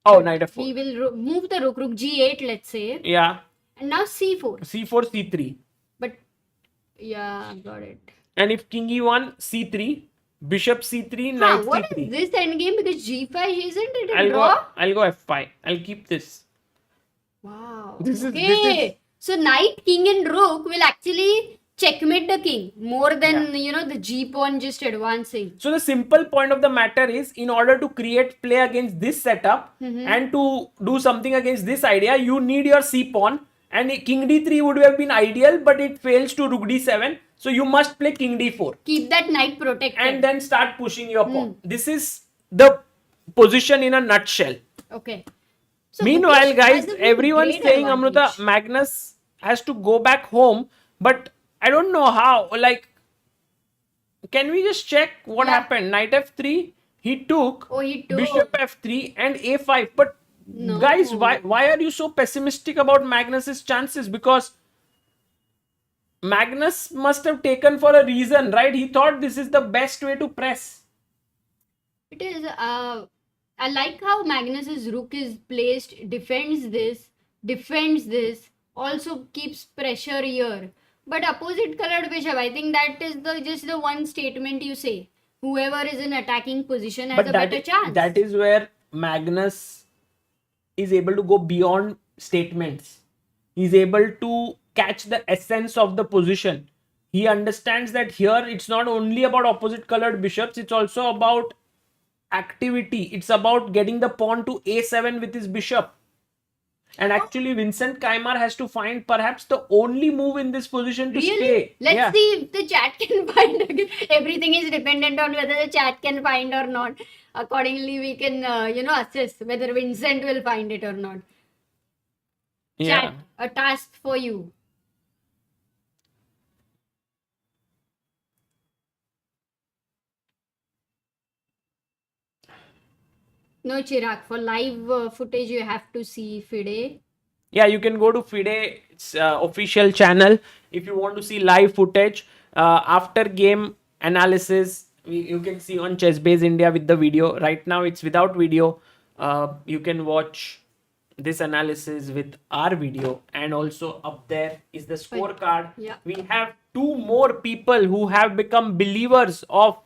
Oh, knight f4. We will move the rook g8, let's say. Yeah. And now c4. c4, c3. But yeah, got it. And if king e1, c3, bishop c3, knight what c3. Is this endgame? Because g5 isn't it a draw? I'll go f5. I'll keep this. Wow. This okay. is... So knight, king and rook will actually checkmate the king more than, the g pawn just advancing. So the simple point of the matter is, in order to create play against this setup and to do something against this idea, you need your c pawn, and king d3 would have been ideal, but it fails to rook d7. So you must play king d4. Keep that knight protected. And then start pushing your pawn. This is the position in a nutshell. Okay. So meanwhile, Gukesh, guys, everyone's saying, Amruta, Magnus has to go back home, but I don't know how. Like, can we just check what happened? Knight f3, he took, bishop f3 and a5. But guys, why are you so pessimistic about Magnus's chances? Because Magnus must have taken for a reason, right? He thought this is the best way to press. It is. I like how Magnus's rook is placed, defends this, also keeps pressure here. But opposite colored bishop, I think that is just the one statement you say. Whoever is in attacking position has a better chance. That is where Magnus is able to go beyond statements. He's able to catch the essence of the position. He understands that here it's not only about opposite colored bishops, it's also about activity. It's about getting the pawn to a7 with his bishop. And actually, Vincent Keymer has to find perhaps the only move in this position to stay. Let's see if the chat can find again. Everything is dependent on whether the chat can find or not. Accordingly, we can, assess whether Vincent will find it or not. Yeah. Chat, a task for you. No, Chirag, for live footage, you have to see FIDE. Yeah, you can go to FIDE's official channel if you want to see live footage. After game analysis, you can see on ChessBase India with the video. Right now, it's without video. You can watch this analysis with our video. And also up there is the scorecard. Yeah. We have two more people who have become believers of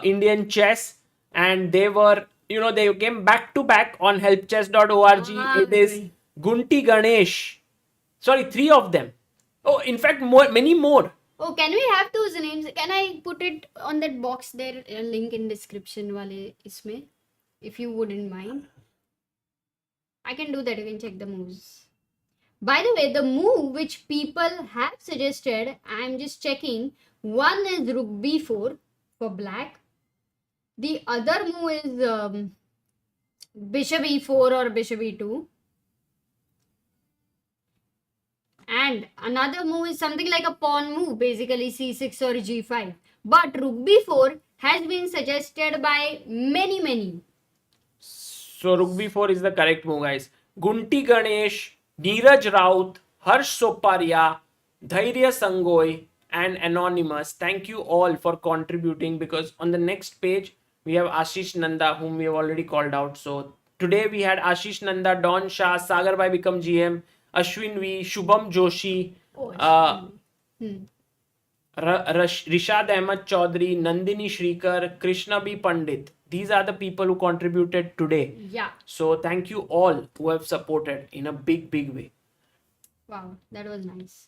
Indian chess. And they were, they came back to back on helpchess.org. It is Gunti Ganesh. Sorry, 3 of them. Oh, in fact, many more. Oh, can we have those names? Can I put it on that box there? A link in description wale isme, if you wouldn't mind. I can do that. You can check the moves. By the way, the move which people have suggested, I'm just checking. One is rook b4 for black. The other move is bishop e4 or bishop e2. And another move is something like a pawn move, basically c6 or g5. But rook b4 has been suggested by many. So rook b4 is the correct move, guys. Gunti Ganesh, Neeraj Raut, Harsh Soparia, Dhairya Sangoi, and Anonymous. Thank you all for contributing, because on the next page, we have Ashish Nanda, whom we have already called out. So Today we had Ashish Nanda, Don Shah, Sagar Bhai become GM, Ashwin V, Shubham Joshi, Rishad Ahmed Chaudhary, Nandini Shrikar, Krishna B. Pandit. These are the people who contributed today. Yeah. So thank you all who have supported in a big, big way. Wow, that was nice.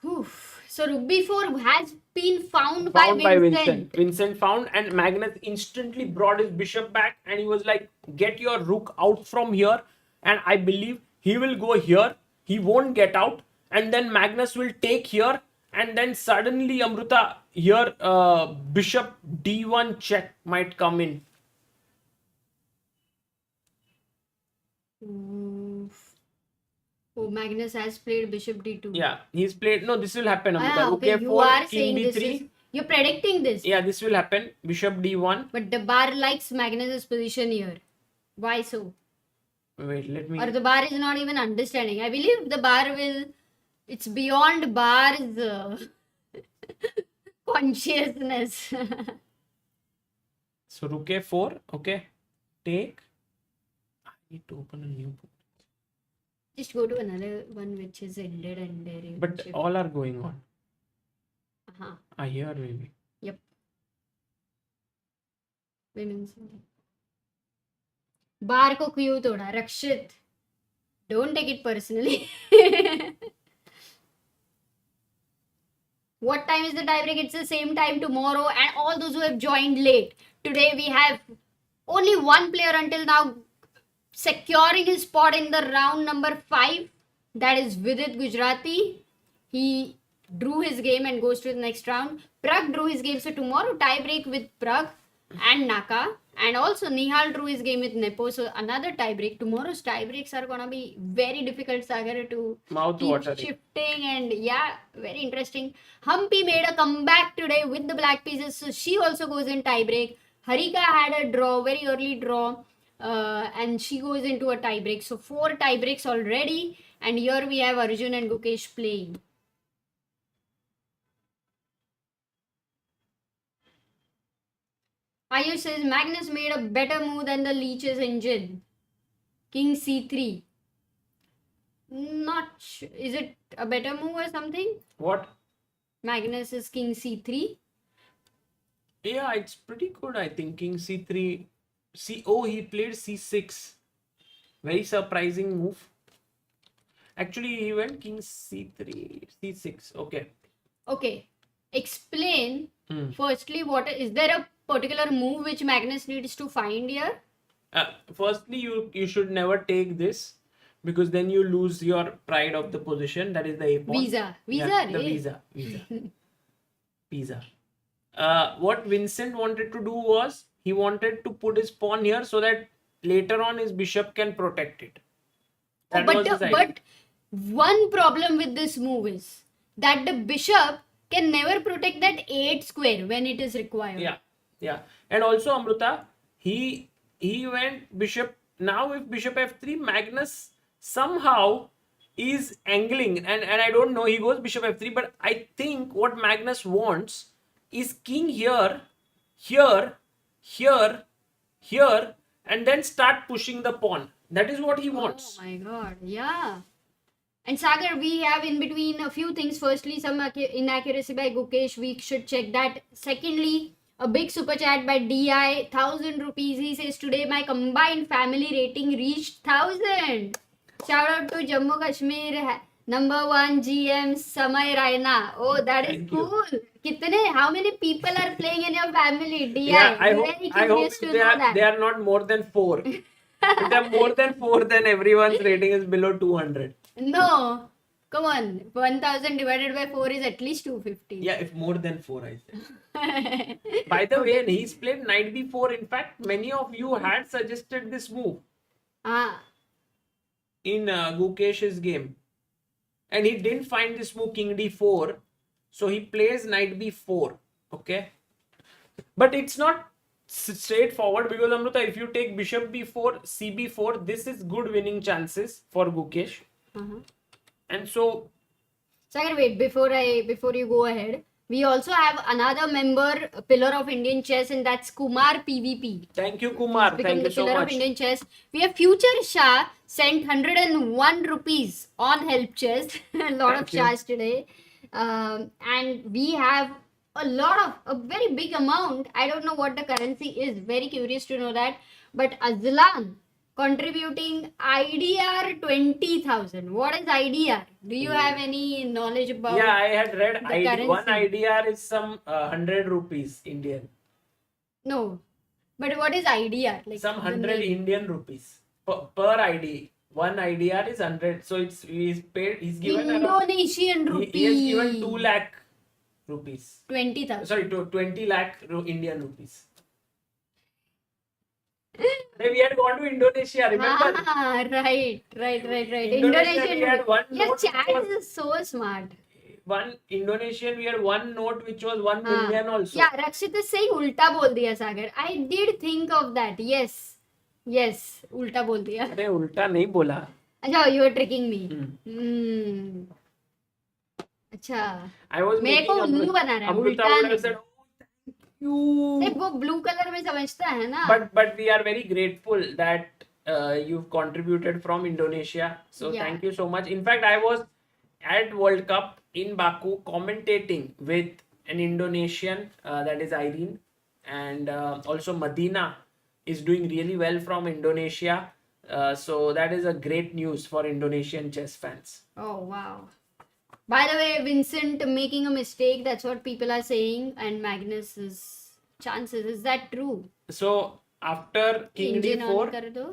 Whew. So Rook B4 has been found by Vincent. Vincent found, and Magnus instantly brought his bishop back and he was like, get your rook out from here, and I believe he will go here. He won't get out, and then Magnus will take here, and then suddenly Amruta here bishop d1 check might come in. Oh, Magnus has played bishop d2. Yeah, he's played. No, this will happen, Amruta. Okay, you are saying this is, you're predicting this. Yeah, this will happen. Bishop d1. But the bar likes Magnus's position here. Why so? Wait, let me. Or the bar is not even understanding. I believe the bar will. It's beyond bar's consciousness. So rook a4. Okay, take. I need to open a new book. Just go to another one which is ended and there. But all are going on. Here maybe. Yep. Women's. Bar ko क्यों तोड़ा? Rakshit. Don't take it personally. What time is the tiebreak? It's the same time tomorrow, and all those who have joined late. Today we have only one player until now securing his spot in the round number 5. That is Vidit Gujrathi. He drew his game and goes to the next round. Pragg drew his game. So tomorrow tiebreak with Pragg and Naka. And also Nihal drew his game with Nepo. So another tiebreak. Tomorrow's tiebreaks are gonna be very difficult, Sagar, to keep shifting, and yeah, very interesting. Humpy made a comeback today with the black pieces. So she also goes in tiebreak. Harika had a draw, very early draw. And she goes into a tiebreak. So 4 tiebreaks already, and here we have Arjun and Gukesh playing. Ayush says Magnus made a better move than the Leech's engine. King c3. Not sure. Is it a better move or something? What? Magnus is king c3. Yeah, it's pretty good, I think. King c3. He played c6. Very surprising move. Actually, he went king c3, c6. Okay. Explain firstly, what is there a particular move which Magnus needs to find here? Firstly, you should never take this, because then you lose your pride of the position. That is the a pawn. Visa. What Vincent wanted to do was, he wanted to put his pawn here so that later on his bishop can protect it. But one problem with this move is that the bishop can never protect that 8 square when it is required. Yeah. And also, Amruta, he went bishop. Now if bishop f3, Magnus somehow is angling, and I don't know, he goes bishop f3, but I think what Magnus wants is king here, and then start pushing the pawn. That is what he wants. Oh my god, yeah. And Sagar, we have in between a few things. Firstly, some inaccuracy by Gukesh. We should check that. Secondly, a big super chat by DI, 1,000 rupees. He says, today my combined family rating reached 1,000. Shout out to Jammu Kashmir number 1 GM Samay Raina. Oh, that is cool. How many people are playing in your family? DI. Yeah, I hope they are not more than 4. If they are more than 4, then everyone's rating is below 200. No. Come on. 1,000 divided by 4 is at least 250. Yeah, if more than 4, I said. By the way, he's played knight b4. In fact, many of you had suggested this move in Gukesh's game. And he didn't find this move king d4. So he plays knight b4. Okay. But it's not straightforward, because Amruta, if you take bishop b4, cb4, this is good winning chances for Gukesh. And so, Sagar, wait, before you go ahead, We also have another member, a pillar of Indian chess, and that's Kumar PVP. Thank you, Kumar. Become Thank the you so pillar of much. Indian chess. We have Future Shah sent 101 rupees on help chess. A lot of Thank you. Shahs today. And we have a very big amount. I don't know what the currency is. Very curious to know that. But Azlan contributing IDR 20,000. What is IDR? Do you have any knowledge about? Yeah, I had read the one currency? IDR is some 100 rupees Indian. No. But what is IDR? Like Some the 100 name? Indian rupees per ID. One IDR is 100. So he's given around, Indonesian rupee. he has given 2 lakh rupees. 20,000. Sorry, 20 lakh Indian rupees. We had gone to Indonesia, remember? Ah, right. Indonesia, we had one Your note chat which was- is so smart. One Indonesian, we had one note which was 1 million also. Yeah, Rakshit is saying ulta bol diya, Sagar. I did think of that. Yes, ulta bol diya. अरे उल्टा नहीं बोला. अच्छा, you were tricking me. अच्छा, I was मेरे making को उल्लू बना रहा है, Amruta उल्टा would have नहीं. said, "Oh, नहीं, thank you." वो ब्लू कलर में समझता है ना. But we are very grateful that you've contributed from Indonesia. So Yeah. thank you so much. In fact, I was at World Cup in Baku commentating with an Indonesian, that is Irene, and also Madina is doing really well from Indonesia. So that is a great news for Indonesian chess fans. Oh, wow. By the way, Vincent making a mistake, that's what people are saying, and Magnus's chances. Is that true? So after King Engine on D4, कर दो.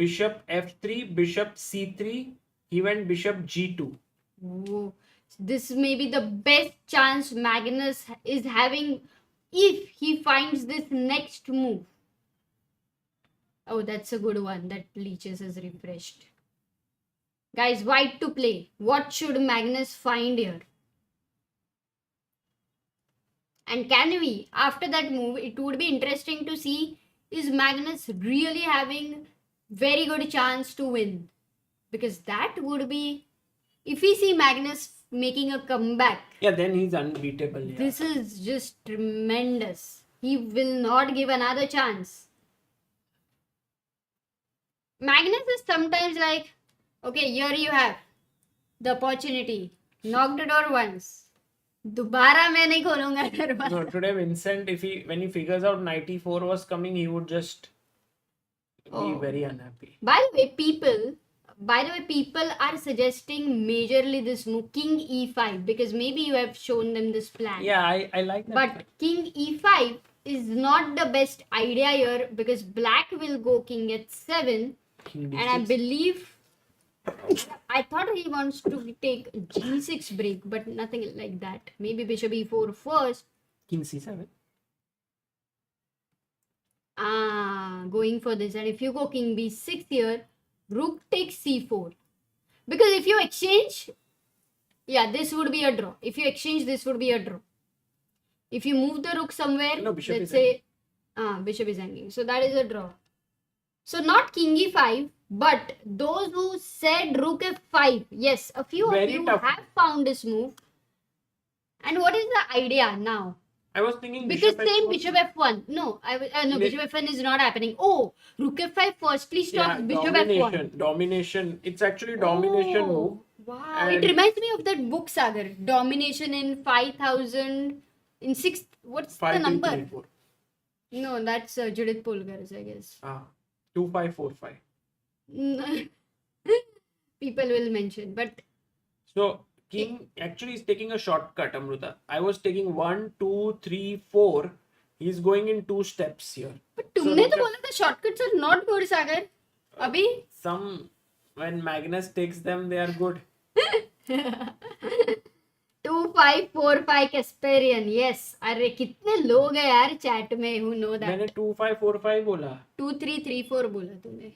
Bishop F3, Bishop C3, he went Bishop G2. Ooh. This may be the best chance Magnus is having if he finds this next move. Oh, that's a good one. That Leeches is refreshed. Guys, white to play. What should Magnus find here? And can we, after that move, it would be interesting to see, is Magnus really having very good chance to win? Because that would be, if we see Magnus making a comeback, Yeah, then he's unbeatable. Yeah. this is just tremendous. He will not give another chance. Magnus is sometimes like, okay, here you have the opportunity. Knock the door once. दोबारा मैं नहीं खोलूंगा दरवाजा. No, today Vincent, when he figures out 94 was coming, he would just be Oh. very unhappy. By the way, people are suggesting majorly this move, King E5, because maybe you have shown them this plan. Yeah, I like that. But King E5 is not the best idea here because black will go King H7, King and I D6. believe, I thought he wants to take G6 break, but nothing like that. Maybe Bishop E4 first. King C7. Going for this. And if you go King B6 here, Rook takes C4. Because if you exchange, yeah, this would be a draw. If you exchange, this would be a draw. If you move the Rook somewhere, No, Bishop let's is say, Bishop is hanging. So that is a draw. So not King E5, but those who said Rook F5, yes, a few Very of you tough. have found this move. And what is the idea now? I was thinking Because Bishop same H4. Bishop F1. No, no, May- Bishop F1 is not happening. Oh, Rook F5 firstly stops Yeah, Bishop F1. domination. It's actually domination move. Wow, And- it reminds me of that book, Sagar. Domination in 5,000, in 6, what's the 5, 3, number? 3, 4. No, that's Judith Polgar's, I guess. 2, 5, 4, 5. People will mention, but So King actually is taking a shortcut, Amruta. I was taking 1, 2, 3, 4. He's going in 2 steps here. but So तुमने look तो at- बोला था shortcuts are not good, Sagar. अभी When Magnus takes them, they are good. 2545 Kasparian, yes. अरे कितने लोग हैं यार चैट में who know that. मैंने 2, 5, 4, 5 बोला. 2334 बोला तूने.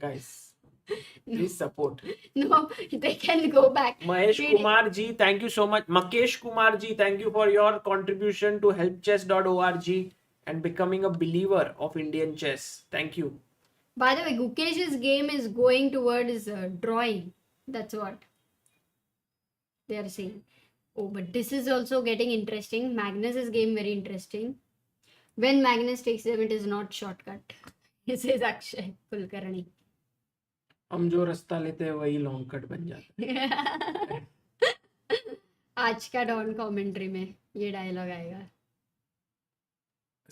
Guys, please support. No, they can go back. Mahesh Read- Kumar ji, thank you so much. Makesh Kumar ji, thank you for your contribution to helpchess.org and becoming a believer of Indian chess. Thank you. By the way, Gukesh's game is going towards drawing. That's what they are saying. Oh, but this is also getting interesting. Magnus's game very interesting. When Magnus takes them, it is not shortcut. This is Akshay Kulkarni. हम जो रास्ता लेते हैं वही long cut बन जाता है. आज का डॉन कमेंट्री में ये डायलॉग आएगा.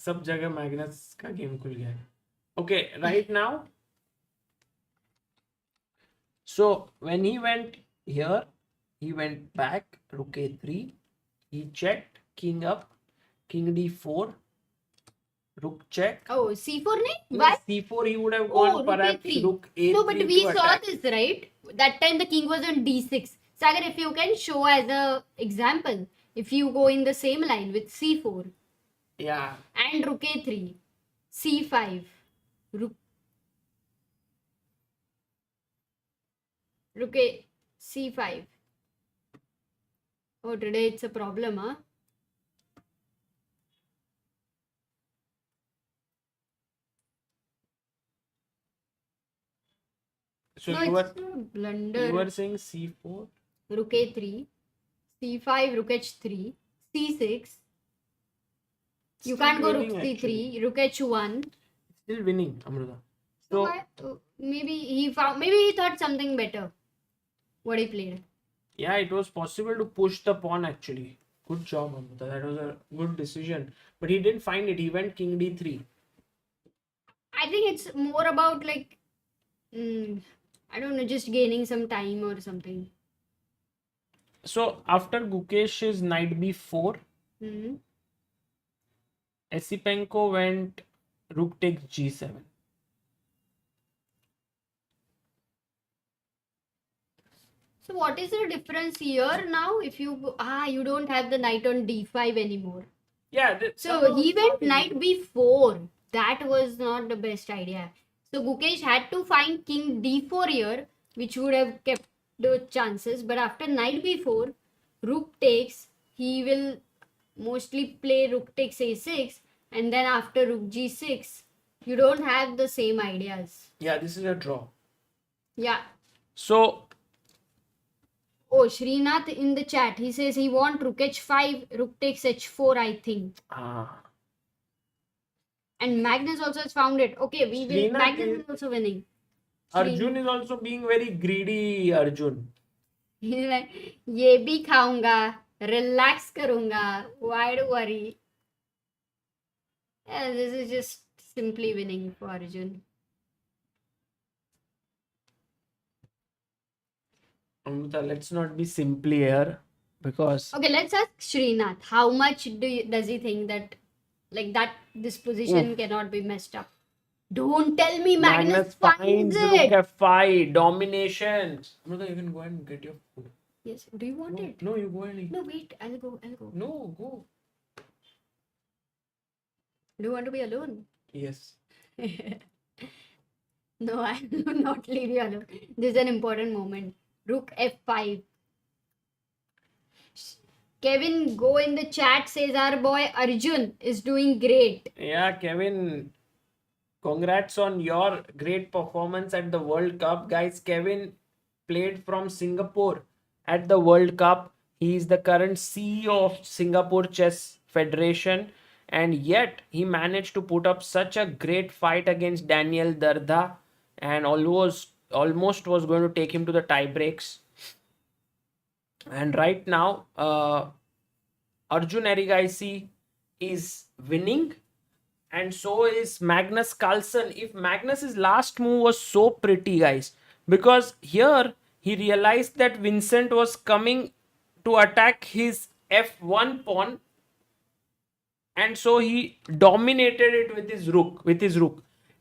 सब जगह मैग्नस का गेम खुल गया है. Okay, right now. So when he went here, he went back, rook a3, he checked, king up, king d4, rook check. Oh, c4 ne? Why? c4 he would have gone Oh, rook perhaps a3. rook a3 No, but we to saw attack. this, right? That time the king was on d6. Sagar, if you can show as a example, if you go in the same line with c4 Yeah. and rook a3, c5, rook a c5. Oh, today it's a problem, huh? So No, you it's were a blunder. you were saying c4. Rook a3, c5, rook h3, c6. You Still can't go rook winning, c3, actually. rook h1. Still winning, Amruta. So So maybe he thought something better. What he played. yeah, it was possible to push the pawn actually. Good job, Amruta. That was a good decision. But he didn't find it. He went king d3. I think it's more about like, I don't know, just gaining some time or something. So after Gukesh's knight b4, Hmm. Esipenko went rook takes g7. So what is the difference here now? If you you don't have the knight on d5 anymore. Yeah. So he went knight b4. That was not the best idea. So Gukesh had to find king d4 here, which would have kept the chances. But after knight b4, rook takes, he will mostly play rook takes a6. And then after rook g6, you don't have the same ideas. Yeah, this is a draw. Yeah. So Oh, Srinath in the chat, he says he want rook h5, rook takes h4, I think. And Magnus also has found it. Okay, we will. Srinath Magnus is- is also winning. Arjun is also being very greedy, Arjun. He's like, ये भी खाऊंगा, relax करूंगा, why do worry? Yeah, this is just simply winning for Arjun. Amruta, let's not be simply here because Okay, let's ask Srinath. How much does he think that, like that, this position cannot be messed up? Don't tell me Magnus finds rook it. f5, domination. Amruta, you can go and get your food. Yes. Do you want it? No, you go and eat. No, wait. I'll go. No, go. Do you want to be alone? Yes. No, I will not leave you alone. This is an important moment. Rook f5. Kevin, go in the chat, says our boy Arjun is doing great. Yeah, Kevin, congrats on your great performance at the World Cup. Guys, Kevin played from Singapore at the World Cup. He is the current CEO of Singapore Chess Federation. And yet, he managed to put up such a great fight against Daniel Dardha and almost was going to take him to the tie breaks. And right now, Arjun Erigaisi is winning, and so is Magnus Carlsen. If Magnus's last move was so pretty, guys, because here he realized that Vincent was coming to attack his f1 pawn, and so he dominated it with his rook.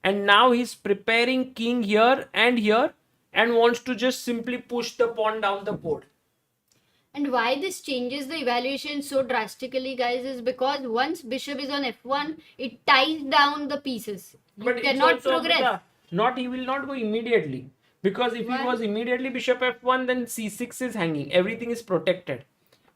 And now he's preparing king here and wants to just simply push the pawn down the board. And why this changes the evaluation so drastically, guys, is because once bishop is on f1, it ties down the pieces. You But it's cannot also, progress. he will not go immediately. Because if Why? he goes immediately bishop f1, then c6 is hanging. Everything is protected.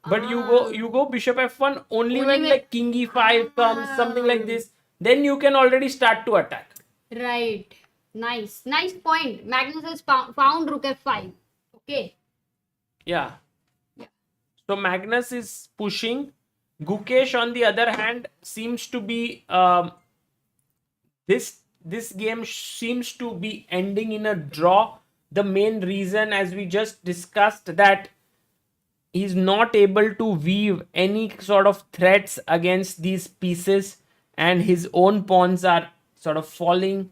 But you go bishop f1 only when like king e5 comes, something like this. Then you can already start to attack. Right. Nice point. Magnus has found rook f5. Okay. Yeah. So Magnus is pushing. Gukesh, on the other hand, seems to be this game seems to be ending in a draw. The main reason, as we just discussed, that he's not able to weave any sort of threats against these pieces, and his own pawns are sort of falling,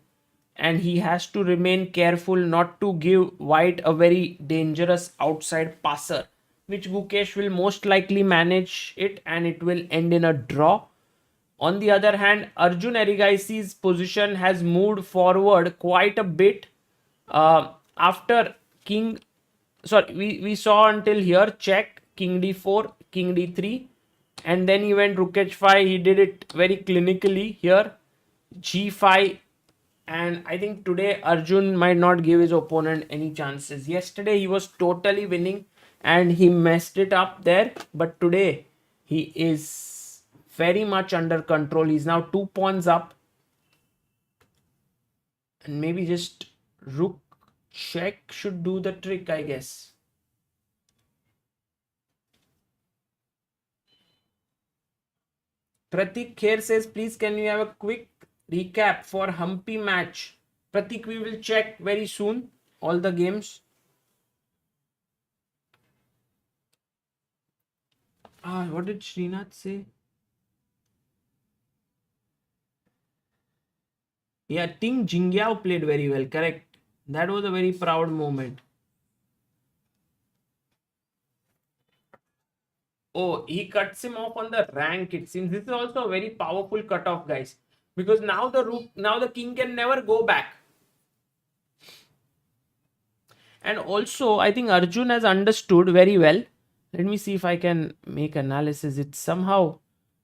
and he has to remain careful not to give white a very dangerous outside passer, which Gukesh will most likely manage it, and it will end in a draw. On the other hand, Arjun Erigaisi's position has moved forward quite a bit after king. Sorry, we saw until here check, king d4, king d3, and then he went rook h5. He did it very clinically here, g5. And I think today Arjun might not give his opponent any chances. Yesterday he was totally winning and he messed it up there, but today he is very much under control. He's now 2 pawns up, and maybe just rook check should do the trick, I guess. Pratik Kher says, please can you have a quick recap for Humpy match? Pratik, we will check very soon all the games. What did Srinath say? Yeah, Ting Jingyao played very well, correct. That was a very proud moment. Oh, he cuts him off on the rank, it seems. This is also a very powerful cutoff, guys. Because now the king can never go back. And also, I think Arjun has understood very well. Let me see if I can make analysis. It's somehow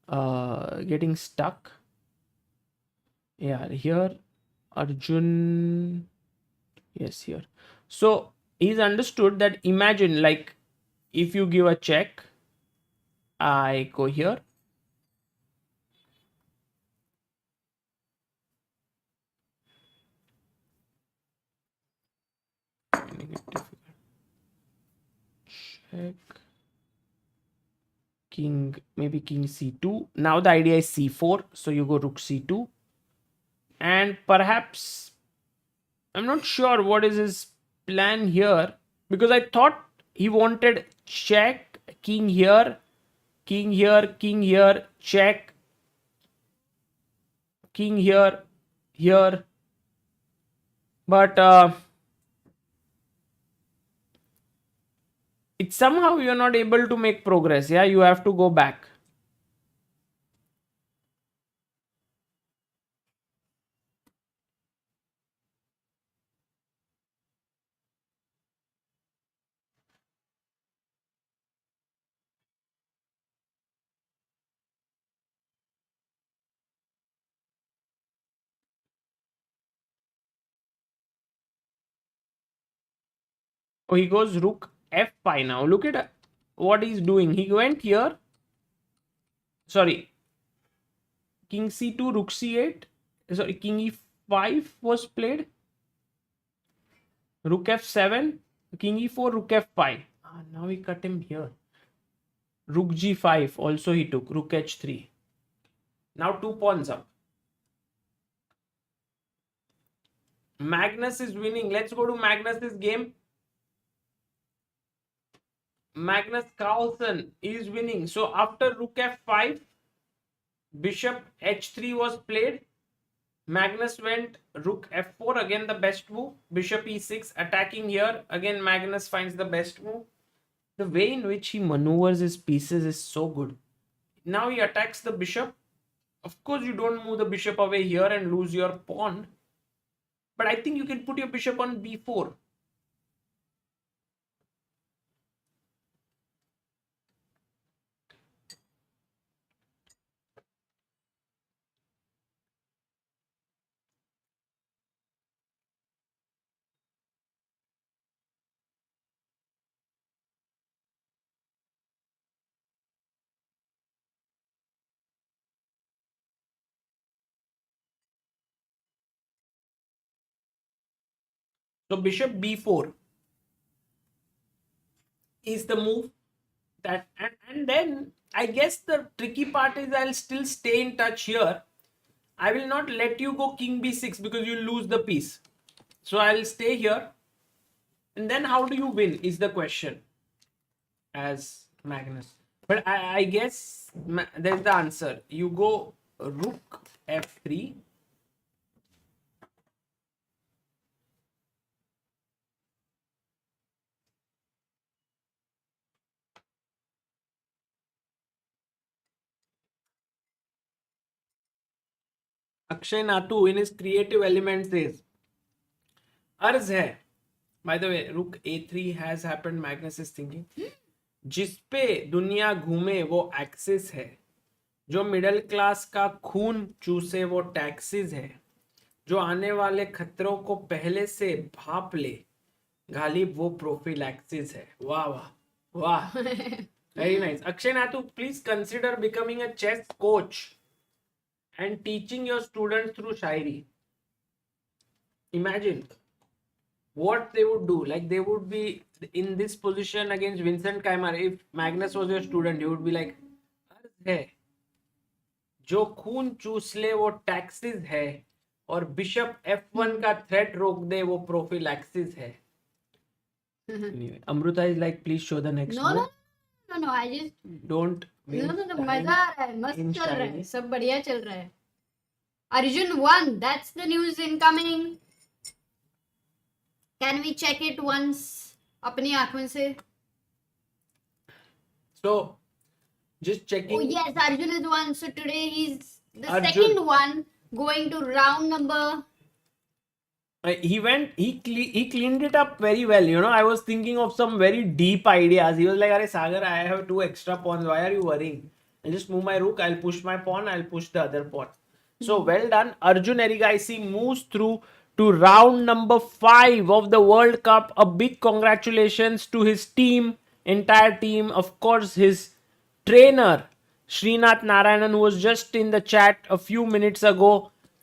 getting stuck. Yeah, here Arjun. Yes, here. So he's understood that, imagine, like, if you give a check, I go here. Check. King, maybe king c2. Now the idea is c4. So you go rook c2. And perhaps, I'm not sure what is his plan here, because I thought he wanted check, king here, king here, king here, check, king here, here. But it's somehow you're not able to make progress. Yeah, you have to go back. Oh, he goes rook f5 now. Look at what he's doing. He went here. Sorry. King c2, rook c8. Sorry, king e5 was played. Rook f7, king e4, rook f5. Now we cut him here. Rook g5 also he took. Rook h3. Now 2 pawns up. Magnus is winning. Let's go to Magnus's game. Magnus Carlsen is winning. So after rook f5, bishop h3 was played. Magnus went rook f4, again the best move. Bishop e6, attacking here. Again Magnus finds the best move. The way in which he maneuvers his pieces is so good. Now he attacks the bishop. Of course, you don't move the bishop away here and lose your pawn. But I think you can put your bishop on b4. So bishop b4 is the move. that. And then I guess the tricky part is I'll still stay in touch here. I will not let you go king b6 because you lose the piece. So I'll stay here. And then how do you win is the question as Magnus. But I guess there's the answer. You go rook f3. Akshay Natu in his creative element says, अर्ज है. By the way, rook a3 has happened. Magnus is thinking. जिस पे दुनिया घूमे वो axis है. जो middle class का खून चूसे वो टैक्सेस है. जो आने वाले खतरों को पहले से भाप ले गालिब वो प्रोफिलैक्सिस है. वाह वाह वाह. Very nice. Akshay Natu, please consider becoming a chess coach and teaching your students through shairi. Imagine what they would do. Like they would be in this position against Vincent Keymer. If Magnus was your student, you would be like, अर्ज है जो खून चूस ले वो taxes है और bishop f1 का थ्रेट रोक दे वो प्रोफिलैक्सिस है. Anyway, Amruta is like, please show the next No, move. no, I just Don't no, मजा आ रहा है, मस्त in चल रहा है, shairi. सब बढ़िया चल रहा है. Arjun won. That's the news incoming. Can we check it once अपनी आंखों से? So just checking. Oh yes, Arjun is one. So today he's the Arjun. second one going to round number. He cleaned it up very well. You know, I was thinking of some very deep ideas. He was like, "Arey Sagar, I have 2 extra pawns. Why are you worrying? I'll just move my rook. I'll push my pawn. I'll push the other pawn." So well done. Arjun Erigaisi moves through to round number 5 of the World Cup. A big congratulations to his team, entire team. Of course, his trainer Srinath Narayanan, who was just in the chat a few minutes ago.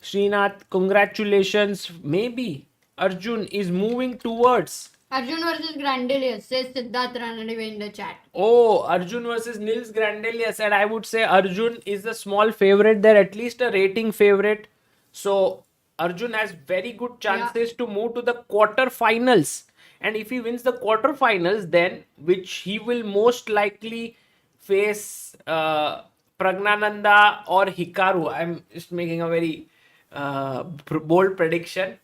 Srinath, congratulations. Maybe Arjun is moving towards. Arjun versus Grandelius, says Siddharth Ranadive in the chat. Oh, Arjun versus Nils Grandelius. And I would say Arjun is the small favorite there, at least a rating favorite. So Arjun has very good chances to move to the quarterfinals. And if he wins the quarterfinals, then which he will most likely face Praggnanandhaa or Hikaru. I'm just making a very bold prediction.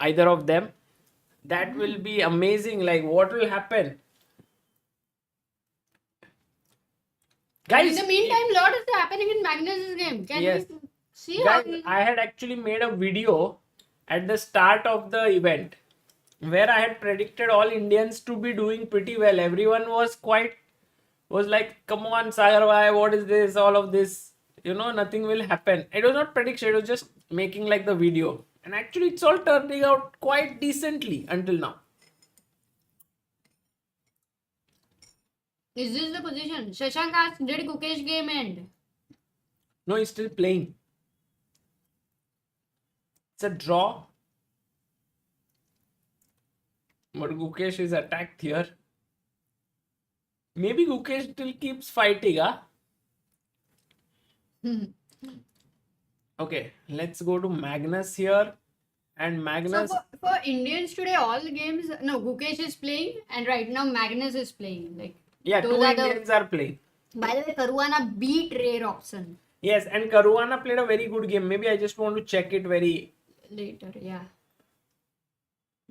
Either of them. That will be amazing. Like, what will happen? Guys, In the meantime, lot is happening in Magnus's game. Can Yes. we see how guys, I had actually made a video at the start of the event where I had predicted all Indians to be doing pretty well. Everyone was like, come on, Sagar, why? What is this? All of this, nothing will happen. It was not prediction, it was just making like the video. And actually, it's all turning out quite decently until now. Is this the position? Shashank asked, did Gukesh game end? No, he's still playing. It's a draw. But Gukesh is attacked here. Maybe Gukesh still keeps fighting, huh? Okay, let's go to Magnus here. And So Magnus, for Indians today, all games, no, Gukesh is playing and right now Magnus is playing. Like, yeah, those 2 are the- Indians are playing. by the way, Caruana beat Ray Robson Yes, and Caruana played a very good game. Maybe I just want to check it very. later. Yeah.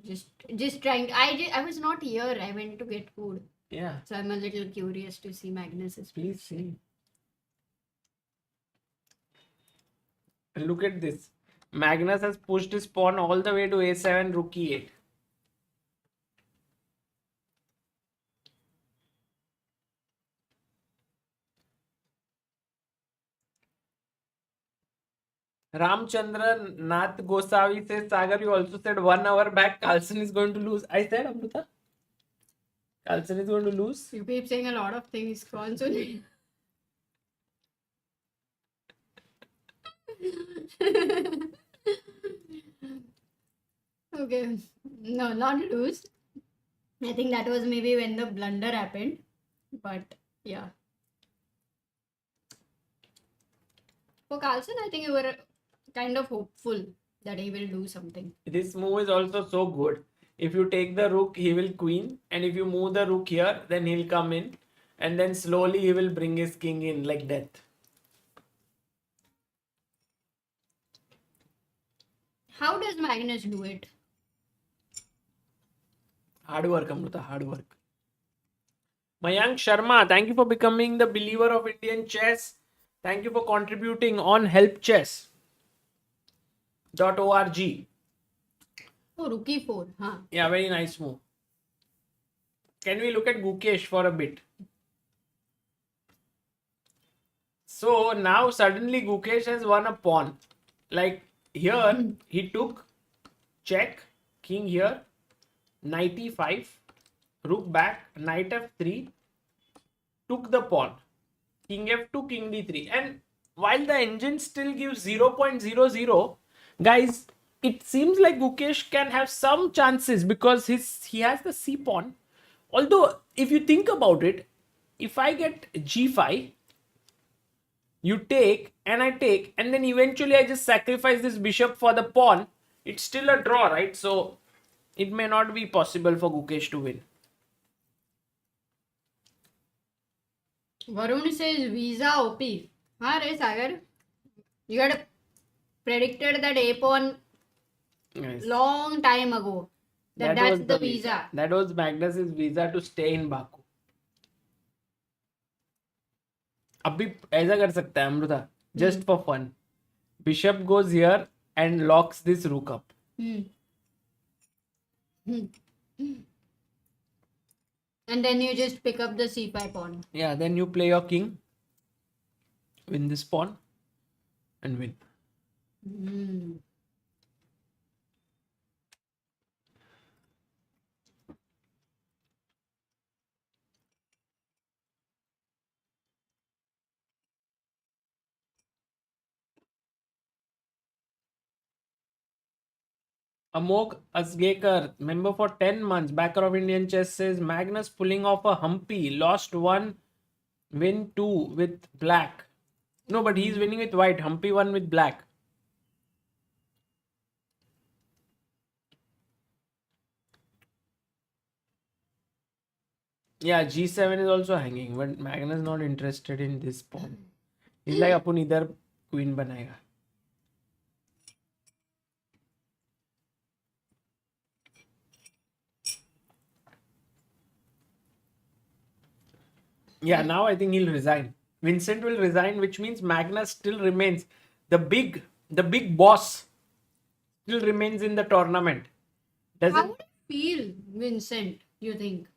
Just trying. I was not here. I went to get food. Yeah, So I'm a little curious to see Magnus's play. please see. Look at this. Magnus has pushed his pawn all the way to a7, rook e8. Ramchandra Nath Gosavi says, Sagar, you also said 1 hour back Carlsen is going to lose. I said, Amruta, Carlsen is going to lose. You keep saying a lot of things constantly. Okay. No, not lose. I think that was maybe when the blunder happened. But Yeah. For Carlsen, I think you were kind of hopeful that he will do something. This move is also so good. If you take the rook, he will queen, and if you move the rook here, then he'll come in, and then slowly he will bring his king in like death. How does Magnus do it? Hard work, Amruta, hard work. Mayank Sharma, thank you for becoming the believer of Indian chess. Thank you for contributing on helpchess.org. Oh, rook e4. Huh. Yeah, very nice move. Can we look at Gukesh for a bit? So now suddenly Gukesh has won a pawn. Like here, he took check, king here, knight e5, rook back, knight f3, took the pawn, king f2, king d3. And while the engine still gives 0.00, guys, it seems like Gukesh can have some chances because he has the c pawn. Although, if you think about it, if I get g5, you take and I take, and then eventually I just sacrifice this bishop for the pawn, it's still a draw, right? So it may not be possible for Gukesh to win. Varun says Visa OP. Huh, Ray Sagar? You had predicted that a pawn Nice. long time ago. That's the visa. That was Magnus's visa to stay in Baku. अभी ऐसा कर सकता है Amrita, just for fun. Bishop goes here and locks this rook up. And then you just pick up the c5 pawn. Yeah, then you play your king, win this pawn, and win. Amok Asgekar, member for 10 months, backer of Indian chess, says Magnus pulling off a humpy, lost 1, win 2 with black. No, but he's winning with white. Humpy won with black. Yeah, g7 is also hanging, but Magnus not interested in this pawn. He's like, अपन इधर queen बनाएगा. Yeah, now I think he'll resign. Vincent will resign, which means Magnus still remains the big boss. Still remains in the tournament. How would it feel, Vincent, you think?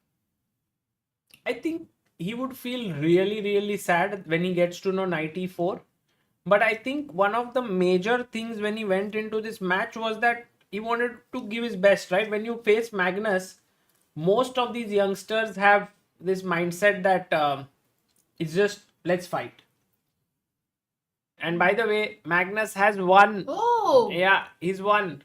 I think he would feel really, really sad when he gets to know knight e4. But I think one of the major things when he went into this match was that he wanted to give his best, right? When you face Magnus, most of these youngsters have this mindset that it's just let's fight. And by the way, Magnus has won. Oh! Yeah, he's won.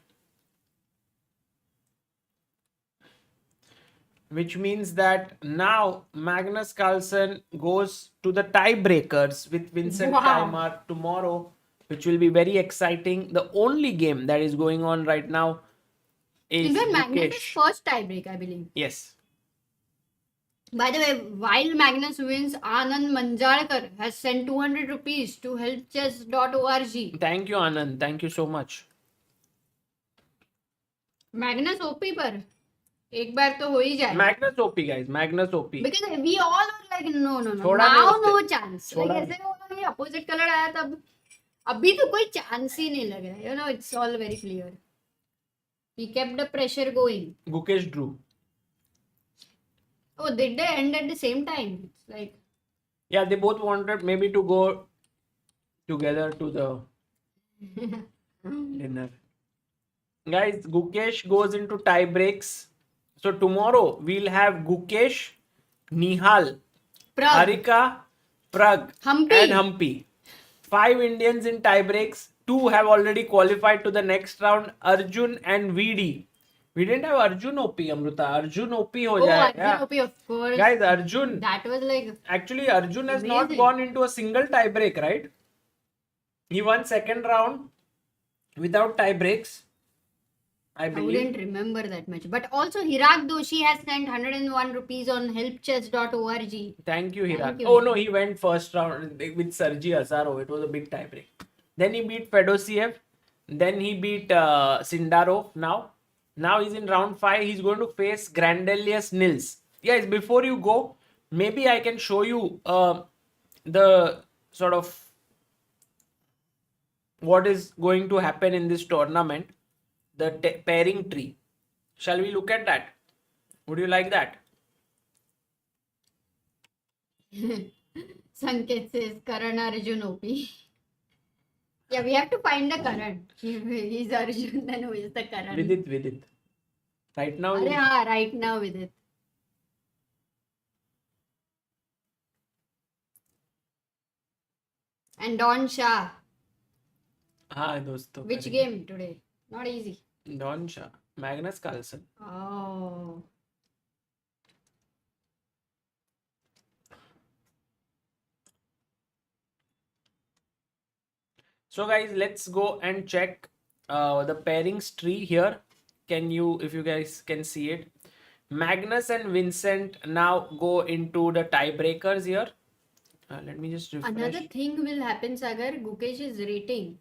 Which means that now Magnus Carlsen goes to the tiebreakers with Vincent Keymer tomorrow, which will be very exciting. The only game that is going on right now is Magnus' first tiebreak, I believe. Yes. By the way, while Magnus wins, Anand Manjalkar has sent 200 rupees to helpchess.org. Thank you, Anand. Thank you so much. Magnus OP पर एक बार तो हो ही जाए. Magnus OP, guys. Magnus OP. Because we all were like, no. छोड़ा Now नहीं no उससे. chance. छोड़ा Like ऐसे होगा ये opposite color आया तब अभी तो कोई chance ही नहीं लग रहा है. You know, it's all very clear. He kept the pressure going. Gukesh drew. Oh, did they end at the same time? It's like, Yeah, they both wanted maybe to go together to the dinner. Guys, Gukesh goes into tie breaks. So tomorrow we'll have Gukesh, Nihal, Pragg, Harika, Pragg, Humpy. and Humpy. 5 Indians in tie breaks. 2 have already qualified to the next round, Arjun and Vidit. We didn't have Arjun OP, Amruta. Arjun OP ho Oh, jayega. Arjun Yeah. OP, of course. Guys, Arjun. That was like Actually, Arjun has not amazing. gone into a single tie break, right? He won second round without tie breaks, I I believe. wouldn't remember that much. But also, Hirak Doshi has sent 101 rupees on helpchess.org. Thank you, Hirak. Thank you. Oh no, he went first round with Sergi Azarov. It was a big tie break. Then he beat Fedosiev. Then he beat Sindarov. Now he's in round 5. He's going to face Grandelius Nils. Guys, before you go, maybe I can show you the sort of what is going to happen in this tournament. The pairing tree. Shall we look at that? Would you like that? Sanket says Karan Arjun OP. Yeah, we have to find the Karan. He's Arjun, then who is the Karan? Vidit. Right now, Arey, हाँ, right now with it. And Don Shah. हाँ दोस्तों. Which correct. game today? Not easy. Don Shah, Magnus Carlsen. Oh. So guys, let's go and check the pairings tree here. If you guys can see it. Magnus and Vincent now go into the tiebreakers here. Let me just refresh. Another thing will happen, Sagar. Gukesh's rating,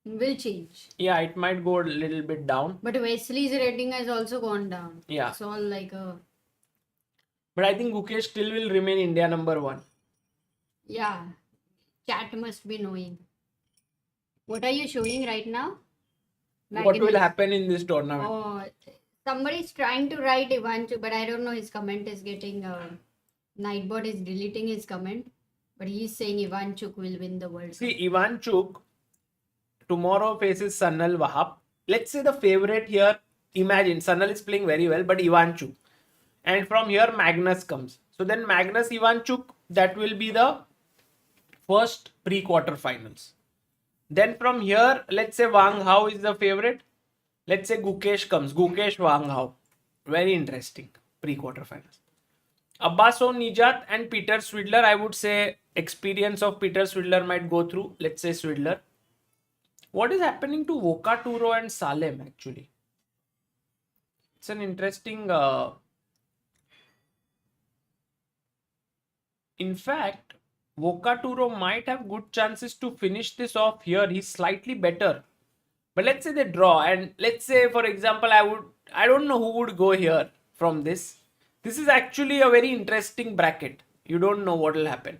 will change. Yeah, it might go a little bit down. But Wesley's rating has also gone down. Yeah. It's all like a... But I think Gukesh still will remain India number 1. Yeah. Chat must be knowing. What are you showing right now? What will Magnus. happen in this tournament? Oh, somebody's trying to write Ivanchuk, but I don't know, his comment is getting... Nightbot is deleting his comment. But he's saying Ivanchuk will win the World Cup. See, Ivanchuk tomorrow faces Sanal Wahab. Let's say the favorite here, imagine Sanal is playing very well, but Ivanchuk. And from here, Magnus comes. So then Magnus Ivanchuk, that will be the first pre-quarter finals. Then from here, let's say Wang Hao is the favorite. Let's say Gukesh comes. Gukesh Wang Hao. Very interesting pre-quarter finals. Abbaso Nijat and Peter Swidler, I would say experience of Peter Swidler might go through. Let's say Swidler. What is happening to Voka Turo and Salem actually? It's an interesting... In fact, Voka Turo might have good chances to finish this off here. He's slightly better. But let's say they draw. And let's say, for example, I don't know who would go here from this. This is actually a very interesting bracket. You don't know what will happen.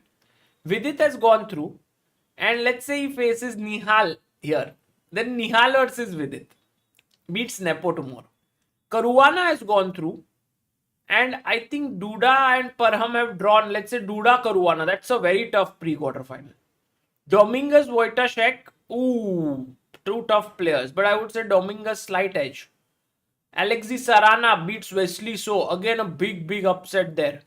Vidit has gone through. And let's say he faces Nihal here. Then Nihal versus Vidit. Beats Nepo tomorrow. Caruana has gone through. And I think Duda and Parham have drawn. Let's say Duda Caruana. That's a very tough pre-quarter final. Dominguez Wojtaszek. Ooh. Two tough players. But I would say Dominguez slight edge. Alexis Sarana beats Wesley So. Again a big upset there.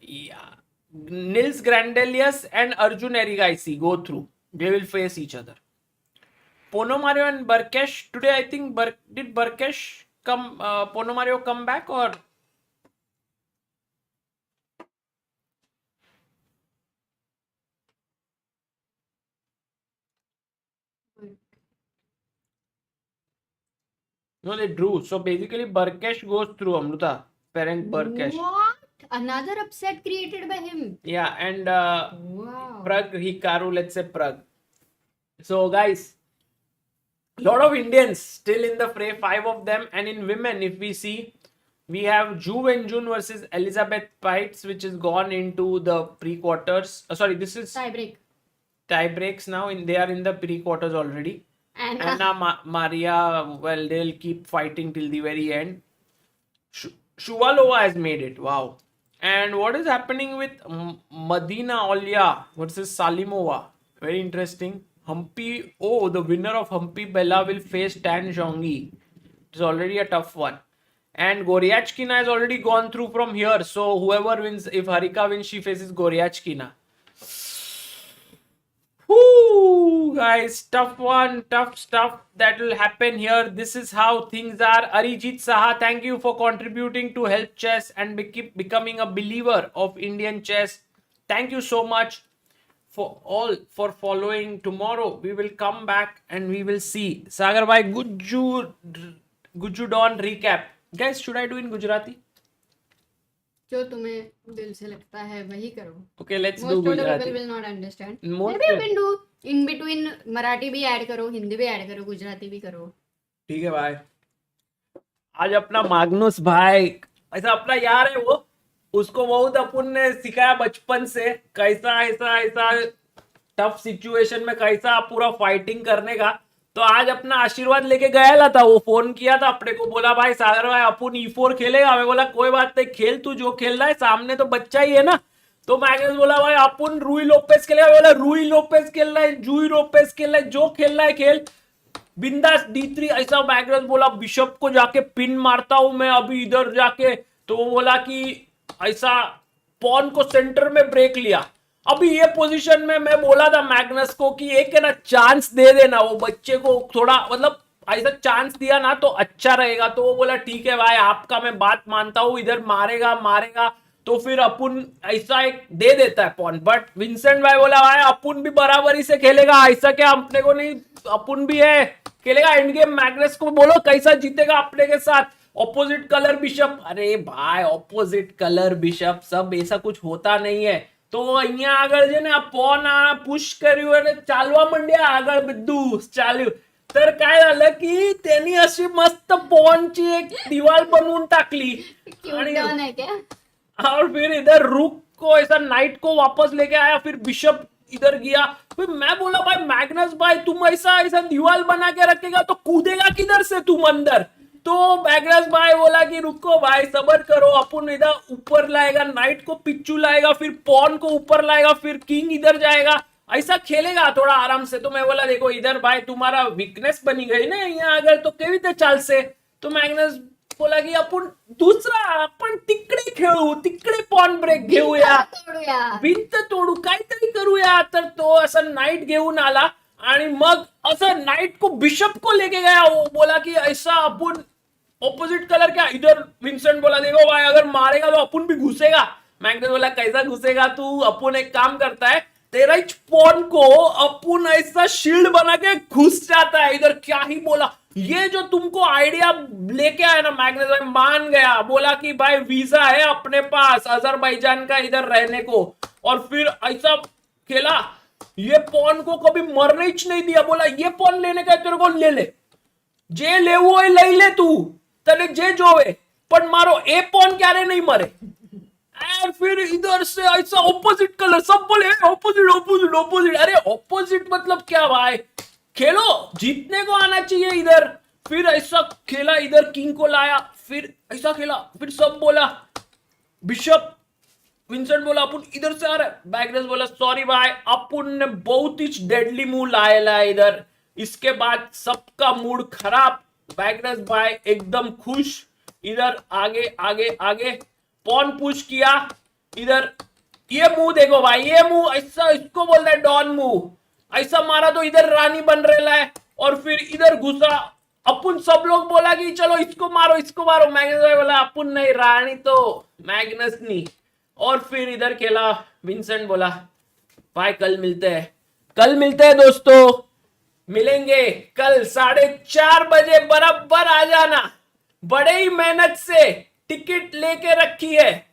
Yeah. Nils Grandelius and Arjun Erigaisi go through. They will face each other. Ponomario and Barkesh. Today I think did Barkesh come, Ponomario come back or? No, they drew. So basically Barkesh goes through, Amruta. Ferenc Barkesh. What? Another upset created by him. Yeah, and Wow. Pragg, Hikaru, let's say Pragg. So guys, lot of Indians still in the fray, 5 of them. And in women, if we see, we have Ju Wenjun versus Elizabeth Pites, which has gone into the pre-quarters. This is tie breaks now. They are in the pre-quarters already. Anna Maria, well, they'll keep fighting till the very end. Shuvalova has made it. Wow. And what is happening with Madina Olya versus Salimova? Very interesting. Humpy, the winner of Humpy Bella will face Tan Zhongyi. It's already a tough one. And Goryachkina has already gone through from here. So whoever wins, if Harika wins, she faces Goryachkina. Whoo! guys, tough one, tough stuff that will happen here. This is how things are. Arijit Saha, thank you for contributing to help chess and keep becoming a believer of Indian chess. Thank you so much for all for following. Tomorrow we will come back and we will see Sagar bhai Gujudon recap. Guys, should I do in Gujarati? जो तुम्हें दिल से लगता है वही करो. Okay, let's do Most of the Gujarati. people will not understand. Most Maybe you can do in between. Marathi भी add करो, हिंदी भी ऐड करो, गुजराती भी करो. ठीक है भाई. आज अपना माग्नुस भाई ऐसा अपना यार है वो, उसको बहुत अपन ने सिखाया बचपन से कैसा ऐसा ऐसा टफ सिचुएशन में कैसा पूरा फाइटिंग करने का. तो आज अपना आशीर्वाद लेके गया था, वो फोन किया था अपने को, बोला भाई सागर भाई अपन E4 खेलेगा. मैं बोला कोई बात नहीं, खेल तू जो खेल रहा है, सामने तो बच्चा ही है ना. तो मैग्नस बोला भाई अपन रूई लोपेस खेलेगा. बोला रूई लोपेस खेल रहा है, जूई लोपेस खेल रहा है, जो खेल रहा है खेल, बिंदास D3. ऐसा मैग्नस बोला बिशप को जाके पिन मारता हूं मैं अभी इधर जाके. तो वो बोला कि ऐसा पॉन को सेंटर में ब्रेक लिया. अभी ये पोजीशन में मैं बोला था मैग्नस को कि एक है ना चांस दे देना, वो बच्चे को थोड़ा मतलब ऐसा चांस दिया ना तो अच्छा रहेगा. तो वो बोला ठीक है भाई आपका मैं बात मानता हूँ, इधर मारेगा मारेगा तो फिर अपन ऐसा एक दे देता है पॉन. बट विंसेंट भाई बोला भाई अपन भी बराबरी से खेलेगा, ऐसा क्या अपने को नहीं, अपन भी है खेलेगा एंड गेम. मैग्नस को बोलो कैसा जीतेगा अपने के साथ. ऑपोजिट कलर बिशप, अरे भाई ऑपोजिट कलर बिशप सब ऐसा कुछ होता नहीं है. તો અહીંયા આગળ છે ને આ પોન પુશ કર્યું અને ચાલવા માંડ્યા આગળ બધું ચાલ્યું. तर काय झालं की त्यांनी अशी मस्त पॉनची एक दीवार बनवून टाकली Down है क्या? और फिर इधर रुक को ऐसा नाइट को वापस लेके आया, फिर बिशप इधर गया. फिर मैं बोला भाई मैग्नस भाई तुम ऐसा ऐसा दीवार बना के रखेगा तो कूदेगा किधर से तुम अंदर. तो मैग्नस भाई बोला कि रुको भाई सबर करो, अपन इधर ऊपर लाएगा, नाइट को पिच्चू लाएगा, फिर पॉन को ऊपर लाएगा, फिर किंग इधर जाएगा, ऐसा खेलेगा थोड़ा आराम से. तो मैं बोला देखो इधर भाई तुम्हारा वीकनेस बनी गई ना यहाँ अगर, तो केवी ते चाल से. तो मैग्नस बोला की आपण दुसरा आपण तिकडे खेळू, तिकडे पॉन ब्रेक घेऊया, भिंत तोडू, काहीतरी करूया. तर तो असा नाइट घेऊन आला आणि मग असं नाइट को बिशप को लेके गया. वो बोला कि ऐसा अपन ऑपोजिट कलर क्या, इधर विंसेंट बोला देखो भाई अगर मारेगा तो अपन भी घुसेगा. मैग्नस बोला कैसा घुसेगा तू, अपन एक काम करता है तेरा ही पॉन को अपन ऐसा शील्ड बना के घुस जाता है इधर. क्या ही बोला, ये जो तुमको आइडिया लेके आया ना मैग्नस भाई मान गया. बोला कि भाई वीजा है अपने पास अजरबैजान का इधर रहने को. और फिर ऐसा खेला, ये पॉन को कभी मरने ही नहीं दिया. बोला ये पॉन लेने का तेरे को ले ले, जे ले वो ले ले तू, तने जे जोवे, पर मारो ए पॉन क्या रे नहीं मरे. और फिर इधर से ऐसा ऑपोजिट कलर सब बोले ऑपोजिट ऑपोजिट ऑपोजिट. अरे ऑपोजिट मतलब क्या भाई, खेलो जीतने को आना चाहिए इधर. फिर ऐसा खेला, इधर किंग को लाया, फिर ऐसा खेला, फिर सब बोला बिशप. विंसेंट बोला अपन इधर से आ रहा है. मैग्नस बोला सॉरी भाई अपन ने बहुत ही डेडली मूव लाया इधर. इसके बाद सबका मूड खराब. मैग्नस भाई एकदम खुश, इधर आगे आगे आगे पॉन पुश किया. इधर ये मूव देखो भाई, ये मूव ऐसा इसको बोलता है डॉन मूव. ऐसा मारा तो इधर रानी बन रहा है और फिर इधर घुसा. अपन सब लोग बोला कि चलो इसको मारो इसको मारो. मैग्नस भाई बोला अपन नहीं, रानी तो मैग्नस नहीं. और फिर इधर खेला. विंसेंट बोला भाई कल मिलते हैं, कल मिलते हैं दोस्तों, मिलेंगे कल 4:30 बजे बराबर आ जाना. बड़े ही मेहनत से टिकट लेके रखी है